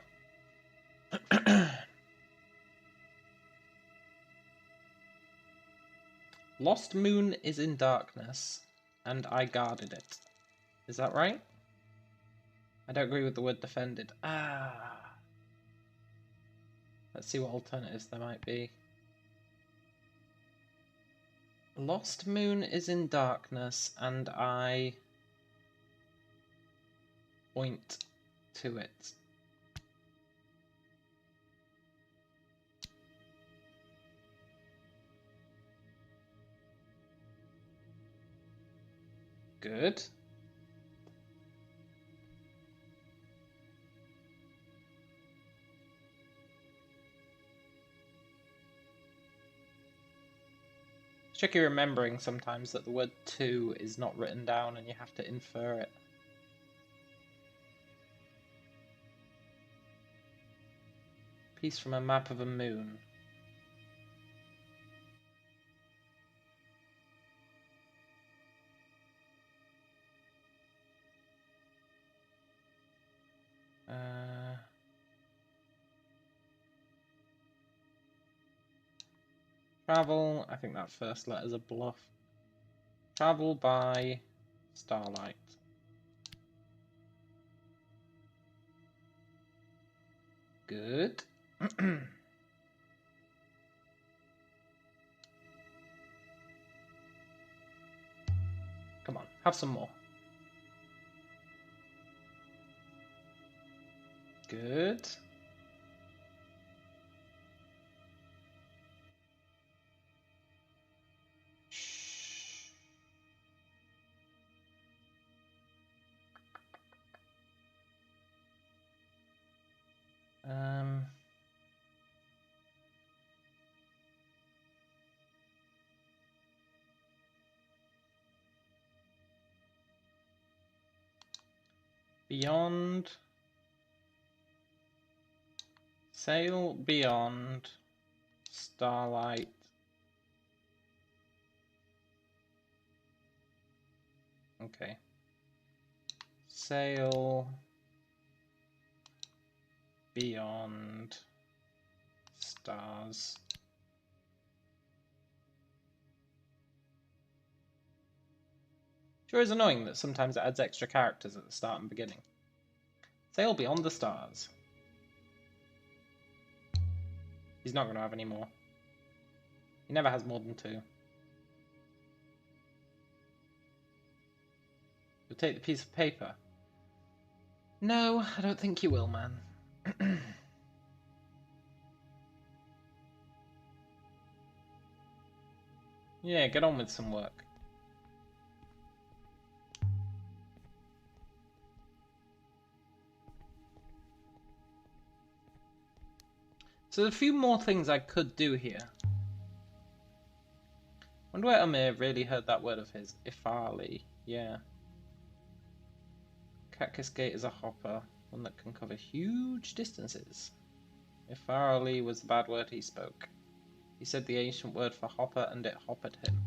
Lost moon is in darkness, and I guarded it. Is that right? I don't agree with the word defended. Ah. Let's see what alternatives there might be. Lost moon is in darkness, and I point to it. Good. It's tricky remembering sometimes that the word to is not written down and you have to infer it. Piece from a map of a moon. Travel, I think that first letter's a bluff. Travel by starlight. Good. Come on, have some more. Good. Beyond. Sail beyond starlight. Okay. Sail beyond stars. Sure is annoying that sometimes it adds extra characters at the start and beginning. Sail beyond the stars. He's not going to have any more. He never has more than 2. You'll take the piece of paper. No, I don't think you will, man. Yeah, get on with some work. So there's a few more things I could do here. Wonder where Amir really heard that word of his. Ifali. Yeah. Cactus Gate is a hopper, one that can cover huge distances. Ifali was the bad word he spoke. He said the ancient word for hopper and it hoppered him.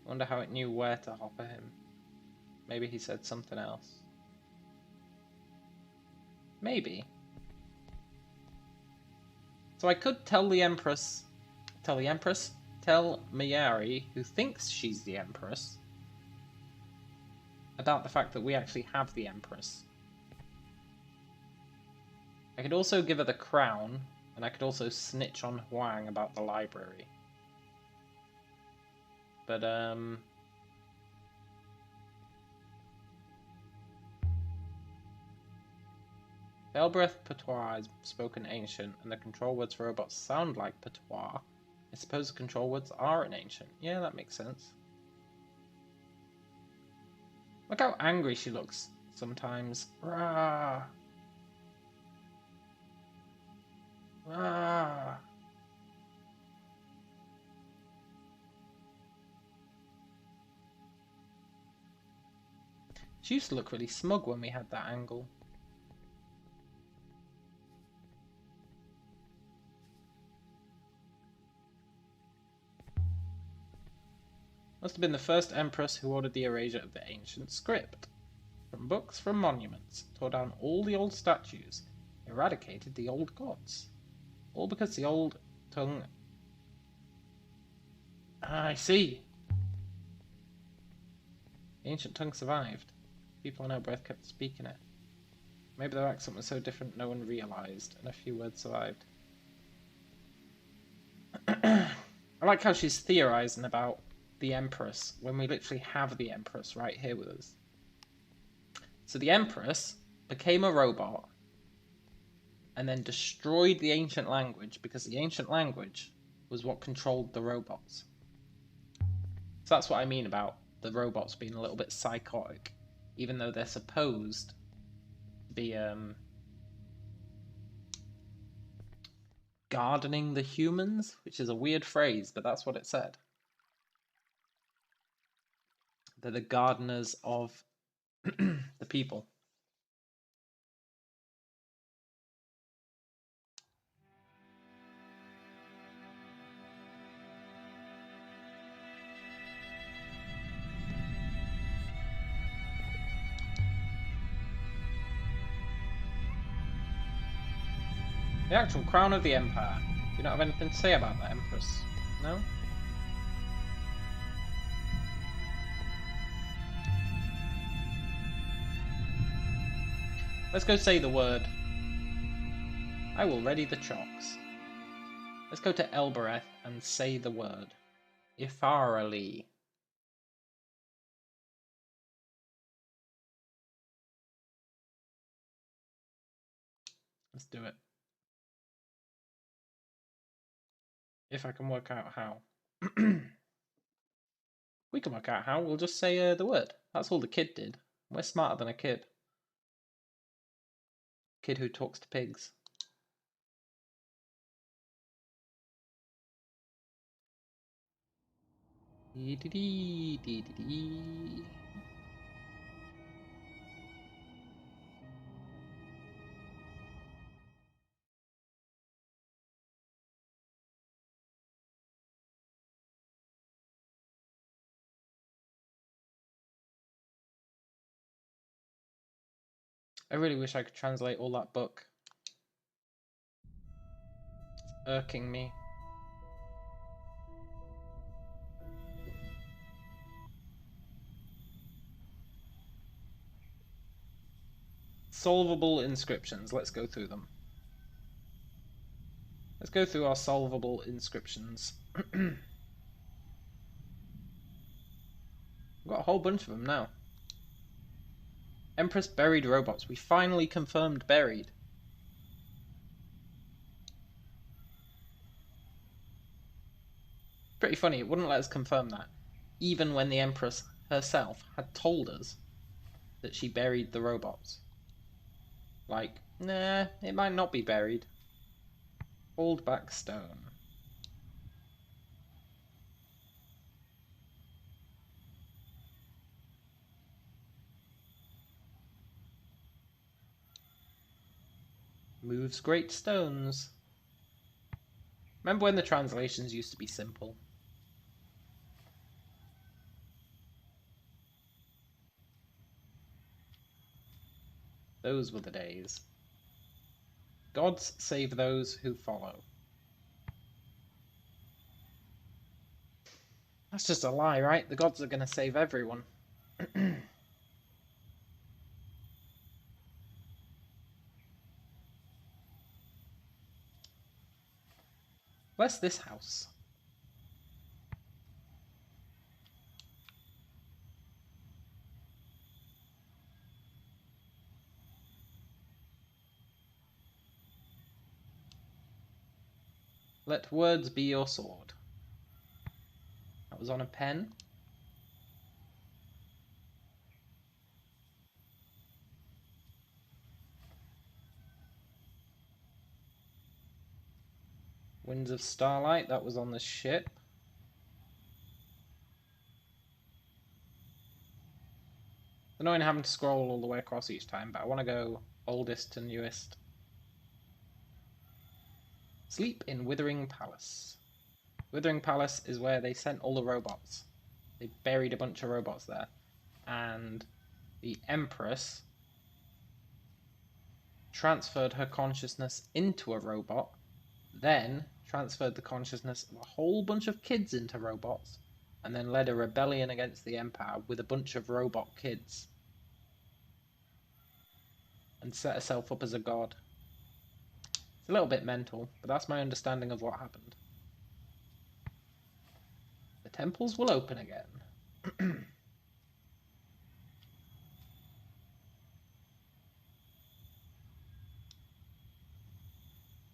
Wonder how it knew where to hopper him. Maybe he said something else. Maybe. So I could tell Mayari, who thinks she's the Empress, about the fact that we actually have the Empress. I could also give her the crown, and I could also snitch on Huang about the library. But, Belbreth patois is spoken ancient, and the control words for robots sound like patois. I suppose the control words are an ancient. Yeah, that makes sense. Look how angry she looks sometimes. Rah! Rah! She used to look really smug when we had that angle. Must have been the first empress who ordered the erasure of the ancient script. From books, from monuments, tore down all the old statues, eradicated the old gods. All because the old tongue... I see. The ancient tongue survived. People in our breath kept speaking it. Maybe their accent was so different no one realised, and a few words survived. I like how she's theorising about the Empress when we literally have the Empress right here with us. So the Empress became a robot and then destroyed the ancient language because the ancient language was what controlled the robots. So that's what I mean about the robots being a little bit psychotic, even though they're supposed to be gardening the humans, which is a weird phrase, but that's what it said. They're the gardeners of the people. The actual crown of the empire. You don't have anything to say about that, Empress? No? Let's go say the word. I will ready the chocks. Let's go to Elbereth and say the word. Ifarali. Let's do it. If I can work out how. We can work out how. We'll just say the word. That's all the kid did. We're smarter than a kid. Kid who talks to pigs. I really wish I could translate all that book. It's irking me. Solvable inscriptions. Let's go through them. Let's go through our solvable inscriptions. We've got a whole bunch of them now. Empress buried robots. We finally confirmed buried. Pretty funny, it wouldn't let us confirm that, even when the Empress herself had told us that she buried the robots. Like, nah, it might not be buried. Hold back stone. Moves great stones. Remember when the translations used to be simple? Those were the days. Gods save those who follow. That's just a lie, right? The gods are going to save everyone. Bless this house. Let words be your sword. That was on a pen. Winds of Starlight, that was on the ship. Annoying having to scroll all the way across each time, but I want to go oldest to newest. Sleep in Withering Palace. Withering Palace is where they sent all the robots. They buried a bunch of robots there. And the Empress transferred her consciousness into a robot, then transferred the consciousness of a whole bunch of kids into robots, and then led a rebellion against the Empire with a bunch of robot kids. And set herself up as a god. It's a little bit mental, but that's my understanding of what happened. The temples will open again.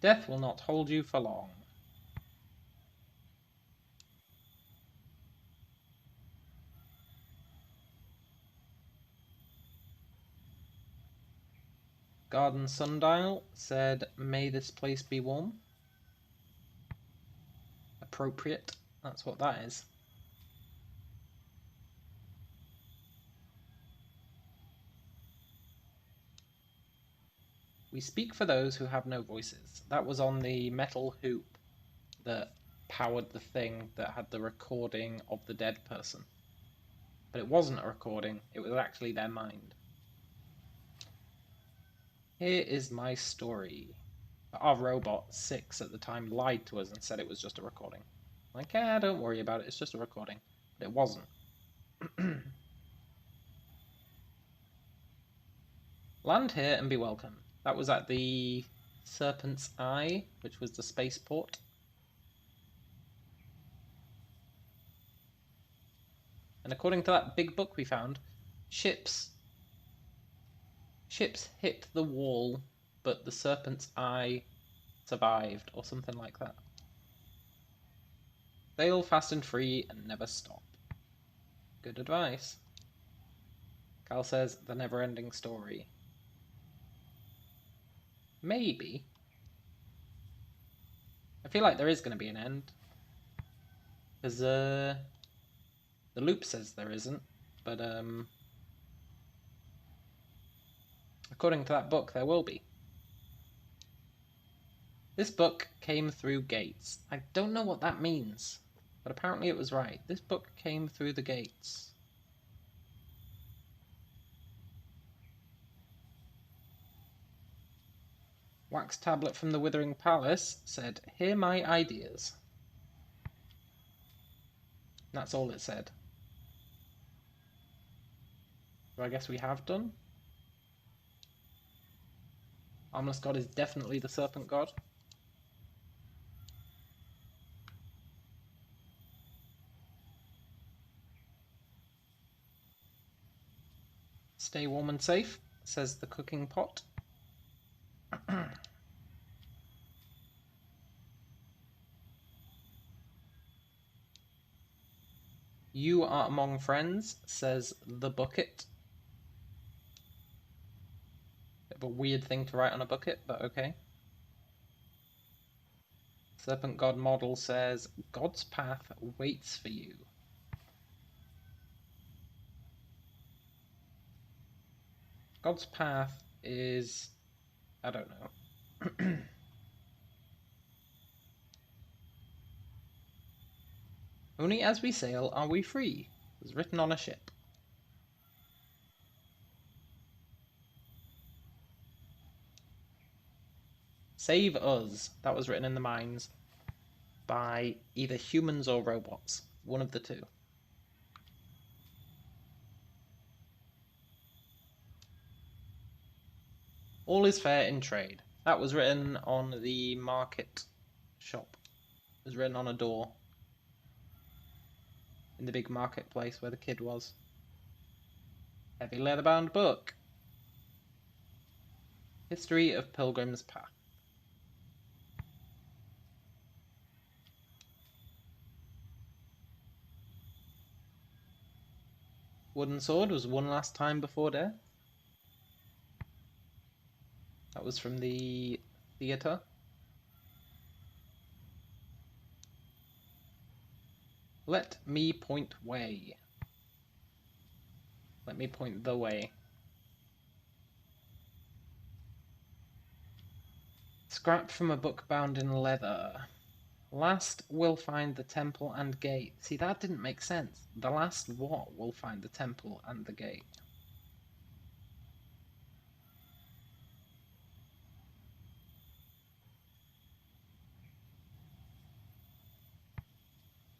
Death will not hold you for long. Garden Sundial said, "May this place be warm." Appropriate. That's what that is. We speak for those who have no voices. That was on the metal hoop that powered the thing that had the recording of the dead person. But it wasn't a recording, it was actually their mind. Here is my story. Our robot, 6 at the time, lied to us and said it was just a recording. Like, don't worry about it, it's just a recording. But it wasn't. Land here and be welcome. That was at the Serpent's Eye, which was the spaceport. And according to that big book we found, ships hit the wall, but the Serpent's Eye survived, or something like that. Sail fast and free and never stop. Good advice. Cal says, the never-ending story. Maybe. I feel like there is going to be an end. Because the loop says there isn't, but according to that book, there will be. This book came through gates. I don't know what that means, but apparently it was right. This book came through the gates. Wax tablet from the Withering Palace said, "Hear my ideas." That's all it said. So I guess we have done. Armless God is definitely the Serpent God. Stay warm and safe, says the cooking pot. You are among friends, says the bucket. Bit of a weird thing to write on a bucket, but okay. Serpent God model says, God's path waits for you. God's path is... I don't know. Only as we sail are we free, was written on a ship. Save us, that was written in the mines by either humans or robots, one of the two. All is fair in trade. That was written on the market shop. It was written on a door in the big marketplace where the kid was. Heavy leather-bound book. History of Pilgrim's Path. Wooden sword was one last time before death. That was from the theatre. Let me point way. Let me point the way. Scrap from a book bound in leather. Last will find the temple and gate. See, that didn't make sense. The last what will find the temple and the gate?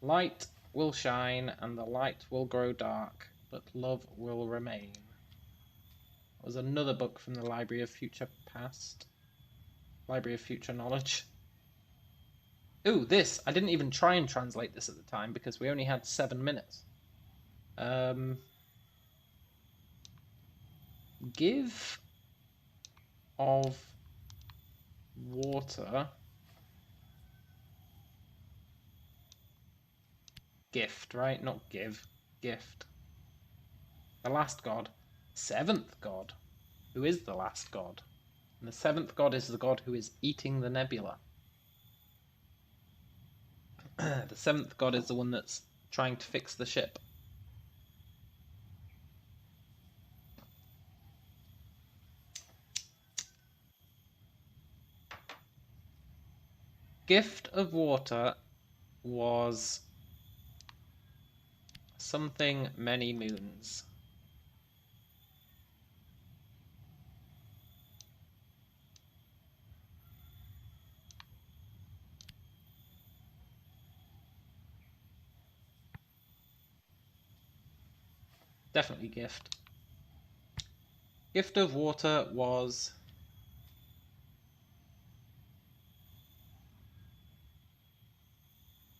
Light will shine and the light will grow dark, but love will remain. That was another book from the Library of Future Past. Library of Future Knowledge. Ooh, this! I didn't even try and translate this at the time because we only had 7 minutes. Give of water... Gift, right? Not give. Gift. The last god. 7th god. Who is the last god? And the seventh god is the god who is eating the nebula. The seventh god is the one that's trying to fix the ship. Gift of water was something many moons. Definitely gift. Gift of water was...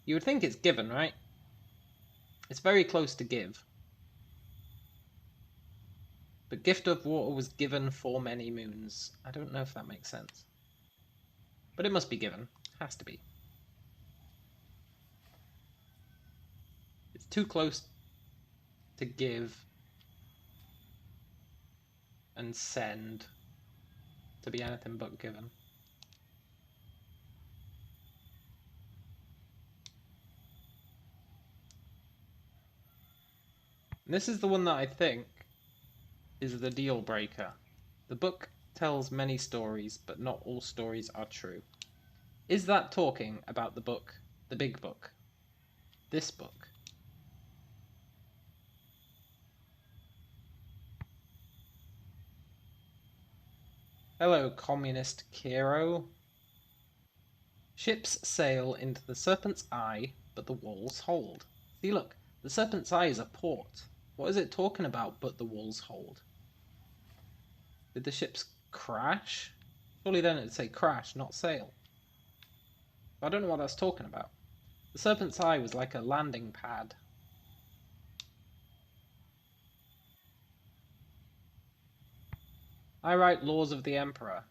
You would think it's given, right? It's very close to give. But gift of water was given for many moons. I don't know if that makes sense. But it must be given. Has to be. It's too close to give and send to be anything but given. And this is the one that I think is the deal breaker. The book tells many stories, but not all stories are true. Is that talking about the book, the big book? This book? Hello, Communist Kiro. Ships sail into the Serpent's Eye, but the walls hold. See, look, the Serpent's Eye is a port. What is it talking about, but the walls hold? Did the ships crash? Surely then it'd say crash, not sail. I don't know what that's talking about. The Serpent's Eye was like a landing pad. I write Laws of the Emperor.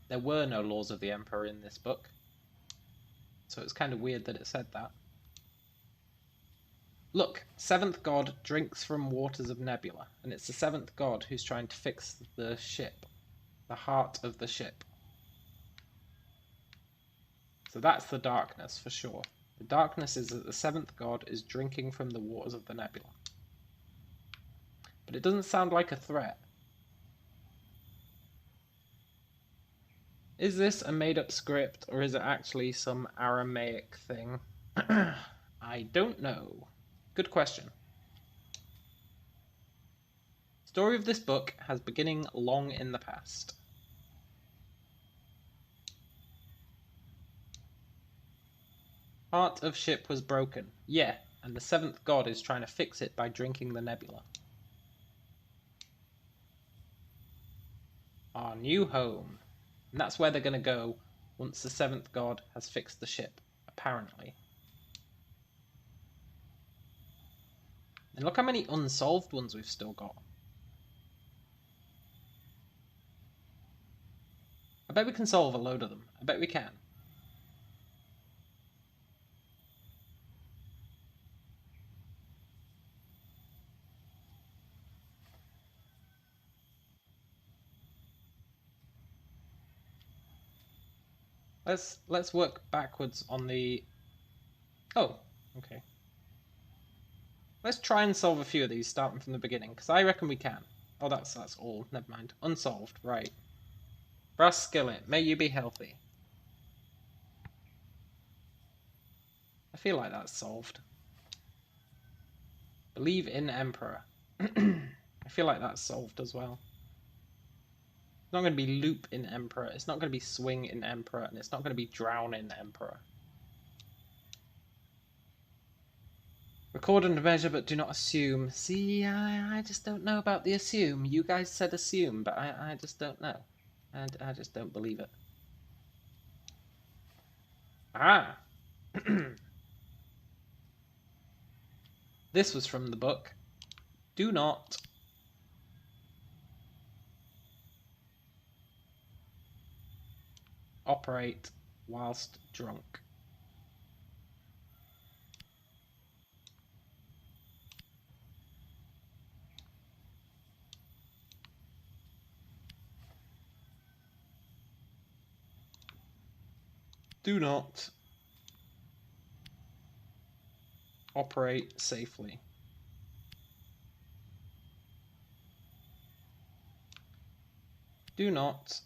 There were no Laws of the Emperor in this book. So it's kind of weird that it said that. Look, seventh god drinks from waters of nebula, and it's the seventh god who's trying to fix the ship. The heart of the ship. So that's the darkness, for sure. The darkness is that the seventh god is drinking from the waters of the nebula. But it doesn't sound like a threat. Is this a made-up script, or is it actually some Aramaic thing? I don't know. Good question. Story of this book has beginning long in the past. Heart of ship was broken. Yeah, and the seventh god is trying to fix it by drinking the nebula. Our new home. And that's where they're going to go once the seventh god has fixed the ship, apparently. And look how many unsolved ones we've still got. I bet we can solve a load of them. I bet we can. Let's work backwards on the... Oh, okay. Let's try and solve a few of these starting from the beginning, because I reckon we can. Oh, that's all. Never mind. Unsolved. Right. Brass skillet. May you be healthy. I feel like that's solved. Believe in Emperor. I feel like that's solved as well. It's not going to be loop in Emperor. It's not going to be swing in Emperor. And it's not going to be drown in Emperor. Record and measure, but do not assume. See, I just don't know about the assume. You guys said assume, but I just don't know. And I just don't believe it. Ah! This was from the book. Do not operate whilst drunk. Do not operate safely. Do not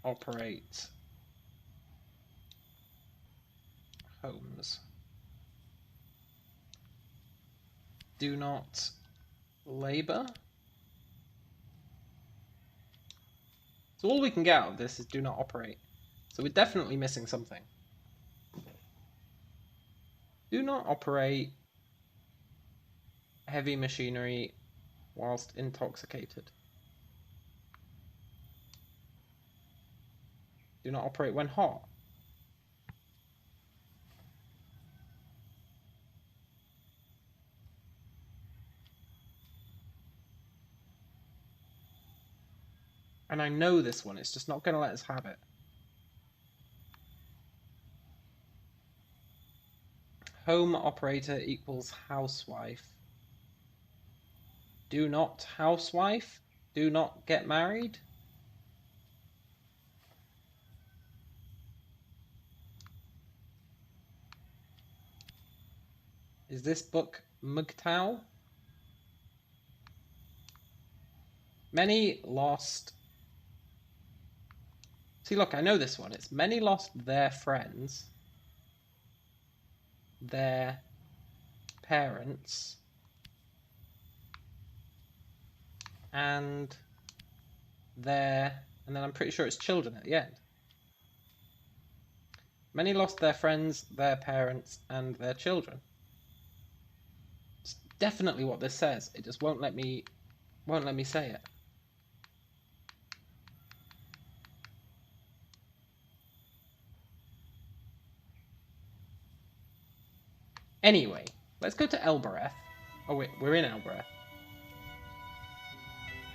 operate homes. Do not labor. So all we can get out of this is do not operate. So we're definitely missing something. Do not operate heavy machinery whilst intoxicated. Do not operate when hot. And I know this one, it's just not going to let us have it. Home operator equals housewife. Do not housewife. Do not get married. Is this book Mugtau? Many lost... See, look, I know this one. It's many lost their friends, their parents, and their... And then I'm pretty sure it's children at the end. Many lost their friends, their parents, and their children. It's definitely what this says. It just won't let me say it. Anyway, let's go to Elbereth. Oh wait, we're in Elbereth.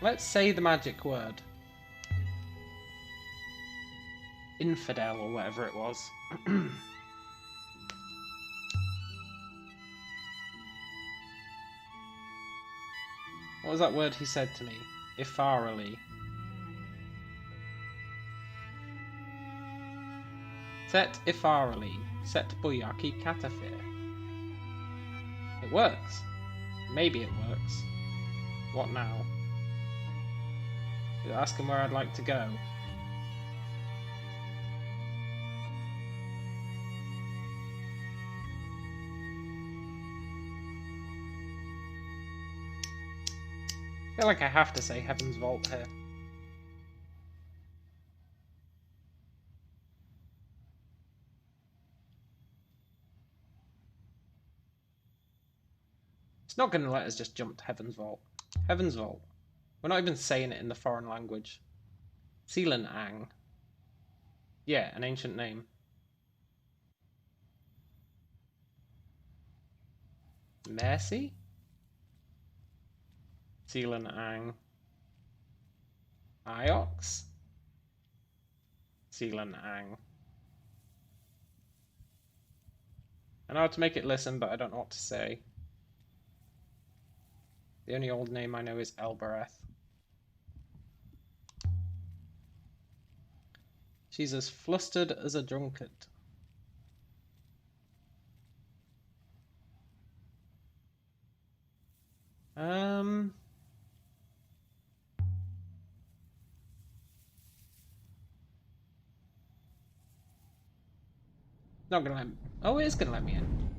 Let's say the magic word. Infidel, or whatever it was. What was that word he said to me? Ifarali. Set Ifarali. Set Buyaki Katafir. It works. Maybe it works. What now? You ask him where I'd like to go. I feel like I have to say Heaven's Vault here. It's not going to let us just jump to Heaven's Vault. Heaven's Vault. We're not even saying it in the foreign language. Sealan Ang. Yeah, an ancient name. Mercy? Sealan Ang. Iox? Sealan Ang. I know how to make it listen, but I don't know what to say. The only old name I know is Elbereth. She's as flustered as a drunkard. Not gonna let me... Oh, it is gonna let me in.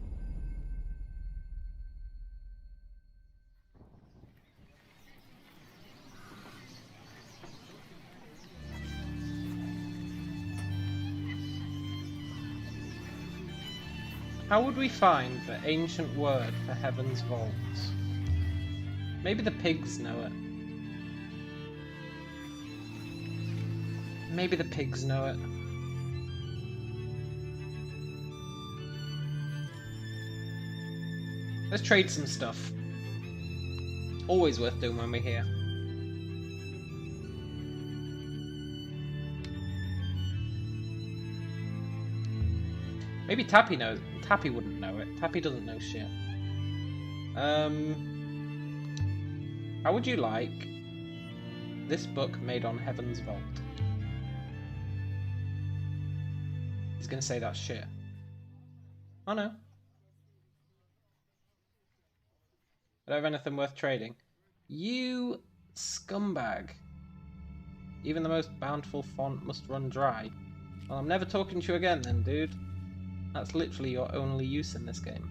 How would we find the ancient word for Heaven's Vault? Maybe the pigs know it. Maybe the pigs know it. Let's trade some stuff. Always worth doing when we're here. Maybe Tappy knows. Tappy wouldn't know it. Tappy doesn't know shit. How would you like this book made on Heaven's Vault? going to say that shit. Oh no. I don't have anything worth trading. You scumbag. Even the most bountiful font must run dry. Well, I'm never talking to you again then, dude. That's literally your only use in this game.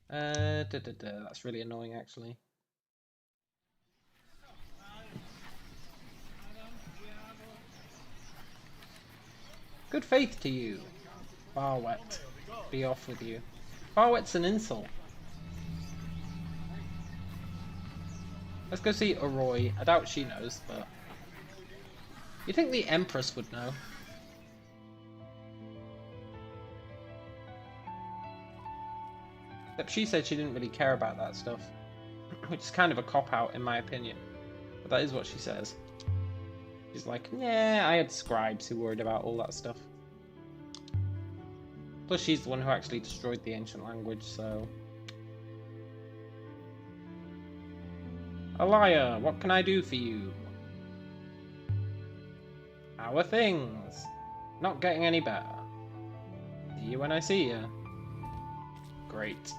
That's really annoying, actually. Good faith to you, Barwet. Be off with you. Barwet's an insult. Let's go see Arroy. I doubt she knows, but... You'd think the Empress would know. Except she said she didn't really care about that stuff. Which is kind of a cop-out in my opinion. But that is what she says. She's like, nah, I had scribes who worried about all that stuff. Plus she's the one who actually destroyed the ancient language, so... Alaya, what can I do for you? How are things? Not getting any better. See you when I see you. Great.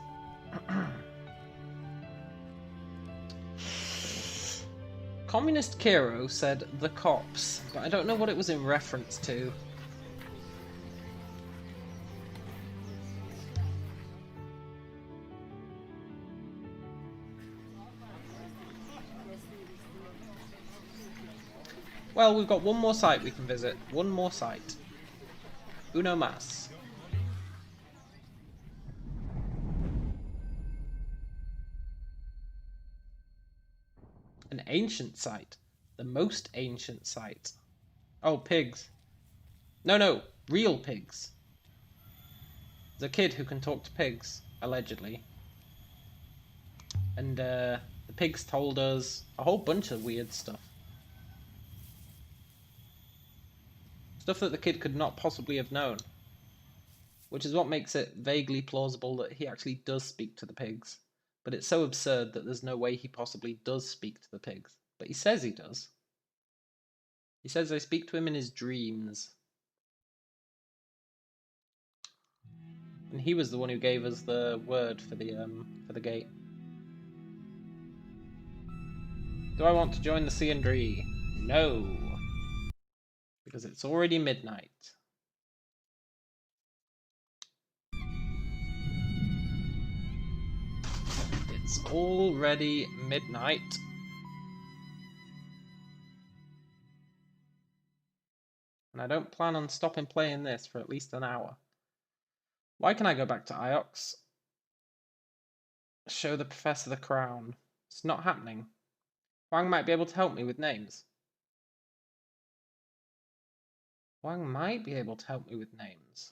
Communist Kiro said the cops, but I don't know what it was in reference to. Well, we've got one more site we can visit. One more site. Uno mas. An ancient site. The most ancient site. Oh, pigs. No, real pigs. There's a kid who can talk to pigs, allegedly. And the pigs told us a whole bunch of weird stuff. Stuff that the kid could not possibly have known. Which is what makes it vaguely plausible that he actually does speak to the pigs. But it's so absurd that there's no way he possibly does speak to the pigs. But he says he does. He says they speak to him in his dreams. And he was the one who gave us the word for the gate. Do I want to join the C&D? No. Because it's already midnight. It's already midnight. And I don't plan on stopping playing this for at least an hour. Why can I go back to Iox? Show the professor the crown. It's not happening. Wang might be able to help me with names. Wang might be able to help me with names.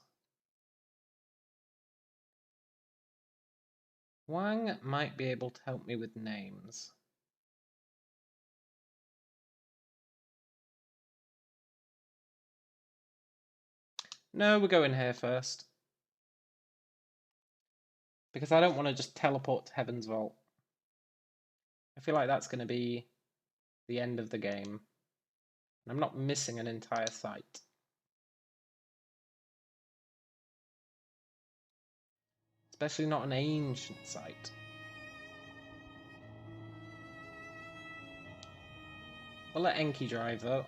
Wang might be able to help me with names. No, we're going here first. Because I don't want to just teleport to Heaven's Vault. I feel like that's going to be the end of the game. I'm not missing an entire site. Especially not an ancient site. We'll let Enki drive though.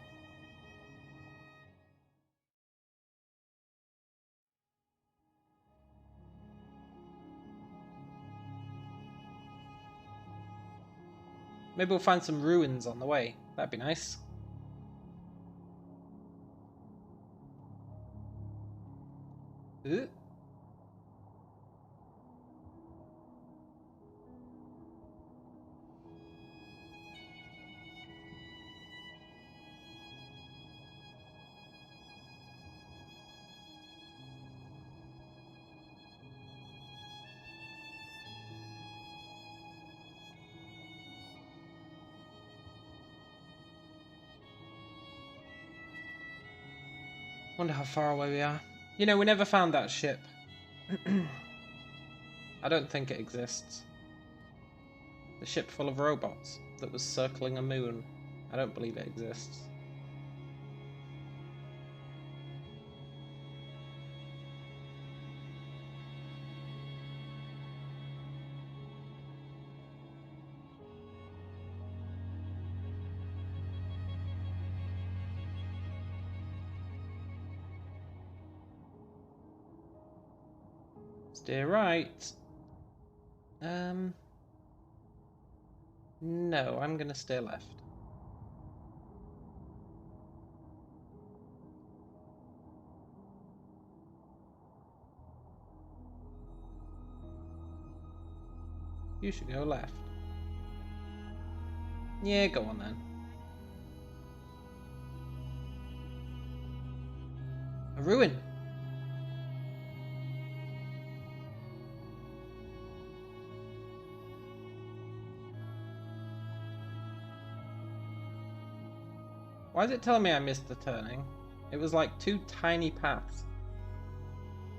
Maybe we'll find some ruins on the way. That'd be nice. Ooh. Wonder how far away we are. You know, we never found that ship. I don't think it exists. The ship full of robots. that was circling a moon. I don't believe it exists. Steer right. No, I'm gonna steer left. You should go left. Yeah, go on then. A ruin! Why is it telling me I missed the turning? It was like 2 tiny paths.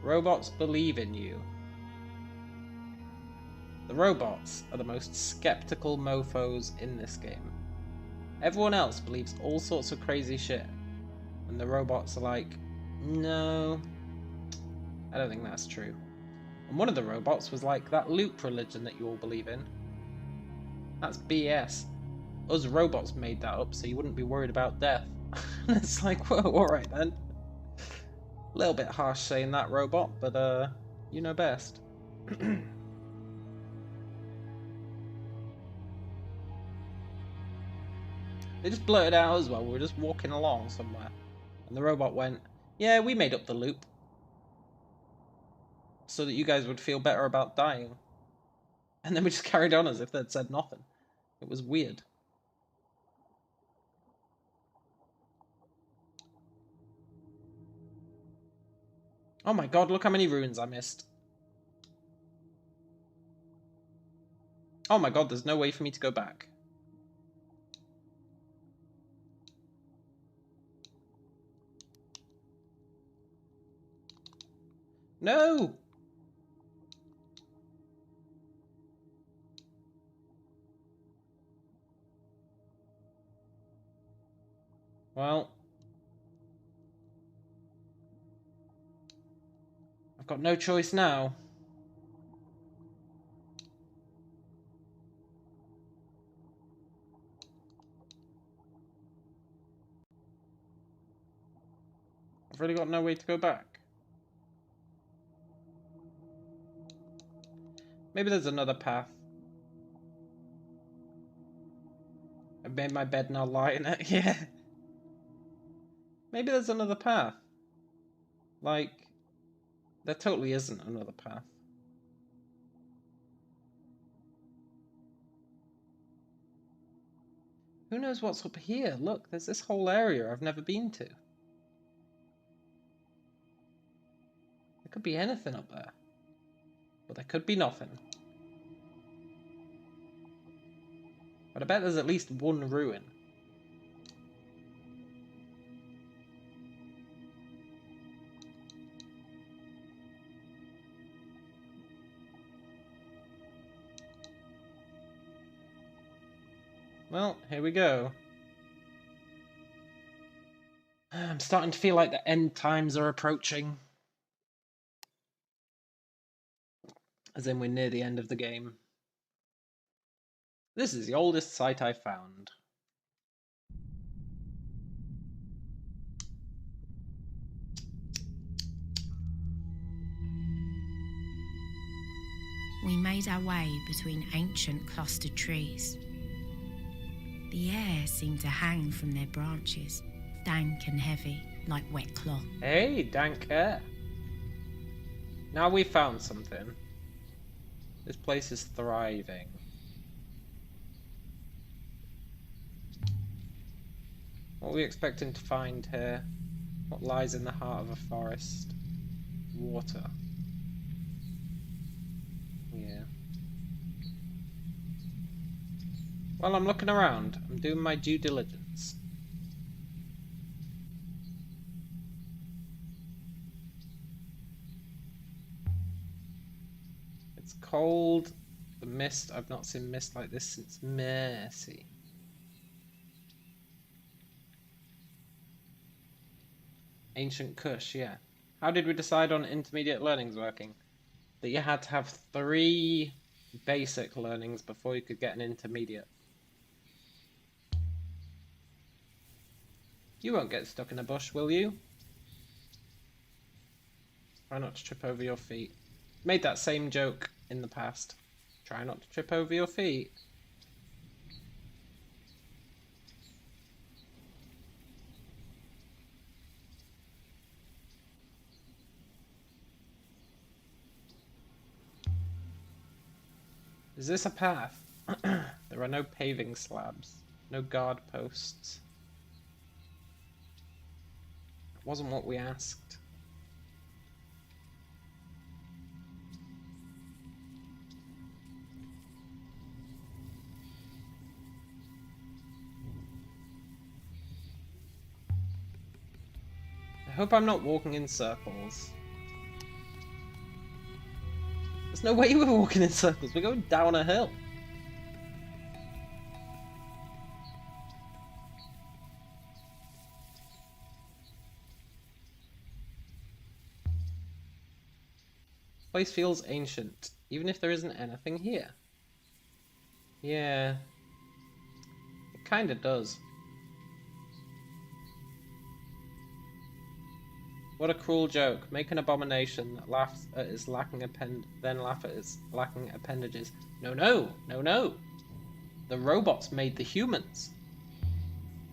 Robots believe in you. The robots are the most skeptical mofos in this game. Everyone else believes all sorts of crazy shit. And the robots are like, no, I don't think that's true. And one of the robots was like, that loop religion that you all believe in. That's BS. Us robots made that up so you wouldn't be worried about death. And it's like, whoa, alright then. A little bit harsh saying that, robot, but you know best. They just blurted out as well, we were just walking along somewhere. And the robot went, yeah, we made up the loop. So that you guys would feel better about dying. And then we just carried on as if they'd said nothing. It was weird. Oh my god, look how many ruins I missed. Oh my god, there's no way for me to go back. No! Well, I've got no choice now. I've really got no way to go back. Maybe there's another path. I've made my bed and I'll lie in it. Yeah. Maybe there's another path. Like, there totally isn't another path. Who knows what's up here? Look, there's this whole area I've never been to. There could be anything up there. But there could be nothing. But I bet there's at least one ruin. Well, here we go. I'm starting to feel like the end times are approaching. As in we're near the end of the game. This is the oldest site I've found. We made our way between ancient clustered trees. The air seemed to hang from their branches, dank and heavy, like wet cloth. Hey, dank air. Now we've found something. This place is thriving. What are we expecting to find here? What lies in the heart of a forest? Water. Yeah. Well, I'm looking around. I'm doing my due diligence. It's cold. The mist. I've not seen mist like this since Mercy. Ancient Kush, yeah. How did we decide on intermediate learnings working? That you had to have 3 basic learnings before you could get an intermediate. You won't get stuck in a bush, will you? Try not to trip over your feet. Made that same joke in the past. Try not to trip over your feet. Is this a path? There are no paving slabs, no guard posts. It wasn't what we asked. I hope I'm not walking in circles. There's no way we're walking in circles. We're going down a hill. This place feels ancient, even if there isn't anything here. Yeah, it kinda does. What a cruel joke. Make an abomination that laughs at its lacking then laugh at its lacking appendages. No, no, no, no. The robots made the humans.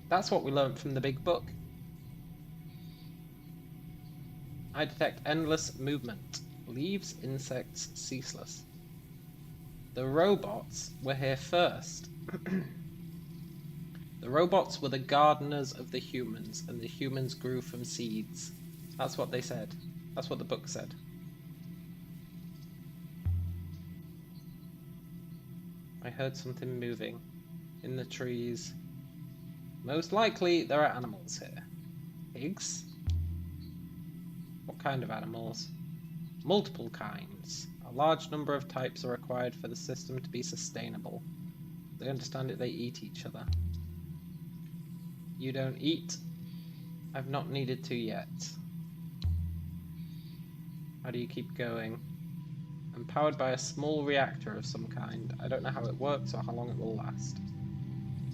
That's what we learned from the big book. I detect endless movement. Leaves, insects, ceaseless. The robots were here first. The robots were the gardeners of the humans, and the humans grew from seeds. That's what they said. That's what the book said. I heard something moving in the trees. Most likely there are animals here. Pigs? What kind of animals? Multiple kinds. A large number of types are required for the system to be sustainable. They understand it, they eat each other. You don't eat? I've not needed to yet. How do you keep going? I'm powered by a small reactor of some kind. I don't know how it works or how long it will last.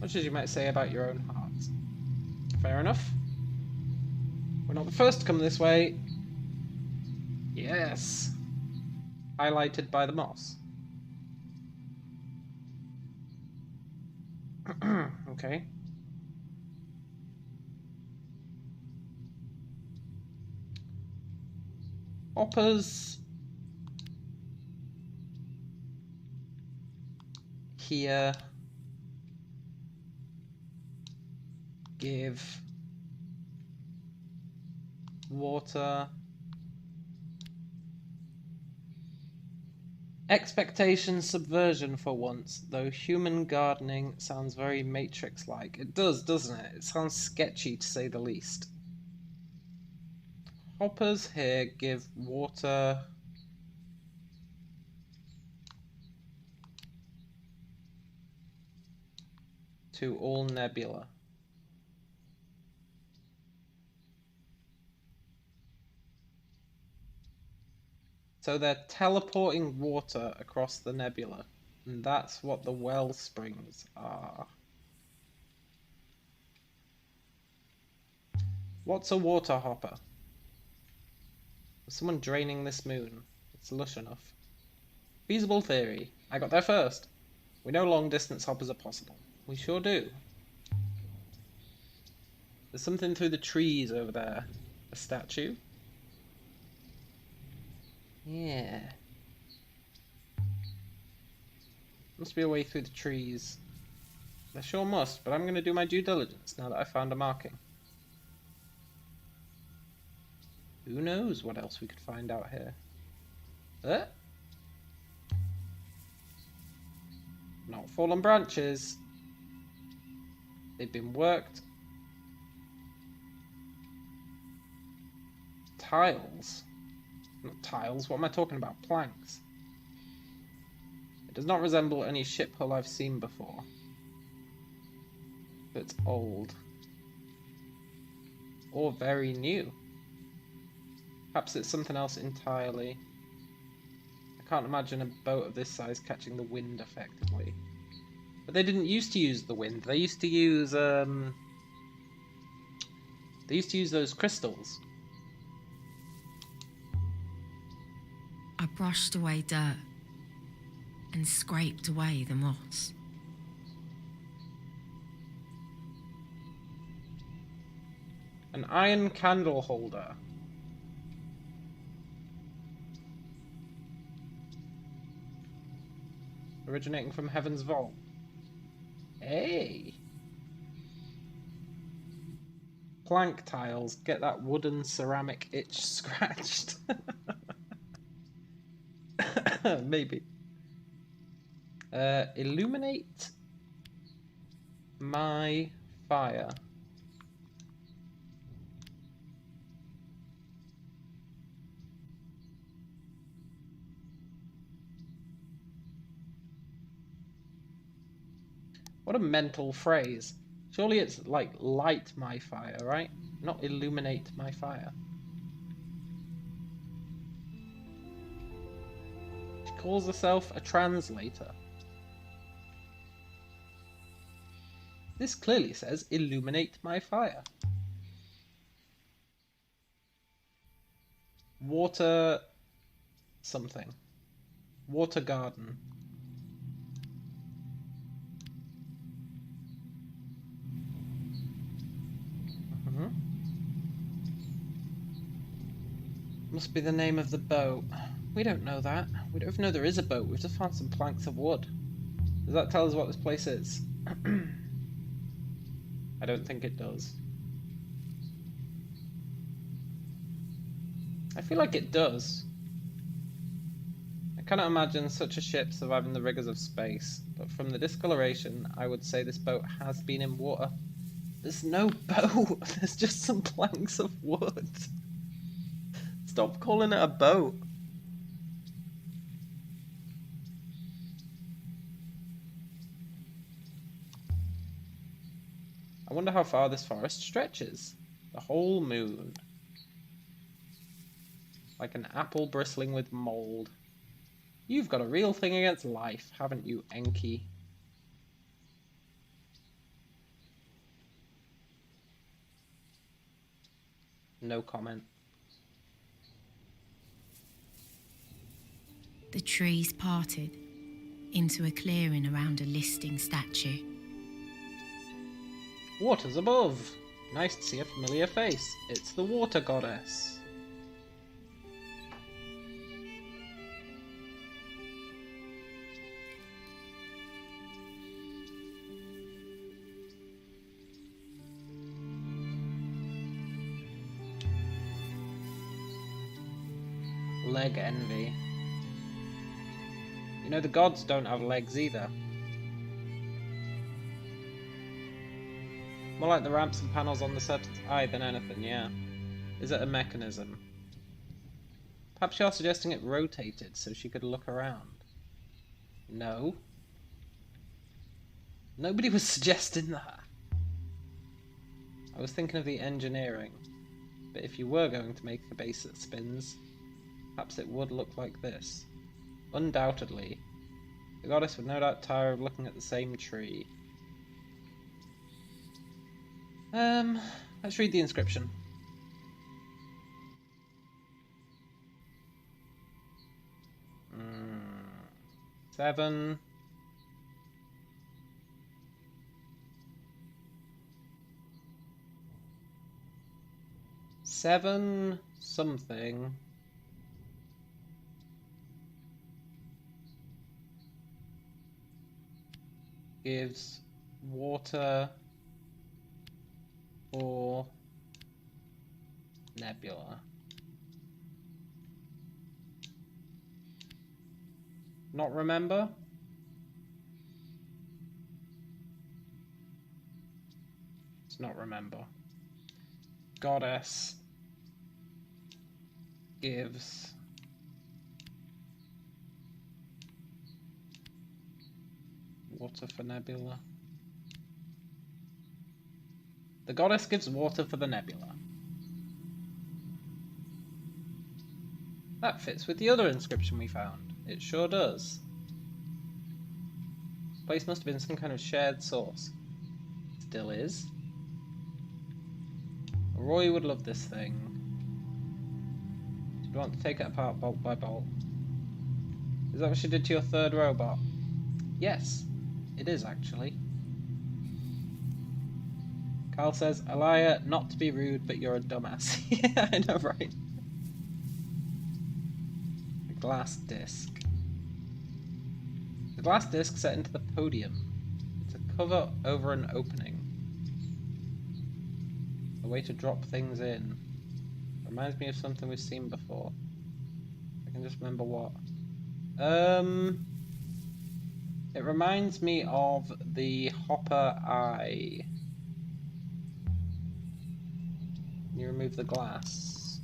Much as you might say about your own heart. Fair enough. We're not the first to come this way. Yes. Highlighted by the moss. Okay. Hoppers here give water. Expectation subversion for once, though human gardening sounds very Matrix-like. It does, doesn't it? It sounds sketchy to say the least. Hoppers here give water to all nebula. So they're teleporting water across the nebula, and that's what the well springs are. What's a water hopper? Someone draining this moon. It's lush enough. Feasible theory. I got there first. We know long-distance hoppers are possible. We sure do. There's something through the trees over there. A statue? Yeah. Must be a way through the trees. There sure must, but I'm going to do my due diligence now that I've found a marking. Who knows what else we could find out here? Not fallen branches. They've been worked. Tiles. Not tiles, what am I talking about? Planks. It does not resemble any ship hull I've seen before. But it's old. Or very new. Perhaps it's something else entirely. I can't imagine a boat of this size catching the wind effectively. But they didn't used to use the wind. They used to use those crystals. I brushed away dirt and scraped away the moss. An iron candle holder. Originating from Heaven's Vault. Hey! Plank tiles. Get that wooden ceramic itch scratched. Maybe. Illuminate my fire. What a mental phrase. Surely it's like light my fire, right? Not illuminate my fire. She calls herself a translator. This clearly says illuminate my fire. Water something. Water garden. Must be the name of the boat. We don't know that. We don't even know there is a boat. We've just found some planks of wood. Does that tell us what this place is? I don't think it does. I feel like it does. I cannot imagine such a ship surviving the rigors of space, but from the discoloration, I would say this boat has been in water. There's no boat. There's just some planks of wood. Stop calling it a boat. I wonder how far this forest stretches. The whole moon. Like an apple bristling with mould. You've got a real thing against life, haven't you, Enki? No comment. The trees parted into a clearing around a listing statue. Water's above. Nice to see a familiar face. It's the water goddess. Leg envy. You know, the gods don't have legs either. More like the ramps and panels on the serpent's eye than anything, yeah. Is it a mechanism? Perhaps you're suggesting it rotated so she could look around. No. Nobody was suggesting that. I was thinking of the engineering. But if you were going to make a base that spins, perhaps it would look like this. Undoubtedly. The goddess would no doubt tire of looking at the same tree. Let's read the inscription. Seven. Seven something. Gives water for nebula. Not remember? It's not remember. Goddess gives water for nebula. The goddess gives water for the nebula. That fits with the other inscription we found. It sure does. This place must have been some kind of shared source. Still is. Roy would love this thing. She'd want to take it apart bolt by bolt. Is that what she did to your third robot? Yes, it is actually. Carl says, Elia, not to be rude, but you're a dumbass. Yeah, I know, right? The glass disc. The glass disc set into the podium. It's a cover over an opening. A way to drop things in. Reminds me of something we've seen before. I can just remember what. It reminds me of the hopper eye. You remove the glass.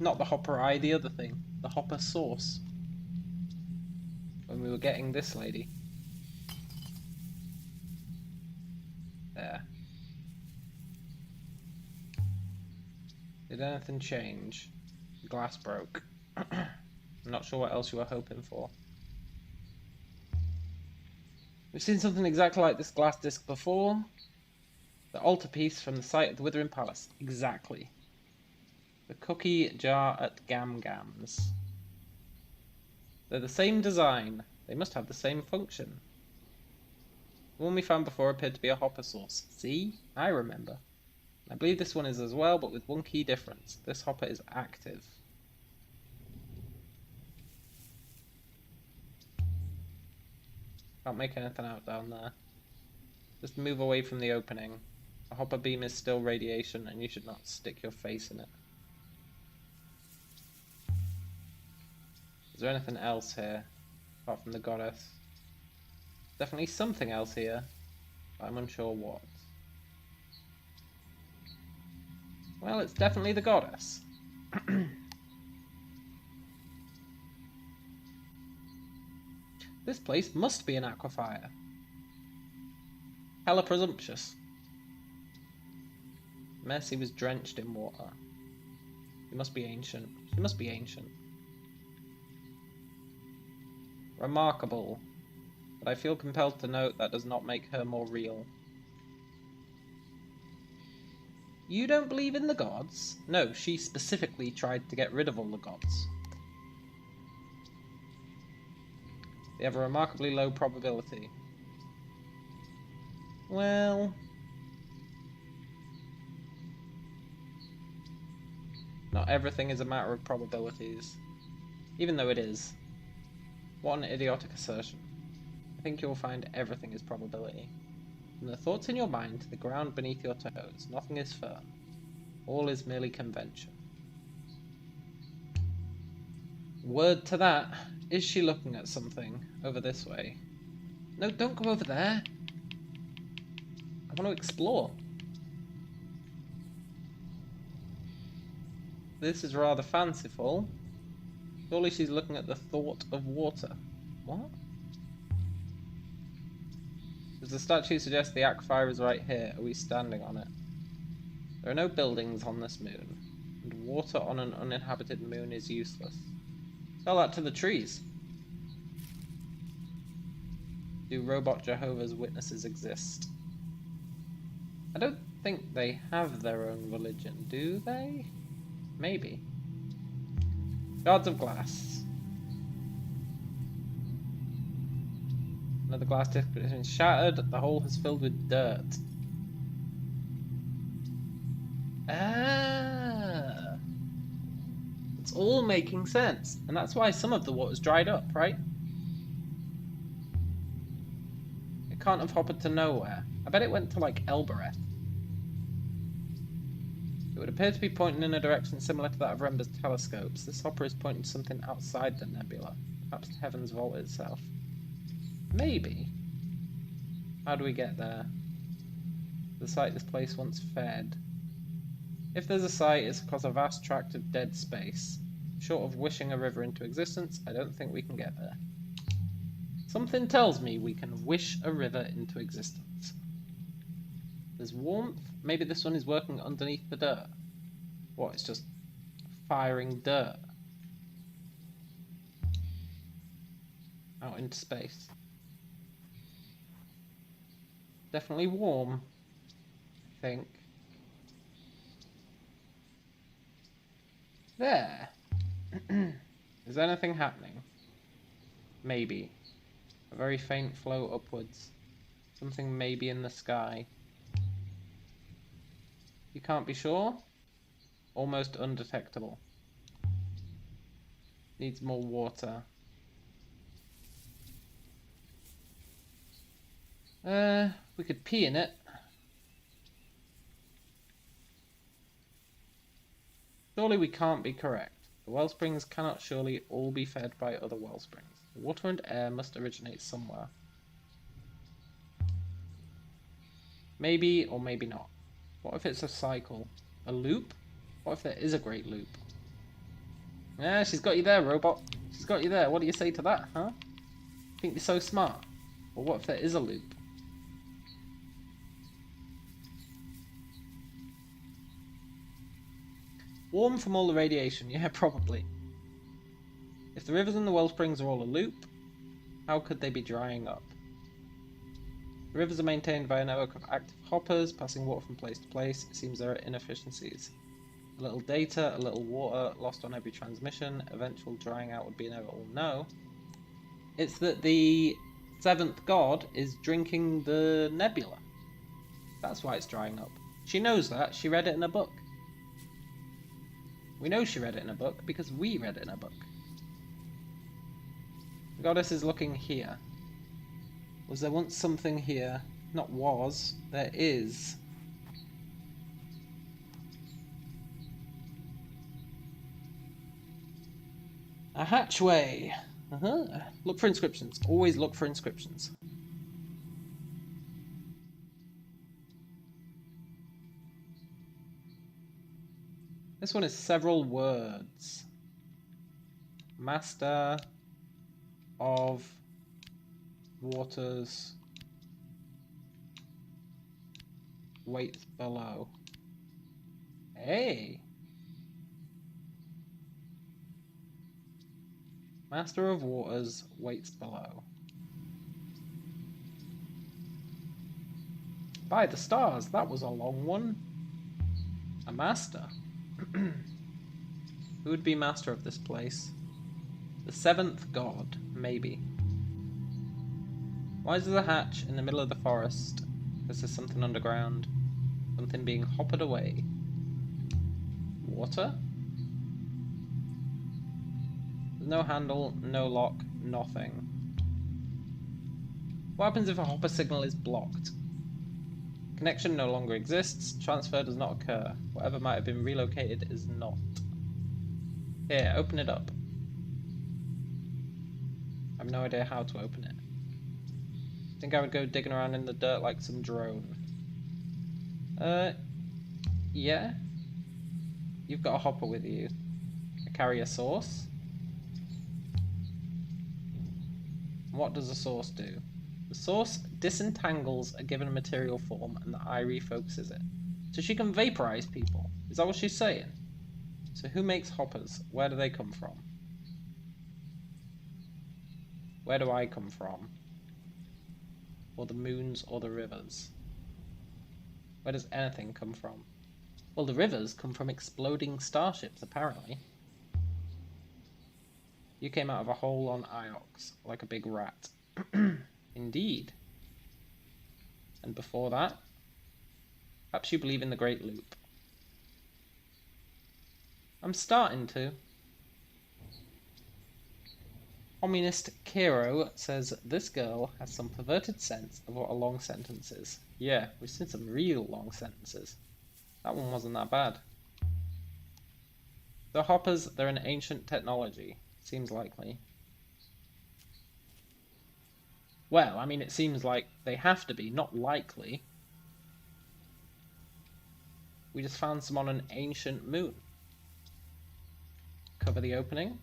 Not the hopper eye, the other thing. The hopper source. When we were getting this lady. There. Did anything change? The glass broke. I'm not sure what else you were hoping for. We've seen something exactly like this glass disc before. The altarpiece from the site of the Withering Palace. Exactly. The cookie jar at Gam Gam's. They're the same design. They must have the same function. The one we found before appeared to be a hopper source. See? I remember. I believe this one is as well, but with one key difference. This hopper is active. Can't make anything out down there. Just move away from the opening. The hopper beam is still radiation, and you should not stick your face in it. Is there anything else here, apart from the goddess? Definitely something else here, but I'm unsure what. Well, it's definitely the goddess. This place must be an aquifer. Hella presumptuous. Mercy was drenched in water. She must be ancient. She must be ancient. Remarkable. But I feel compelled to note that does not make her more real. You don't believe in the gods? No, she specifically tried to get rid of all the gods. They have a remarkably low probability. Well... not everything is a matter of probabilities. Even though it is. What an idiotic assertion. I think you'll find everything is probability. From the thoughts in your mind to the ground beneath your toes, nothing is firm. All is merely convention. Word to that. Is she looking at something over this way? No, don't go over there. I want to explore. This is rather fanciful. Surely she's looking at the thought of water. What? Does the statue suggest the aquifer is right here? Are we standing on it? There are no buildings on this moon, and water on an uninhabited moon is useless. Tell that to the trees. Do robot Jehovah's Witnesses exist? I don't think they have their own religion, do they? Maybe. Shards of glass. Another glass disc has been shattered. The hole has filled with dirt. Ah! It's all making sense. And that's why some of the water's dried up, right? It can't have hoppered to nowhere. I bet it went to, like, Elbereth. It would appear to be pointing in a direction similar to that of Rember's telescopes. This hopper is pointing to something outside the nebula. Perhaps to Heaven's Vault itself. Maybe. How do we get there? The site this place once fed. If there's a site, it's across a vast tract of dead space. Short of wishing a river into existence, I don't think we can get there. Something tells me we can wish a river into existence. There's warmth. Maybe this one is working underneath the dirt. What, it's just firing dirt out into space. Definitely warm, I think. There. Is anything happening? Maybe. A very faint flow upwards. Something maybe in the sky. You can't be sure? Almost undetectable. Needs more water. We could pee in it. Surely we can't be correct. The well springs cannot surely all be fed by other well springs. The water and air must originate somewhere. Maybe or maybe not. What if it's a cycle? A loop? What if there is a great loop? Yeah, she's got you there, robot. She's got you there. What do you say to that, huh? Think you're so smart? Well, what if there is a loop? Warm from all the radiation, yeah, probably. If the rivers and the well springs are all a loop, how could they be drying up? The rivers are maintained by a network of active hoppers, passing water from place to place. It seems there are inefficiencies. A little data, a little water, lost on every transmission. Eventual drying out would be inevitable. No. It's that the seventh god is drinking the nebula. That's why it's drying up. She knows that. She read it in a book. We know she read it in a book because we read it in a book. The goddess is looking here. Was there once something here? Not was, there is. A hatchway. Look for inscriptions. Always look for inscriptions. This one is several words. Master of waters waits below. Hey! Master of waters waits below. By the stars, that was a long one. A master. Who would be master of this place? The seventh god, maybe. Why is there a hatch in the middle of the forest? Because there's something underground. Something being hoppered away. Water? There's no handle, no lock, nothing. What happens if a hopper signal is blocked? Connection no longer exists. Transfer does not occur. Whatever might have been relocated is not. Here, open it up. I have no idea how to open it. I think I would go digging around in the dirt like some drone. Yeah. You've got a hopper with you. I carry a sauce. What does a sauce do? The sauce disentangles a given material form and the eye refocuses it. So she can vaporize people. Is that what she's saying? So who makes hoppers? Where do they come from? Where do I come from? Or the moons or the rivers? Where does anything come from? Well, the rivers come from exploding starships, apparently. You came out of a hole on Iox, like a big rat. Indeed. And before that, perhaps you believe in the Great Loop. I'm starting to. Communist Kiro says this girl has some perverted sense of what a long sentence is. Yeah, we've seen some real long sentences. That one wasn't that bad. The hoppers, they're an ancient technology. Seems likely. Well, I mean, it seems like they have to be, not likely. We just found some on an ancient moon. Cover the opening.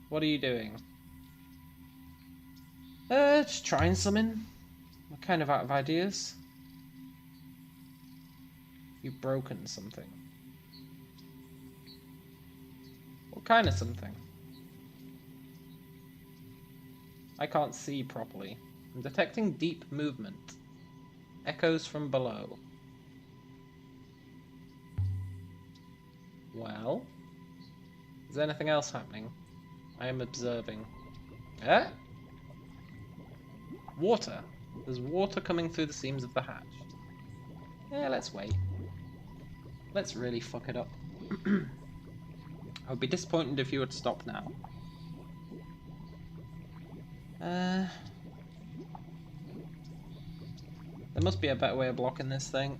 What are you doing? Just trying something. We're kind of out of ideas. You've broken something. What kind of something? I can't see properly. I'm detecting deep movement. Echoes from below. Well? Is there anything else happening? I am observing. Eh? Water. There's water coming through the seams of the hatch. Yeah, let's wait. Let's really fuck it up. I would be disappointed if you were to stop now. There must be a better way of blocking this thing.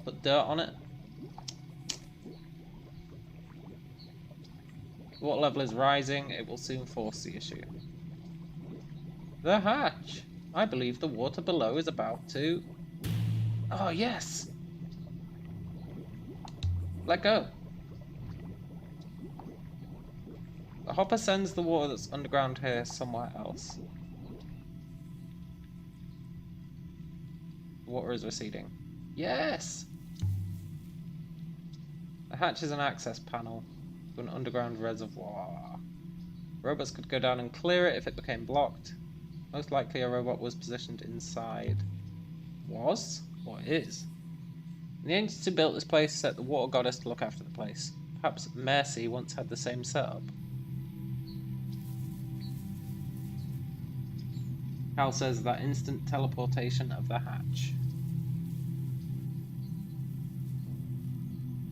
Put dirt on it. Water level is rising. It will soon force the issue. The hatch. I believe the water below is about to... Oh, yes! Let go. The hopper sends the water that's underground here somewhere else. The water is receding. Yes! The hatch is an access panel to an underground reservoir. Robots could go down and clear it if it became blocked. Most likely a robot was positioned inside. Was? Or is? The ancients who built this place set the water goddess to look after the place. Perhaps Mercy once had the same setup. Cal says that instant teleportation of the hatch.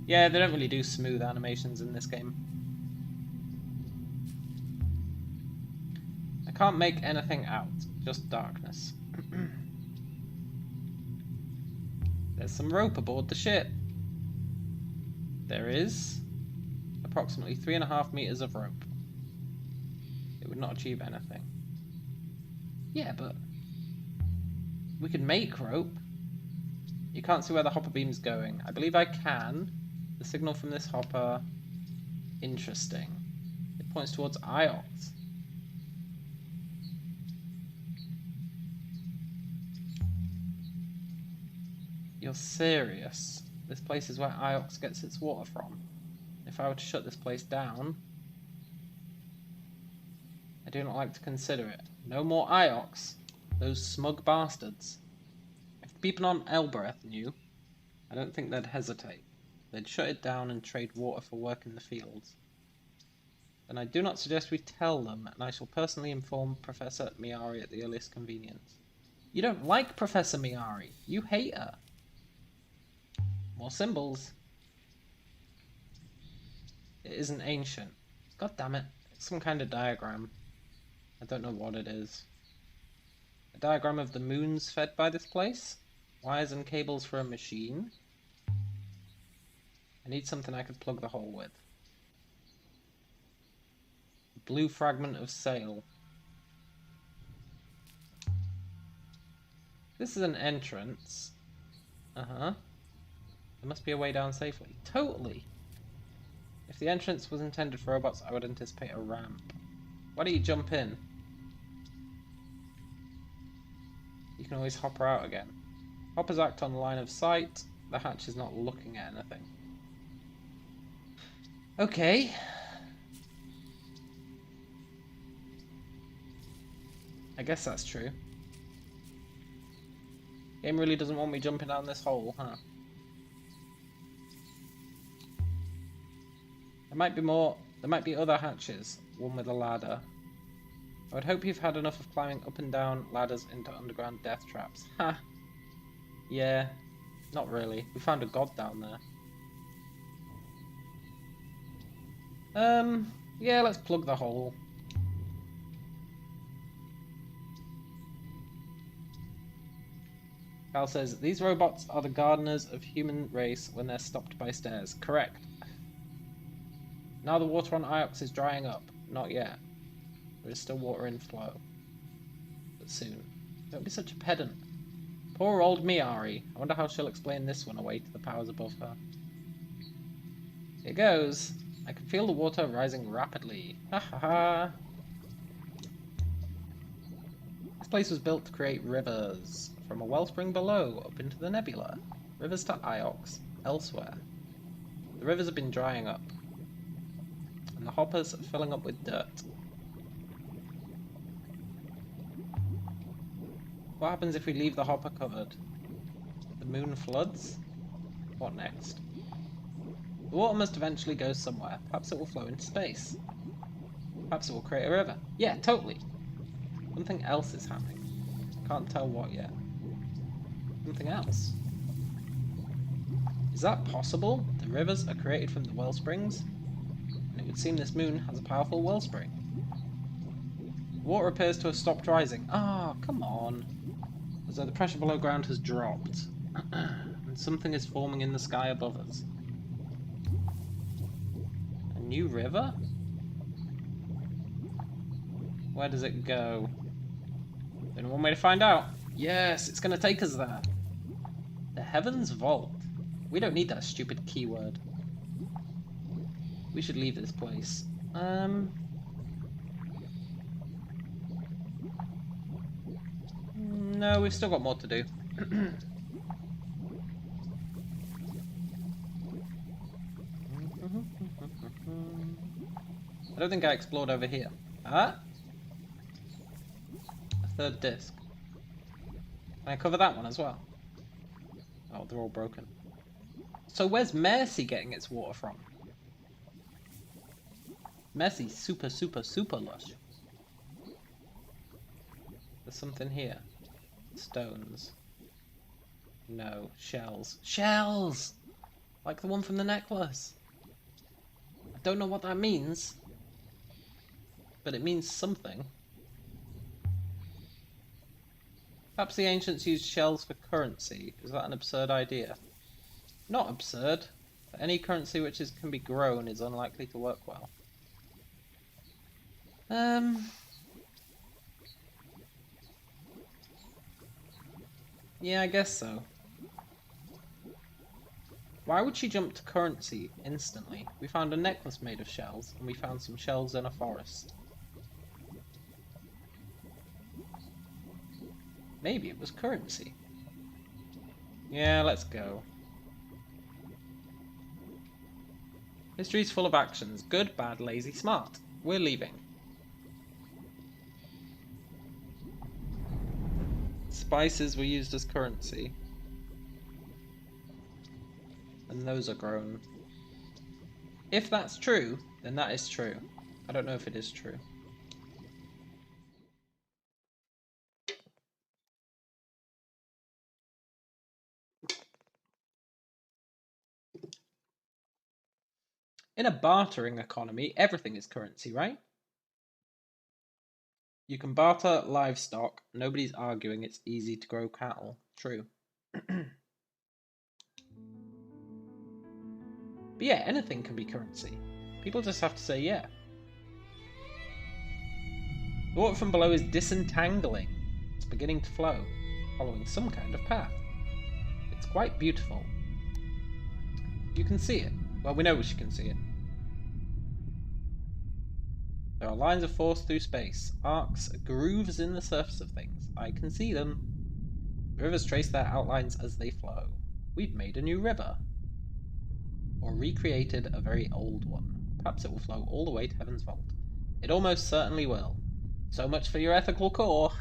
Yeah, they don't really do smooth animations in this game. I can't make anything out, just darkness. There's some rope aboard the ship. There is approximately 3.5 meters of rope. It would not achieve anything. Yeah, but we could make rope. You can't see where the hopper beam's going. I believe I can. The signal from this hopper. Interesting. It points towards Iox. You're serious? This place is where Iox gets its water from. If I were to shut this place down... I do not like to consider it. No more Iox. Those smug bastards. If the people on Elbereth knew, I don't think they'd hesitate. They'd shut it down and trade water for work in the fields. And I do not suggest we tell them, and I shall personally inform Professor Miari at the earliest convenience. You don't like Professor Miari. You hate her. More symbols. It isn't ancient. God damn it. It's some kind of diagram. I don't know what it is. A diagram of the moons fed by this place? Wires and cables for a machine? I need something I could plug the hole with. Blue fragment of sail. This is an entrance. Uh-huh. There must be a way down safely. Totally! If the entrance was intended for robots, I would anticipate a ramp. Why don't you jump in? You can always hopper out again. Hoppers act on line of sight. The hatch is not looking at anything. Okay. I guess that's true. Game really doesn't want me jumping down this hole, huh? There might be more. There might be other hatches. One with a ladder. I would hope you've had enough of climbing up and down ladders into underground death traps. Ha! Yeah. Not really. We found a god down there. Yeah, let's plug the hole. Cal says, these robots are the gardeners of human race when they're stopped by stairs. Correct. Now the water on Iox is drying up. Not yet. There is still water in flow. But soon. Don't be such a pedant. Poor old Miari. I wonder how she'll explain this one away to the powers above her. Here goes. I can feel the water rising rapidly. Ha ha ha. This place was built to create rivers. From a wellspring below, up into the nebula. Rivers to Iox, elsewhere. The rivers have been drying up, and the hoppers are filling up with dirt. What happens if we leave the hopper covered? The moon floods? What next? The water must eventually go somewhere. Perhaps it will flow into space. Perhaps it will create a river. Yeah, totally. Something else is happening. Can't tell what yet. Something else. Is that possible? The rivers are created from the wellsprings? And it would seem this moon has a powerful wellspring. Water appears to have stopped rising. Ah, come on. As though the pressure below ground has dropped. And something is forming in the sky above us. A new river? Where does it go? Only one way to find out. Yes, it's going to take us there. The Heavens Vault. We don't need that stupid keyword. We should leave this place. No, we've still got more to do. I don't think I explored over here. Ah? A third disc. Can I cover that one as well? Oh, they're all broken. So where's Mercy getting its water from? Mercy's super, super, super lush. There's something here. Stones. No. Shells. Shells! Like the one from the necklace. I don't know what that means. But it means something. Perhaps the ancients used shells for currency. Is that an absurd idea? Not absurd. But any currency which can be grown is unlikely to work well. Yeah, I guess so. Why would she jump to currency instantly? We found a necklace made of shells, and we found some shells in a forest. Maybe it was currency. Yeah, let's go. History's full of actions. Good, bad, lazy, smart. We're leaving. Spices were used as currency. And those are grown. If that's true, then that is true. I don't know if it is true. In a bartering economy, everything is currency, right? You can barter livestock. Nobody's arguing it's easy to grow cattle. True. But yeah, anything can be currency. People just have to say yeah. The water from below is disentangling. It's beginning to flow, following some kind of path. It's quite beautiful. You can see it. Well, we know you can see it. There are lines of force through space, arcs, grooves in the surface of things. I can see them. The rivers trace their outlines as they flow. We've made a new river. Or recreated a very old one. Perhaps it will flow all the way to Heaven's Vault. It almost certainly will. So much for your ethical core.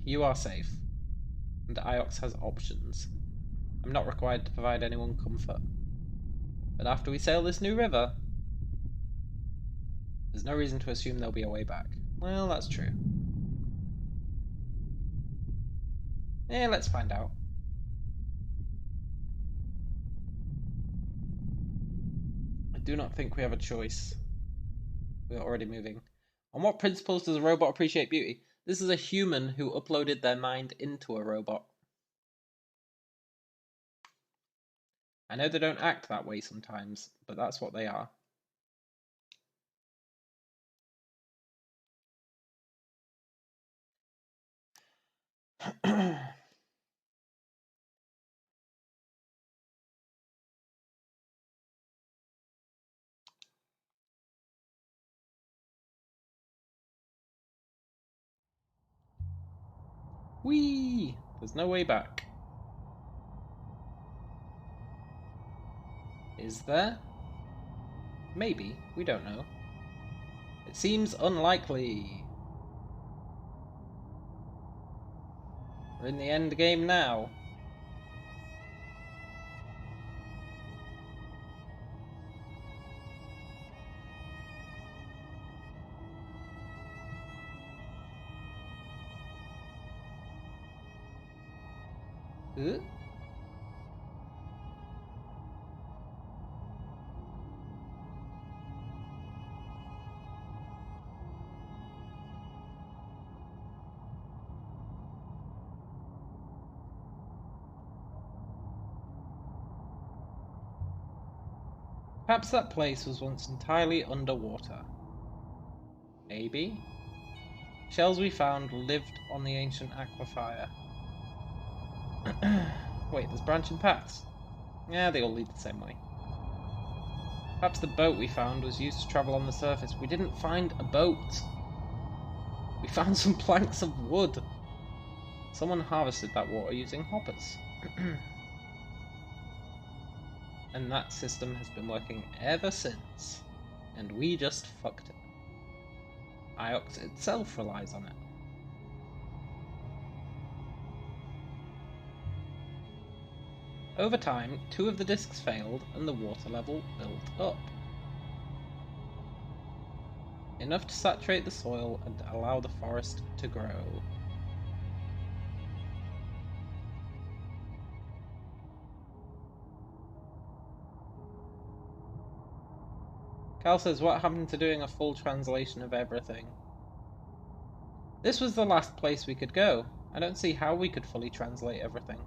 You are safe. And Iox has options. I'm not required to provide anyone comfort. But after we sail this new river, there's no reason to assume there'll be a way back. Well, that's true. Let's find out. I do not think we have a choice. We're already moving. On what principles does a robot appreciate beauty? This is a human who uploaded their mind into a robot. I know they don't act that way sometimes, but that's what they are. Whee! There's no way back. Is there? Maybe. We don't know. It seems unlikely. We're in the end game now. Huh? Perhaps that place was once entirely underwater. Maybe? Shells we found lived on the ancient aquifer. Wait, there's branching paths. Yeah, they all lead the same way. Perhaps the boat we found was used to travel on the surface. We didn't find a boat. We found some planks of wood. Someone harvested that water using hoppers. And that system has been working ever since. And we just fucked it. Iox itself relies on it. Over time, 2 of the discs failed and the water level built up. Enough to saturate the soil and allow the forest to grow. Cal says, what happened to doing a full translation of everything? This was the last place we could go. I don't see how we could fully translate everything.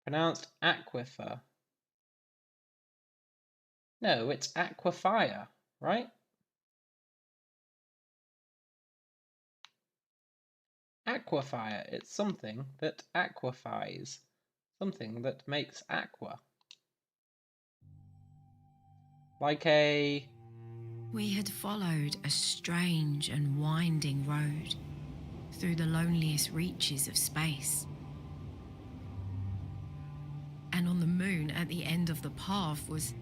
Pronounced aquifer. No, it's aquifer, right? Aquifer, it's something that aquifies. Something that makes aqua. Like a... We had followed a strange and winding road through the loneliest reaches of space. And on the moon at the end of the path was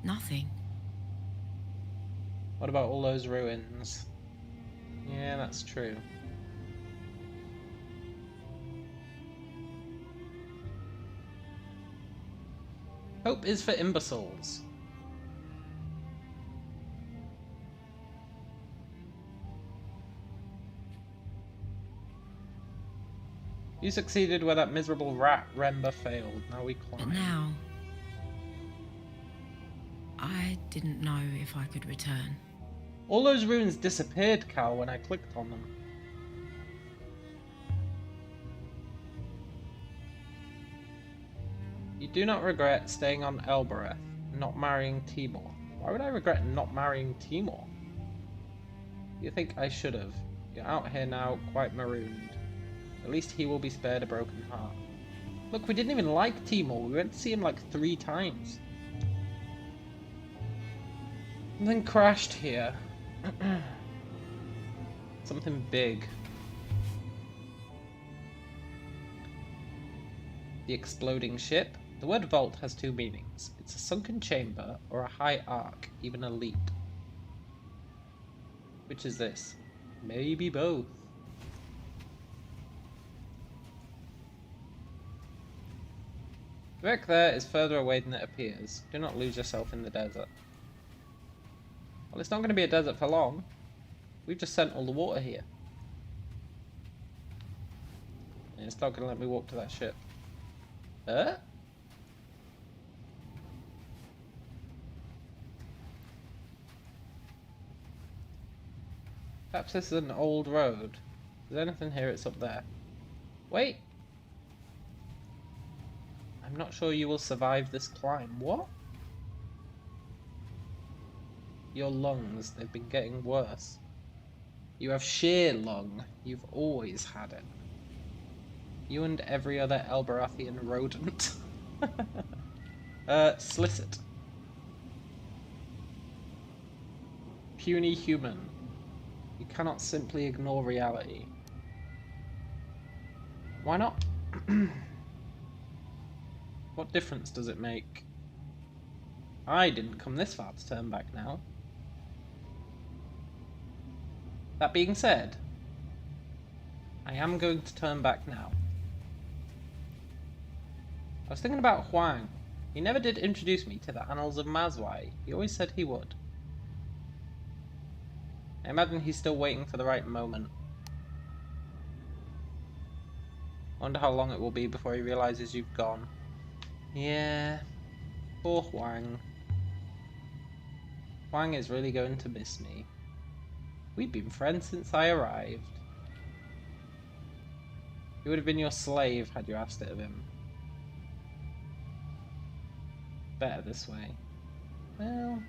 nothing. What about all those ruins? Yeah, that's true. Hope is for imbeciles. You succeeded where that miserable rat Remba failed. Now we climb. But now, I didn't know if I could return. All those ruins disappeared, Cal, when I clicked on them. You do not regret staying on Elbereth, not marrying Timor. Why would I regret not marrying Timor? You think I should have. You're out here now, quite marooned. At least he will be spared a broken heart. Look, we didn't even like Timor. We went to see him like 3 times. And then crashed here. Something big. The exploding ship. The word vault has 2 meanings. It's a sunken chamber or a high arc, even a leap. Which is this? Maybe both. The wreck there is further away than it appears. Do not lose yourself in the desert. Well, it's not going to be a desert for long. We've just sent all the water here. And it's not going to let me walk to that ship. Perhaps this is an old road. If there's anything here, it's up there. Wait! I'm not sure you will survive this climb. What? Your lungs, they've been getting worse. You have sheer lung. You've always had it. You and every other Elberathian rodent. Slit it. puny human. You cannot simply ignore reality. Why not? What difference does it make? I didn't come this far to turn back now. That being said, I am going to turn back now. I was thinking about Huang. He never did introduce me to the annals of Mazwai. He always said he would. I imagine he's still waiting for the right moment. I wonder how long it will be before he realizes you've gone. Yeah, poor Huang. Huang is really going to miss me. We've been friends since I arrived. He would have been your slave had you asked it of him. Better this way. Well,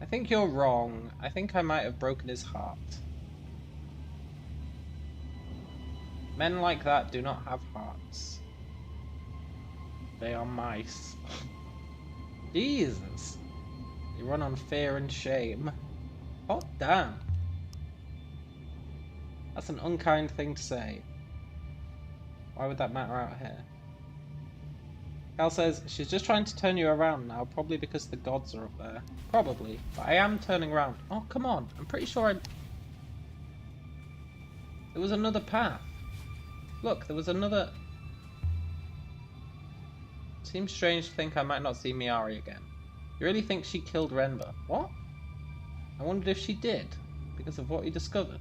I think you're wrong. I think I might have broken his heart. Men like that do not have hearts. They are mice. Jesus. They run on fear and shame. Hot damn. That's an unkind thing to say. Why would that matter out here? Cal says, she's just trying to turn you around now, probably because the gods are up there. Probably, but I am turning around. Oh, come on. I'm pretty sure there was another path. Look, there was another... Seems strange to think I might not see Miari again. You really think she killed Renba? What? I wondered if she did, because of what he discovered.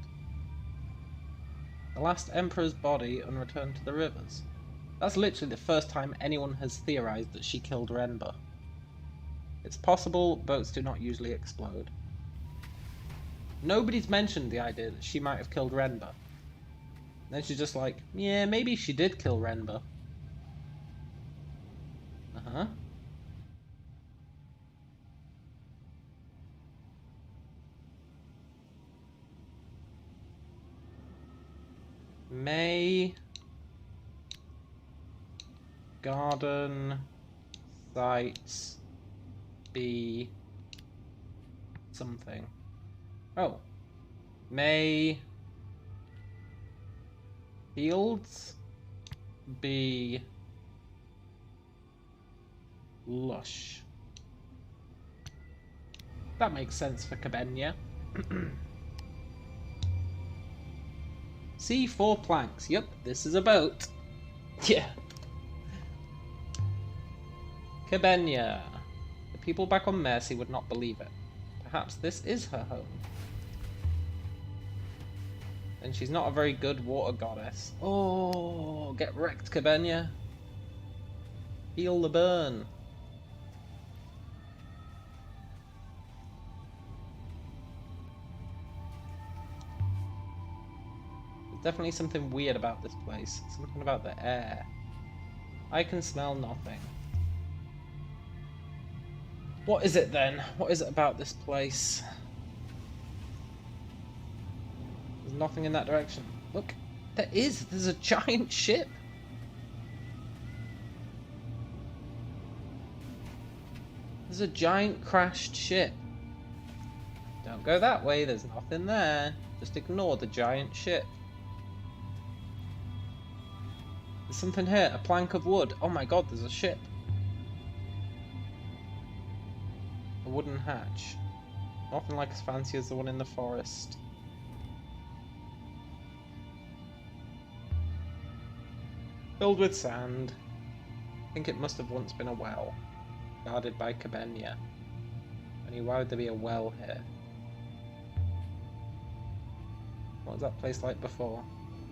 The last Emperor's body unreturned to the rivers. That's literally the first time anyone has theorized that she killed Renba. It's possible boats do not usually explode. Nobody's mentioned the idea that she might have killed Renba. Then she's just like, yeah, maybe she did kill Renba. Uh-huh. May garden sites be something? Oh. May fields be lush. That makes sense for Cabenia. See 4 planks. Yep, this is a boat. Yeah. Cabenia. The people back on Mercy would not believe it. Perhaps this is her home. And she's not a very good water goddess. Oh, get wrecked, Cabenia. Feel the burn. There's definitely something weird about this place. Something about the air. I can smell nothing. What is it then? What is it about this place? There's nothing in that direction. Look, there's a giant ship. There's a giant crashed ship. Don't go that way, there's nothing there. Just ignore the giant ship. There's something here, a plank of wood. Oh my god, there's a ship. A wooden hatch. Nothing like as fancy as the one in the forest. Filled with sand. I think it must have once been a well. Guarded by Cabenia. Only why would there be a well here? What was that place like before?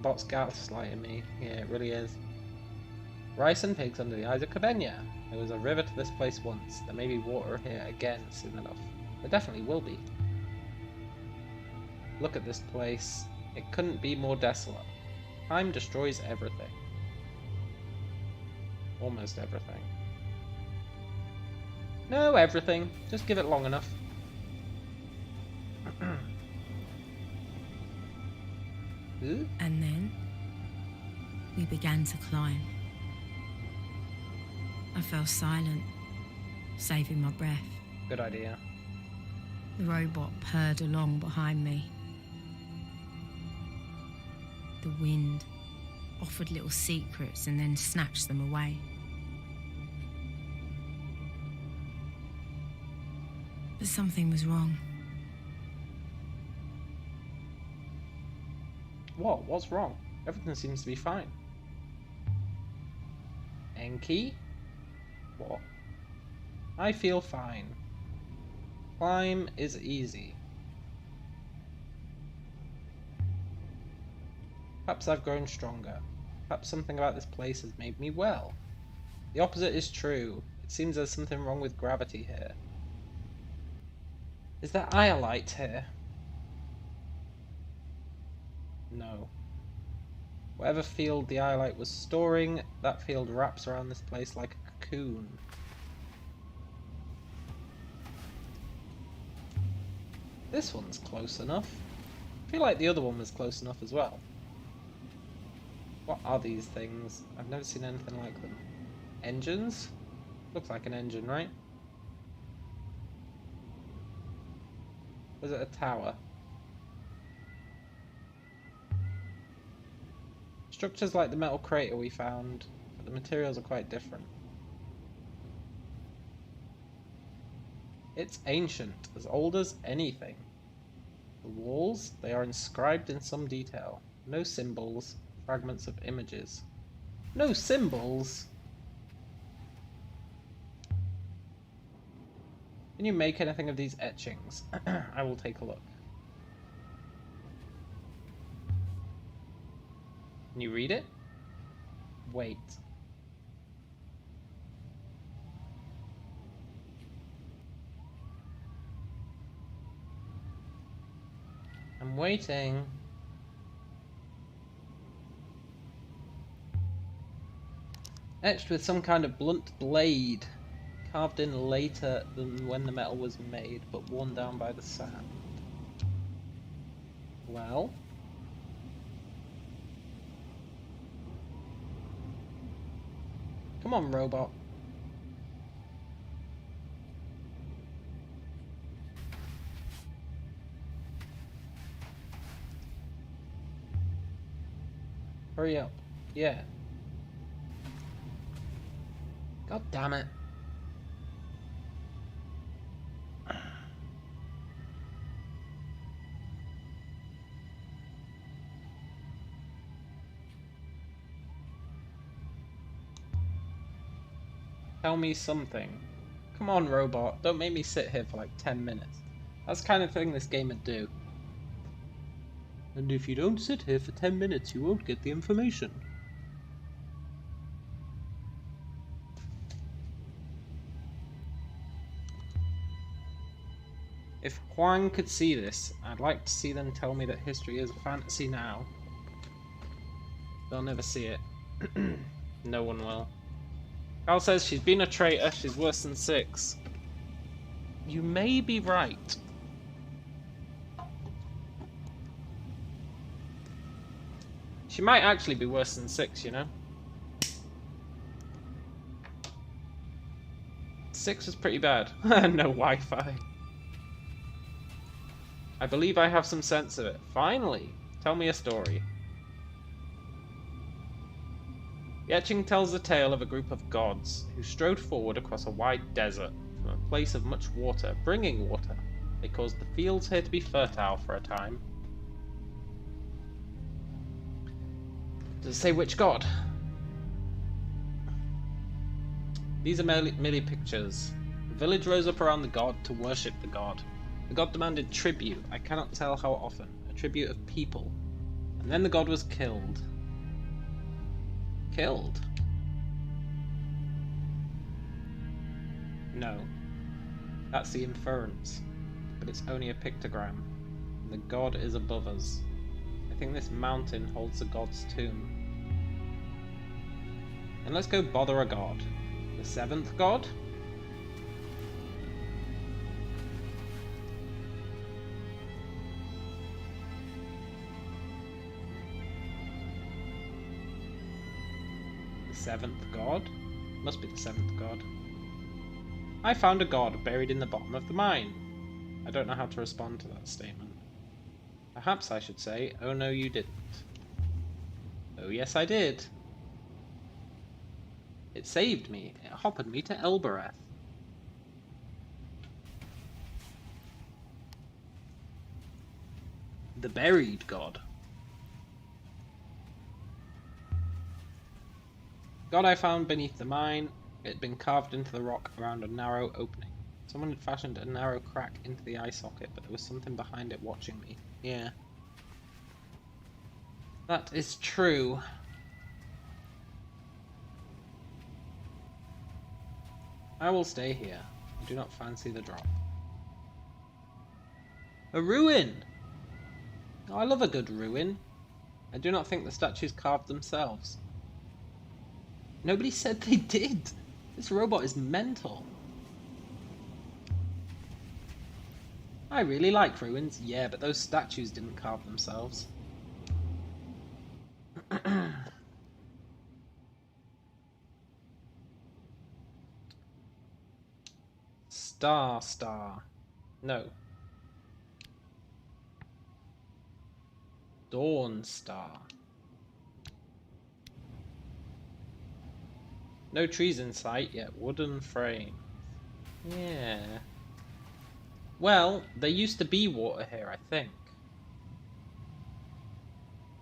Bot's gaslighting me. Yeah, it really is. Rice and pigs under the eyes of Cabenia. There was a river to this place once. There may be water here again soon enough. There definitely will be. Look at this place. It couldn't be more desolate. Time destroys everything. Almost everything. No, everything. Just give it long enough. And then we began to climb. I fell silent, saving my breath. Good idea. The robot purred along behind me. The wind offered little secrets and then snatched them away. But something was wrong. What? What's wrong? Everything seems to be fine. Enki? What? I feel fine. Climb is easy. Perhaps I've grown stronger. Perhaps something about this place has made me well. The opposite is true. It seems there's something wrong with gravity here. Is there iolite here? No. Whatever field the iolite was storing, that field wraps around this place like a cocoon. This one's close enough. I feel like the other one was close enough as well. What are these things? I've never seen anything like them. Engines? Looks like an engine, right? Was it a tower? Structures like the metal crater we found, but the materials are quite different. It's ancient, as old as anything. The walls, they are inscribed in some detail. No symbols, fragments of images. No symbols? Can you make anything of these etchings? I will take a look. Can you read it? Wait. I'm waiting. Etched with some kind of blunt blade, carved in later than when the metal was made, but worn down by the sand. Well? Come on, robot. Hurry up. Yeah. God damn it. Tell me something. Come on, robot. Don't make me sit here for like 10 minutes. That's the kind of thing this game would do. And if you don't sit here for 10 minutes, you won't get the information. If Huang could see this, I'd like to see them tell me that history is a fantasy now. They'll never see it. No one will. Carl says she's been a traitor, she's worse than 6. You may be right. She might actually be worse than 6, you know? 6 was pretty bad. No Wi-Fi. I believe I have some sense of it. Finally! Tell me a story. The etching tells the tale of a group of gods who strode forward across a wide desert from a place of much water, bringing water. They caused the fields here to be fertile for a time. Does it say which god? These are merely pictures. The village rose up around the god to worship the god. The god demanded tribute, I cannot tell how often, a tribute of people. And then the god was killed. Killed? No. That's the inference. But it's only a pictogram. And the god is above us. I think this mountain holds the god's tomb. And let's go bother a god. The 7th god? The 7th god? Must be the 7th god. I found a god buried in the bottom of the mine. I don't know how to respond to that statement. Perhaps I should say, oh no you didn't. Oh yes I did. It saved me. It hoppered me to Elbereth. The buried god. God I found beneath the mine. It had been carved into the rock around a narrow opening. Someone had fashioned a narrow crack into the eye socket, but there was something behind it watching me. Yeah. That is true. I will stay here. I do not fancy the drop. A ruin! Oh, I love a good ruin. I do not think the statues carved themselves. Nobody said they did! This robot is mental. I really like ruins, yeah, but those statues didn't carve themselves. Star. No. Dawn Star. No trees in sight, yet wooden frames. Yeah. Well, there used to be water here, I think.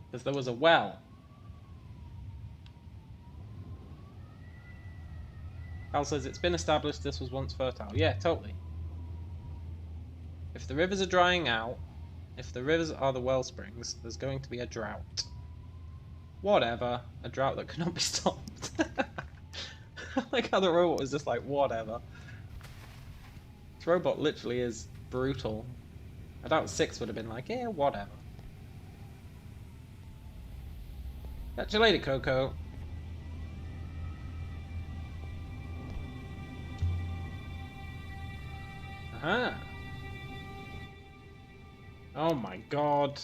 Because there was a well. Cal says it's been established this was once fertile. Yeah, totally. If the rivers are drying out, if the rivers are the well springs, there's going to be a drought. Whatever. A drought that cannot be stopped. I like how the robot was just like, whatever. This robot literally is brutal. I doubt 6 would have been like, yeah, whatever. Catch you later, Coco. Aha. Oh my god.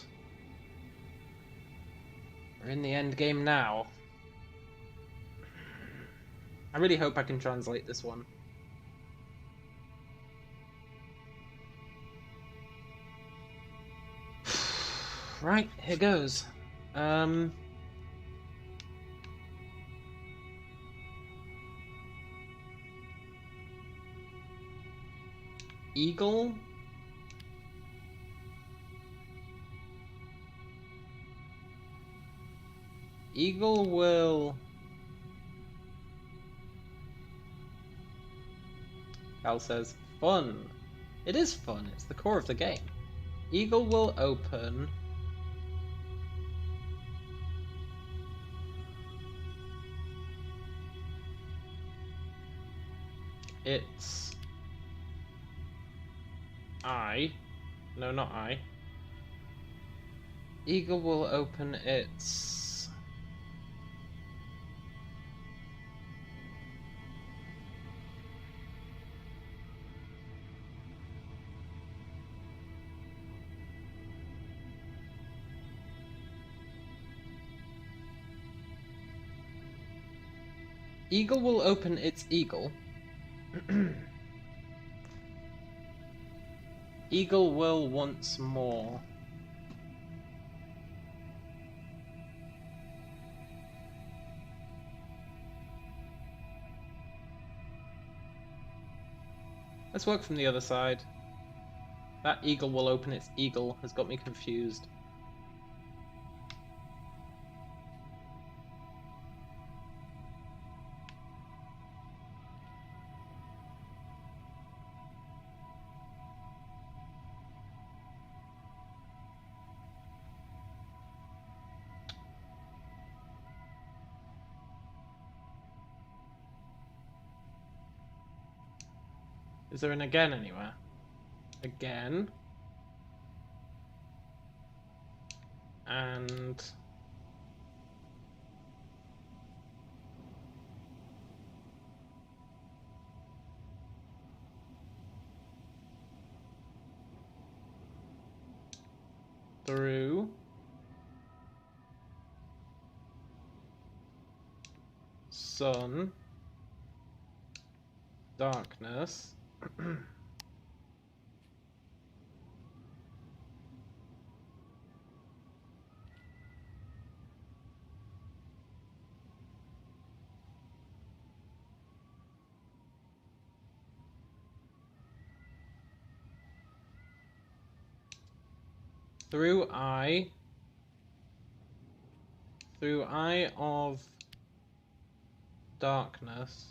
We're in the end game now. I really hope I can translate this one. Right, here goes. Eagle? Eagle will... Cal says, fun. It is fun, it's the core of the game. Eagle will open... its... eye. No, not eye. Eagle will open its... Eagle will open its eagle. Eagle will once more. Let's work from the other side. That eagle will open its eagle has got me confused. Is there an again anywhere? Again. And... through... sun... darkness. Through eye of darkness.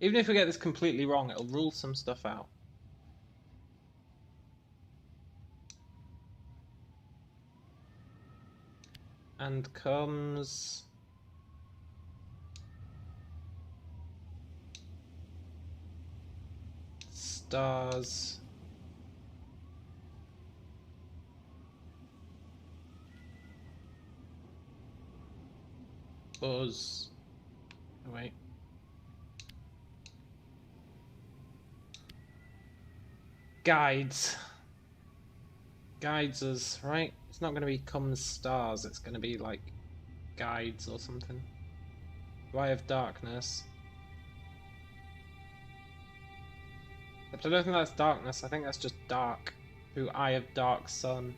Even if we get this completely wrong, it'll rule some stuff out. And comes stars. Us. Oh, wait. Guides us, right? It's not going to be comes stars, it's going to be like guides or something. Eye of darkness. But I don't think that's darkness, I think that's just dark. Through eye of dark sun.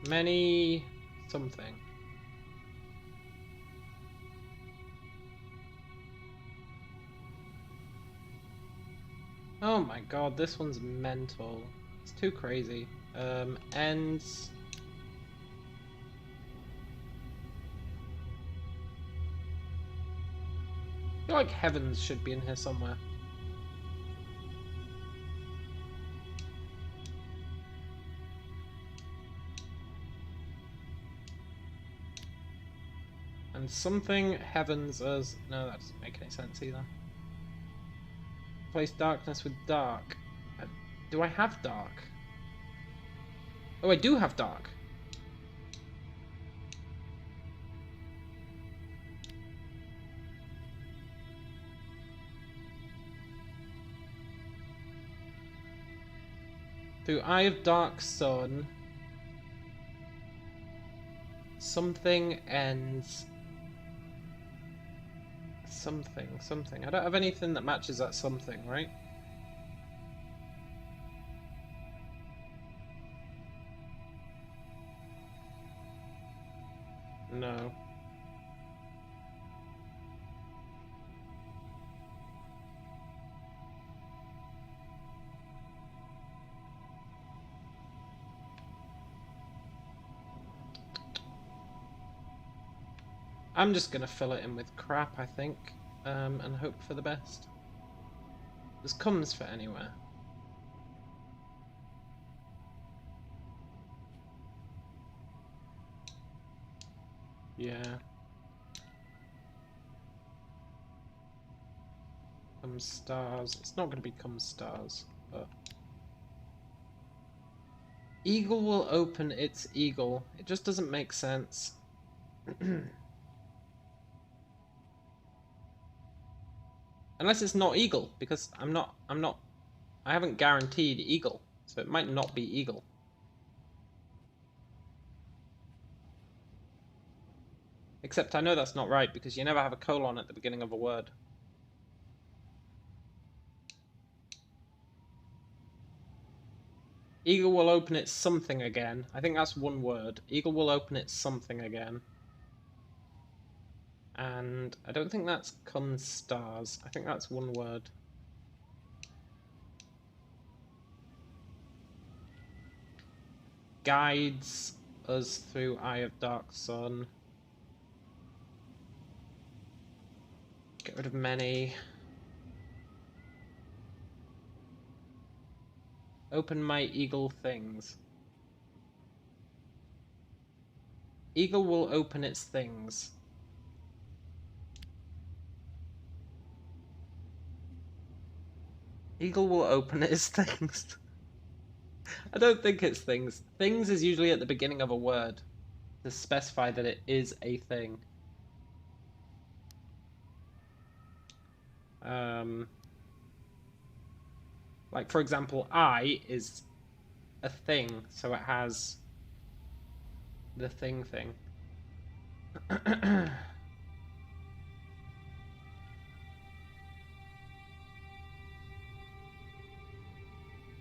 Many something. Oh my god, this one's mental. It's too crazy. Ends. I feel like heavens should be in here somewhere. And something heavens as... No, that doesn't make any sense either. Replace darkness with dark. Do I have dark? Oh, I do have dark. Through eye of dark sun. Something ends. Something. I don't have anything that matches that something, right? No. I'm just gonna fill it in with crap, I think, and hope for the best. This comes for anywhere. Yeah. Come stars. It's not gonna become stars, but... Eagle will open its eagle. It just doesn't make sense. Unless it's not eagle, because I haven't guaranteed eagle, so it might not be eagle. Except I know that's not right, because you never have a colon at the beginning of a word. Eagle will open its something again. I think that's one word. Eagle will open its something again. And I don't think that's come stars. I think that's one word. Guides us through eye of dark sun. Get rid of many. Open my eagle things. Eagle will open its things. Eagle will open its things. I don't think it's things. Things is usually at the beginning of a word to specify that it is a thing. Like, for example, I is a thing, so it has the thing.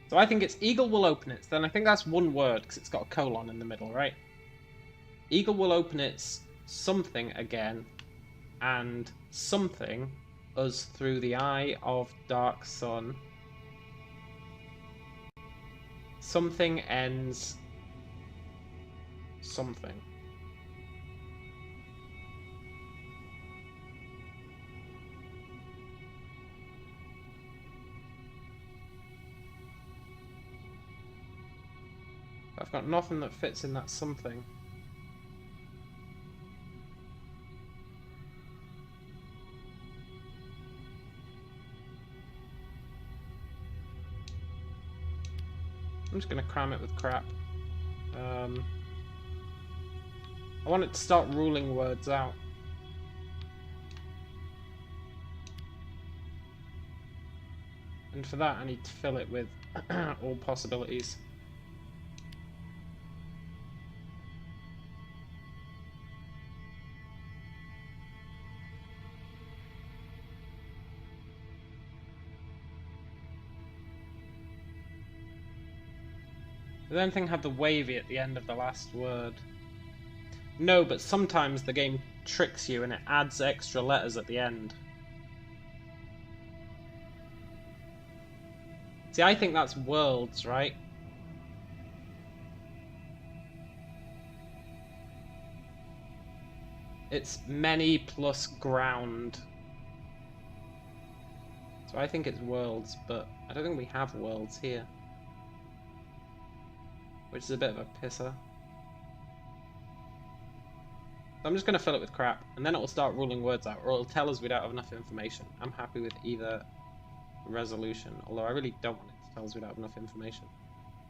So I think it's eagle will open its. Then I think that's one word because it's got a colon in the middle, right? Eagle will open its something again, and something us through the eye of dark sun. Something ends something. I've got nothing that fits in that something. I'm just going to cram it with crap. I want it to start ruling words out. And for that I need to fill it with all possibilities. Does anything have the wavy at the end of the last word? No, but sometimes the game tricks you and it adds extra letters at the end. See, I think that's worlds, right? It's many plus ground. So I think it's worlds, but I don't think we have worlds here. Which is a bit of a pisser. So I'm just going to fill it with crap, and then it will start ruling words out, or it'll tell us we don't have enough information. I'm happy with either resolution, although I really don't want it to tell us we don't have enough information.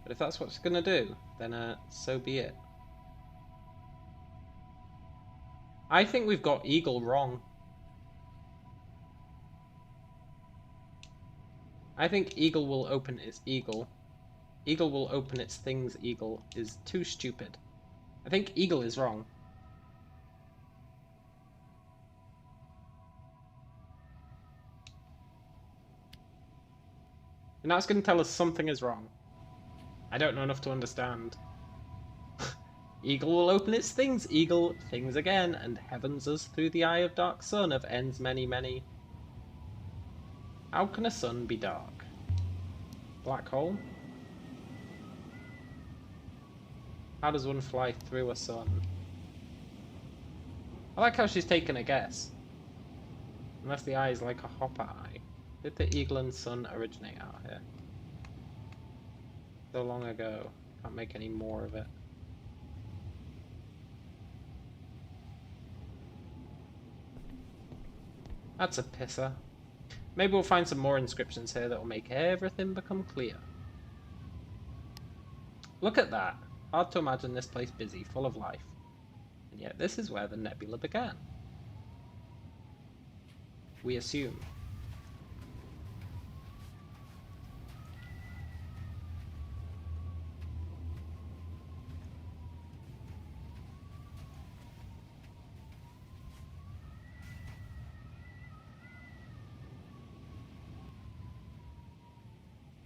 But if that's what it's going to do, then so be it. I think we've got eagle wrong. I think eagle will open its eagle. Eagle will open its things eagle is too stupid. I think eagle is wrong. And now it's going to tell us something is wrong. I don't know enough to understand. Eagle will open its things eagle, things again, and heavens us through the eye of dark sun of ends many many. How can a sun be dark? Black hole? How does one fly through a sun? I like how she's taken a guess. Unless the eye is like a hopper eye. Did the eagle and sun originate out here? So long ago. Can't make any more of it. That's a pisser. Maybe we'll find some more inscriptions here that will make everything become clear. Look at that. Hard to imagine this place busy, full of life. And yet this is where the nebula began. We assume.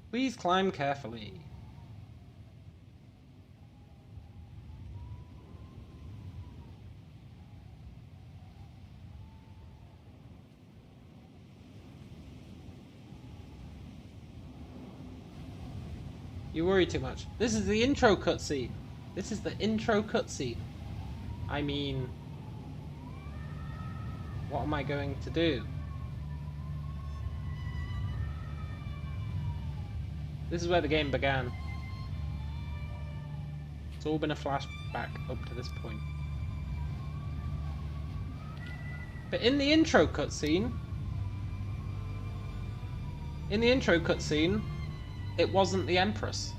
Please climb carefully. You worry too much. This is the intro cutscene. This is the intro cutscene. I mean, what am I going to do? This is where the game began. It's all been a flashback up to this point. But in the intro cutscene, In the intro cutscene, it wasn't the Empress.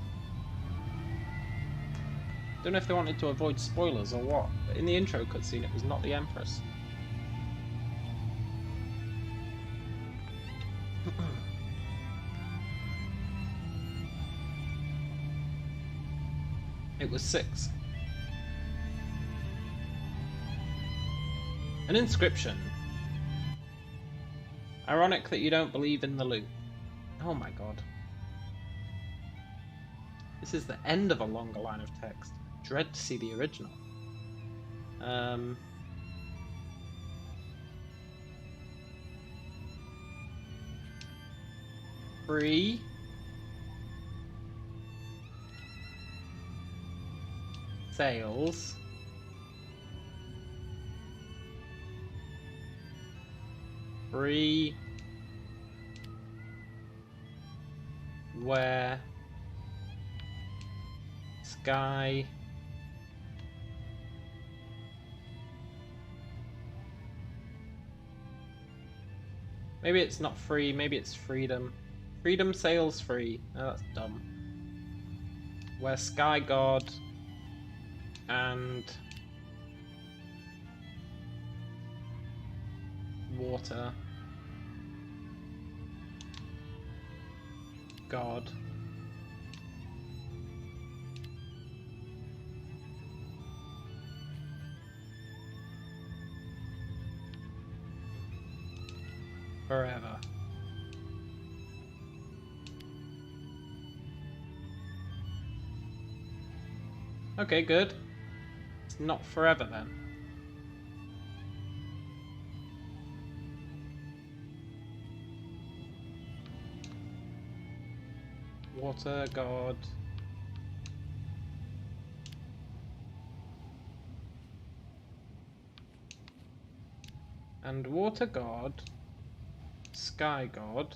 Don't know if they wanted to avoid spoilers or what, but in the intro cutscene, it was not the Empress. It was 6. An inscription. Ironic that you don't believe in the loop. Oh my god. This is the end of a longer line of text. Dread to see the original. Free. Sales. Free. Where. Sky. Maybe it's not free, maybe it's freedom. Freedom sales free. Oh, that's dumb. Where Sky God and Water God forever. Okay, good. It's not forever then. Water God. And Water God. Sky God.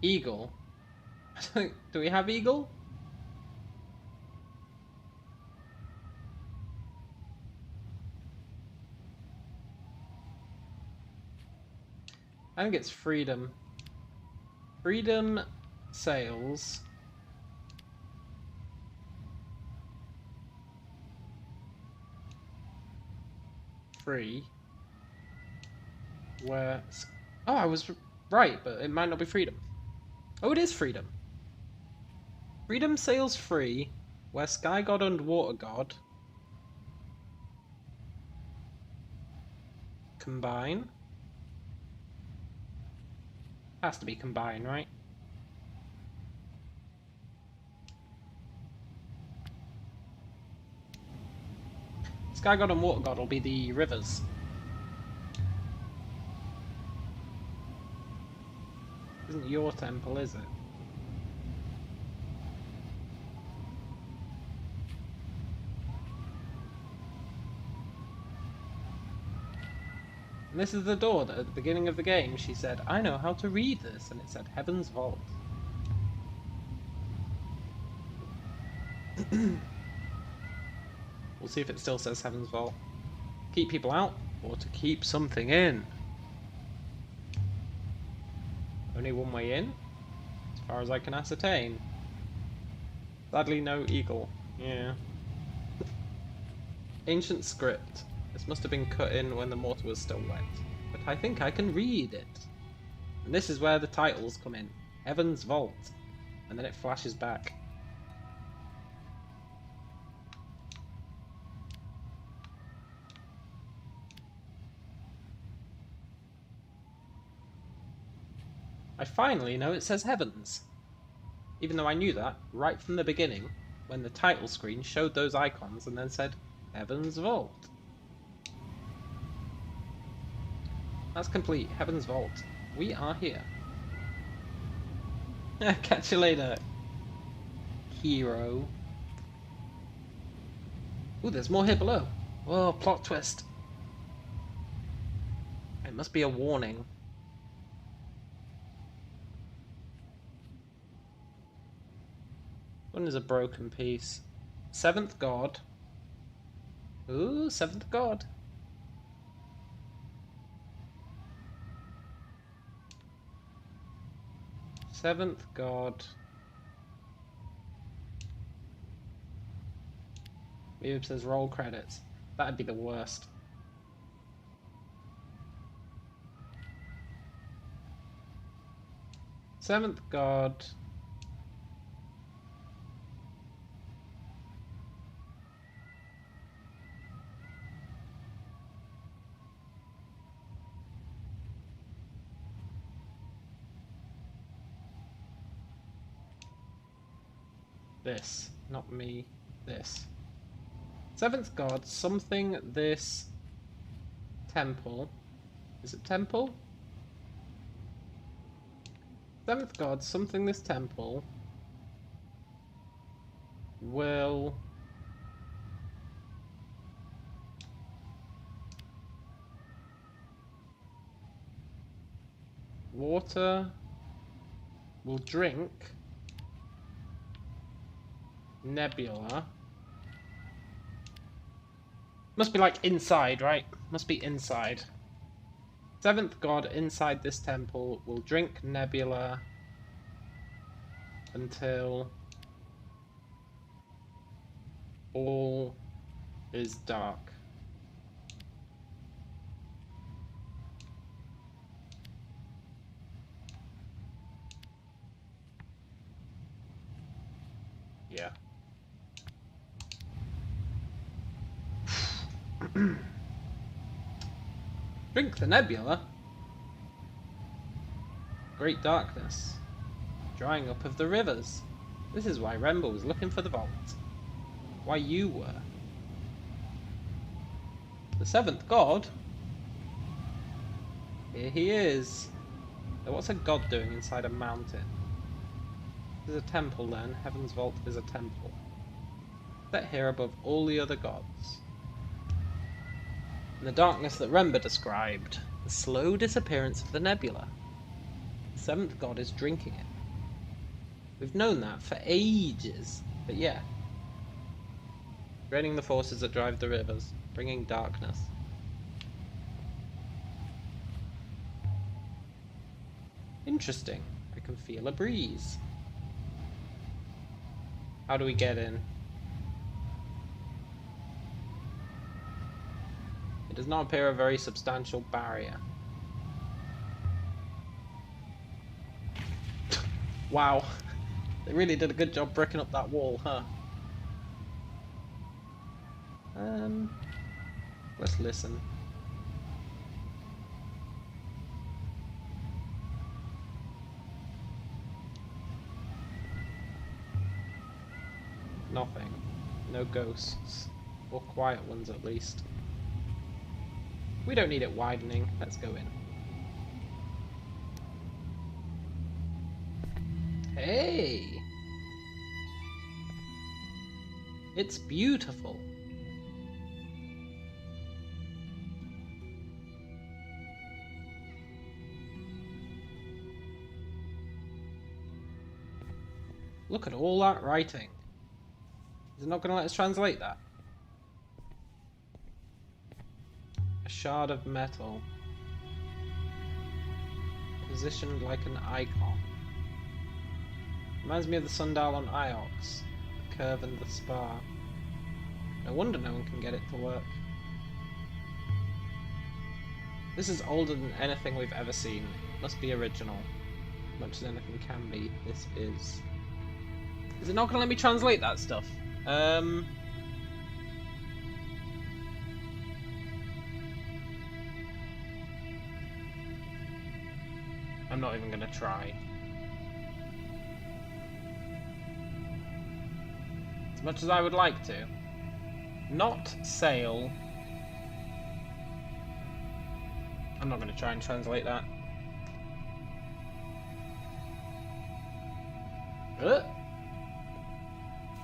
Eagle. Do we have Eagle? I think it's freedom. Freedom sales. Free. Where... Oh, I was right, but it might not be freedom. Oh, it is freedom. Freedom sales free, where Sky God and Water God combine. Has to be combine, right? Sky God and Water God will be the rivers. Isn't your temple, is it? And this is the door that at the beginning of the game she said, I know how to read this, and it said Heaven's Vault. We'll see if it still says Heaven's Vault. Keep people out, or to keep something in. Only one way in, as far as I can ascertain. Sadly, no eagle. Yeah. Ancient script. This must have been cut in when the mortar was still wet. But I think I can read it. And this is where the titles come in. Heaven's Vault. And then it flashes back. I finally know it says Heavens. Even though I knew that right from the beginning, when the title screen showed those icons and then said Heaven's Vault. That's complete. Heaven's Vault. We are here. Catch you later, hero. Ooh, there's more here below. Oh, plot twist. It must be a warning. One is a broken piece. Seventh God. Ooh, seventh God. Seventh god. Weeb says roll credits. That'd be the worst. Seventh god. This, not me. This. Seventh god, something this temple. Is it temple? Seventh god, something this temple will water will drink nebula. Must be like inside, right? Must be inside. Seventh god inside this temple will drink nebula until all is dark. Yeah. Drink the nebula. Great darkness. Drying up of the rivers. This is why Remble was looking for the vault. Why you were. The seventh god? Here he is. Now what's a god doing inside a mountain? There's a temple then. Heaven's vault is a temple. Set here above all the other gods. In the darkness that Rember described, the slow disappearance of the nebula. The seventh god is drinking it. We've known that for ages, but yeah. Draining the forces that drive the rivers, bringing darkness. Interesting. I can feel a breeze. How do we get in? It does not appear a very substantial barrier. Wow. They really did a good job breaking up that wall, huh? Let's listen. Nothing. No ghosts. Or quiet ones, at least. We don't need it widening. Let's go in. Hey! It's beautiful. Look at all that writing. Is it not going to let us translate that? A shard of metal. Positioned like an icon. Reminds me of the sundial on Iox. The curve and the spar. No wonder no one can get it to work. This is older than anything we've ever seen. Must be original. Much as anything can be, this is. Is it not going to let me translate that stuff? I'm not even going to try. As much as I would like to. Not sail. I'm not going to try and translate that.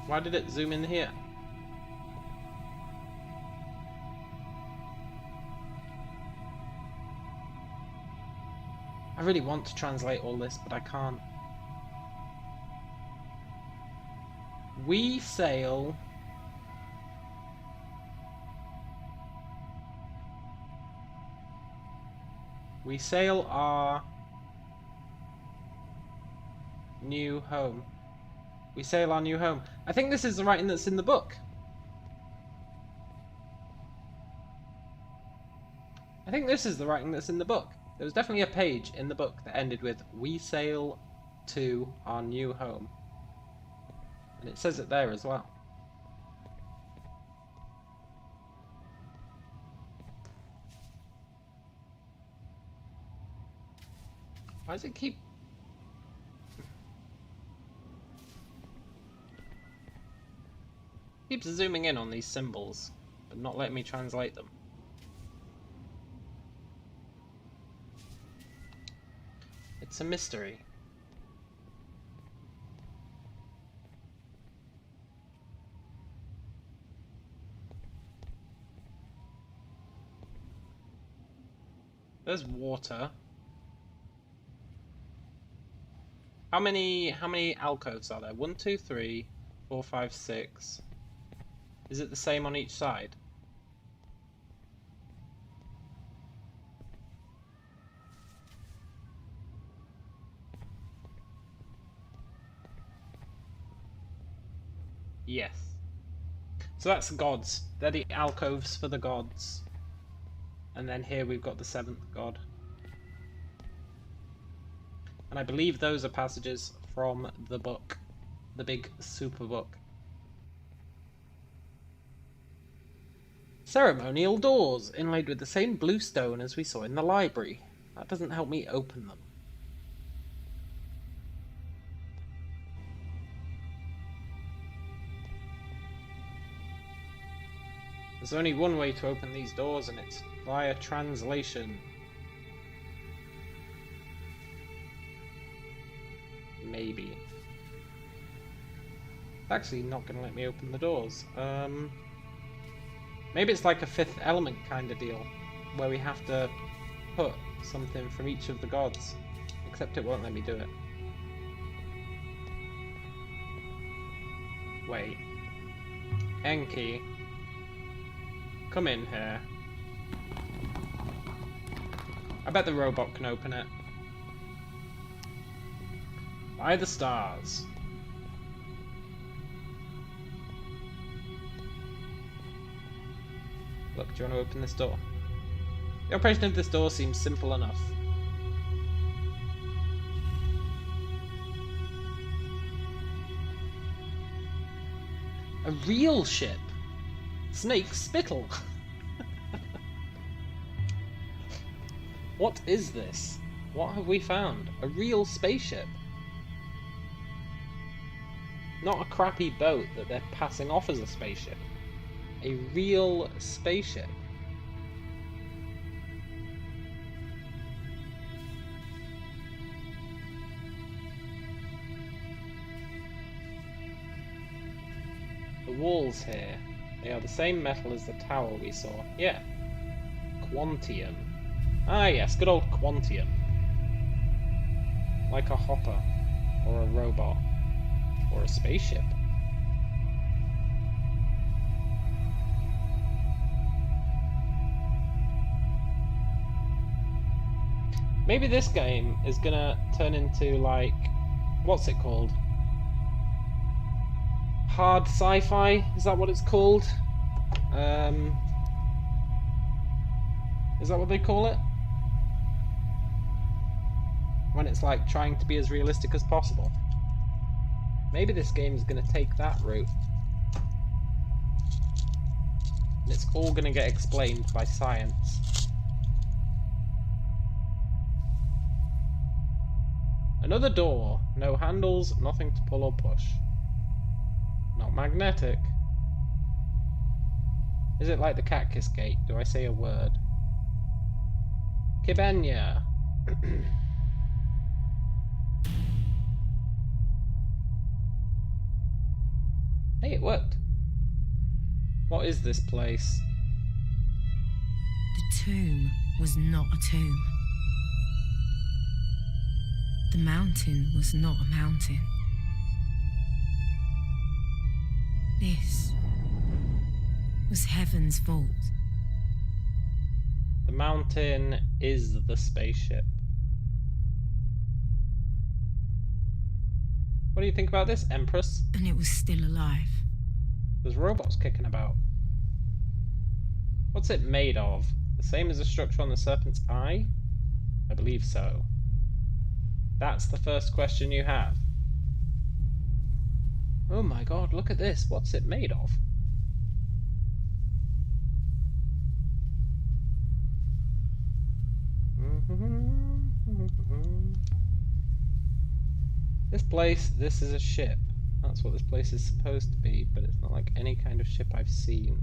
Why did it zoom in here? I really want to translate all this, but I can't. We sail. We sail our new home. We sail our new home. I think this is the writing that's in the book. I think this is the writing that's in the book. There was definitely a page in the book that ended with, "We sail to our new home." And it says it there as well. Why does it keeps zooming in on these symbols, but not letting me translate them? It's a mystery. There's water. How many alcoves are there? 1, 2, 3, 4, 5, 6. Is it the same on each side? Yes. So that's the gods. They're the alcoves for the gods. And then here we've got the 7th god. And I believe those are passages from the book. The big super book. Ceremonial doors, inlaid with the same blue stone as we saw in the library. That doesn't help me open them. There's only one way to open these doors, and it's via translation. Maybe. It's actually not going to let me open the doors. Maybe it's like a Fifth Element kind of deal, where we have to put something from each of the gods. Except it won't let me do it. Wait. Enki. Come in here. I bet the robot can open it. By the stars. Look, do you want to open this door? The operation of this door seems simple enough. A real ship. Snake spittle. What is this? What have we found? A real spaceship. Not a crappy boat that they're passing off as a spaceship. A real spaceship. The walls here, they are the same metal as the tower we saw. Yeah. Quantium. Ah yes, good old quantium. Like a hopper, or a robot, or a spaceship. Maybe this game is gonna turn into, like, what's it called? Hard sci-fi? Is that what it's called? Is that what they call it? When it's like trying to be as realistic as possible. Maybe this game is gonna take that route. And it's all gonna get explained by science. Another door. No handles, nothing to pull or push. Not magnetic. Is it like the Cactus Gate? Do I say a word? Kibenya. Hey, it worked. What is this place? The tomb was not a tomb. The mountain was not a mountain. This was heaven's vault. The mountain is the spaceship. What do you think about this, Empress? And it was still alive. There's robots kicking about. What's it made of? The same as the structure on the serpent's eye? I believe so. That's the first question you have. Oh my god, look at this. What's it made of? This is a ship. That's what this place is supposed to be, but it's not like any kind of ship I've seen.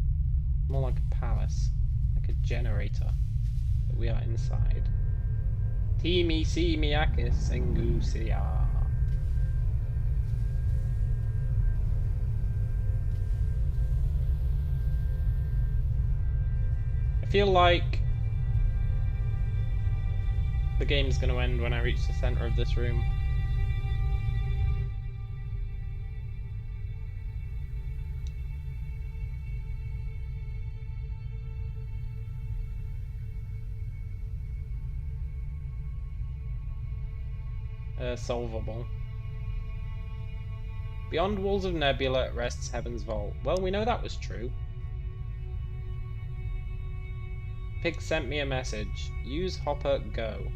More like a palace, like a generator, but we are inside. Timi simiakis engusia. I feel like the game's going to end when I reach the center of this room. Solvable. Beyond walls of nebula rests heaven's vault. Well, we know that was true. Pig sent me a message. Use hopper, go.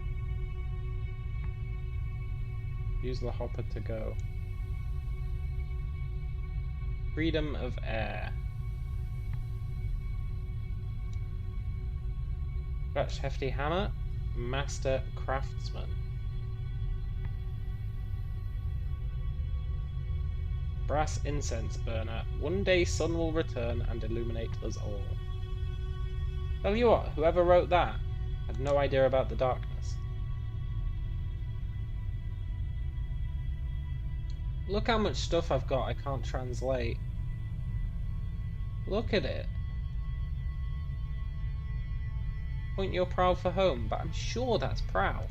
Use the hopper to go. Freedom of air. Scratch hefty hammer. Master craftsman. Brass incense burner. One day sun will return and illuminate us all. Tell you what, whoever wrote that had no idea about the darkness. Look how much stuff I've got I can't translate. Look at it. Point your prow for home, but I'm sure that's prow.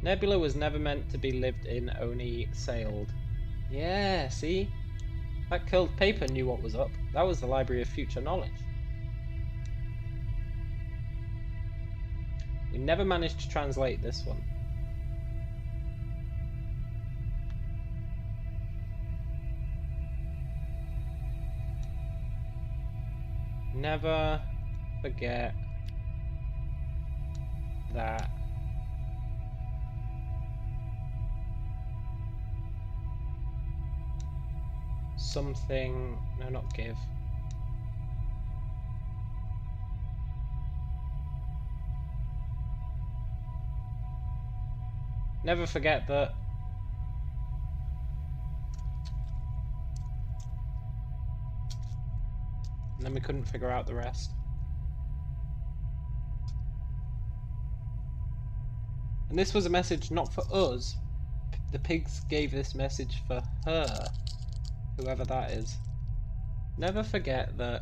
Nebula was never meant to be lived in, only sailed. Yeah, see? That curled paper knew what was up. That was the Library of Future Knowledge. We never managed to translate this one. Never forget that something, no, not give. Never forget that and then we couldn't figure out the rest. And this was a message not for us. The pigs gave this message for her. Whoever that is. Never forget that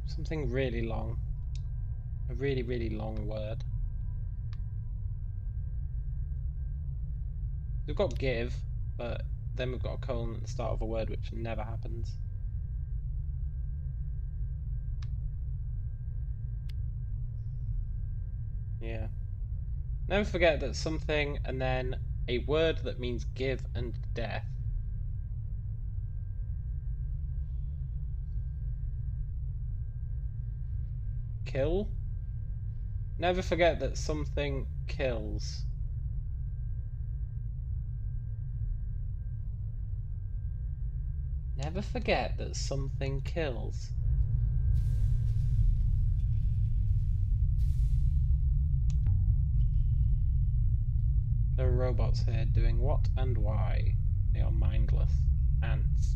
something really long. A really, really long word. We've got give, but then we've got a colon at the start of a word, which never happens. Yeah. Never forget that something, and then a word that means give and death. Kill? Never forget that something kills. Never forget that something kills. There are robots here doing what and why. They are mindless. Ants.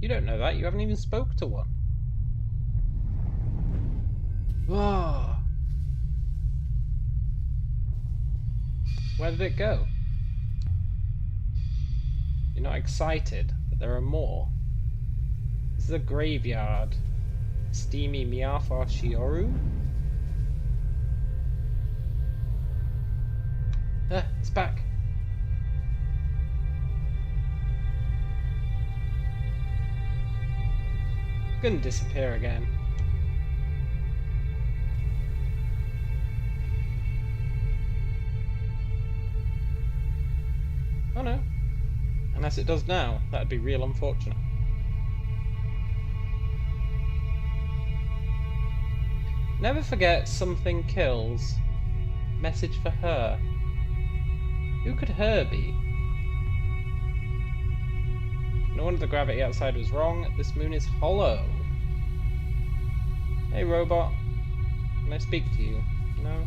You don't know that, you haven't even spoke to one. Whoa. Where did it go? You're not excited, but there are more. This is a graveyard. Steamy Miafa Shioru? Ah, it's back. gonna disappear again. Oh no. Unless it does now, that'd be real unfortunate. Never forget something kills. Message for her. Who could her be? No wonder the gravity outside was wrong. This moon is hollow. Hey robot. Can I speak to you? No?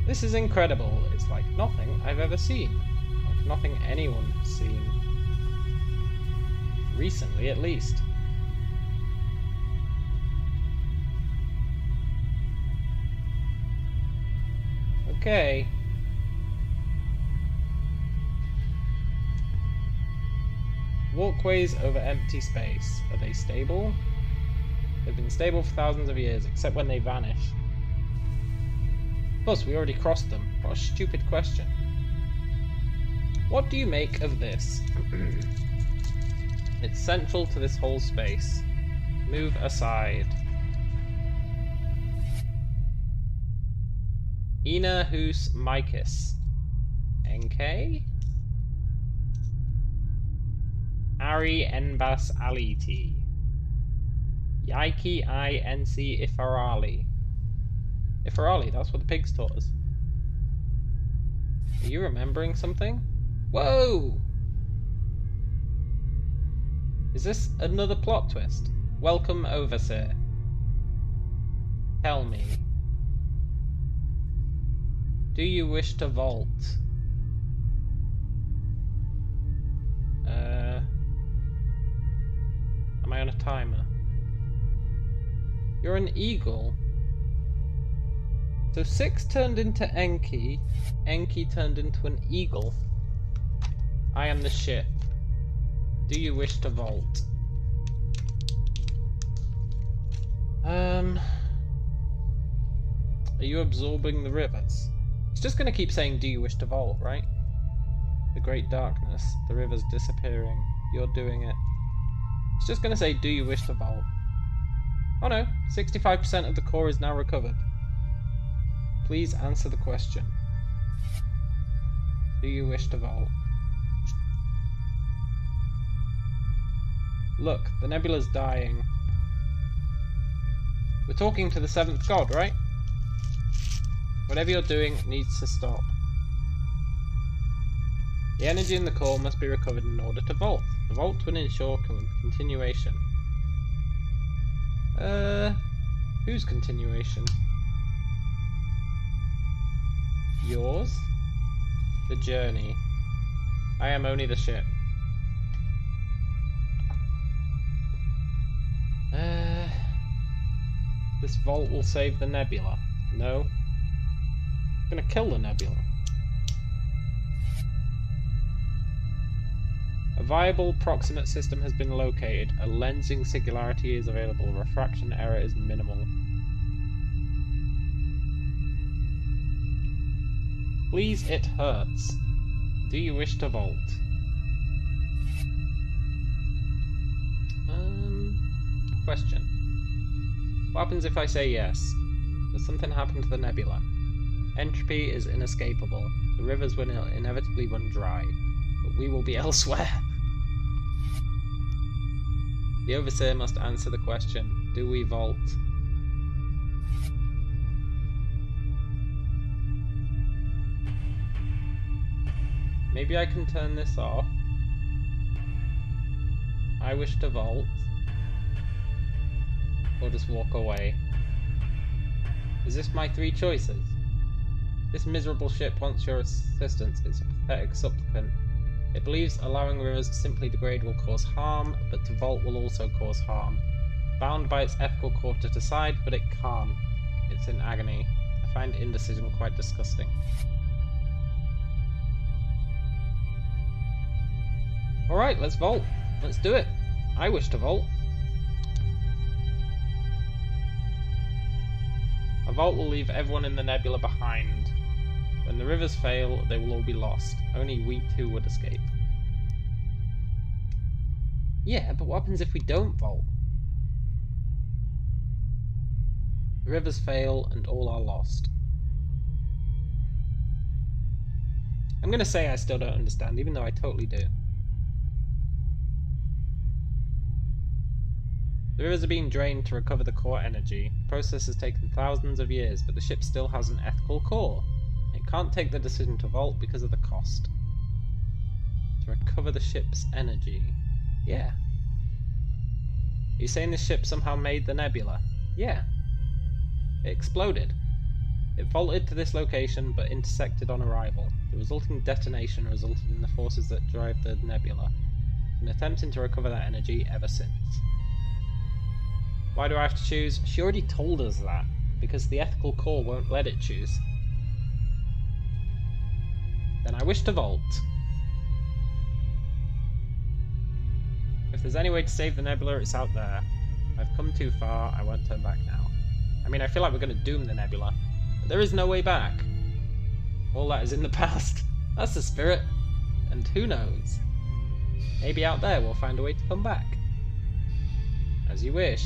This is incredible. It's like nothing I've ever seen. Like nothing anyone has seen. Recently, at least. Okay. Walkways over empty space. Are they stable? They've been stable for thousands of years, except when they vanish. Plus, we already crossed them. What a stupid question. What do you make of this? It's central to this whole space. Move aside. Ina hus Micus. NK? Ari Enbas Aliti. Yaiki I NC Ifarali. Ifarali, that's what the pigs taught us. Are you remembering something? Whoa! Is this another plot twist? Welcome, Overseer. Tell me. Do you wish to vault? Am I on a timer? You're an eagle. So 6 turned into Enki. Enki turned into an eagle. I am the ship. Do you wish to vault? Are you absorbing the rivers? It's just gonna keep saying, do you wish to vault, right? The great darkness. The river's disappearing. You're doing it. It's just gonna say, do you wish to vault? Oh no, 65% of the core is now recovered. Please answer the question. Do you wish to vault? Look, the nebula's dying. We're talking to the 7th god, right? Whatever you're doing needs to stop. The energy in the core must be recovered in order to vault. The vault will ensure continuation. Whose continuation? Yours? The journey. I am only the ship. This vault will save the nebula. No. I'm gonna kill the nebula. A viable proximate system has been located. A lensing singularity is available. Refraction error is minimal. Please, it hurts. Do you wish to vault? Question. What happens if I say yes? Does something happen to the nebula? Entropy is inescapable. The rivers will inevitably run dry. But we will be elsewhere. The Overseer must answer the question. Do we vault? Maybe I can turn this off. I wish to vault. Or just walk away. Is this my 3 choices? This miserable ship wants your assistance. It's a pathetic supplicant. It believes allowing rivers to simply degrade will cause harm, but to vault will also cause harm. Bound by its ethical core to decide, but it can't. It's in agony. I find indecision quite disgusting. Alright, let's vault. Let's do it. I wish to vault. A vault will leave everyone in the nebula behind. When the rivers fail, they will all be lost. Only we two would escape. Yeah, but what happens if we don't vault? The rivers fail and all are lost. I'm gonna say I still don't understand, even though I totally do. The rivers are being drained to recover the core energy. The process has taken thousands of years, but the ship still has an ethical core. It can't take the decision to vault because of the cost. To recover the ship's energy. Yeah. Are you saying this ship somehow made the nebula? Yeah. It exploded. It vaulted to this location, but intersected on arrival. The resulting detonation resulted in the forces that drive the nebula. Been attempting to recover that energy ever since. Why do I have to choose? She already told us that, because the ethical core won't let it choose. Then I wish to vault. If there's any way to save the nebula, it's out there. I've come too far, I won't turn back now. I mean, I feel like we're going to doom the nebula, but there is no way back. All that is in the past. That's the spirit. And who knows? Maybe out there we'll find a way to come back. As you wish.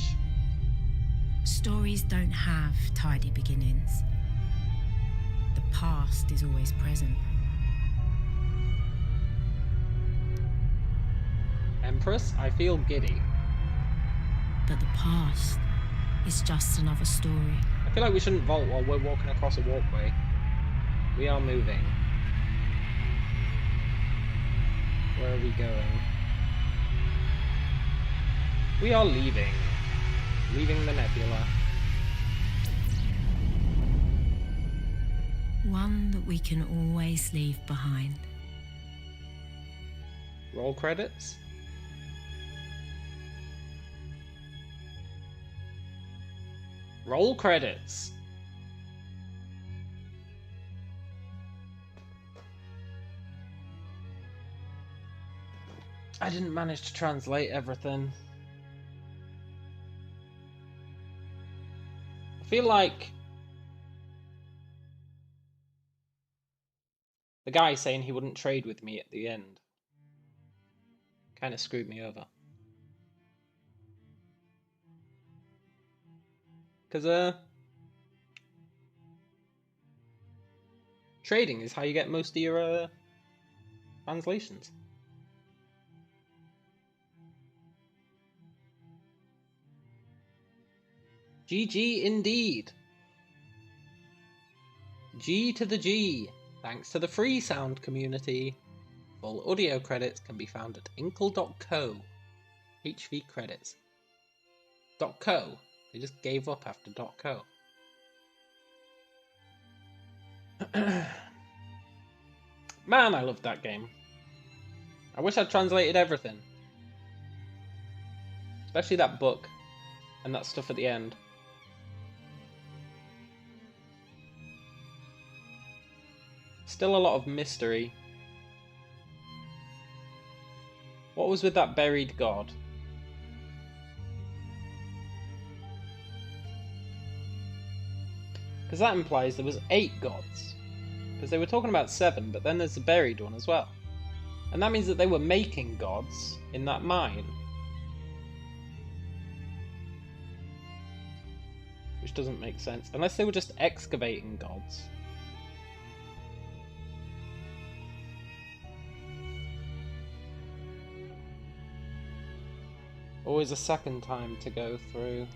Stories don't have tidy beginnings. The past is always present. Empress, I feel giddy. But the past is just another story. I feel like we shouldn't vault while we're walking across a walkway. We are moving. Where are we going? We are leaving. Leaving the nebula. One that we can always leave behind. Roll credits? Roll credits! I didn't manage to translate everything. I feel like the guy saying he wouldn't trade with me at the end kind of screwed me over. Because, trading is how you get most of your, translations. GG indeed. G to the G, thanks to the free sound community. Full audio credits can be found at inkle.co. HV credits. .co. They just gave up after .co. Man, I loved that game. I wish I'd translated everything. Especially that book and that stuff at the end. Still a lot of mystery. What was with that buried god? Because that implies there was 8 gods. Because they were talking about 7, but then there's the buried one as well. And that means that they were making gods in that mine. Which doesn't make sense. Unless they were just excavating gods. Always a second time to go through.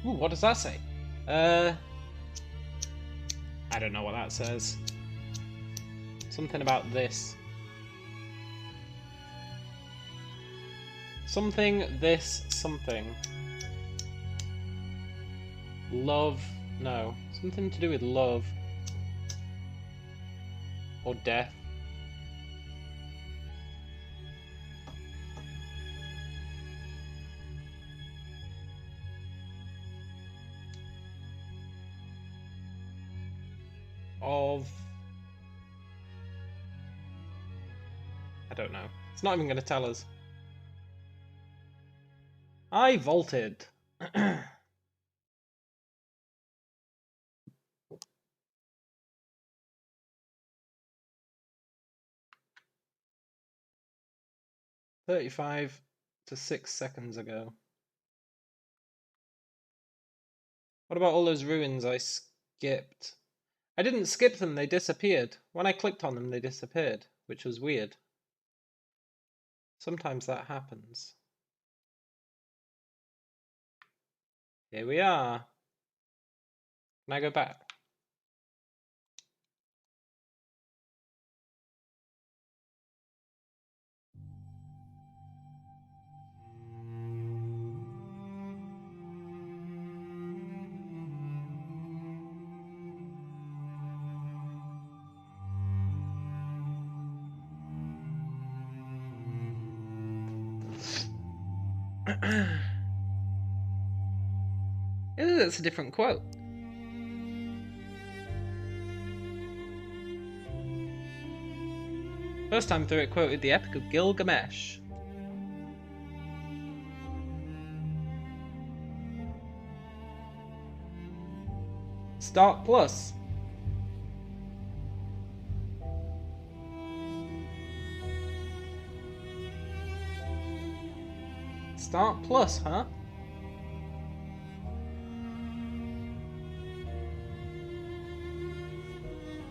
Ooh, what does that say? I don't know what that says. Something about this. Something, this, something. Love, no. Something to do with love. Or death. Of... I don't know. It's not even going to tell us. I vaulted. 35 to 6 seconds ago. What about all those ruins I skipped? I didn't skip them, they disappeared. When I clicked on them, they disappeared, which was weird. Sometimes that happens. Here we are. Can I go back? That's a different quote. First time through it quoted the Epic of Gilgamesh. Start plus. Start plus, huh?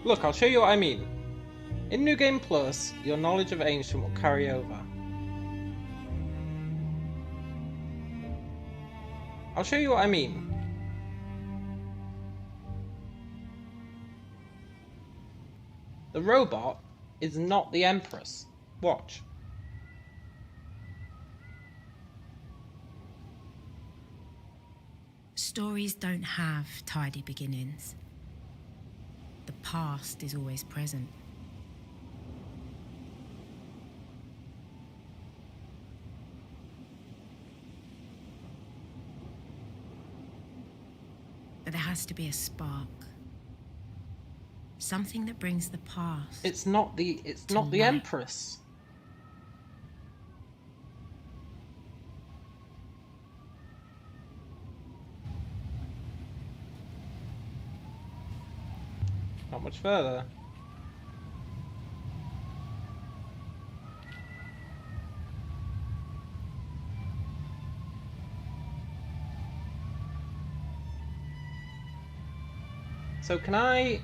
Look, I'll show you what I mean. In New Game Plus, your knowledge of Ancient will carry over. I'll show you what I mean. The robot is not the Empress. Watch. Stories don't have tidy beginnings. The past is always present. But there has to be a spark. Something that brings the past. It's not the light. Empress. Not much further. So can I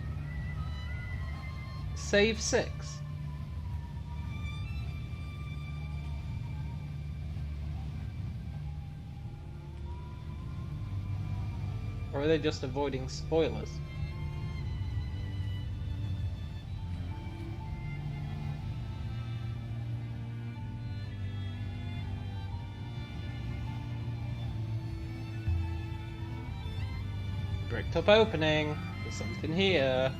save 6? Or are they just avoiding spoilers? Bricked up opening. There's something here.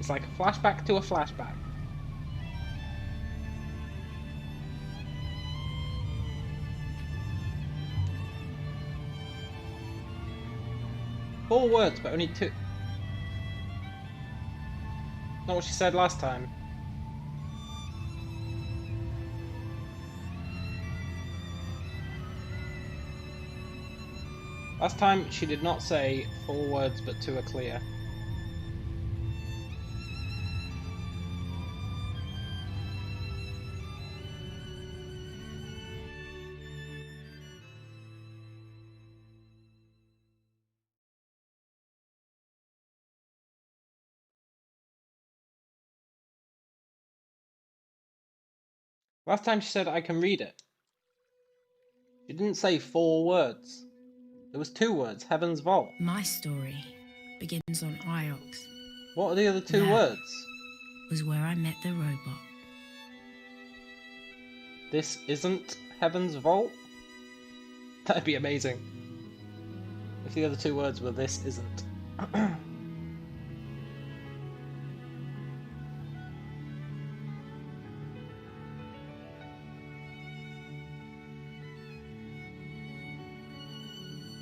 It's like a flashback to a flashback. Four words, but only 2. Not what she said last time. Last time she did not say 4 words, but 2 are clear. Last time she said I can read it. She didn't say 4 words. There was 2 words, Heaven's Vault. My story begins on Iox. What are the other 2 That words? was where I met the robot. This isn't Heaven's Vault? That'd be amazing. If the other 2 words were this isn't.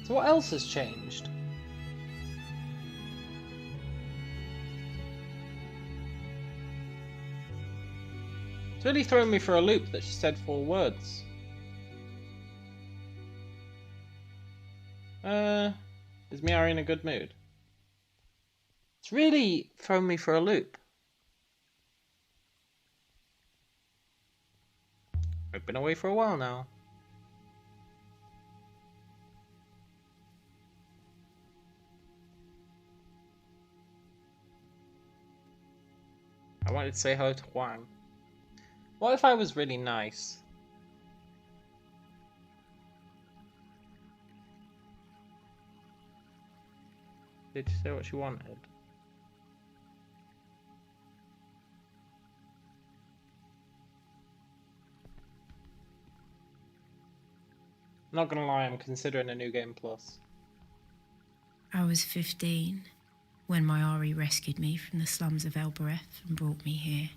So what else has changed? It's really thrown me for a loop that she said 4 words. Is Miari in a good mood? It's really thrown me for a loop. been away for a while now. I wanted to say hello to Huang. What if I was really nice? Did she say what she wanted? Not gonna lie, I'm considering a new game plus. I was 15 when my Ari rescued me from the slums of Elbereth and brought me here.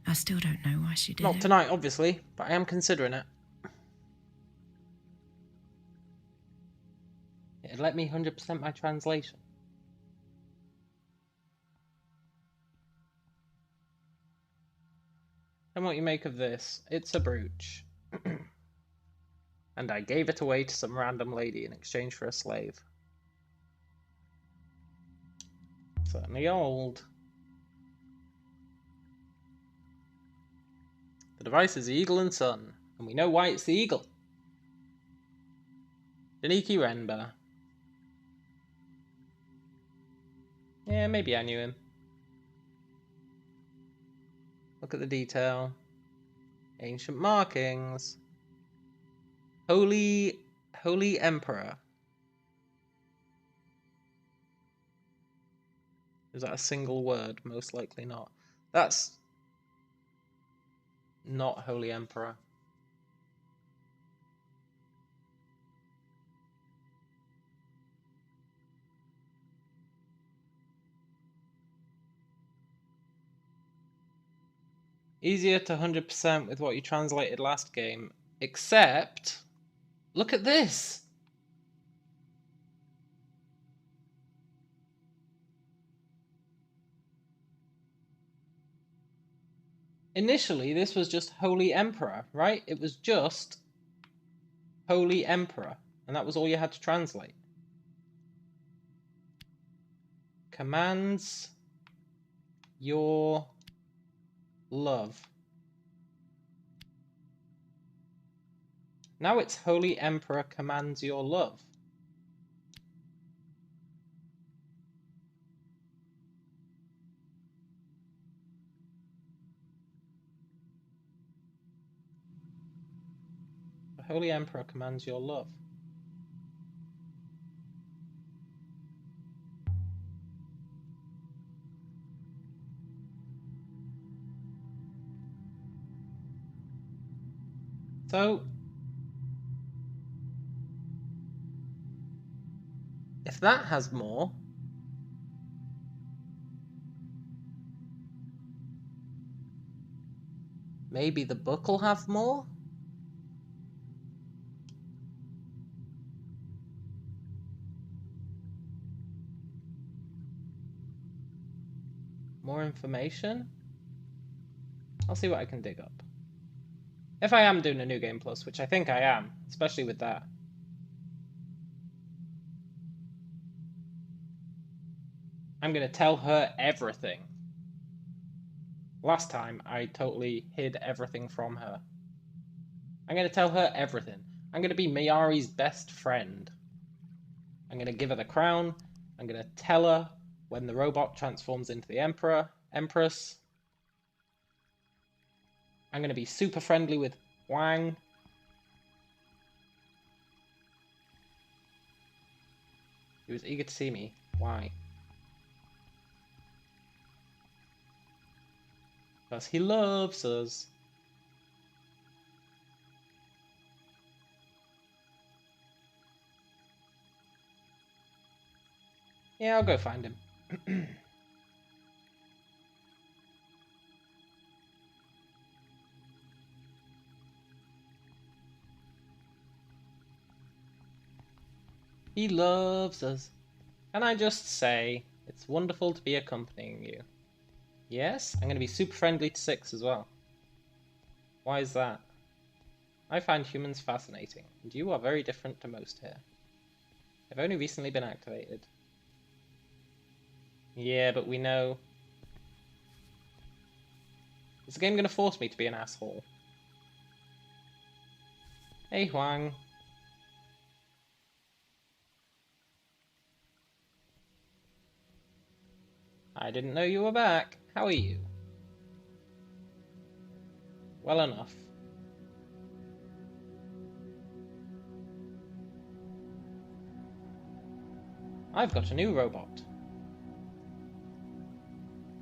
I still don't know why she did Not it. tonight, obviously, but I am considering it. It'd let me 100% my translation. And what you make of this? It's a brooch. And I gave it away to some random lady in exchange for a slave. Certainly old. The device is the Eagle and Sun, and we know why it's the Eagle. Deniki Renba. Yeah, maybe I knew him. Look at the detail. Ancient markings. Holy Emperor. Is that a single word? Most likely not. That's not Holy Emperor. Easier to 100% with what you translated last game, except look at this. Initially, this was just Holy Emperor, right? It was just Holy Emperor, and that was all you had to translate. Commands your love. Now it's Holy Emperor commands your love. The Holy Emperor commands your love. So, if that has more, maybe the book will have more? More information? I'll see what I can dig up. If I am doing a new game plus, which I think I am, especially with that. I'm going to tell her everything. Last time, I totally hid everything from her. I'm going to tell her everything. I'm going to be Mayari's best friend. I'm going to give her the crown. I'm going to tell her when the robot transforms into the empress. I'm going to be super friendly with Wang. He was eager to see me. Why? Because he loves us. Yeah, I'll go find him. He loves us. Can I just say, it's wonderful to be accompanying you. Yes, I'm going to be super friendly to Six as well. Why is that? I find humans fascinating, and you are very different to most here. They've only recently been activated. Yeah, but we know Is the game going to force me to be an asshole? Hey, Huang. I didn't know you were back. How are you? Well enough. I've got a new robot.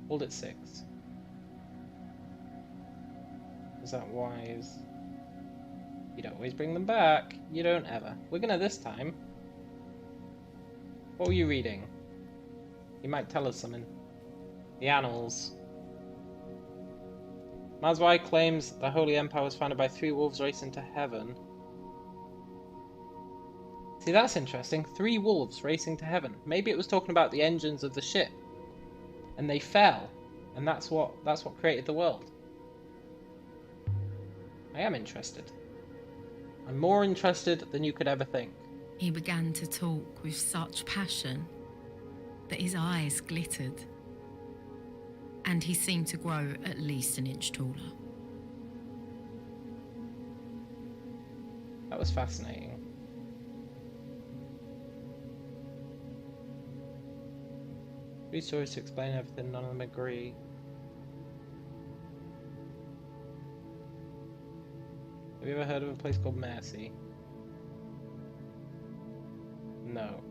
Hold it 6. Is that wise? You'd always bring them back. You don't ever. We're gonna this time. What were you reading? You might tell us something. The Annals. Mazwai claims the Holy Empire was founded by 3 wolves racing to heaven. See, that's interesting. 3 wolves racing to heaven. Maybe it was talking about the engines of the ship. And they fell. And that's what created the world. I am interested. I'm more interested than you could ever think. He began to talk with such passion that his eyes glittered, and he seemed to grow at least an inch taller. That was fascinating. Read stories to explain everything, none of them agree. Have you ever heard of a place called Mercy? No.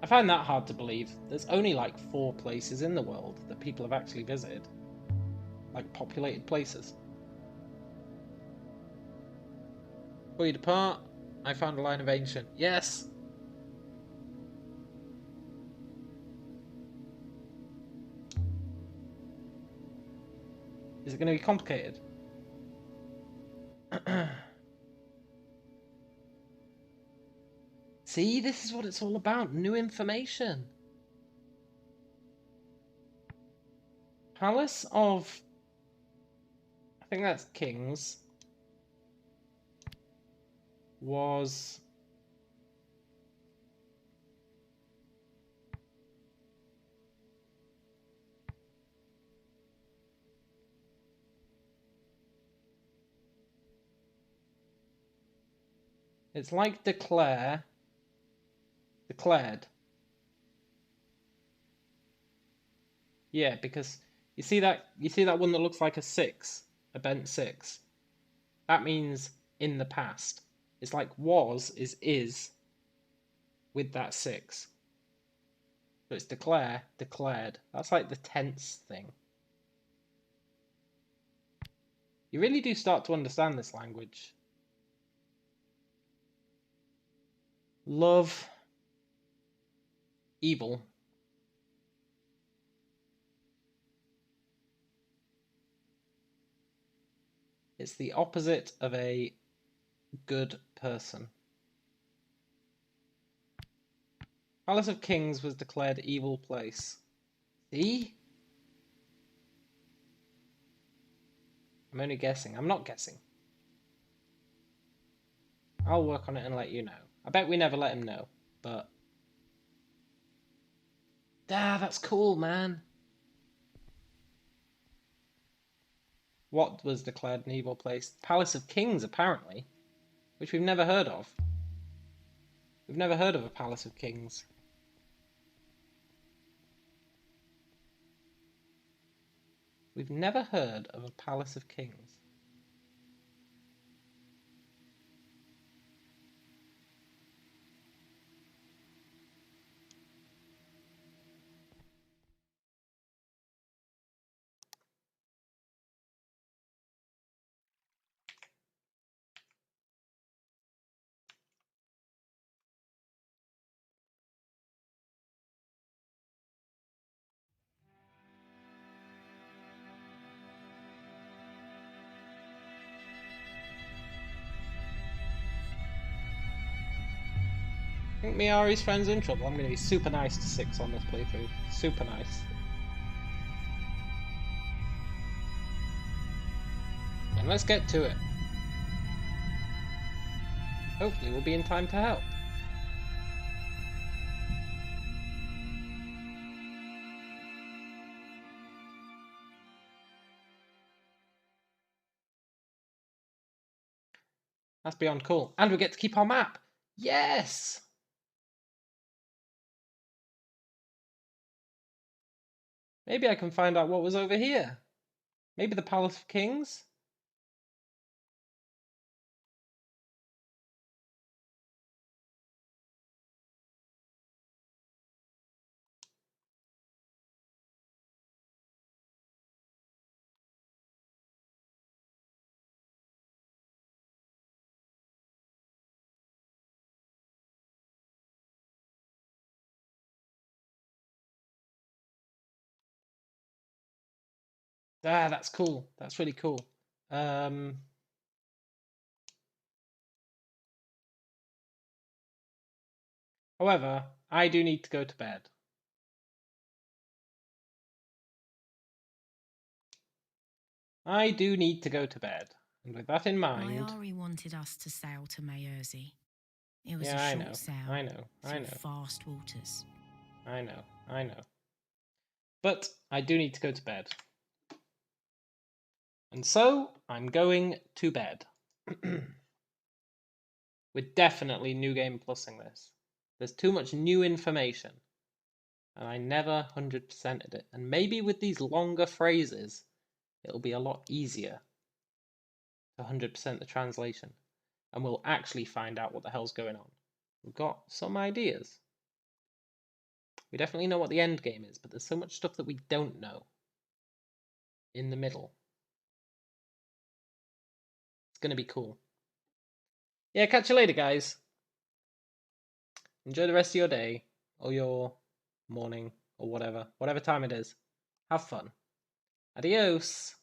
I find that hard to believe. There's only like 4 places in the world that people have actually visited. Like populated places. Before you depart, I found a line of ancient. Yes! Is it going to be complicated? See, this is what it's all about. New information. Palace of... I think that's Kings. Was... It's like declared. Yeah, because you see that one that looks like a 6, a bent 6. That means in the past. It's like was is with that 6. So it's declared. That's like the tense thing. You really do start to understand this language. Love, evil. It's the opposite of a good person. Palace of Kings was declared evil place. See? I'm only guessing. I'm not guessing. I'll work on it and let you know. I bet we never let him know, but... Ah, that's cool, man. What was declared an evil place? Palace of Kings, apparently. Which we've never heard of. We've never heard of a Palace of Kings. We've never heard of a Palace of Kings. I think Miari's friend's in trouble. I'm going to be super nice to 6 on this playthrough. Super nice. And let's get to it. Hopefully we'll be in time to help. That's beyond cool. And we get to keep our map. Yes! Maybe I can find out what was over here. Maybe the Palace of Kings? Ah, that's cool. That's really cool. However, I do need to go to bed. I do need to go to bed. And with that in mind... Iari wanted us to sail to Maerzi. It was Yeah, a I short know. sail I know. I through know. vast waters. I know. I know. But I do need to go to bed. And so, I'm going to bed. We're definitely New Game Plusing this. There's too much new information. And I never 100%ed it. And maybe with these longer phrases, it'll be a lot easier to 100% the translation. And we'll actually find out what the hell's going on. We've got some ideas. We definitely know what the end game is, but there's so much stuff that we don't know in the middle. It's going to be cool. Yeah, catch you later, guys. Enjoy the rest of your day, or your morning, or whatever time it is. Have fun. Adios.